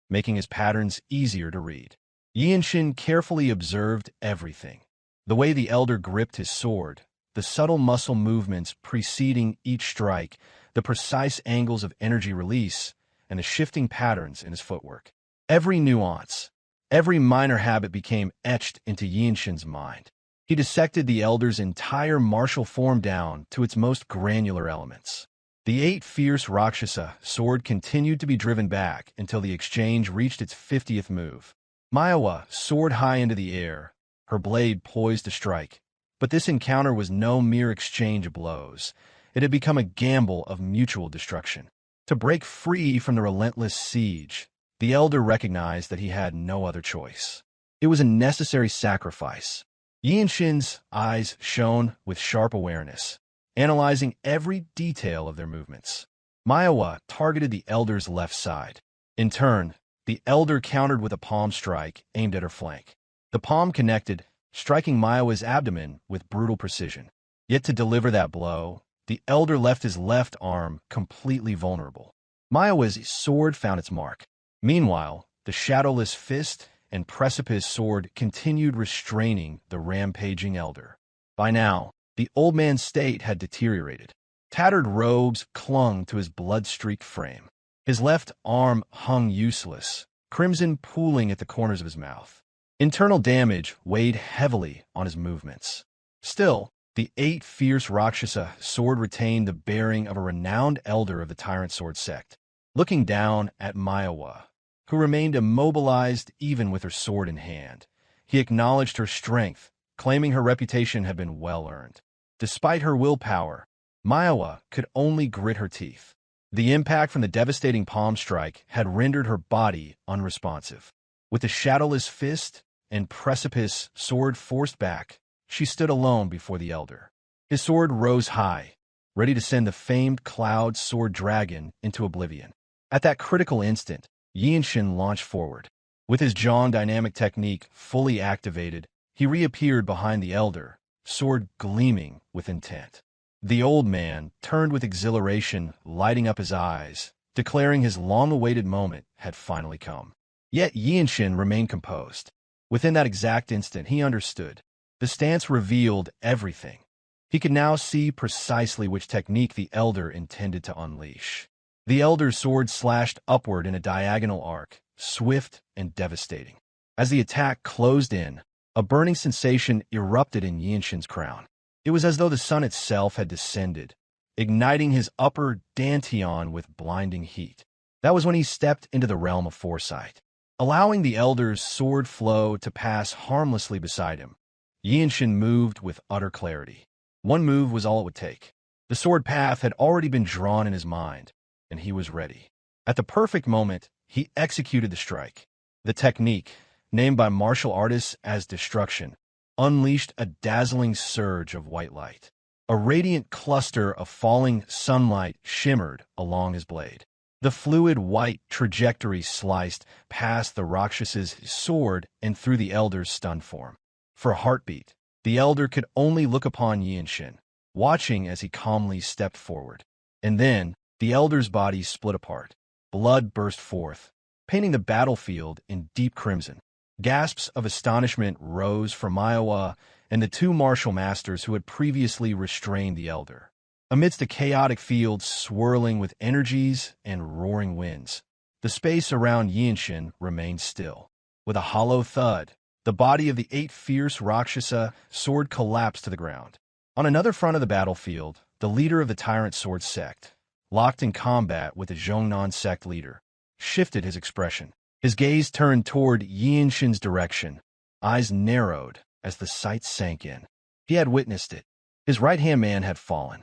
making his patterns easier to read. Yeonshin carefully observed everything. The way the elder gripped his sword, the subtle muscle movements preceding each strike, the precise angles of energy release, and the shifting patterns in his footwork. Every nuance, every minor habit became etched into Yeonshin's mind. He dissected the elder's entire martial form down to its most granular elements. The 8 fierce Rakshasa sword continued to be driven back until the exchange reached its 50th move. Myohwa soared high into the air, her blade poised to strike. But this encounter was no mere exchange of blows. It had become a gamble of mutual destruction. To break free from the relentless siege, the elder recognized that he had no other choice. It was a necessary sacrifice. Yeonshin's eyes shone with sharp awareness, analyzing every detail of their movements. Myohwa targeted the elder's left side. In turn, the elder countered with a palm strike aimed at her flank. The palm connected, striking Myohwa's abdomen with brutal precision. Yet to deliver that blow, the elder left his left arm completely vulnerable. Myohwa's sword found its mark. Meanwhile, the shadowless fist and precipice sword continued restraining the rampaging elder. By now, the old man's state had deteriorated. Tattered robes clung to his blood-streaked frame. His left arm hung useless, crimson pooling at the corners of his mouth. Internal damage weighed heavily on his movements. Still, the 8 fierce Rakshasa sword retained the bearing of a renowned elder of the Tyrant Sword Sect. Looking down at Myohwa, who remained immobilized even with her sword in hand, he acknowledged her strength, claiming her reputation had been well earned. Despite her willpower, Myohwa could only grit her teeth. The impact from the devastating palm strike had rendered her body unresponsive. With the shadowless fist and precipice sword forced back, she stood alone before the elder. His sword rose high, ready to send the famed cloud sword dragon into oblivion. At that critical instant, Yeonshin launched forward. With his Jeong dynamic technique fully activated, he reappeared behind the elder, sword gleaming with intent. The old man turned with exhilaration, lighting up his eyes, declaring his long-awaited moment had finally come. Yet Yeonshin remained composed. Within that exact instant, he understood. The stance revealed everything. He could now see precisely which technique the Elder intended to unleash. The Elder's sword slashed upward in a diagonal arc, swift and devastating. As the attack closed in, a burning sensation erupted in Yeonshin's crown. It was as though the sun itself had descended, igniting his upper dantian with blinding heat. That was when he stepped into the realm of foresight. Allowing the Elder's sword flow to pass harmlessly beside him, Yeonshin moved with utter clarity. One move was all it would take. The sword path had already been drawn in his mind, and he was ready. At the perfect moment, he executed the strike. The technique, named by martial artists as destruction, unleashed a dazzling surge of white light. A radiant cluster of falling sunlight shimmered along his blade. The fluid white trajectory sliced past the Rakshasa's sword and through the Elder's stunned form. For a heartbeat, the Elder could only look upon Yeonshin, watching as he calmly stepped forward. And then, the Elder's body split apart. Blood burst forth, painting the battlefield in deep crimson. Gasps of astonishment rose from Myohwa and the two martial masters who had previously restrained the Elder. Amidst a chaotic field swirling with energies and roaring winds, the space around Yeonshin remained still. With a hollow thud, the body of the 8 fierce Rakshasa sword collapsed to the ground. On another front of the battlefield, the leader of the Tyrant Sword Sect, locked in combat with the Jeong Sect leader, shifted his expression. His gaze turned toward Yeonshin's direction, eyes narrowed as the sight sank in. He had witnessed it. His right-hand man had fallen.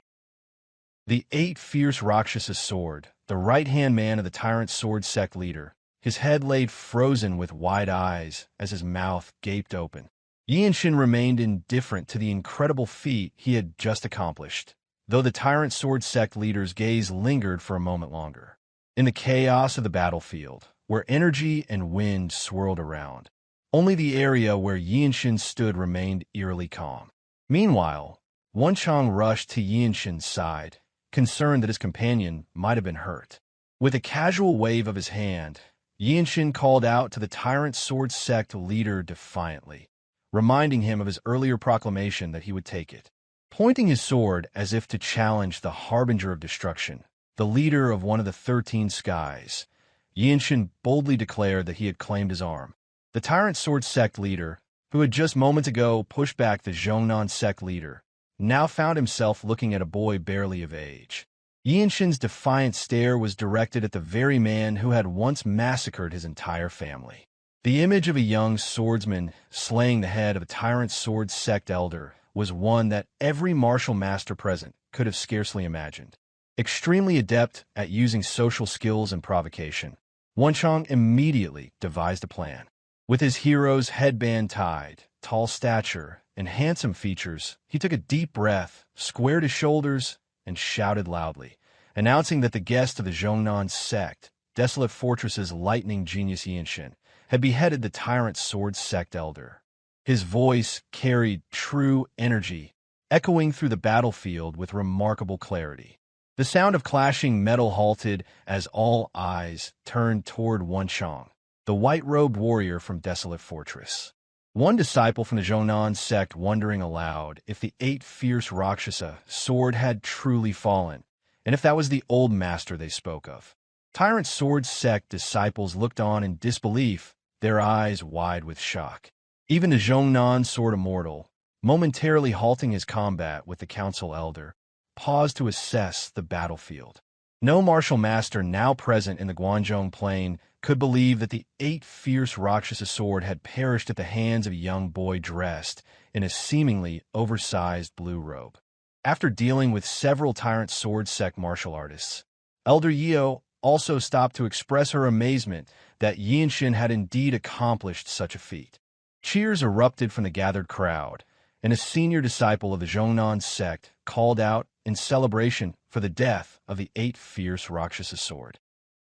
The 8 fierce Rakshasa sword, the right-hand man of the Tyrant Sword Sect leader, his head laid frozen with wide eyes as his mouth gaped open. Yeonshin remained indifferent to the incredible feat he had just accomplished, though the Tyrant Sword Sect leader's gaze lingered for a moment longer. In the chaos of the battlefield, where energy and wind swirled around, only the area where Yeonshin stood remained eerily calm. Meanwhile, Wonchong rushed to Yeonshin's side, concerned that his companion might have been hurt. With a casual wave of his hand, Yeonshin called out to the Tyrant Sword Sect leader defiantly, reminding him of his earlier proclamation that he would take it. Pointing his sword as if to challenge the harbinger of destruction, the leader of one of the 13 skies, Yeonshin boldly declared that he had claimed his arm. The Tyrant Sword Sect leader, who had just moments ago pushed back the Jeong Sect leader, now found himself looking at a boy barely of age. Yeonshin's defiant stare was directed at the very man who had once massacred his entire family. The image of a young swordsman slaying the head of a Tyrant Sword Sect elder was one that every martial master present could have scarcely imagined. Extremely adept at using social skills and provocation, Wonchong immediately devised a plan. With his hero's headband tied, tall stature, and handsome features, he took a deep breath, squared his shoulders, and shouted loudly, announcing that the guest of the Jeong Sect, Desolate Fortress's lightning genius Yeonshin, had beheaded the Tyrant Sword Sect elder. His voice carried true energy, echoing through the battlefield with remarkable clarity. The sound of clashing metal halted as all eyes turned toward Wonchong, the white-robed warrior from Desolate Fortress. One disciple from the Jeong Sect wondering aloud if the 8 fierce Rakshasa sword had truly fallen, and if that was the old master they spoke of. Tyrant Sword Sect disciples looked on in disbelief, their eyes wide with shock. Even the Jeong Sword Immortal, momentarily halting his combat with the Council Elder, paused to assess the battlefield. No martial master now present in the Gwangjong Plain could believe that the 8 fierce Rakshasa sword had perished at the hands of a young boy dressed in a seemingly oversized blue robe. After dealing with several Tyrant Sword Sect martial artists, Elder Yeoh also stopped to express her amazement that Yeonshin had indeed accomplished such a feat. Cheers erupted from the gathered crowd, and a senior disciple of the Jeong Sect called out in celebration for the death of the 8 fierce Rakshasa sword.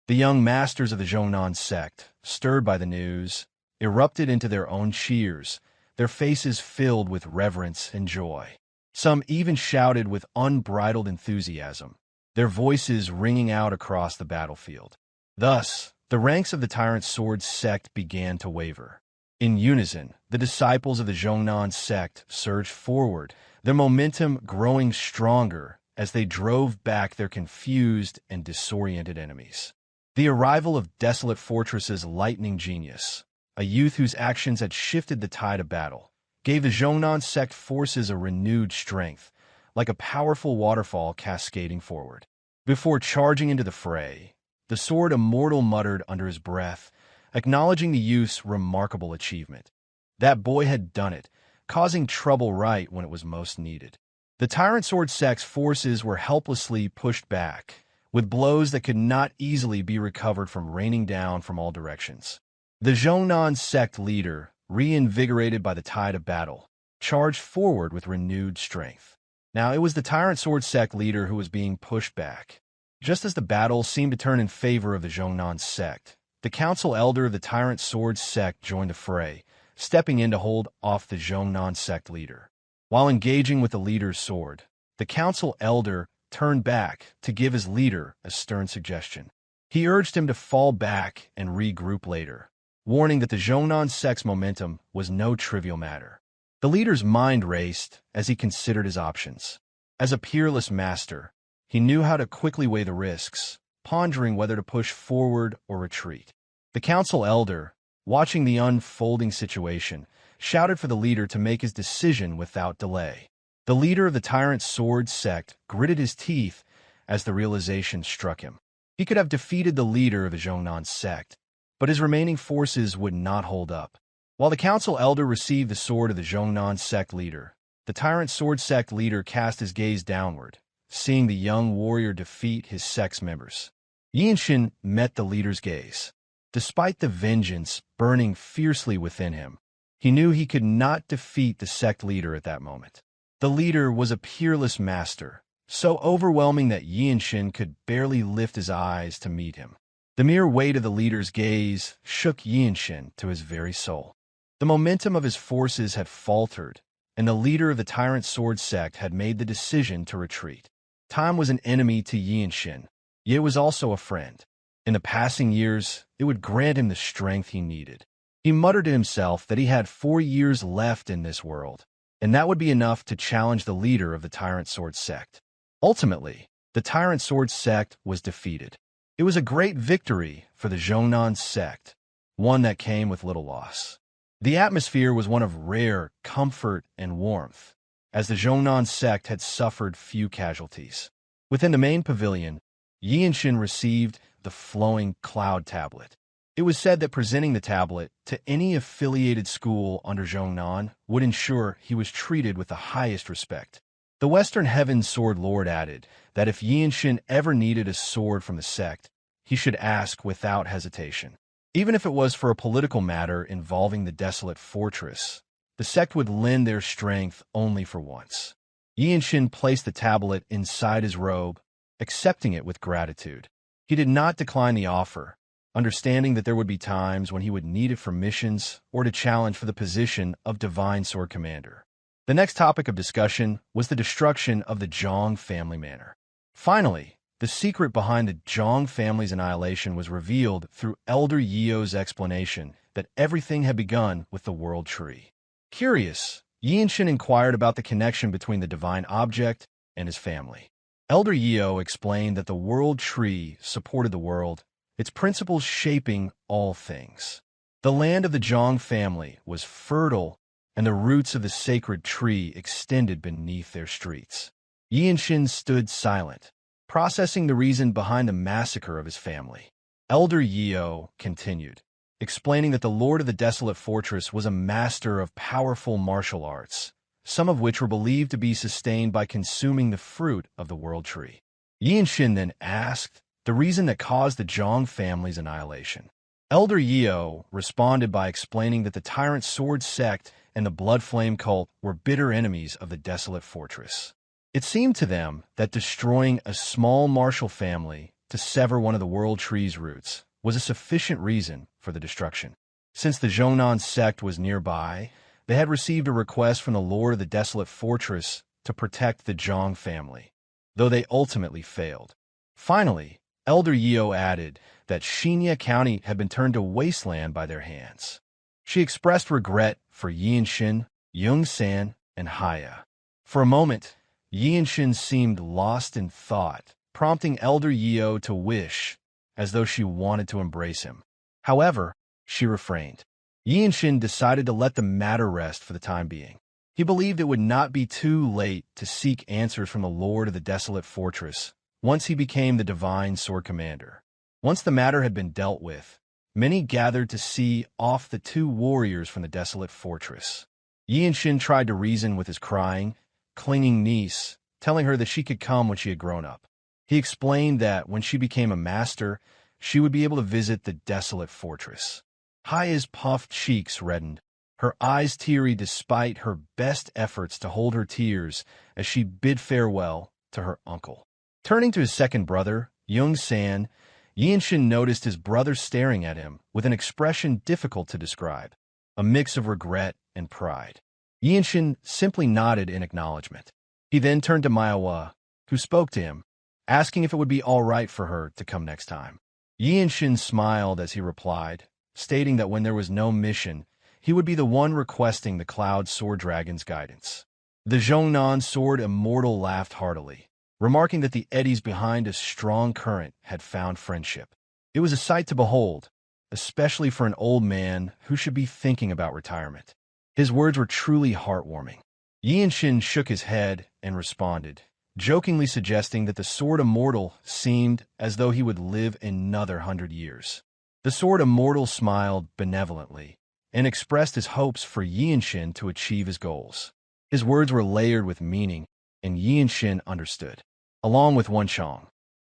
The young masters of the Jeong Sect, stirred by the news, erupted into their own cheers, their faces filled with reverence and joy. Some even shouted with unbridled enthusiasm, their voices ringing out across the battlefield. Thus, the ranks of the Tyrant Sword sect began to waver. In unison, the disciples of the Jeong sect surged forward, their momentum growing stronger as they drove back their confused and disoriented enemies. The arrival of Desolate Fortress's lightning genius, a youth whose actions had shifted the tide of battle, gave the Jeong sect forces a renewed strength, like a powerful waterfall cascading forward. Before charging into the fray, the Sword Immortal muttered under his breath, acknowledging the youth's remarkable achievement. That boy had done it, causing trouble right when it was most needed. The Tyrant Sword sect's forces were helplessly pushed back, with blows that could not easily be recovered from raining down from all directions. The Jeong sect leader, reinvigorated by the tide of battle, charged forward with renewed strength. Now it was the Tyrant Sword sect leader who was being pushed back. Just as the battle seemed to turn in favor of the Jeong sect, the council elder of the Tyrant Sword sect joined the fray, stepping in to hold off the Jeong sect leader. While engaging with the leader's sword, the council elder turned back to give his leader a stern suggestion. He urged him to fall back and regroup later, warning that the Jeong sect's momentum was no trivial matter. The leader's mind raced as he considered his options. As a peerless master, he knew how to quickly weigh the risks, pondering whether to push forward or retreat. The council elder, watching the unfolding situation, shouted for the leader to make his decision without delay. The leader of the Tyrant Sword sect gritted his teeth as the realization struck him. He could have defeated the leader of the Jeong sect, but his remaining forces would not hold up. While the council elder received the sword of the Jeong sect leader, the Tyrant Sword sect leader cast his gaze downward, seeing the young warrior defeat his sect's members. Yeonshin met the leader's gaze. Despite the vengeance burning fiercely within him, he knew he could not defeat the sect leader at that moment. The leader was a peerless master, so overwhelming that Yeonshin could barely lift his eyes to meet him. The mere weight of the leader's gaze shook Yeonshin to his very soul. The momentum of his forces had faltered, and the leader of the Tyrant Sword sect had made the decision to retreat. Time was an enemy to Yeonshin, yet it was also a friend. In the passing years, it would grant him the strength he needed. He muttered to himself that he had 4 years left in this world, and that would be enough to challenge the leader of the Tyrant Sword sect. Ultimately, the Tyrant Sword sect was defeated. It was a great victory for the Jeong sect, one that came with little loss. The atmosphere was one of rare comfort and warmth, as the Jeong sect had suffered few casualties. Within the main pavilion, Yeonshin received the flowing cloud tablet. It was said that presenting the tablet to any affiliated school under Jeong would ensure he was treated with the highest respect. The Western Heaven Sword Lord added that if Yeonshin ever needed a sword from the sect, he should ask without hesitation. Even if it was for a political matter involving the Desolate Fortress, the sect would lend their strength only for once. Yeonshin placed the tablet inside his robe, accepting it with gratitude. He did not decline the offer, understanding that there would be times when he would need it for missions or to challenge for the position of Divine Sword Commander. The next topic of discussion was the destruction of the Jeong family manor. Finally, the secret behind the Jeong family's annihilation was revealed through Elder Yeo's explanation that everything had begun with the World Tree. Curious, Yeonshin inquired about the connection between the divine object and his family. Elder Yeo explained that the World Tree supported the world, its principles shaping all things. The land of the Jeong family was fertile, and the roots of the sacred tree extended beneath their streets. Yeonshin stood silent, processing the reason behind the massacre of his family. Elder Yeo continued, explaining that the Lord of the Desolate Fortress was a master of powerful martial arts, some of which were believed to be sustained by consuming the fruit of the World Tree. Yeonshin then asked the reason that caused the Jeong family's annihilation. Elder Yeo responded by explaining that the Tyrant Sword sect and the Blood Flame cult were bitter enemies of the Desolate Fortress. It seemed to them that destroying a small martial family to sever one of the World Tree's roots was a sufficient reason for the destruction. Since the Jeong sect was nearby, they had received a request from the Lord of the Desolate Fortress to protect the Jeong family, though they ultimately failed. Finally, Elder Yeo added that Shinya County had been turned to wasteland by their hands. She expressed regret for Yeonshin, Yongsan, and Hyea. For a moment, Yeonshin seemed lost in thought, prompting Elder Yeo to wish, as though she wanted to embrace him. However, she refrained. Yeonshin decided to let the matter rest for the time being. He believed it would not be too late to seek answers from the Lord of the Desolate Fortress once he became the Divine Sword Commander. Once the matter had been dealt with, many gathered to see off the two warriors from the Desolate Fortress. Yeonshin tried to reason with his crying, clinging niece, telling her that she could come when she had grown up. He explained that when she became a master, she would be able to visit the Desolate Fortress. Hyea's puffed cheeks reddened, her eyes teary despite her best efforts to hold her tears as she bid farewell to her uncle. Turning to his second brother, Yongsan, Yeonshin noticed his brother staring at him with an expression difficult to describe, a mix of regret and pride. Yeonshin simply nodded in acknowledgement. He then turned to Myohwa, who spoke to him, asking if it would be all right for her to come next time. Yeonshin smiled as he replied, stating that when there was no mission, he would be the one requesting the Cloud Sword Dragon's guidance. The Jeong Sword Immortal laughed heartily, remarking that the eddies behind a strong current had found friendship. It was a sight to behold, especially for an old man who should be thinking about retirement. His words were truly heartwarming. Yeonshin shook his head and responded, jokingly suggesting that the Sword Immortal seemed as though he would live another 100 years. The Sword Immortal smiled benevolently and expressed his hopes for Yeonshin to achieve his goals. His words were layered with meaning, and Yeonshin understood. Along with Wonchong,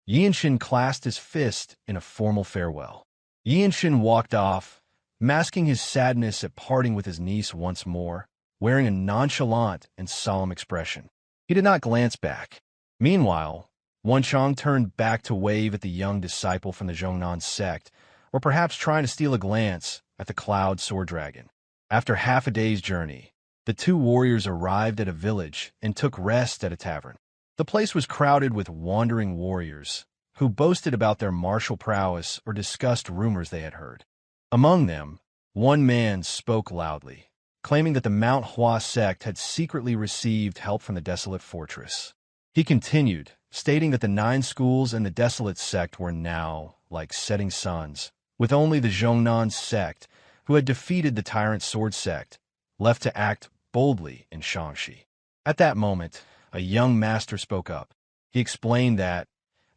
Yeonshin clasped his fist in a formal farewell. Yeonshin walked off, masking his sadness at parting with his niece once more, wearing a nonchalant and solemn expression. He did not glance back. Meanwhile, Wonchong turned back to wave at the young disciple from the Jeongnan sect, or perhaps trying to steal a glance at the Cloud Sword Dragon. After half a day's journey, the two warriors arrived at a village and took rest at a tavern. The place was crowded with wandering warriors who boasted about their martial prowess or discussed rumors they had heard. Among them, one man spoke loudly, claiming that the Myohwa sect had secretly received help from the Desolate Fortress. He continued, stating that the 9 schools and the Desolate sect were now like setting suns, with only the Jeongnan sect, who had defeated the Tyrant Sword sect, left to act boldly in Shaanxi. At that moment, a young master spoke up. He explained that,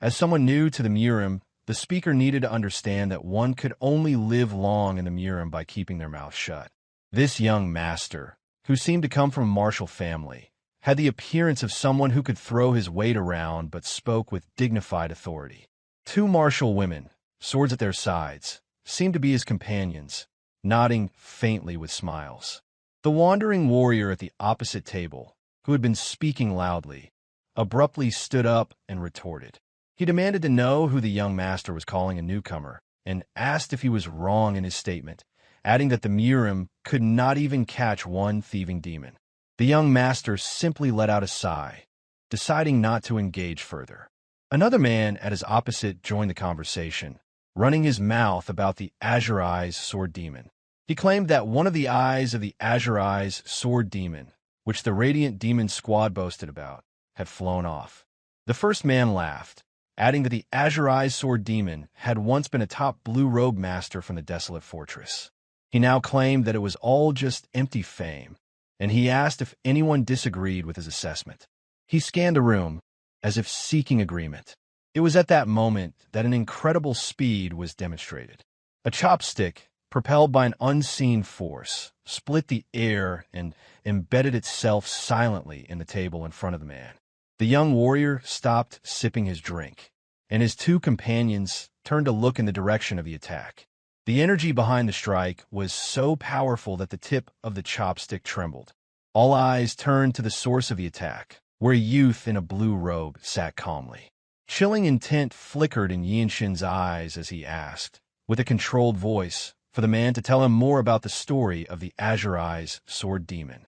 as someone new to the Murim, the speaker needed to understand that one could only live long in the Murim by keeping their mouth shut. This young master, who seemed to come from a martial family, had the appearance of someone who could throw his weight around but spoke with dignified authority. 2 martial women, swords at their sides, seemed to be his companions, nodding faintly with smiles. The wandering warrior at the opposite table, who had been speaking loudly, abruptly stood up and retorted. He demanded to know who the young master was calling a newcomer, and asked if he was wrong in his statement, adding that the Murim could not even catch one thieving demon. The young master simply let out a sigh, deciding not to engage further. Another man at his opposite joined the conversation, running his mouth about the Azure Eyes Sword Demon. He claimed that one of the eyes of the Azure Eyes Sword Demon, which the Radiant Demon Squad boasted about, had flown off. The first man laughed, adding that the Azure Eyes Sword Demon had once been a top blue robe master from the Desolate Fortress. He now claimed that it was all just empty fame, and he asked if anyone disagreed with his assessment. He scanned the room, as if seeking agreement. It was at that moment that an incredible speed was demonstrated. A chopstick, propelled by an unseen force, split the air and embedded itself silently in the table in front of the man. The young warrior stopped sipping his drink, and his 2 companions turned to look in the direction of the attack. The energy behind the strike was so powerful that the tip of the chopstick trembled. All eyes turned to the source of the attack, where a youth in a blue robe sat calmly. Chilling intent flickered in Yeonshin's eyes as he asked, with a controlled voice, for the man to tell him more about the story of the Azure Eyes Sword Demon.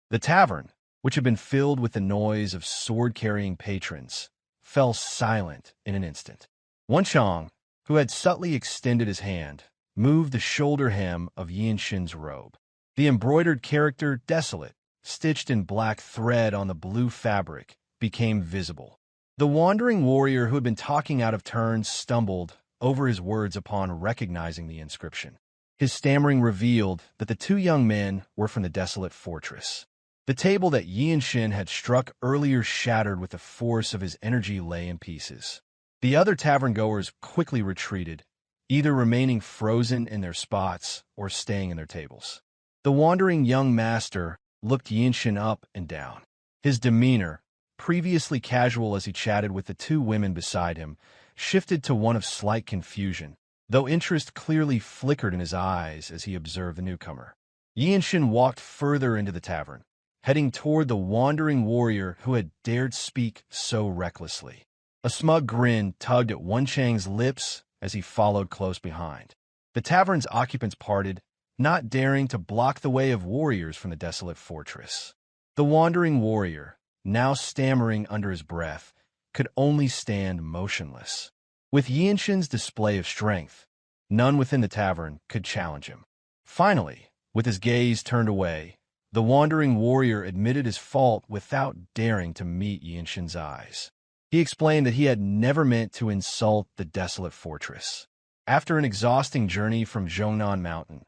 The tavern, which had been filled with the noise of sword-carrying patrons, fell silent in an instant. Yeonshin, who had subtly extended his hand, moved the shoulder hem of Yeonshin's robe. The embroidered character Desolate, stitched in black thread on the blue fabric, became visible. The wandering warrior who had been talking out of turn stumbled over his words upon recognizing the inscription. His stammering revealed that the two young men were from the Desolate fortress. The table that Yeonshin had struck earlier shattered with the force of his energy lay in pieces. The other tavern-goers quickly retreated, either remaining frozen in their spots or staying in their tables. The wandering young master looked Yeonshin up and down. His demeanor, previously casual as he chatted with the two women beside him, shifted to one of slight confusion, though interest clearly flickered in his eyes as he observed the newcomer. Yeonshin walked further into the tavern, heading toward the wandering warrior who had dared speak so recklessly. A smug grin tugged at Yeonshin's lips as he followed close behind. The tavern's occupants parted, not daring to block the way of warriors from the Desolate fortress. The wandering warrior, now stammering under his breath, could only stand motionless. With Yeonshin's display of strength, none within the tavern could challenge him. Finally, with his gaze turned away, the wandering warrior admitted his fault without daring to meet Yeonshin's eyes. He explained that he had never meant to insult the Desolate fortress. After an exhausting journey from Jeongnan Mountain,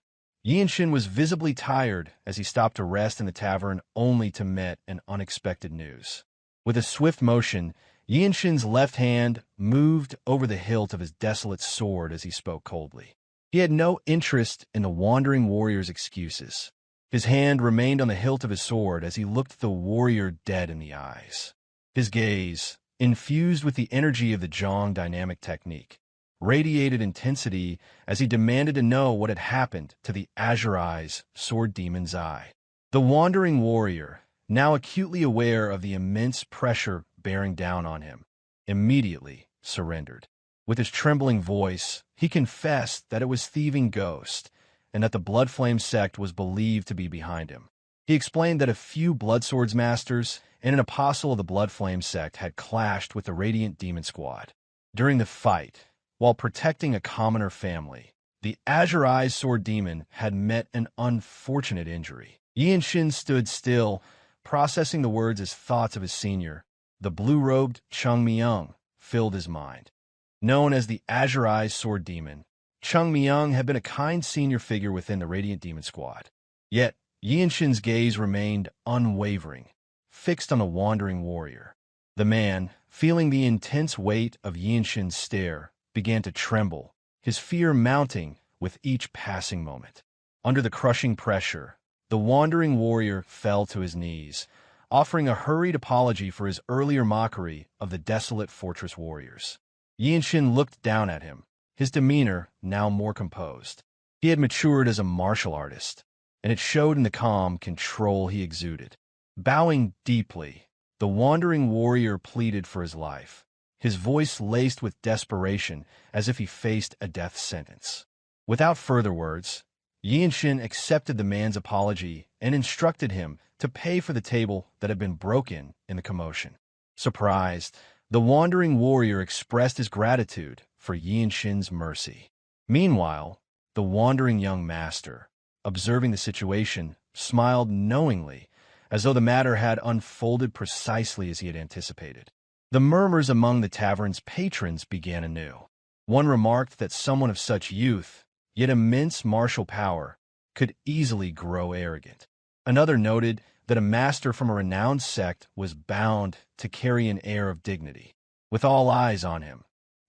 Yeonshin was visibly tired as he stopped to rest in the tavern only to meet an unexpected news. With a swift motion, Yeonshin's left hand moved over the hilt of his Desolate sword as he spoke coldly. He had no interest in the wandering warrior's excuses. His hand remained on the hilt of his sword as he looked the warrior dead in the eyes. His gaze, infused with the energy of the Jeong dynamic technique, radiated intensity as he demanded to know what had happened to the Azure Eye's sword demon's eye. The wandering warrior, now acutely aware of the immense pressure bearing down on him, immediately surrendered. With his trembling voice, he confessed that it was Thieving Ghost, and that the Bloodflame sect was believed to be behind him. He explained that a few blood swordsmasters and an apostle of the Bloodflame sect had clashed with the Radiant Demon Squad. During the fight, while protecting a commoner family, the Azure Eye's sword demon had met an unfortunate injury. Yeonshin stood still, processing the words as thoughts of his senior, the blue-robed Chung Myung, filled his mind. Known as the Azure Eye's sword demon, Chung Myung had been a kind senior figure within the Radiant Demon Squad. Yet, Yeonshin's gaze remained unwavering, fixed on the wandering warrior. The man, feeling the intense weight of Yeonshin's stare, began to tremble, his fear mounting with each passing moment. Under the crushing pressure, the wandering warrior fell to his knees, offering a hurried apology for his earlier mockery of the Desolate fortress warriors. Yeonshin looked down at him, his demeanor now more composed. He had matured as a martial artist, and it showed in the calm control he exuded. Bowing deeply, the wandering warrior pleaded for his life, his voice laced with desperation as if he faced a death sentence. Without further words, Yeonshin accepted the man's apology and instructed him to pay for the table that had been broken in the commotion. Surprised, the wandering warrior expressed his gratitude for Yeonshin's mercy. Meanwhile, the wandering young master, observing the situation, smiled knowingly, as though the matter had unfolded precisely as he had anticipated. The murmurs among the tavern's patrons began anew. One remarked that someone of such youth, yet immense martial power, could easily grow arrogant. Another noted that a master from a renowned sect was bound to carry an air of dignity. With all eyes on him,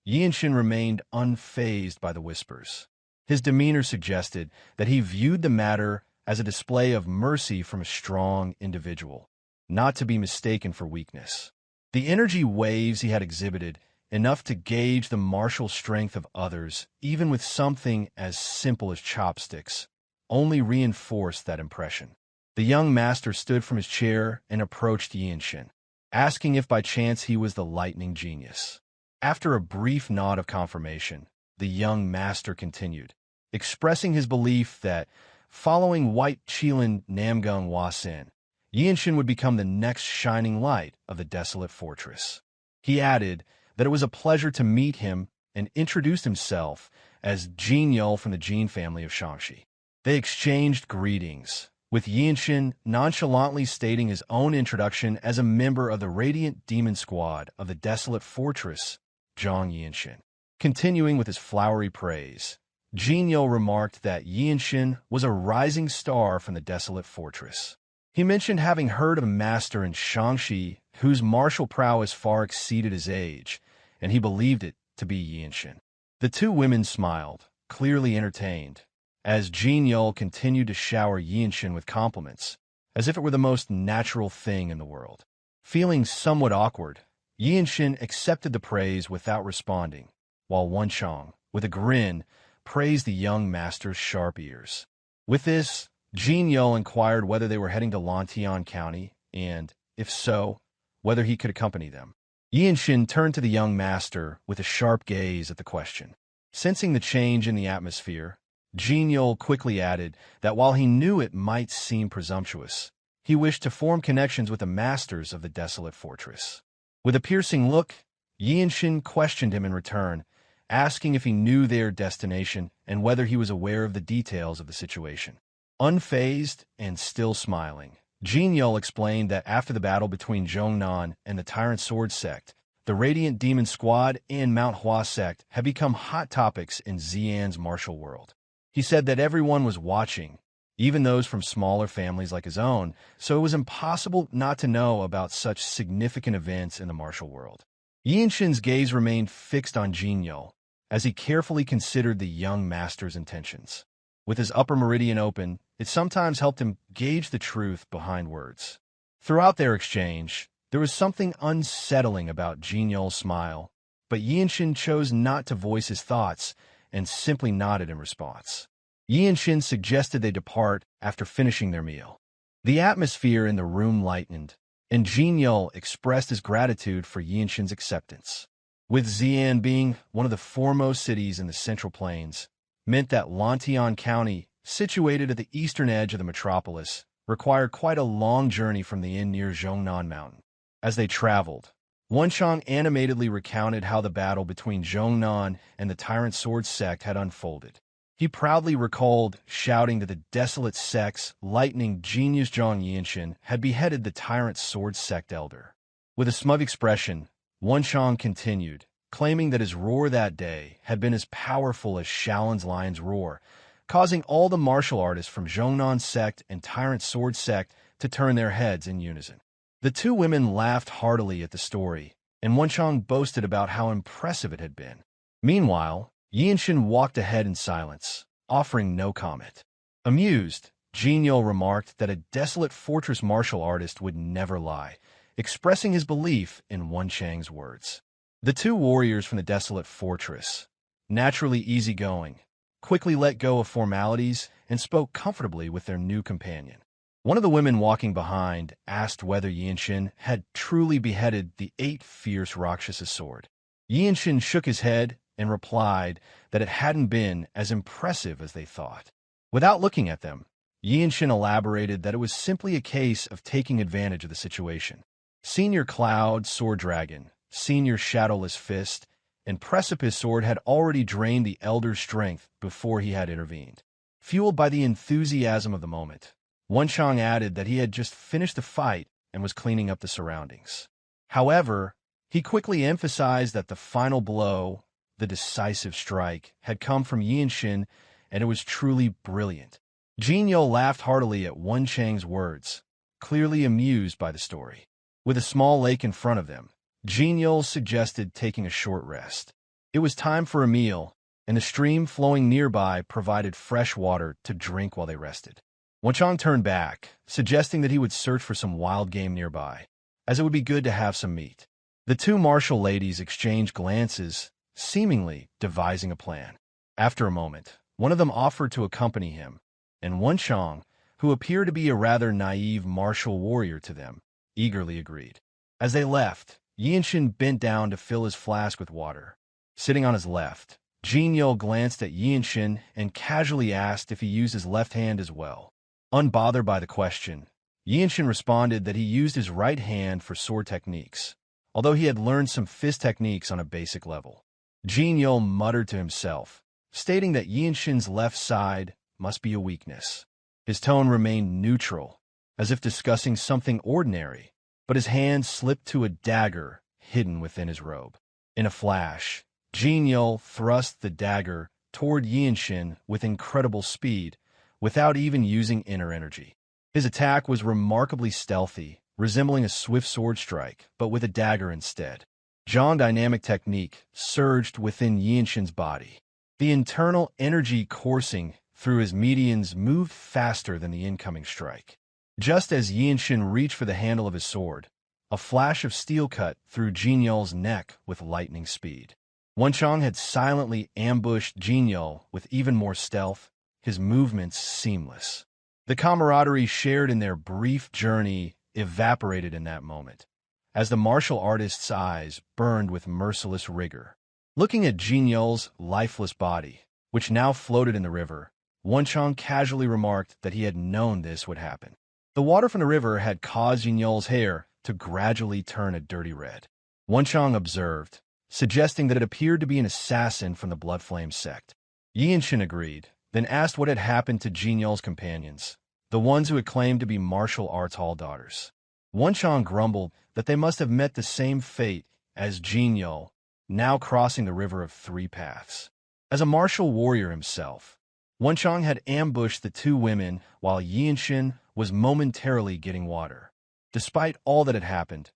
Yeonshin remained unfazed by the whispers. His demeanor suggested that he viewed the matter as a display of mercy from a strong individual, not to be mistaken for weakness. The energy waves he had exhibited, enough to gauge the martial strength of others, even with something as simple as chopsticks, only reinforced that impression. The young master stood from his chair and approached Yeonshin, asking if by chance he was the lightning genius. After a brief nod of confirmation, the young master continued, expressing his belief that, following White Chilin Namgung Wasin, Yeonshin would become the next shining light of the desolate fortress. He added that it was a pleasure to meet him and introduced himself as Jeong from the Jeong family of Shangxi. They exchanged greetings, with Yeonshin nonchalantly stating his own introduction as a member of the Radiant Demon Squad of the Desolate Fortress, Jeong Yeonshin. Continuing with his flowery praise, Jeong remarked that Yeonshin was a rising star from the Desolate Fortress. He mentioned having heard of a master in Shangxi whose martial prowess far exceeded his age, and he believed it to be Yeonshin. The two women smiled, clearly entertained, as Jeong continued to shower Yeonshin with compliments, as if it were the most natural thing in the world. Feeling somewhat awkward, Yeonshin accepted the praise without responding, while Wonchong, with a grin, praised the young master's sharp ears. With this, Jeong inquired whether they were heading to Lantian County, and, if so, whether he could accompany them. Yeonshin turned to the young master with a sharp gaze at the question. Sensing the change in the atmosphere, Jeong quickly added that while he knew it might seem presumptuous, he wished to form connections with the masters of the desolate fortress. With a piercing look, Yeonshin questioned him in return, asking if he knew their destination and whether he was aware of the details of the situation. Unfazed and still smiling, Jeong explained that after the battle between Jeongnan and the Tyrant Sword Sect, the Radiant Demon Squad and Myohwa Sect had become hot topics in Xian's martial world. He said that everyone was watching, even those from smaller families like his own, so it was impossible not to know about such significant events in the martial world. Yeonshin's gaze remained fixed on Jeong as he carefully considered the young master's intentions. With his upper meridian open, it sometimes helped him gauge the truth behind words. Throughout their exchange, there was something unsettling about Jeong's smile, but Yeonshin chose not to voice his thoughts and simply nodded in response. Yeonshin suggested they depart after finishing their meal. The atmosphere in the room lightened, and Jeong expressed his gratitude for Yeonshin's acceptance. With Xian being one of the foremost cities in the Central Plains, meant that Lantian County, situated at the eastern edge of the metropolis, required quite a long journey from the inn near Zhongnan Mountain. As they traveled, Wonchong animatedly recounted how the battle between Zhongnan and the Tyrant Sword Sect had unfolded. He proudly recalled shouting that the Desolate Sect's lightning genius Jeong Yeonshin had beheaded the Tyrant Sword Sect elder. With a smug expression, Wonchong continued, claiming that his roar that day had been as powerful as Shaolin's lion's roar, causing all the martial artists from Zhongnan Sect and Tyrant Sword Sect to turn their heads in unison. The two women laughed heartily at the story, and Wonchong boasted about how impressive it had been. Meanwhile, Yeonshin walked ahead in silence, offering no comment. Amused, Jeong remarked that a desolate fortress martial artist would never lie, expressing his belief in Wonchang's words. The two warriors from the desolate fortress, naturally easygoing, quickly let go of formalities and spoke comfortably with their new companion. One of the women walking behind asked whether Yeonshin had truly beheaded the 8 fierce Rakshasa sword. Yeonshin shook his head and replied that it hadn't been as impressive as they thought. Without looking at them, Yeonshin elaborated that it was simply a case of taking advantage of the situation. Senior Cloud Sword Dragon, Senior Shadowless Fist, and Precipice Sword had already drained the Elder's strength before he had intervened. Fueled by the enthusiasm of the moment, Wonchong added that he had just finished the fight and was cleaning up the surroundings. However, he quickly emphasized that the final blow, the decisive strike, had come from Yeonshin, and it was truly brilliant. Jeong laughed heartily at Wonchang's words, clearly amused by the story. With a small lake in front of them, Jeong suggested taking a short rest. It was time for a meal, and the stream flowing nearby provided fresh water to drink while they rested. Wonchong turned back, suggesting that he would search for some wild game nearby, as it would be good to have some meat. The two martial ladies exchanged glances, seemingly devising a plan. After a moment, one of them offered to accompany him, and Wonchong, who appeared to be a rather naive martial warrior to them, eagerly agreed. As they left, Yeonshin bent down to fill his flask with water. Sitting on his left, Jeong glanced at Yeonshin and casually asked if he used his left hand as well. Unbothered by the question, Yeonshin responded that he used his right hand for sword techniques, although he had learned some fist techniques on a basic level. Jinyo muttered to himself, stating that Yeonshin's left side must be a weakness. His tone remained neutral, as if discussing something ordinary, but his hand slipped to a dagger hidden within his robe. In a flash, Jinyo thrust the dagger toward Yeonshin with incredible speed, without even using inner energy. His attack was remarkably stealthy, resembling a swift sword strike, but with a dagger instead. Jeong dynamic technique surged within Yeonshin's body. The internal energy coursing through his medians moved faster than the incoming strike. Just as Yeonshin reached for the handle of his sword, a flash of steel cut through Jinyo's neck with lightning speed. Wonchong had silently ambushed Jinyo with even more stealth, his movements seamless. The camaraderie shared in their brief journey evaporated in that moment, as the martial artist's eyes burned with merciless rigor. Looking at Jinyo's lifeless body, which now floated in the river, Wonchong casually remarked that he had known this would happen. The water from the river had caused Jinyo's hair to gradually turn a dirty red. Wonchong observed, suggesting that it appeared to be an assassin from the Bloodflame sect. Yeonshin agreed, then asked what had happened to Jinyo's companions, the ones who had claimed to be martial arts hall daughters. Wonchong grumbled that they must have met the same fate as Jinyo, now crossing the river of three paths. As a martial warrior himself, Wonchong had ambushed the two women while Yeonshin was momentarily getting water. Despite all that had happened,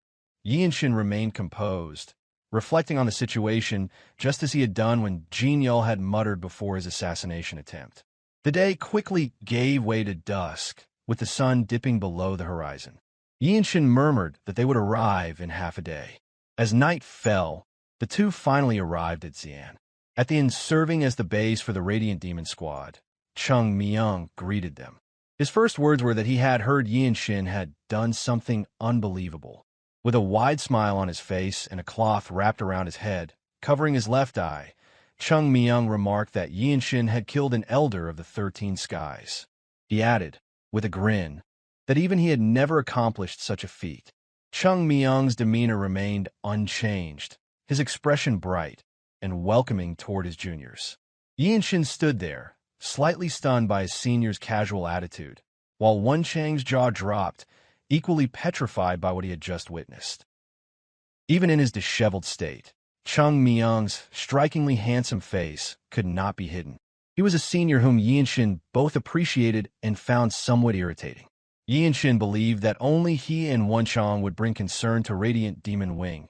Yeonshin remained composed, reflecting on the situation just as he had done when Jinyo had muttered before his assassination attempt. The day quickly gave way to dusk, with the sun dipping below the horizon. Yeonshin murmured that they would arrive in half a day. As night fell, the two finally arrived at Xi'an. At the inn serving as the base for the Radiant Demon Squad, Chung Myung greeted them. His first words were that he had heard Yeonshin had done something unbelievable. With a wide smile on his face and a cloth wrapped around his head, covering his left eye, Chung Myung remarked that Yeonshin had killed an elder of the 13 skies. He added, with a grin, that even he had never accomplished such a feat. Chung Myung's demeanor remained unchanged, his expression bright and welcoming toward his juniors. Yeonshin stood there, slightly stunned by his senior's casual attitude, while Wonchang's jaw dropped, equally petrified by what he had just witnessed. Even in his disheveled state, Chung Myung's strikingly handsome face could not be hidden. He was a senior whom Yeonshin both appreciated and found somewhat irritating. Yeonshin believed that only he and Wonchong would bring concern to Radiant Demon Wing.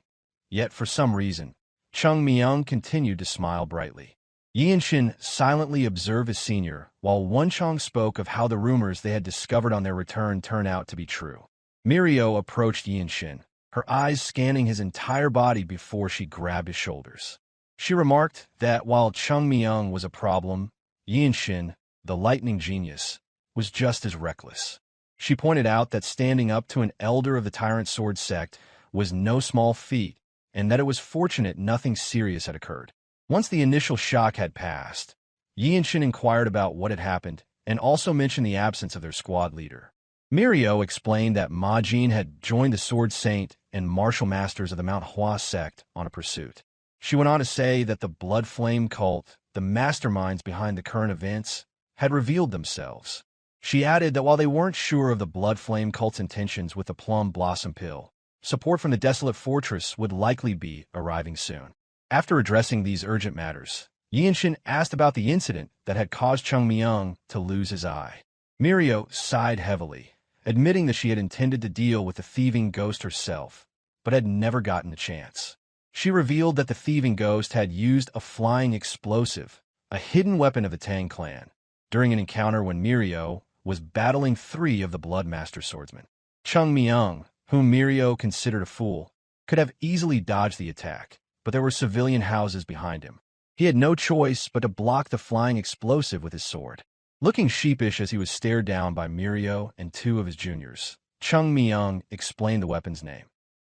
Yet, for some reason, Chung Myung continued to smile brightly. Yeonshin silently observed his senior, while Wonchong spoke of how the rumors they had discovered on their return turned out to be true. Mirio approached Yeonshin, her eyes scanning his entire body before she grabbed his shoulders. She remarked that while Chung Myung was a problem, Yeonshin, the lightning genius, was just as reckless. She pointed out that standing up to an elder of the Tyrant Sword sect was no small feat, and that it was fortunate nothing serious had occurred. Once the initial shock had passed, Yeonshin inquired about what had happened and also mentioned the absence of their squad leader. Mirio explained that Ma Jin had joined the Sword Saint and Martial Masters of the Myohwa sect on a pursuit. She went on to say that the Blood Flame cult, the masterminds behind the current events, had revealed themselves. She added that while they weren't sure of the Blood Flame cult's intentions with the Plum Blossom Pill, support from the Desolate Fortress would likely be arriving soon. After addressing these urgent matters, Yeonshin asked about the incident that had caused Chung Myung to lose his eye. Mirio sighed heavily, admitting that she had intended to deal with the Thieving Ghost herself, but had never gotten the chance. She revealed that the Thieving Ghost had used a flying explosive, a hidden weapon of the Jeong Clan, during an encounter when Mirio was battling 3 of the Bloodmaster swordsmen. Chung Myung, whom Mirio considered a fool, could have easily dodged the attack, but there were civilian houses behind him. He had no choice but to block the flying explosive with his sword. Looking sheepish as he was stared down by Mirio and 2 of his juniors, Chung Myung explained the weapon's name,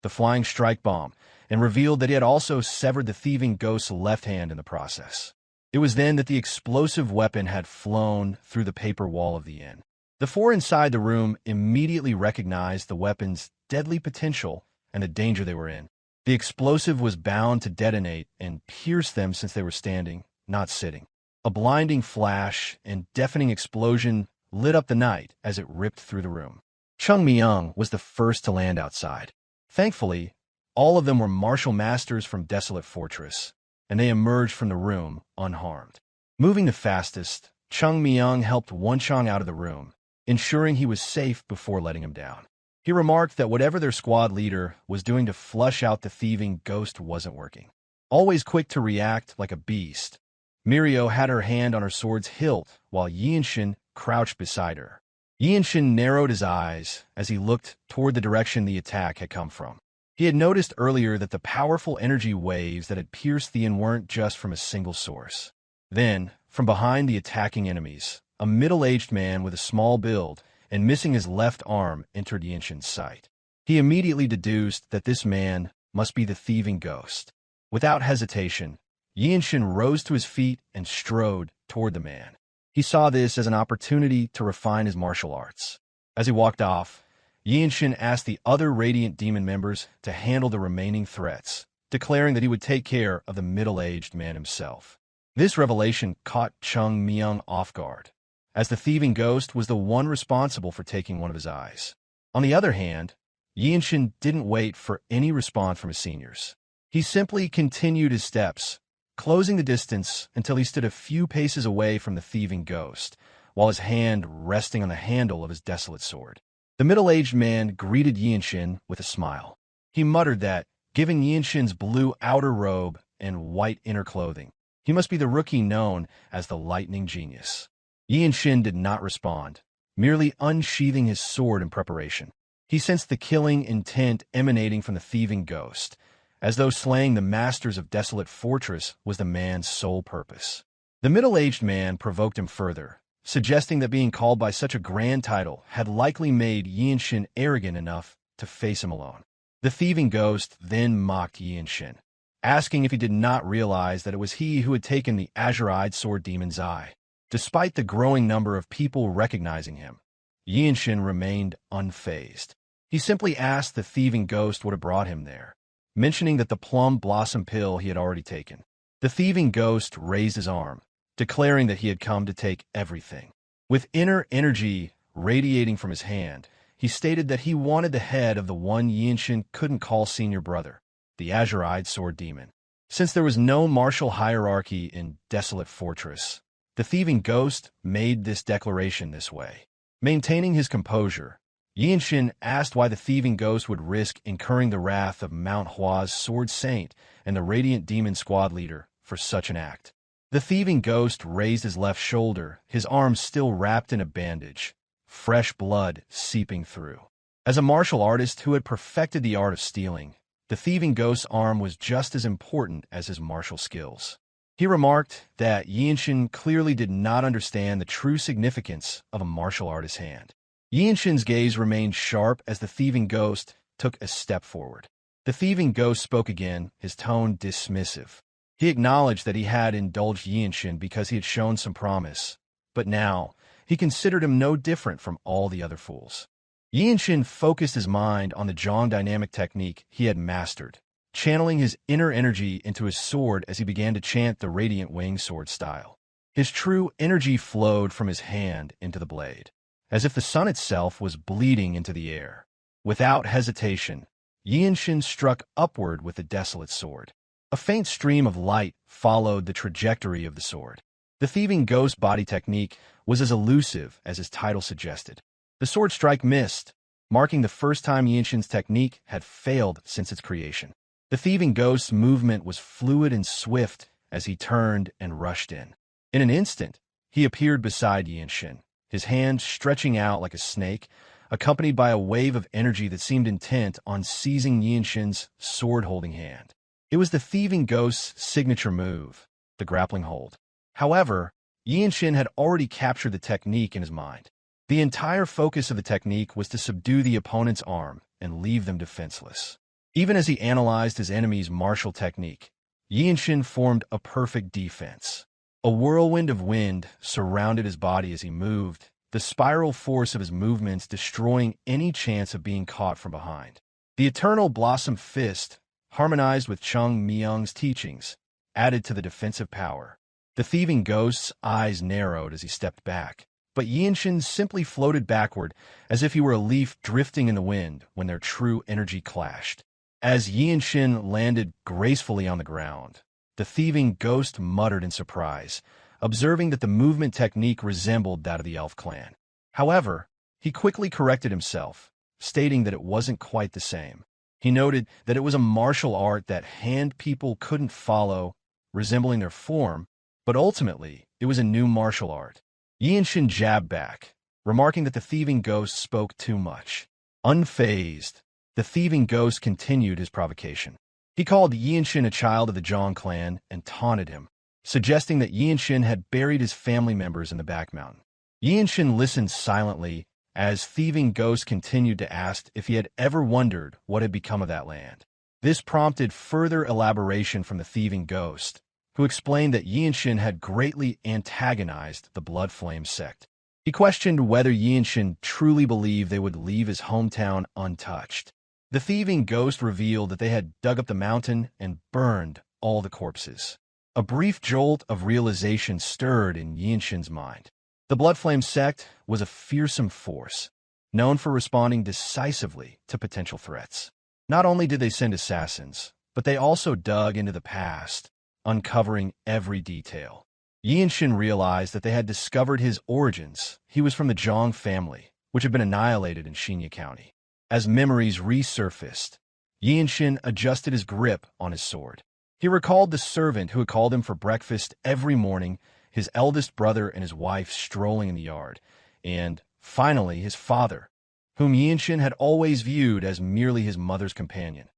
the Flying Strike Bomb, and revealed that he had also severed the Thieving Ghost's left hand in the process. It was then that the explosive weapon had flown through the paper wall of the inn. The four inside the room immediately recognized the weapon's deadly potential and the danger they were in. The explosive was bound to detonate and pierce them since they were standing, not sitting. A blinding flash and deafening explosion lit up the night as it ripped through the room. Chung Myung was the first to land outside. Thankfully, all of them were martial masters from Desolate Fortress, and they emerged from the room unharmed. Moving the fastest, Chung Myung helped Wonchong out of the room, ensuring he was safe before letting him down. He remarked that whatever their squad leader was doing to flush out the Thieving Ghost wasn't working. Always quick to react like a beast, Mirio had her hand on her sword's hilt while Yeonshin crouched beside her. Yeonshin narrowed his eyes as he looked toward the direction the attack had come from. He had noticed earlier that the powerful energy waves that had pierced Theon weren't just from a single source. Then, from behind the attacking enemies, a middle-aged man with a small build and missing his left arm entered Yeonshin's sight. He immediately deduced that this man must be the Thieving Ghost. Without hesitation, Yeonshin rose to his feet and strode toward the man. He saw this as an opportunity to refine his martial arts. As he walked off, Yeonshin asked the other Radiant Demon members to handle the remaining threats, declaring that he would take care of the middle-aged man himself. This revelation caught Chung Myung off guard, as the Thieving Ghost was the one responsible for taking one of his eyes. On the other hand, Yeonshin didn't wait for any response from his seniors. He simply continued his steps, closing the distance until he stood a few paces away from the Thieving Ghost, while his hand resting on the handle of his Desolate sword. The middle-aged man greeted Yeonshin with a smile. He muttered that, given Yeonshin's blue outer robe and white inner clothing, he must be the rookie known as the Lightning Genius. Yeonshin did not respond, merely unsheathing his sword in preparation. He sensed the killing intent emanating from the Thieving Ghost, as though slaying the masters of Desolate Fortress was the man's sole purpose. The middle-aged man provoked him further, suggesting that being called by such a grand title had likely made Yeonshin arrogant enough to face him alone. The Thieving Ghost then mocked Yeonshin, asking if he did not realize that it was he who had taken the azure-eyed sword demon's eye. Despite the growing number of people recognizing him, Yeonshin remained unfazed. He simply asked the Thieving Ghost what had brought him there, mentioning that the plum blossom pill he had already taken. The Thieving Ghost raised his arm, declaring that he had come to take everything. With inner energy radiating from his hand, he stated that he wanted the head of the one Yeonshin couldn't call senior brother, the azure-eyed sword demon. Since there was no martial hierarchy in Desolate Fortress, the Thieving Ghost made this declaration this way. Maintaining his composure, Yeonshin asked why the Thieving Ghost would risk incurring the wrath of Myohwa's Sword Saint and the Radiant Demon squad leader for such an act. The Thieving Ghost raised his left shoulder, his arm still wrapped in a bandage, fresh blood seeping through. As a martial artist who had perfected the art of stealing, the Thieving Ghost's arm was just as important as his martial skills. He remarked that Yeonshin clearly did not understand the true significance of a martial artist's hand. Yeonshin's gaze remained sharp as the Thieving Ghost took a step forward. The Thieving Ghost spoke again, his tone dismissive. He acknowledged that he had indulged Yeonshin because he had shown some promise, but now he considered him no different from all the other fools. Yeonshin focused his mind on the Jeong dynamic technique he had mastered, channeling his inner energy into his sword as he began to chant the Radiant Wing sword style. His true energy flowed from his hand into the blade, as if the sun itself was bleeding into the air. Without hesitation, Yeonshin struck upward with the Desolate sword. A faint stream of light followed the trajectory of the sword. The Thieving Ghost body technique was as elusive as his title suggested. The sword strike missed, marking the first time Yeonshin's technique had failed since its creation. The Thieving Ghost's movement was fluid and swift as he turned and rushed in. In an instant, he appeared beside Yeonshin, his hand stretching out like a snake, accompanied by a wave of energy that seemed intent on seizing Yeonshin's sword-holding hand. It was the Thieving Ghost's signature move, the grappling hold. However, Yeonshin had already captured the technique in his mind. The entire focus of the technique was to subdue the opponent's arm and leave them defenseless. Even as he analyzed his enemy's martial technique, Yeonshin formed a perfect defense. A whirlwind of wind surrounded his body as he moved, the spiral force of his movements destroying any chance of being caught from behind. The Eternal Blossom Fist, harmonized with Chung Myung's teachings, added to the defensive power. The Thieving Ghost's eyes narrowed as he stepped back, but Yeonshin simply floated backward as if he were a leaf drifting in the wind when their true energy clashed. As Yeonshin landed gracefully on the ground, the Thieving Ghost muttered in surprise, observing that the movement technique resembled that of the Elf clan. However, he quickly corrected himself, stating that it wasn't quite the same. He noted that it was a martial art that hand people couldn't follow, resembling their form, but ultimately, it was a new martial art. Yeonshin jabbed back, remarking that the Thieving Ghost spoke too much. Unfazed, the Thieving Ghost continued his provocation. He called Yeonshin a child of the Jeong Clan and taunted him, suggesting that Yeonshin had buried his family members in the back mountain. Yeonshin listened silently as Thieving Ghost continued to ask if he had ever wondered what had become of that land. This prompted further elaboration from the Thieving Ghost, who explained that Yeonshin had greatly antagonized the Bloodflame sect. He questioned whether Yeonshin truly believed they would leave his hometown untouched. The Thieving Ghost revealed that they had dug up the mountain and burned all the corpses. A brief jolt of realization stirred in Yeonshin's mind. The Bloodflame sect was a fearsome force, known for responding decisively to potential threats. Not only did they send assassins, but they also dug into the past, uncovering every detail. Yeonshin realized that they had discovered his origins. He was from the Jeong family, which had been annihilated in Hyea County. As memories resurfaced, Yeonshin adjusted his grip on his sword. He recalled the servant who had called him for breakfast every morning, his eldest brother and his wife strolling in the yard, and, finally, his father, whom Yeonshin had always viewed as merely his mother's companion,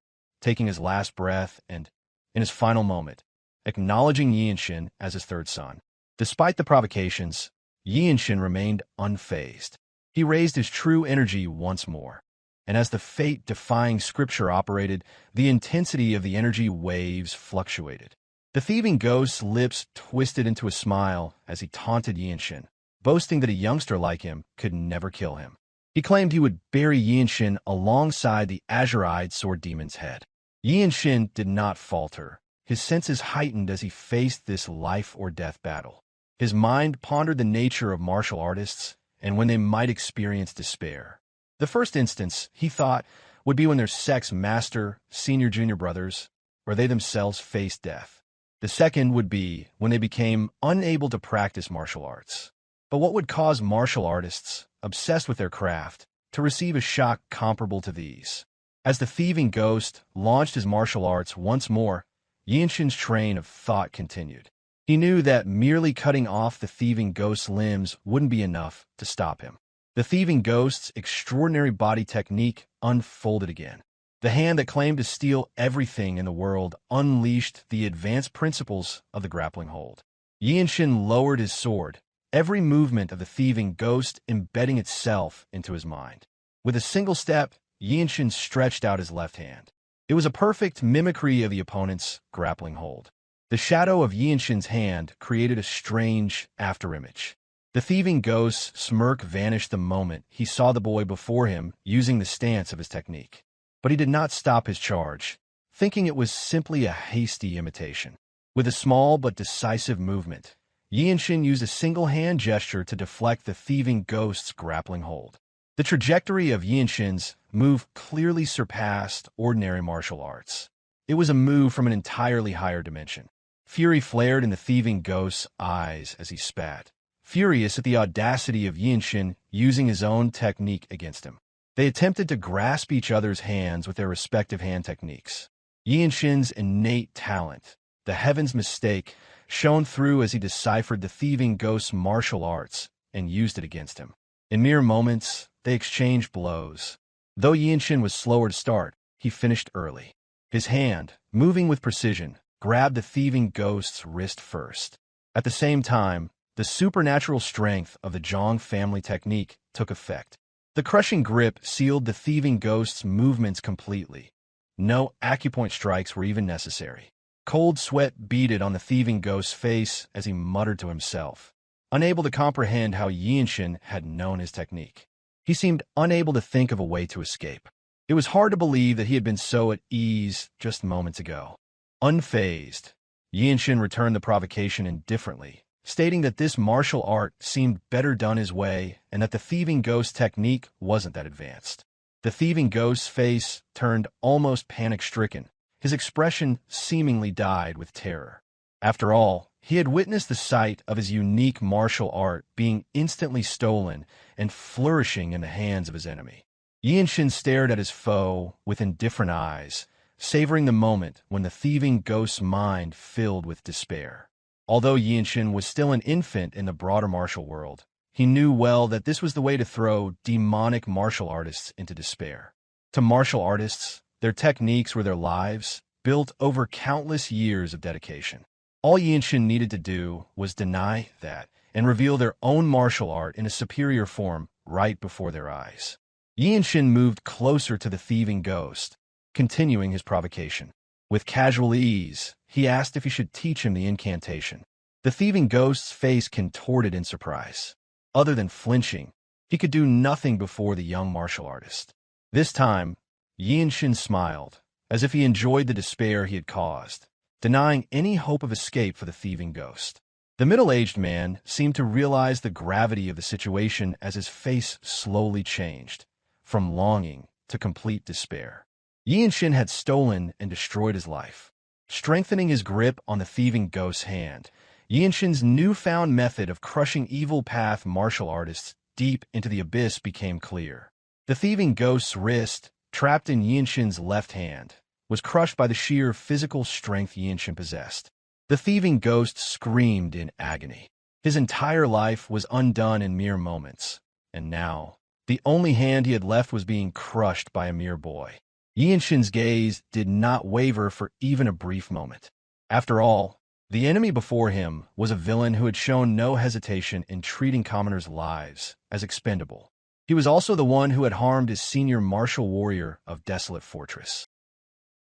taking his last breath and, in his final moment, acknowledging Yeonshin as his third son. Despite the provocations, Yeonshin remained unfazed. He raised his true energy once more, and as the fate-defying scripture operated, the intensity of the energy waves fluctuated. The Thieving Ghost's lips twisted into a smile as he taunted Yeonshin, boasting that a youngster like him could never kill him. He claimed he would bury Yeonshin alongside the azure-eyed sword demon's head. Yeonshin did not falter. His senses heightened as he faced this life-or-death battle. His mind pondered the nature of martial artists and when they might experience despair. The first instance, he thought, would be when their sect's master, senior-junior brothers, or they themselves faced death. The second would be when they became unable to practice martial arts. But what would cause martial artists, obsessed with their craft, to receive a shock comparable to these? As the Thieving Ghost launched his martial arts once more, Yeonshin's train of thought continued. He knew that merely cutting off the Thieving Ghost's limbs wouldn't be enough to stop him. The Thieving Ghost's extraordinary body technique unfolded again. The hand that claimed to steal everything in the world unleashed the advanced principles of the grappling hold. Yeonshin lowered his sword, every movement of the Thieving Ghost embedding itself into his mind. With a single step, Yeonshin stretched out his left hand. It was a perfect mimicry of the opponent's grappling hold. The shadow of Yeonshin's hand created a strange afterimage. The Thieving Ghost's smirk vanished the moment he saw the boy before him using the stance of his technique. But he did not stop his charge, thinking it was simply a hasty imitation. With a small but decisive movement, Yeonshin used a single hand gesture to deflect the Thieving Ghost's grappling hold. The trajectory of Yeonshin's move clearly surpassed ordinary martial arts. It was a move from an entirely higher dimension. Fury flared in the Thieving Ghost's eyes as he spat, furious at the audacity of Yeonshin using his own technique against him. They attempted to grasp each other's hands with their respective hand techniques. Yeonshin's innate talent, the Heaven's Mistake, shone through as he deciphered the Thieving Ghost's martial arts and used it against him. In mere moments, they exchanged blows. Though Yeonshin was slower to start, he finished early. His hand, moving with precision, grabbed the Thieving Ghost's wrist first. At the same time, the supernatural strength of the Jeong family technique took effect. The crushing grip sealed the Thieving Ghost's movements completely. No acupoint strikes were even necessary. Cold sweat beaded on the Thieving Ghost's face as he muttered to himself. unable to comprehend how Yeonshin had known his technique. He seemed unable to think of a way to escape. It was hard to believe that he had been so at ease just moments ago. Unfazed, Yeonshin returned the provocation indifferently, stating that this martial art seemed better done his way and that the Thieving Ghost technique wasn't that advanced. The Thieving Ghost's face turned almost panic-stricken. His expression seemingly died with terror. After all, he had witnessed the sight of his unique martial art being instantly stolen and flourishing in the hands of his enemy. Yeonshin stared at his foe with indifferent eyes, savoring the moment when the Thieving Ghost's mind filled with despair. Although Yeonshin was still an infant in the broader martial world, he knew well that this was the way to throw demonic martial artists into despair. To martial artists, their techniques were their lives, built over countless years of dedication. All Yeonshin needed to do was deny that and reveal their own martial art in a superior form right before their eyes. Yeonshin moved closer to the Thieving Ghost, continuing his provocation. With casual ease, he asked if he should teach him the incantation. The Thieving Ghost's face contorted in surprise. Other than flinching, he could do nothing before the young martial artist. This time, Yeonshin smiled, as if he enjoyed the despair he had caused, denying any hope of escape for the Thieving Ghost. The middle-aged man seemed to realize the gravity of the situation as his face slowly changed, from longing to complete despair. Yeonshin had stolen and destroyed his life. Strengthening his grip on the Thieving Ghost's hand, Yeonshin's newfound method of crushing evil path martial artists deep into the abyss became clear. The Thieving Ghost's wrist, trapped in Yeonshin's left hand, was crushed by the sheer physical strength Yeonshin possessed. The Thieving Ghost screamed in agony. His entire life was undone in mere moments, and now, the only hand he had left was being crushed by a mere boy. Yeonshin's gaze did not waver for even a brief moment. After all, the enemy before him was a villain who had shown no hesitation in treating commoners' lives as expendable. He was also the one who had harmed his senior martial warrior of Desolate Fortress.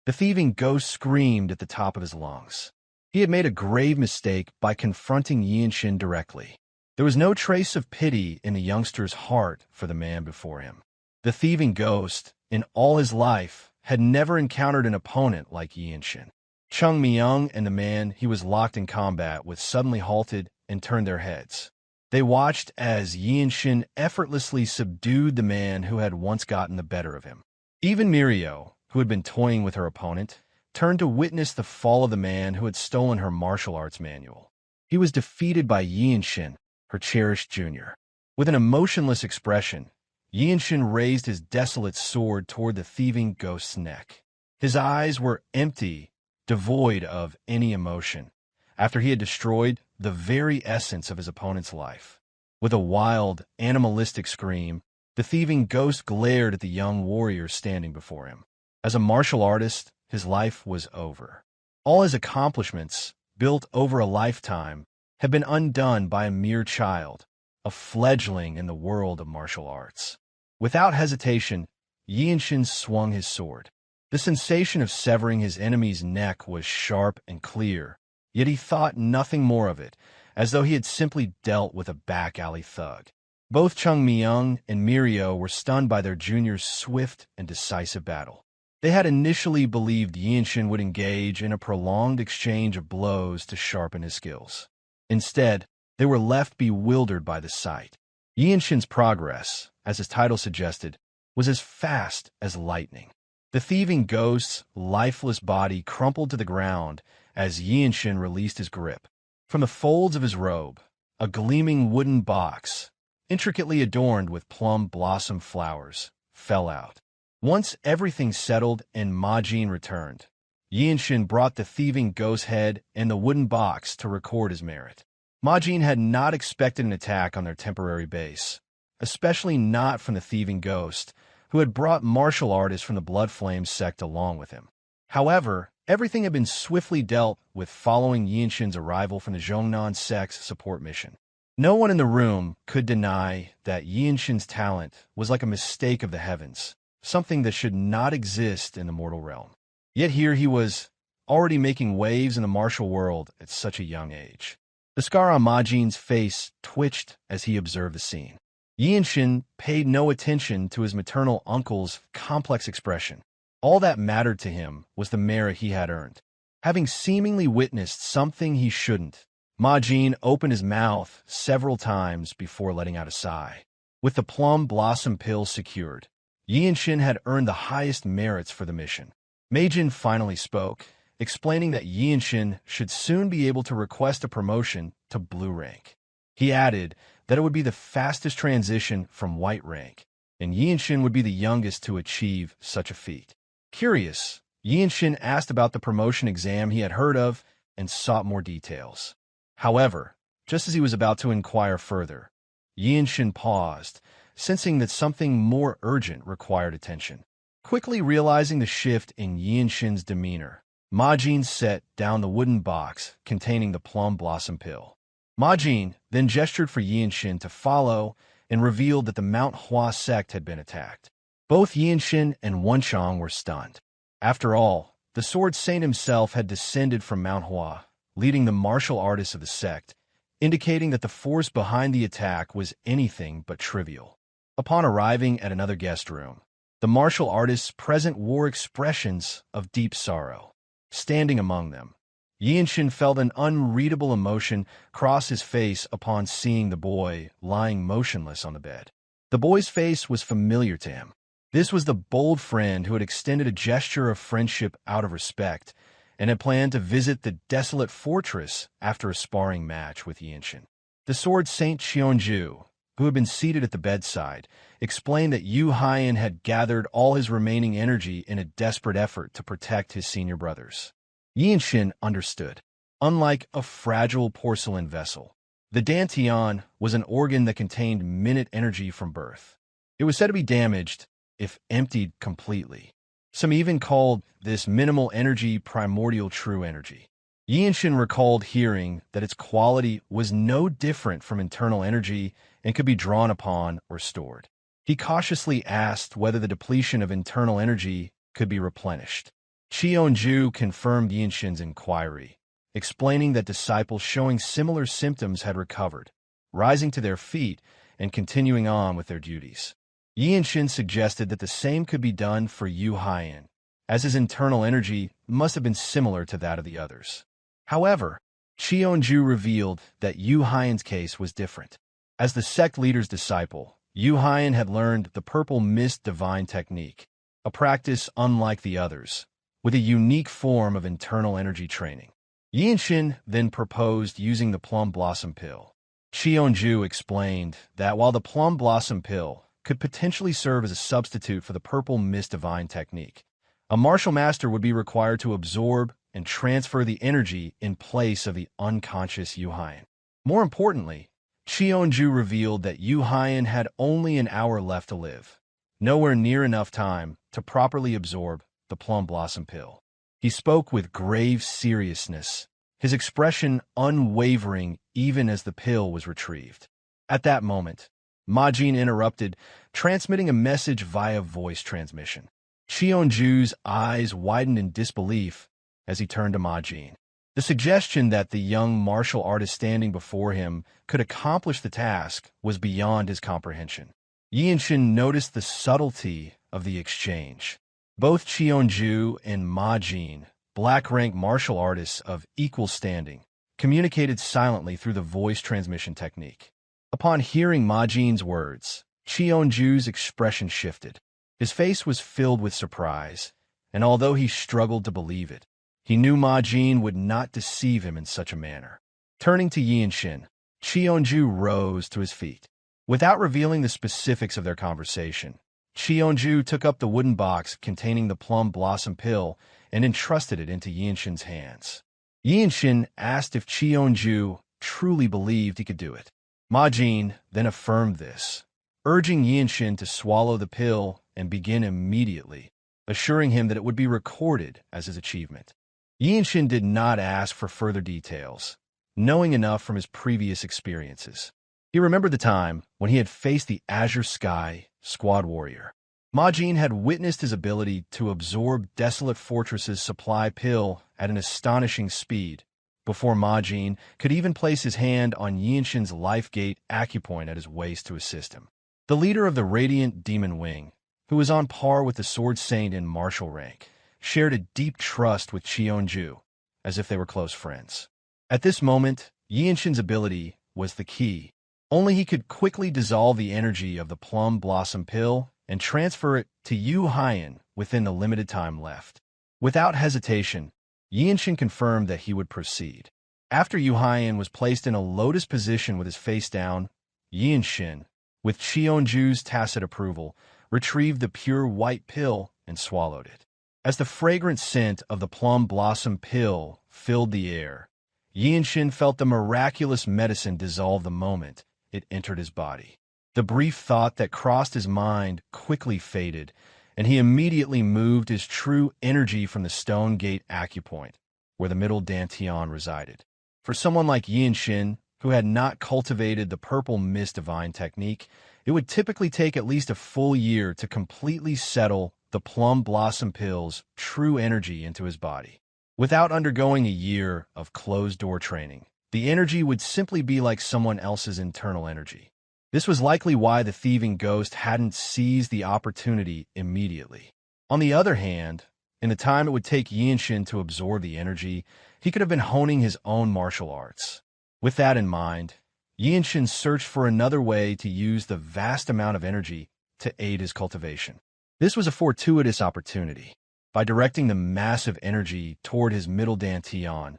The Thieving Ghost screamed at the top of his lungs. He had made a grave mistake by confronting Yeonshin directly. There was no trace of pity in the youngster's heart for the man before him. The Thieving Ghost, in all his life, had never encountered an opponent like Yeonshin. Chung Myung and the man he was locked in combat with suddenly halted and turned their heads. They watched as Yeonshin effortlessly subdued the man who had once gotten the better of him. Even Myohwa, who had been toying with her opponent, turned to witness the fall of the man who had stolen her martial arts manual. He was defeated by Yeonshin, her cherished junior. With an emotionless expression, Yeonshin raised his desolate sword toward the Thieving Ghost's neck. His eyes were empty, devoid of any emotion, after he had destroyed the very essence of his opponent's life. With a wild, animalistic scream, the Thieving Ghost glared at the young warrior standing before him. As a martial artist, his life was over. All his accomplishments, built over a lifetime, had been undone by a mere child, a fledgling in the world of martial arts. Without hesitation, Yeonshin swung his sword. The sensation of severing his enemy's neck was sharp and clear, yet he thought nothing more of it, as though he had simply dealt with a back-alley thug. Both Chung Myung and Myohwa were stunned by their junior's swift and decisive battle. They had initially believed Yeonshin would engage in a prolonged exchange of blows to sharpen his skills. Instead, they were left bewildered by the sight. Yeonshin's progress, as his title suggested, was as fast as lightning. The Thieving Ghost's lifeless body crumpled to the ground as Yeonshin released his grip. From the folds of his robe, a gleaming wooden box, intricately adorned with plum blossom flowers, fell out. Once everything settled and Majin returned, Yeonshin brought the Thieving Ghost's head and the wooden box to record his merit. Majin had not expected an attack on their temporary base, especially not from the Thieving Ghost, who had brought martial artists from the Blood Flame sect along with him. However, everything had been swiftly dealt with following Yeonshin's arrival from the Jeongnan sect's support mission. No one in the room could deny that Yeonshin's talent was like a mistake of the heavens, something that should not exist in the mortal realm. Yet here he was, already making waves in the martial world at such a young age. The scar on Majin's face twitched as he observed the scene. Yeonshin paid no attention to his maternal uncle's complex expression. All that mattered to him was the merit he had earned. Having seemingly witnessed something he shouldn't, Majin opened his mouth several times before letting out a sigh. With the plum blossom pill secured, Yeonshin had earned the highest merits for the mission. Majin finally spoke, explaining that Yeonshin should soon be able to request a promotion to blue rank. He added that it would be the fastest transition from white rank, and Yeonshin would be the youngest to achieve such a feat. Curious, Yeonshin asked about the promotion exam he had heard of and sought more details. However, just as he was about to inquire further, Yeonshin paused, sensing that something more urgent required attention. Quickly realizing the shift in Yeonshin's demeanor, Majin set down the wooden box containing the plum blossom pill. Majin then gestured for Yeonshin to follow and revealed that the Myohwa sect had been attacked. Both Yeonshin and Wonchong were stunned. After all, the Sword Saint himself had descended from Myohwa, leading the martial artists of the sect, indicating that the force behind the attack was anything but trivial. Upon arriving at another guest room, the martial artists present wore expressions of deep sorrow. Standing among them, Yeonshin felt an unreadable emotion cross his face upon seeing the boy lying motionless on the bed. The boy's face was familiar to him. This was the bold friend who had extended a gesture of friendship out of respect and had planned to visit the Desolate fortress after a sparring match with Yeonshin. The Sword Saint Cheonju, who had been seated at the bedside, explained that Yu Hyan had gathered all his remaining energy in a desperate effort to protect his senior brothers. Yeonshin understood. Unlike a fragile porcelain vessel, the Dantian was an organ that contained minute energy from birth. It was said to be damaged if emptied completely. Some even called this minimal energy primordial true energy. Yeonshin recalled hearing that its quality was no different from internal energy and could be drawn upon or stored. He cautiously asked whether the depletion of internal energy could be replenished. Cheonju confirmed Yeonshin's inquiry, explaining that disciples showing similar symptoms had recovered, rising to their feet and continuing on with their duties. Yeonshin suggested that the same could be done for Yu Hyan, as his internal energy must have been similar to that of the others. However, Cheonju revealed that Yu Hyan's case was different. As the sect leader's disciple, Yu Hyan had learned the Purple Mist Divine Technique, a practice unlike the others, with a unique form of internal energy training. Yeonshin then proposed using the Plum Blossom Pill. Cheonju explained that while the Plum Blossom Pill could potentially serve as a substitute for the Purple Mist Divine Technique, a martial master would be required to absorb and transfer the energy in place of the unconscious Yu Hyan. More importantly, Cheonju revealed that Yu Hyan had only an hour left to live, nowhere near enough time to properly absorb the Plum Blossom Pill. He spoke with grave seriousness, his expression unwavering even as the pill was retrieved. At that moment, Majin interrupted, transmitting a message via voice transmission. Cheonju's eyes widened in disbelief as he turned to Majin. The suggestion that the young martial artist standing before him could accomplish the task was beyond his comprehension. Yeonshin noticed the subtlety of the exchange. Both Cheonju and Majin, black-rank martial artists of equal standing, communicated silently through the voice transmission technique. Upon hearing Majin's words, Cheonju's expression shifted. His face was filled with surprise, and although he struggled to believe it, he knew Majin would not deceive him in such a manner. Turning to Yeonshin, Cheonju rose to his feet. Without revealing the specifics of their conversation, Cheonju took up the wooden box containing the Plum Blossom Pill and entrusted it into Yeonshin's hands. Yeonshin asked if Cheonju truly believed he could do it. Majin then affirmed this, urging Yeonshin to swallow the pill and begin immediately, assuring him that it would be recorded as his achievement. Yeonshin did not ask for further details, knowing enough from his previous experiences. He remembered the time when he had faced the Azure Sky Squad Warrior. Majin had witnessed his ability to absorb Desolate Fortress's supply pill at an astonishing speed, before Majin could even place his hand on Yeonshin's life gate acupoint at his waist to assist him. The leader of the Radiant Demon Wing, who was on par with the Sword Saint in martial rank, shared a deep trust with Cheonju, as if they were close friends. At this moment, Yeonshin's ability was the key. Only he could quickly dissolve the energy of the Plum Blossom Pill and transfer it to Yu Hyan within the limited time left. Without hesitation, Yeonshin confirmed that he would proceed. After Yu Hyan was placed in a lotus position with his face down, Yeonshin, with Cheonju's tacit approval, retrieved the pure white pill and swallowed it. As the fragrant scent of the Plum Blossom Pill filled the air, Yeonshin felt the miraculous medicine dissolve the moment it entered his body. The brief thought that crossed his mind quickly faded, and he immediately moved his true energy from the Stone Gate acupoint, where the middle dantian resided. For someone like Yeonshin, who had not cultivated the Purple Mist Divine technique, it would typically take at least a full year to completely settle the Plum Blossom Pill's true energy into his body. Without undergoing a year of closed-door training, the energy would simply be like someone else's internal energy. This was likely why the Thieving Ghost hadn't seized the opportunity immediately. On the other hand, in the time it would take Yeonshin to absorb the energy, he could have been honing his own martial arts. With that in mind, Yeonshin searched for another way to use the vast amount of energy to aid his cultivation. This was a fortuitous opportunity. By directing the massive energy toward his middle dantian,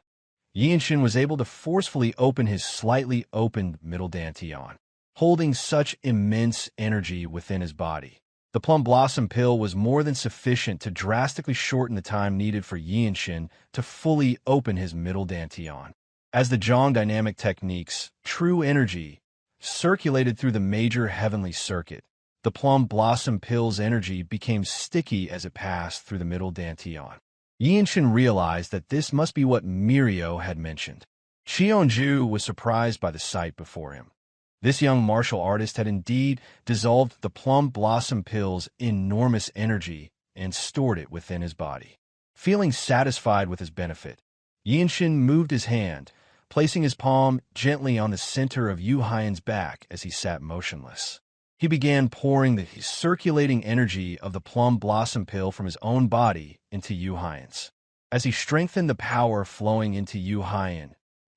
Yeonshin was able to forcefully open his slightly opened middle dantian. Holding such immense energy within his body, the Plum Blossom Pill was more than sufficient to drastically shorten the time needed for Yeonshin to fully open his middle dantian. As the Jeong dynamic technique's true energy circulated through the major heavenly circuit, the Plum Blossom Pill's energy became sticky as it passed through the middle dantian. Yeonshin realized that this must be what Mirio had mentioned. Cheonju was surprised by the sight before him. This young martial artist had indeed dissolved the Plum Blossom Pill's enormous energy and stored it within his body. Feeling satisfied with his benefit, Yeonshin moved his hand, placing his palm gently on the center of Yu Hyan's back as he sat motionless. He began pouring the circulating energy of the Plum Blossom Pill from his own body into Yu Hyan's. As he strengthened the power flowing into Yu Hyan,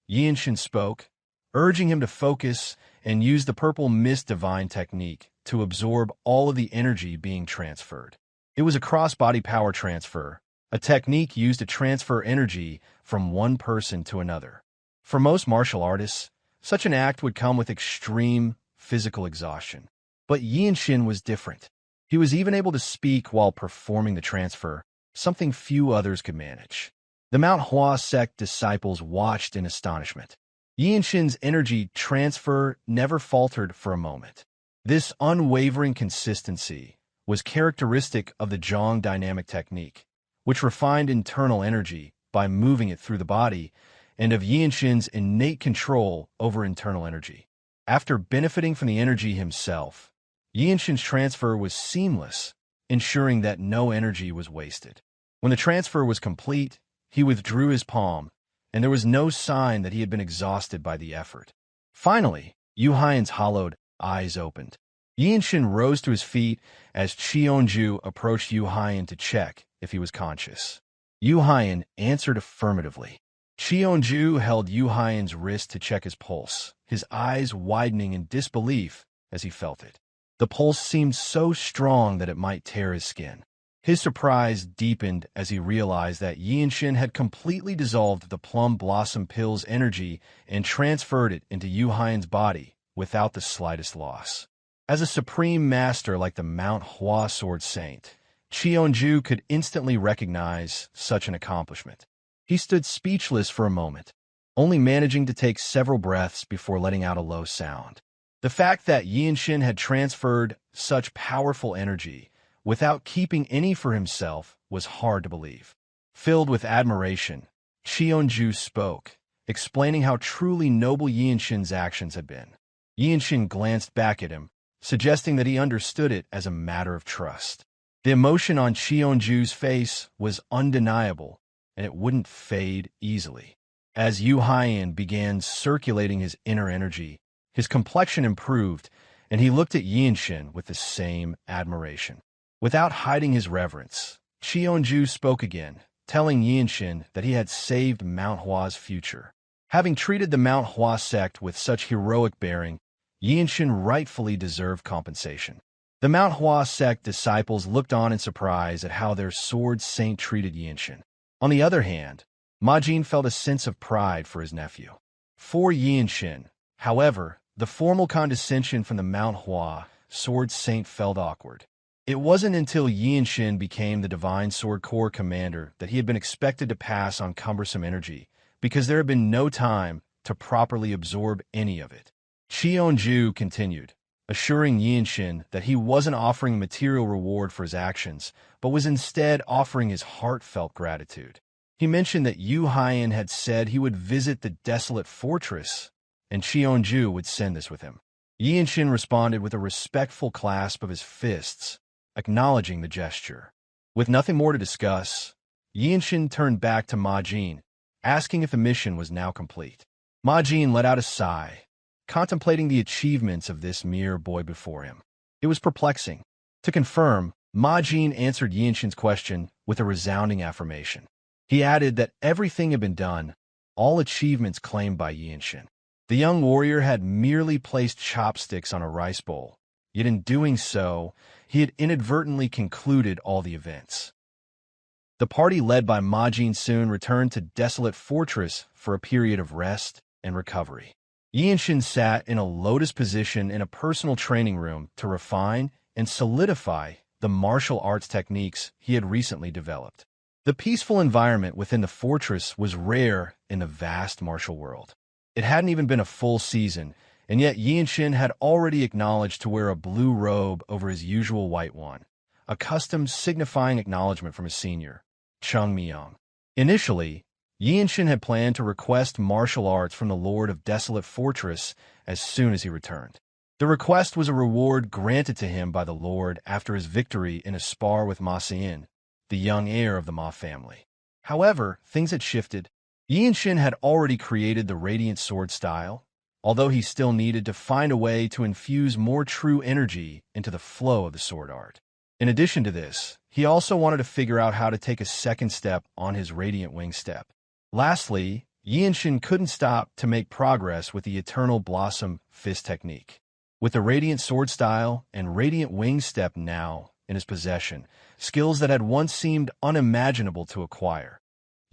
Yeonshin spoke, urging him to focus and use the Purple Mist Divine technique to absorb all of the energy being transferred. It was a cross-body power transfer, a technique used to transfer energy from one person to another. For most martial artists, such an act would come with extreme physical exhaustion. But Yeonshin was different. He was even able to speak while performing the transfer, something few others could manage. The Myohwa Sect disciples watched in astonishment. Yeonshin's energy transfer never faltered for a moment. This unwavering consistency was characteristic of the Jeong dynamic technique, which refined internal energy by moving it through the body, and of Yeonshin's innate control over internal energy. After benefiting from the energy himself, Yeonshin's transfer was seamless, ensuring that no energy was wasted. When the transfer was complete, he withdrew his palm, and there was no sign that he had been exhausted by the effort. Finally, Yu Hyan's hollowed eyes opened. Yeonshin rose to his feet as Cheonju approached Yu Hyan to check if he was conscious. Yu Hyan answered affirmatively. Cheonju held Yu Hyan's wrist to check his pulse, his eyes widening in disbelief as he felt it. The pulse seemed so strong that it might tear his skin. His surprise deepened as he realized that Yeonshin had completely dissolved the Plum Blossom Pill's energy and transferred it into Yu Hyan's body without the slightest loss. As a supreme master like the Myohwa Sword Saint, Cheonju could instantly recognize such an accomplishment. He stood speechless for a moment, only managing to take several breaths before letting out a low sound. The fact that Yeonshin had transferred such powerful energy without keeping any for himself was hard to believe. Filled with admiration, Cheonju spoke, explaining how truly noble Yeonshin's actions had been. Yeonshin glanced back at him, suggesting that he understood it as a matter of trust. The emotion on Cheonju's face was undeniable, and it wouldn't fade easily. As Hyea began circulating his inner energy, his complexion improved, and he looked at Yeonshin with the same admiration. Without hiding his reverence, Cheonju spoke again, telling Yeonshin that he had saved Myohwa's future. Having treated the Myohwa sect with such heroic bearing, Yeonshin rightfully deserved compensation. The Myohwa sect disciples looked on in surprise at how their sword saint treated Yeonshin. On the other hand, Majin felt a sense of pride for his nephew. For Yeonshin, however, the formal condescension from the Myohwa sword saint felt awkward. It wasn't until Yeonshin became the Divine Sword Corps commander that he had been expected to pass on cumbersome energy, because there had been no time to properly absorb any of it. Cheonju continued, assuring Yeonshin that he wasn't offering material reward for his actions, but was instead offering his heartfelt gratitude. He mentioned that Hyea had said he would visit the Desolate fortress, and Cheonju would send this with him. Yeonshin responded with a respectful clasp of his fists, acknowledging the gesture. With nothing more to discuss, Yeonshin turned back to Majin, asking if the mission was now complete. Majin let out a sigh, contemplating the achievements of this mere boy before him. It was perplexing. To confirm, Majin answered Yeonshin's question with a resounding affirmation. He added that everything had been done, all achievements claimed by Yeonshin. The young warrior had merely placed chopsticks on a rice bowl, yet in doing so, he had inadvertently concluded all the events. The party led by Majin soon returned to Desolate Fortress for a period of rest and recovery. Yeonshin sat in a lotus position in a personal training room to refine and solidify the martial arts techniques he had recently developed. The peaceful environment within the fortress was rare in the vast martial world. It hadn't even been a full season, and yet Yeonshin had already acknowledged to wear a blue robe over his usual white one, a custom signifying acknowledgement from his senior, Chung Myung. Initially, Yeonshin had planned to request martial arts from the Lord of Desolate Fortress as soon as he returned. The request was a reward granted to him by the Lord after his victory in a spar with Ma Seon, the young heir of the Ma family. However, things had shifted. Yeonshin had already created the Radiant Sword style, although he still needed to find a way to infuse more true energy into the flow of the sword art. In addition to this, he also wanted to figure out how to take a second step on his Radiant Wing step. Lastly, Yeonshin couldn't stop to make progress with the Eternal Blossom Fist technique. With the Radiant Sword style and Radiant Wing step now in his possession, skills that had once seemed unimaginable to acquire,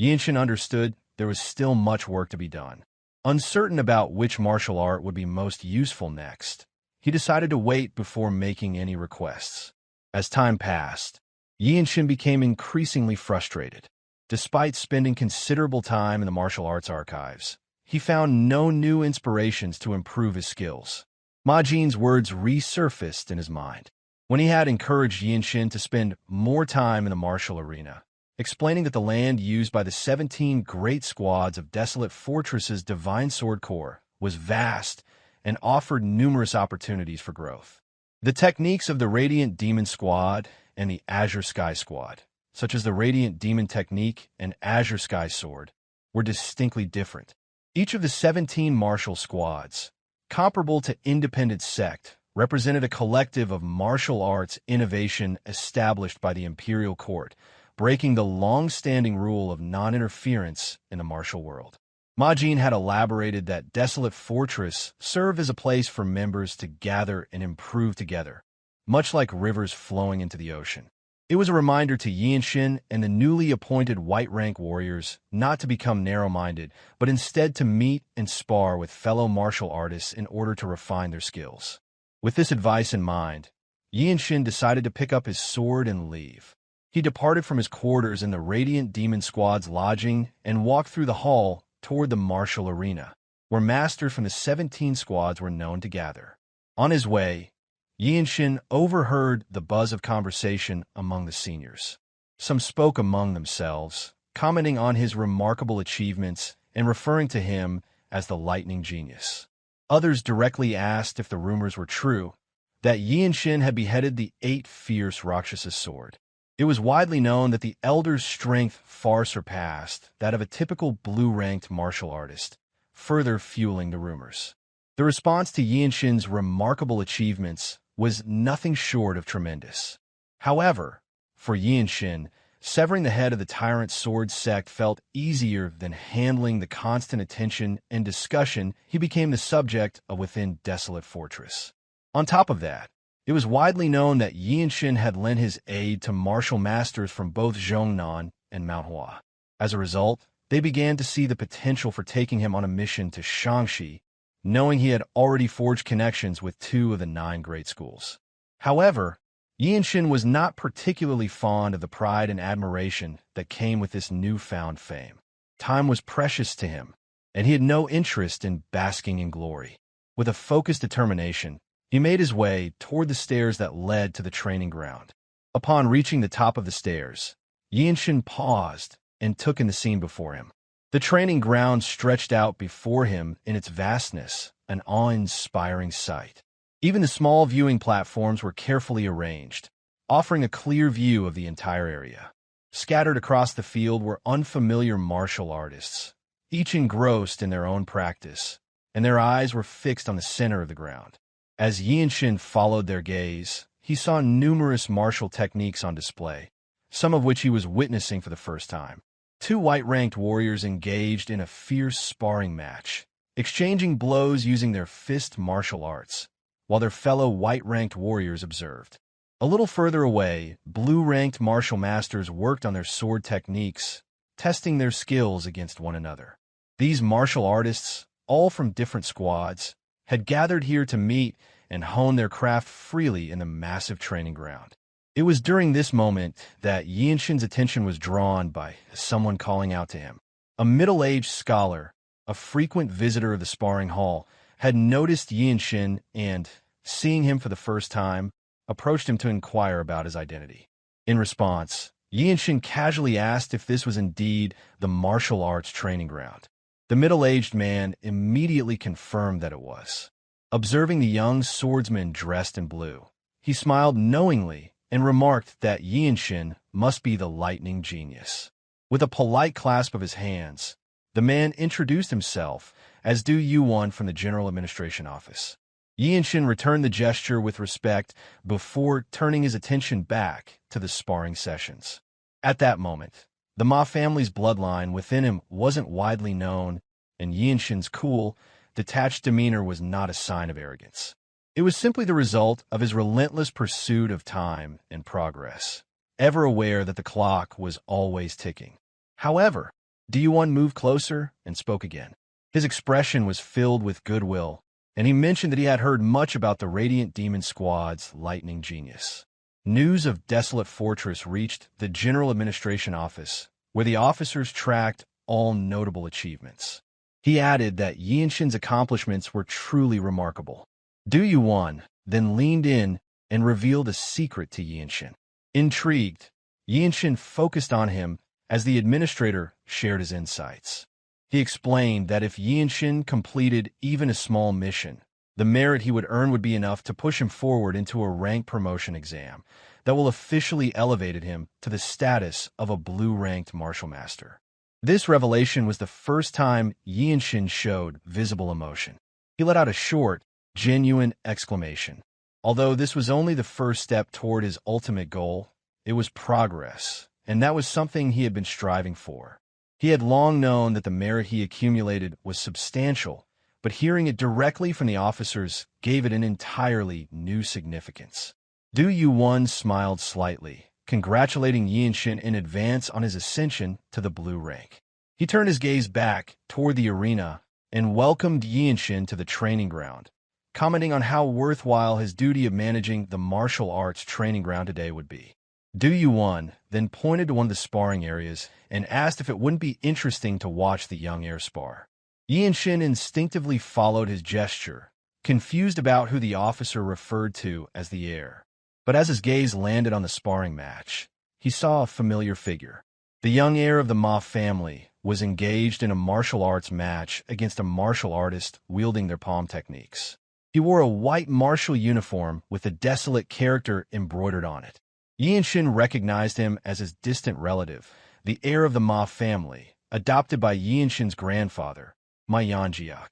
Yeonshin understood there was still much work to be done. Uncertain about which martial art would be most useful next, he decided to wait before making any requests. As time passed, Yeonshin became increasingly frustrated. Despite spending considerable time in the martial arts archives, he found no new inspirations to improve his skills. Majin's words resurfaced in his mind. When he had encouraged Yeonshin to spend more time in the martial arena, explaining that the land used by the 17 great squads of Desolate Fortress's Divine Sword Corps was vast and offered numerous opportunities for growth. The techniques of the Radiant Demon Squad and the Azure Sky Squad, such as the Radiant Demon Technique and Azure Sky Sword, were distinctly different. Each of the 17 martial squads, comparable to independent Sect, represented a collective of martial arts innovation established by the Imperial Court, breaking the long-standing rule of non-interference in the martial world. Majin had elaborated that Desolate Fortress served as a place for members to gather and improve together, much like rivers flowing into the ocean. It was a reminder to Yeonshin and the newly appointed White Rank warriors not to become narrow-minded, but instead to meet and spar with fellow martial artists in order to refine their skills. With this advice in mind, Yeonshin decided to pick up his sword and leave. He departed from his quarters in the Radiant Demon Squad's lodging and walked through the hall toward the martial arena, where masters from the 17 squads were known to gather. On his way, Yeonshin overheard the buzz of conversation among the seniors. Some spoke among themselves, commenting on his remarkable achievements and referring to him as the lightning genius. Others directly asked if the rumors were true, that Yeonshin had beheaded the 8 fierce Rakshas's sword. It was widely known that the elder's strength far surpassed that of a typical blue-ranked martial artist, further fueling the rumors. The response to Yeonshin's remarkable achievements was nothing short of tremendous. However, for Yeonshin, severing the head of the tyrant sword sect felt easier than handling the constant attention and discussion he became the subject of within Desolate Fortress. On top of that, it was widely known that Yeonshin had lent his aid to martial masters from both Jeongnan and Myohwa. As a result, they began to see the potential for taking him on a mission to Shaanxi, knowing he had already forged connections with 2 of the 9 great schools. However, Yeonshin was not particularly fond of the pride and admiration that came with this newfound fame. Time was precious to him, and he had no interest in basking in glory. With a focused determination, he made his way toward the stairs that led to the training ground. Upon reaching the top of the stairs, Yeonshin paused and took in the scene before him. The training ground stretched out before him in its vastness, an awe-inspiring sight. Even the small viewing platforms were carefully arranged, offering a clear view of the entire area. Scattered across the field were unfamiliar martial artists, each engrossed in their own practice, and their eyes were fixed on the center of the ground. As Yeonshin followed their gaze, he saw numerous martial techniques on display, some of which he was witnessing for the first time. 2 white-ranked warriors engaged in a fierce sparring match, exchanging blows using their fist martial arts, while their fellow white-ranked warriors observed. A little further away, blue-ranked martial masters worked on their sword techniques, testing their skills against one another. These martial artists, all from different squads, had gathered here to meet and hone their craft freely in the massive training ground. It was during this moment that Yeonshin's attention was drawn by someone calling out to him. A middle-aged scholar, a frequent visitor of the sparring hall, had noticed Yeonshin and, seeing him for the first time, approached him to inquire about his identity. In response, Yeonshin casually asked if this was indeed the martial arts training ground. The middle-aged man immediately confirmed that it was. Observing the young swordsman dressed in blue, he smiled knowingly and remarked that Yeonshin must be the lightning genius. With a polite clasp of his hands, the man introduced himself as Du Yuan from the General Administration Office. Yeonshin returned the gesture with respect before turning his attention back to the sparring sessions. At that moment, the Ma family's bloodline within him wasn't widely known, and Yeonshin's cool, detached demeanor was not a sign of arrogance. It was simply the result of his relentless pursuit of time and progress, ever aware that the clock was always ticking. However, D1 moved closer and spoke again. His expression was filled with goodwill, and he mentioned that he had heard much about the Radiant Demon Squad's lightning genius. News of Desolate Fortress reached the General Administration Office, where the officers tracked all notable achievements. He added that Yeonshin's accomplishments were truly remarkable. Du Yuan then leaned in and revealed a secret to Yeonshin. Intrigued, Yeonshin focused on him as the administrator shared his insights. He explained that if Yeonshin completed even a small mission, the merit he would earn would be enough to push him forward into a rank promotion exam that will officially elevate him to the status of a blue-ranked martial master. This revelation was the first time Yeonshin showed visible emotion. He let out a short, genuine exclamation. Although this was only the first step toward his ultimate goal, it was progress, and that was something he had been striving for. He had long known that the merit he accumulated was substantial, but hearing it directly from the officers gave it an entirely new significance. Du Yuan smiled slightly, congratulating Yeonshin in advance on his ascension to the blue rank. He turned his gaze back toward the arena and welcomed Yeonshin to the training ground, commenting on how worthwhile his duty of managing the martial arts training ground today would be. Du Yuan then pointed to one of the sparring areas and asked if it wouldn't be interesting to watch the young heir spar. Yeonshin instinctively followed his gesture, confused about who the officer referred to as the heir. But as his gaze landed on the sparring match, he saw a familiar figure. The young heir of the Ma family was engaged in a martial arts match against a martial artist wielding their palm techniques. He wore a white martial uniform with a Desolate character embroidered on it. Yeonshin recognized him as his distant relative, the heir of the Ma family, adopted by Yeonshin's grandfather, Myohwa.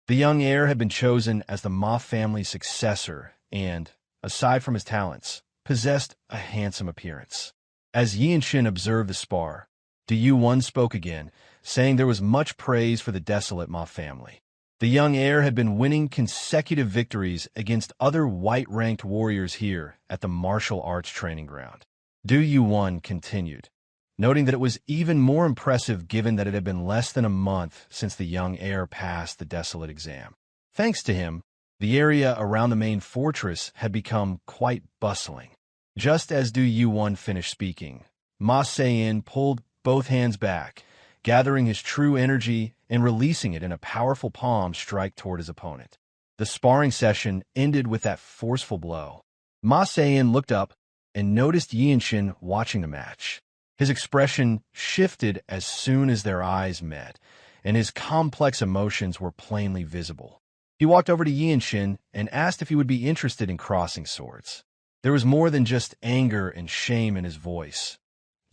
The young heir had been chosen as the Ma family's successor and, aside from his talents, possessed a handsome appearance. As Yeonshin observed the spar, Du-Won spoke again, saying there was much praise for the Desolate Ma family. The young heir had been winning consecutive victories against other white-ranked warriors here at the martial arts training ground. Du-Won continued, noting that it was even more impressive given that it had been less than a month since the young heir passed the Desolate exam. Thanks to him, the area around the main fortress had become quite bustling. Just as Du-Won finished speaking, Ma Se-in pulled both hands back, gathering his true energy and releasing it in a powerful palm strike toward his opponent. The sparring session ended with that forceful blow. Ma Se-in looked up and noticed Yeonshin watching the match. His expression shifted as soon as their eyes met, and his complex emotions were plainly visible. He walked over to Yeonshin and asked if he would be interested in crossing swords. There was more than just anger and shame in his voice.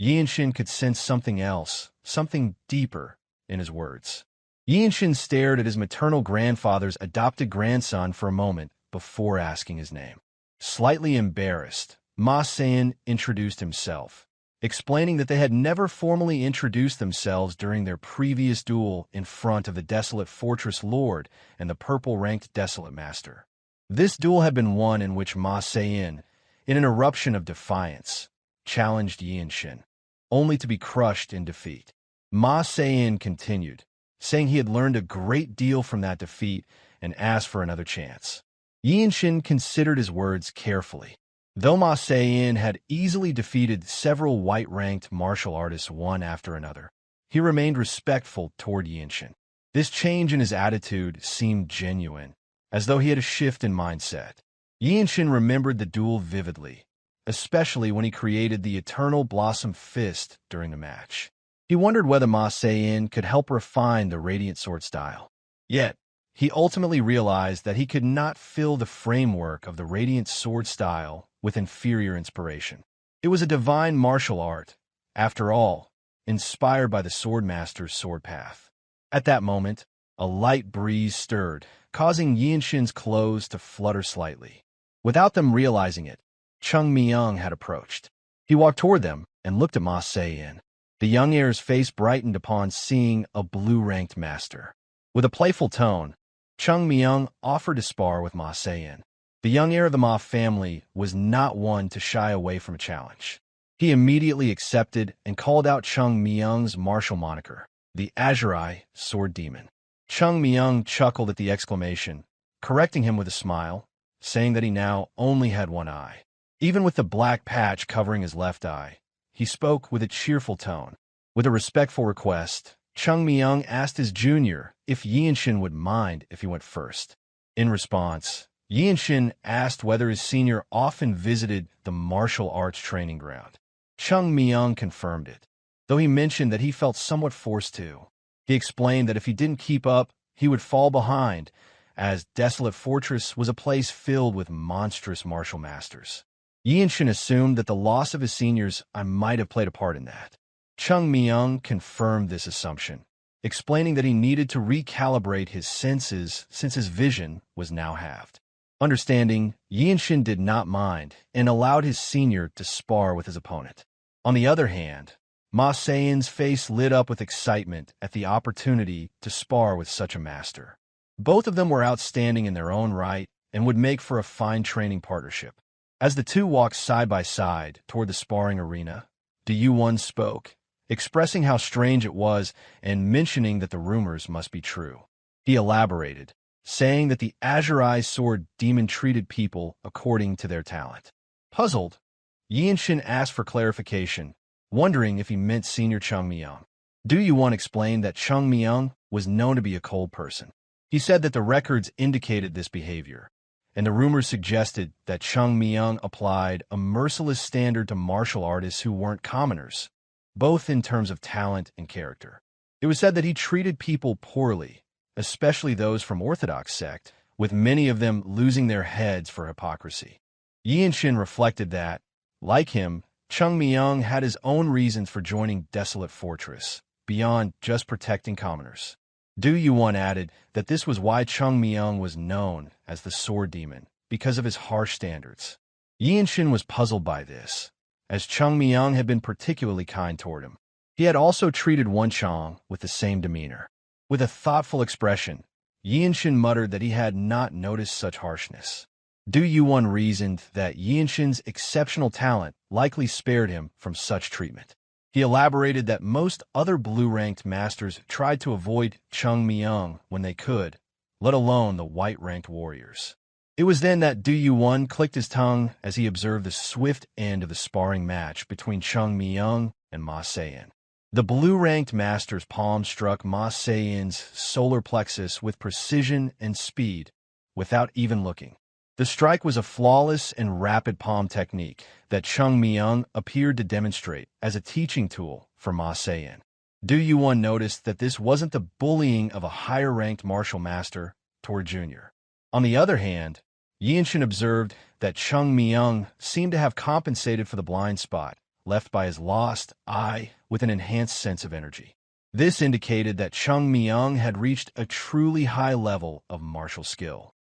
Yeonshin could sense something else, something deeper, in his words. Yeonshin stared at his maternal grandfather's adopted grandson for a moment before asking his name. Slightly embarrassed, Ma Se-in introduced himself, explaining that they had never formally introduced themselves during their previous duel in front of the Desolate Fortress Lord and the purple-ranked Desolate Master. This duel had been one in which Ma Se-in, in an eruption of defiance, challenged Yeonshin, only to be crushed in defeat. Ma Se-in continued, saying he had learned a great deal from that defeat and asked for another chance. Yeonshin considered his words carefully. Though Ma Se-in had easily defeated several white-ranked martial artists one after another, he remained respectful toward Yeonshin. This change in his attitude seemed genuine, as though he had a shift in mindset. Yeonshin remembered the duel vividly, especially when he created the Eternal Blossom Fist during the match. He wondered whether Ma Se-in could help refine the Radiant Sword style. Yet, he ultimately realized that he could not fill the framework of the Radiant Sword style with inferior inspiration. It was a divine martial art, after all, inspired by the Swordmaster's sword path. At that moment, a light breeze stirred, causing Yeonshin's clothes to flutter slightly. Without them realizing it, Chung Myung had approached. He walked toward them and looked at Ma Se-in. The young heir's face brightened upon seeing a blue-ranked master. With a playful tone, Chung Myung offered to spar with Ma Se-in. The young heir of the Ma family was not one to shy away from a challenge. He immediately accepted and called out Chung Myung's martial moniker, the Azure Sword Demon. Chung Myung chuckled at the exclamation, correcting him with a smile, saying that he now only had one eye. Even with the black patch covering his left eye, he spoke with a cheerful tone. With a respectful request, Chung Myung asked his junior if Yeonshin would mind if he went first. In response, Yeonshin asked whether his senior often visited the martial arts training ground. Chung Myung confirmed it, though he mentioned that he felt somewhat forced to. He explained that if he didn't keep up, he would fall behind, as Desolate Fortress was a place filled with monstrous martial masters. Yeonshin assumed that the loss of his seniors might have played a part in that. Chung Myung confirmed this assumption, explaining that he needed to recalibrate his senses since his vision was now halved. Understanding, Yeonshin did not mind and allowed his senior to spar with his opponent. On the other hand, Ma Se-in's face lit up with excitement at the opportunity to spar with such a master. Both of them were outstanding in their own right and would make for a fine training partnership. As the two walked side by side toward the sparring arena, Du-Won spoke, expressing how strange it was and mentioning that the rumors must be true. He elaborated, saying that the Azure Sword Demon treated people according to their talent. Puzzled, Yeonshin asked for clarification, wondering if he meant senior Chung Myung. Du-Won explained that Chung Myung was known to be a cold person. He said that the records indicated this behavior, and the rumors suggested that Chung Myung applied a merciless standard to martial artists who weren't commoners, both in terms of talent and character. It was said that he treated people poorly, especially those from Orthodox Sect, with many of them losing their heads for hypocrisy. Yeonshin reflected that, Like him, Chung Myung had his own reasons for joining Desolate Fortress, beyond just protecting commoners. Du Yuan added that this was why Chung Myung was known as the Sword Demon, because of his harsh standards. Yeonshin was puzzled by this, as Chung Myung had been particularly kind toward him. He had also treated Wan Chong with the same demeanor. With a thoughtful expression, Yeonshin muttered that he had not noticed such harshness. Du Yuan reasoned that Yeonshin's exceptional talent likely spared him from such treatment. He elaborated that most other blue-ranked masters tried to avoid Chung Myung when they could, let alone the white-ranked warriors. It was then that Du Yuan clicked his tongue as he observed the swift end of the sparring match between Chung Myung and Ma Seyin. The blue-ranked master's palm struck Ma Seyin's solar plexus with precision and speed, without even looking. The strike was a flawless and rapid palm technique that Chung Myung appeared to demonstrate as a teaching tool for Ma Seyin. Du Yuan noticed that this wasn't the bullying of a higher-ranked martial master toward Junior. On the other hand, Yeonshin observed that Chung Myung seemed to have compensated for the blind spot left by his lost eye with an enhanced sense of energy. This indicated that Chung Myung had reached a truly high level of martial skill.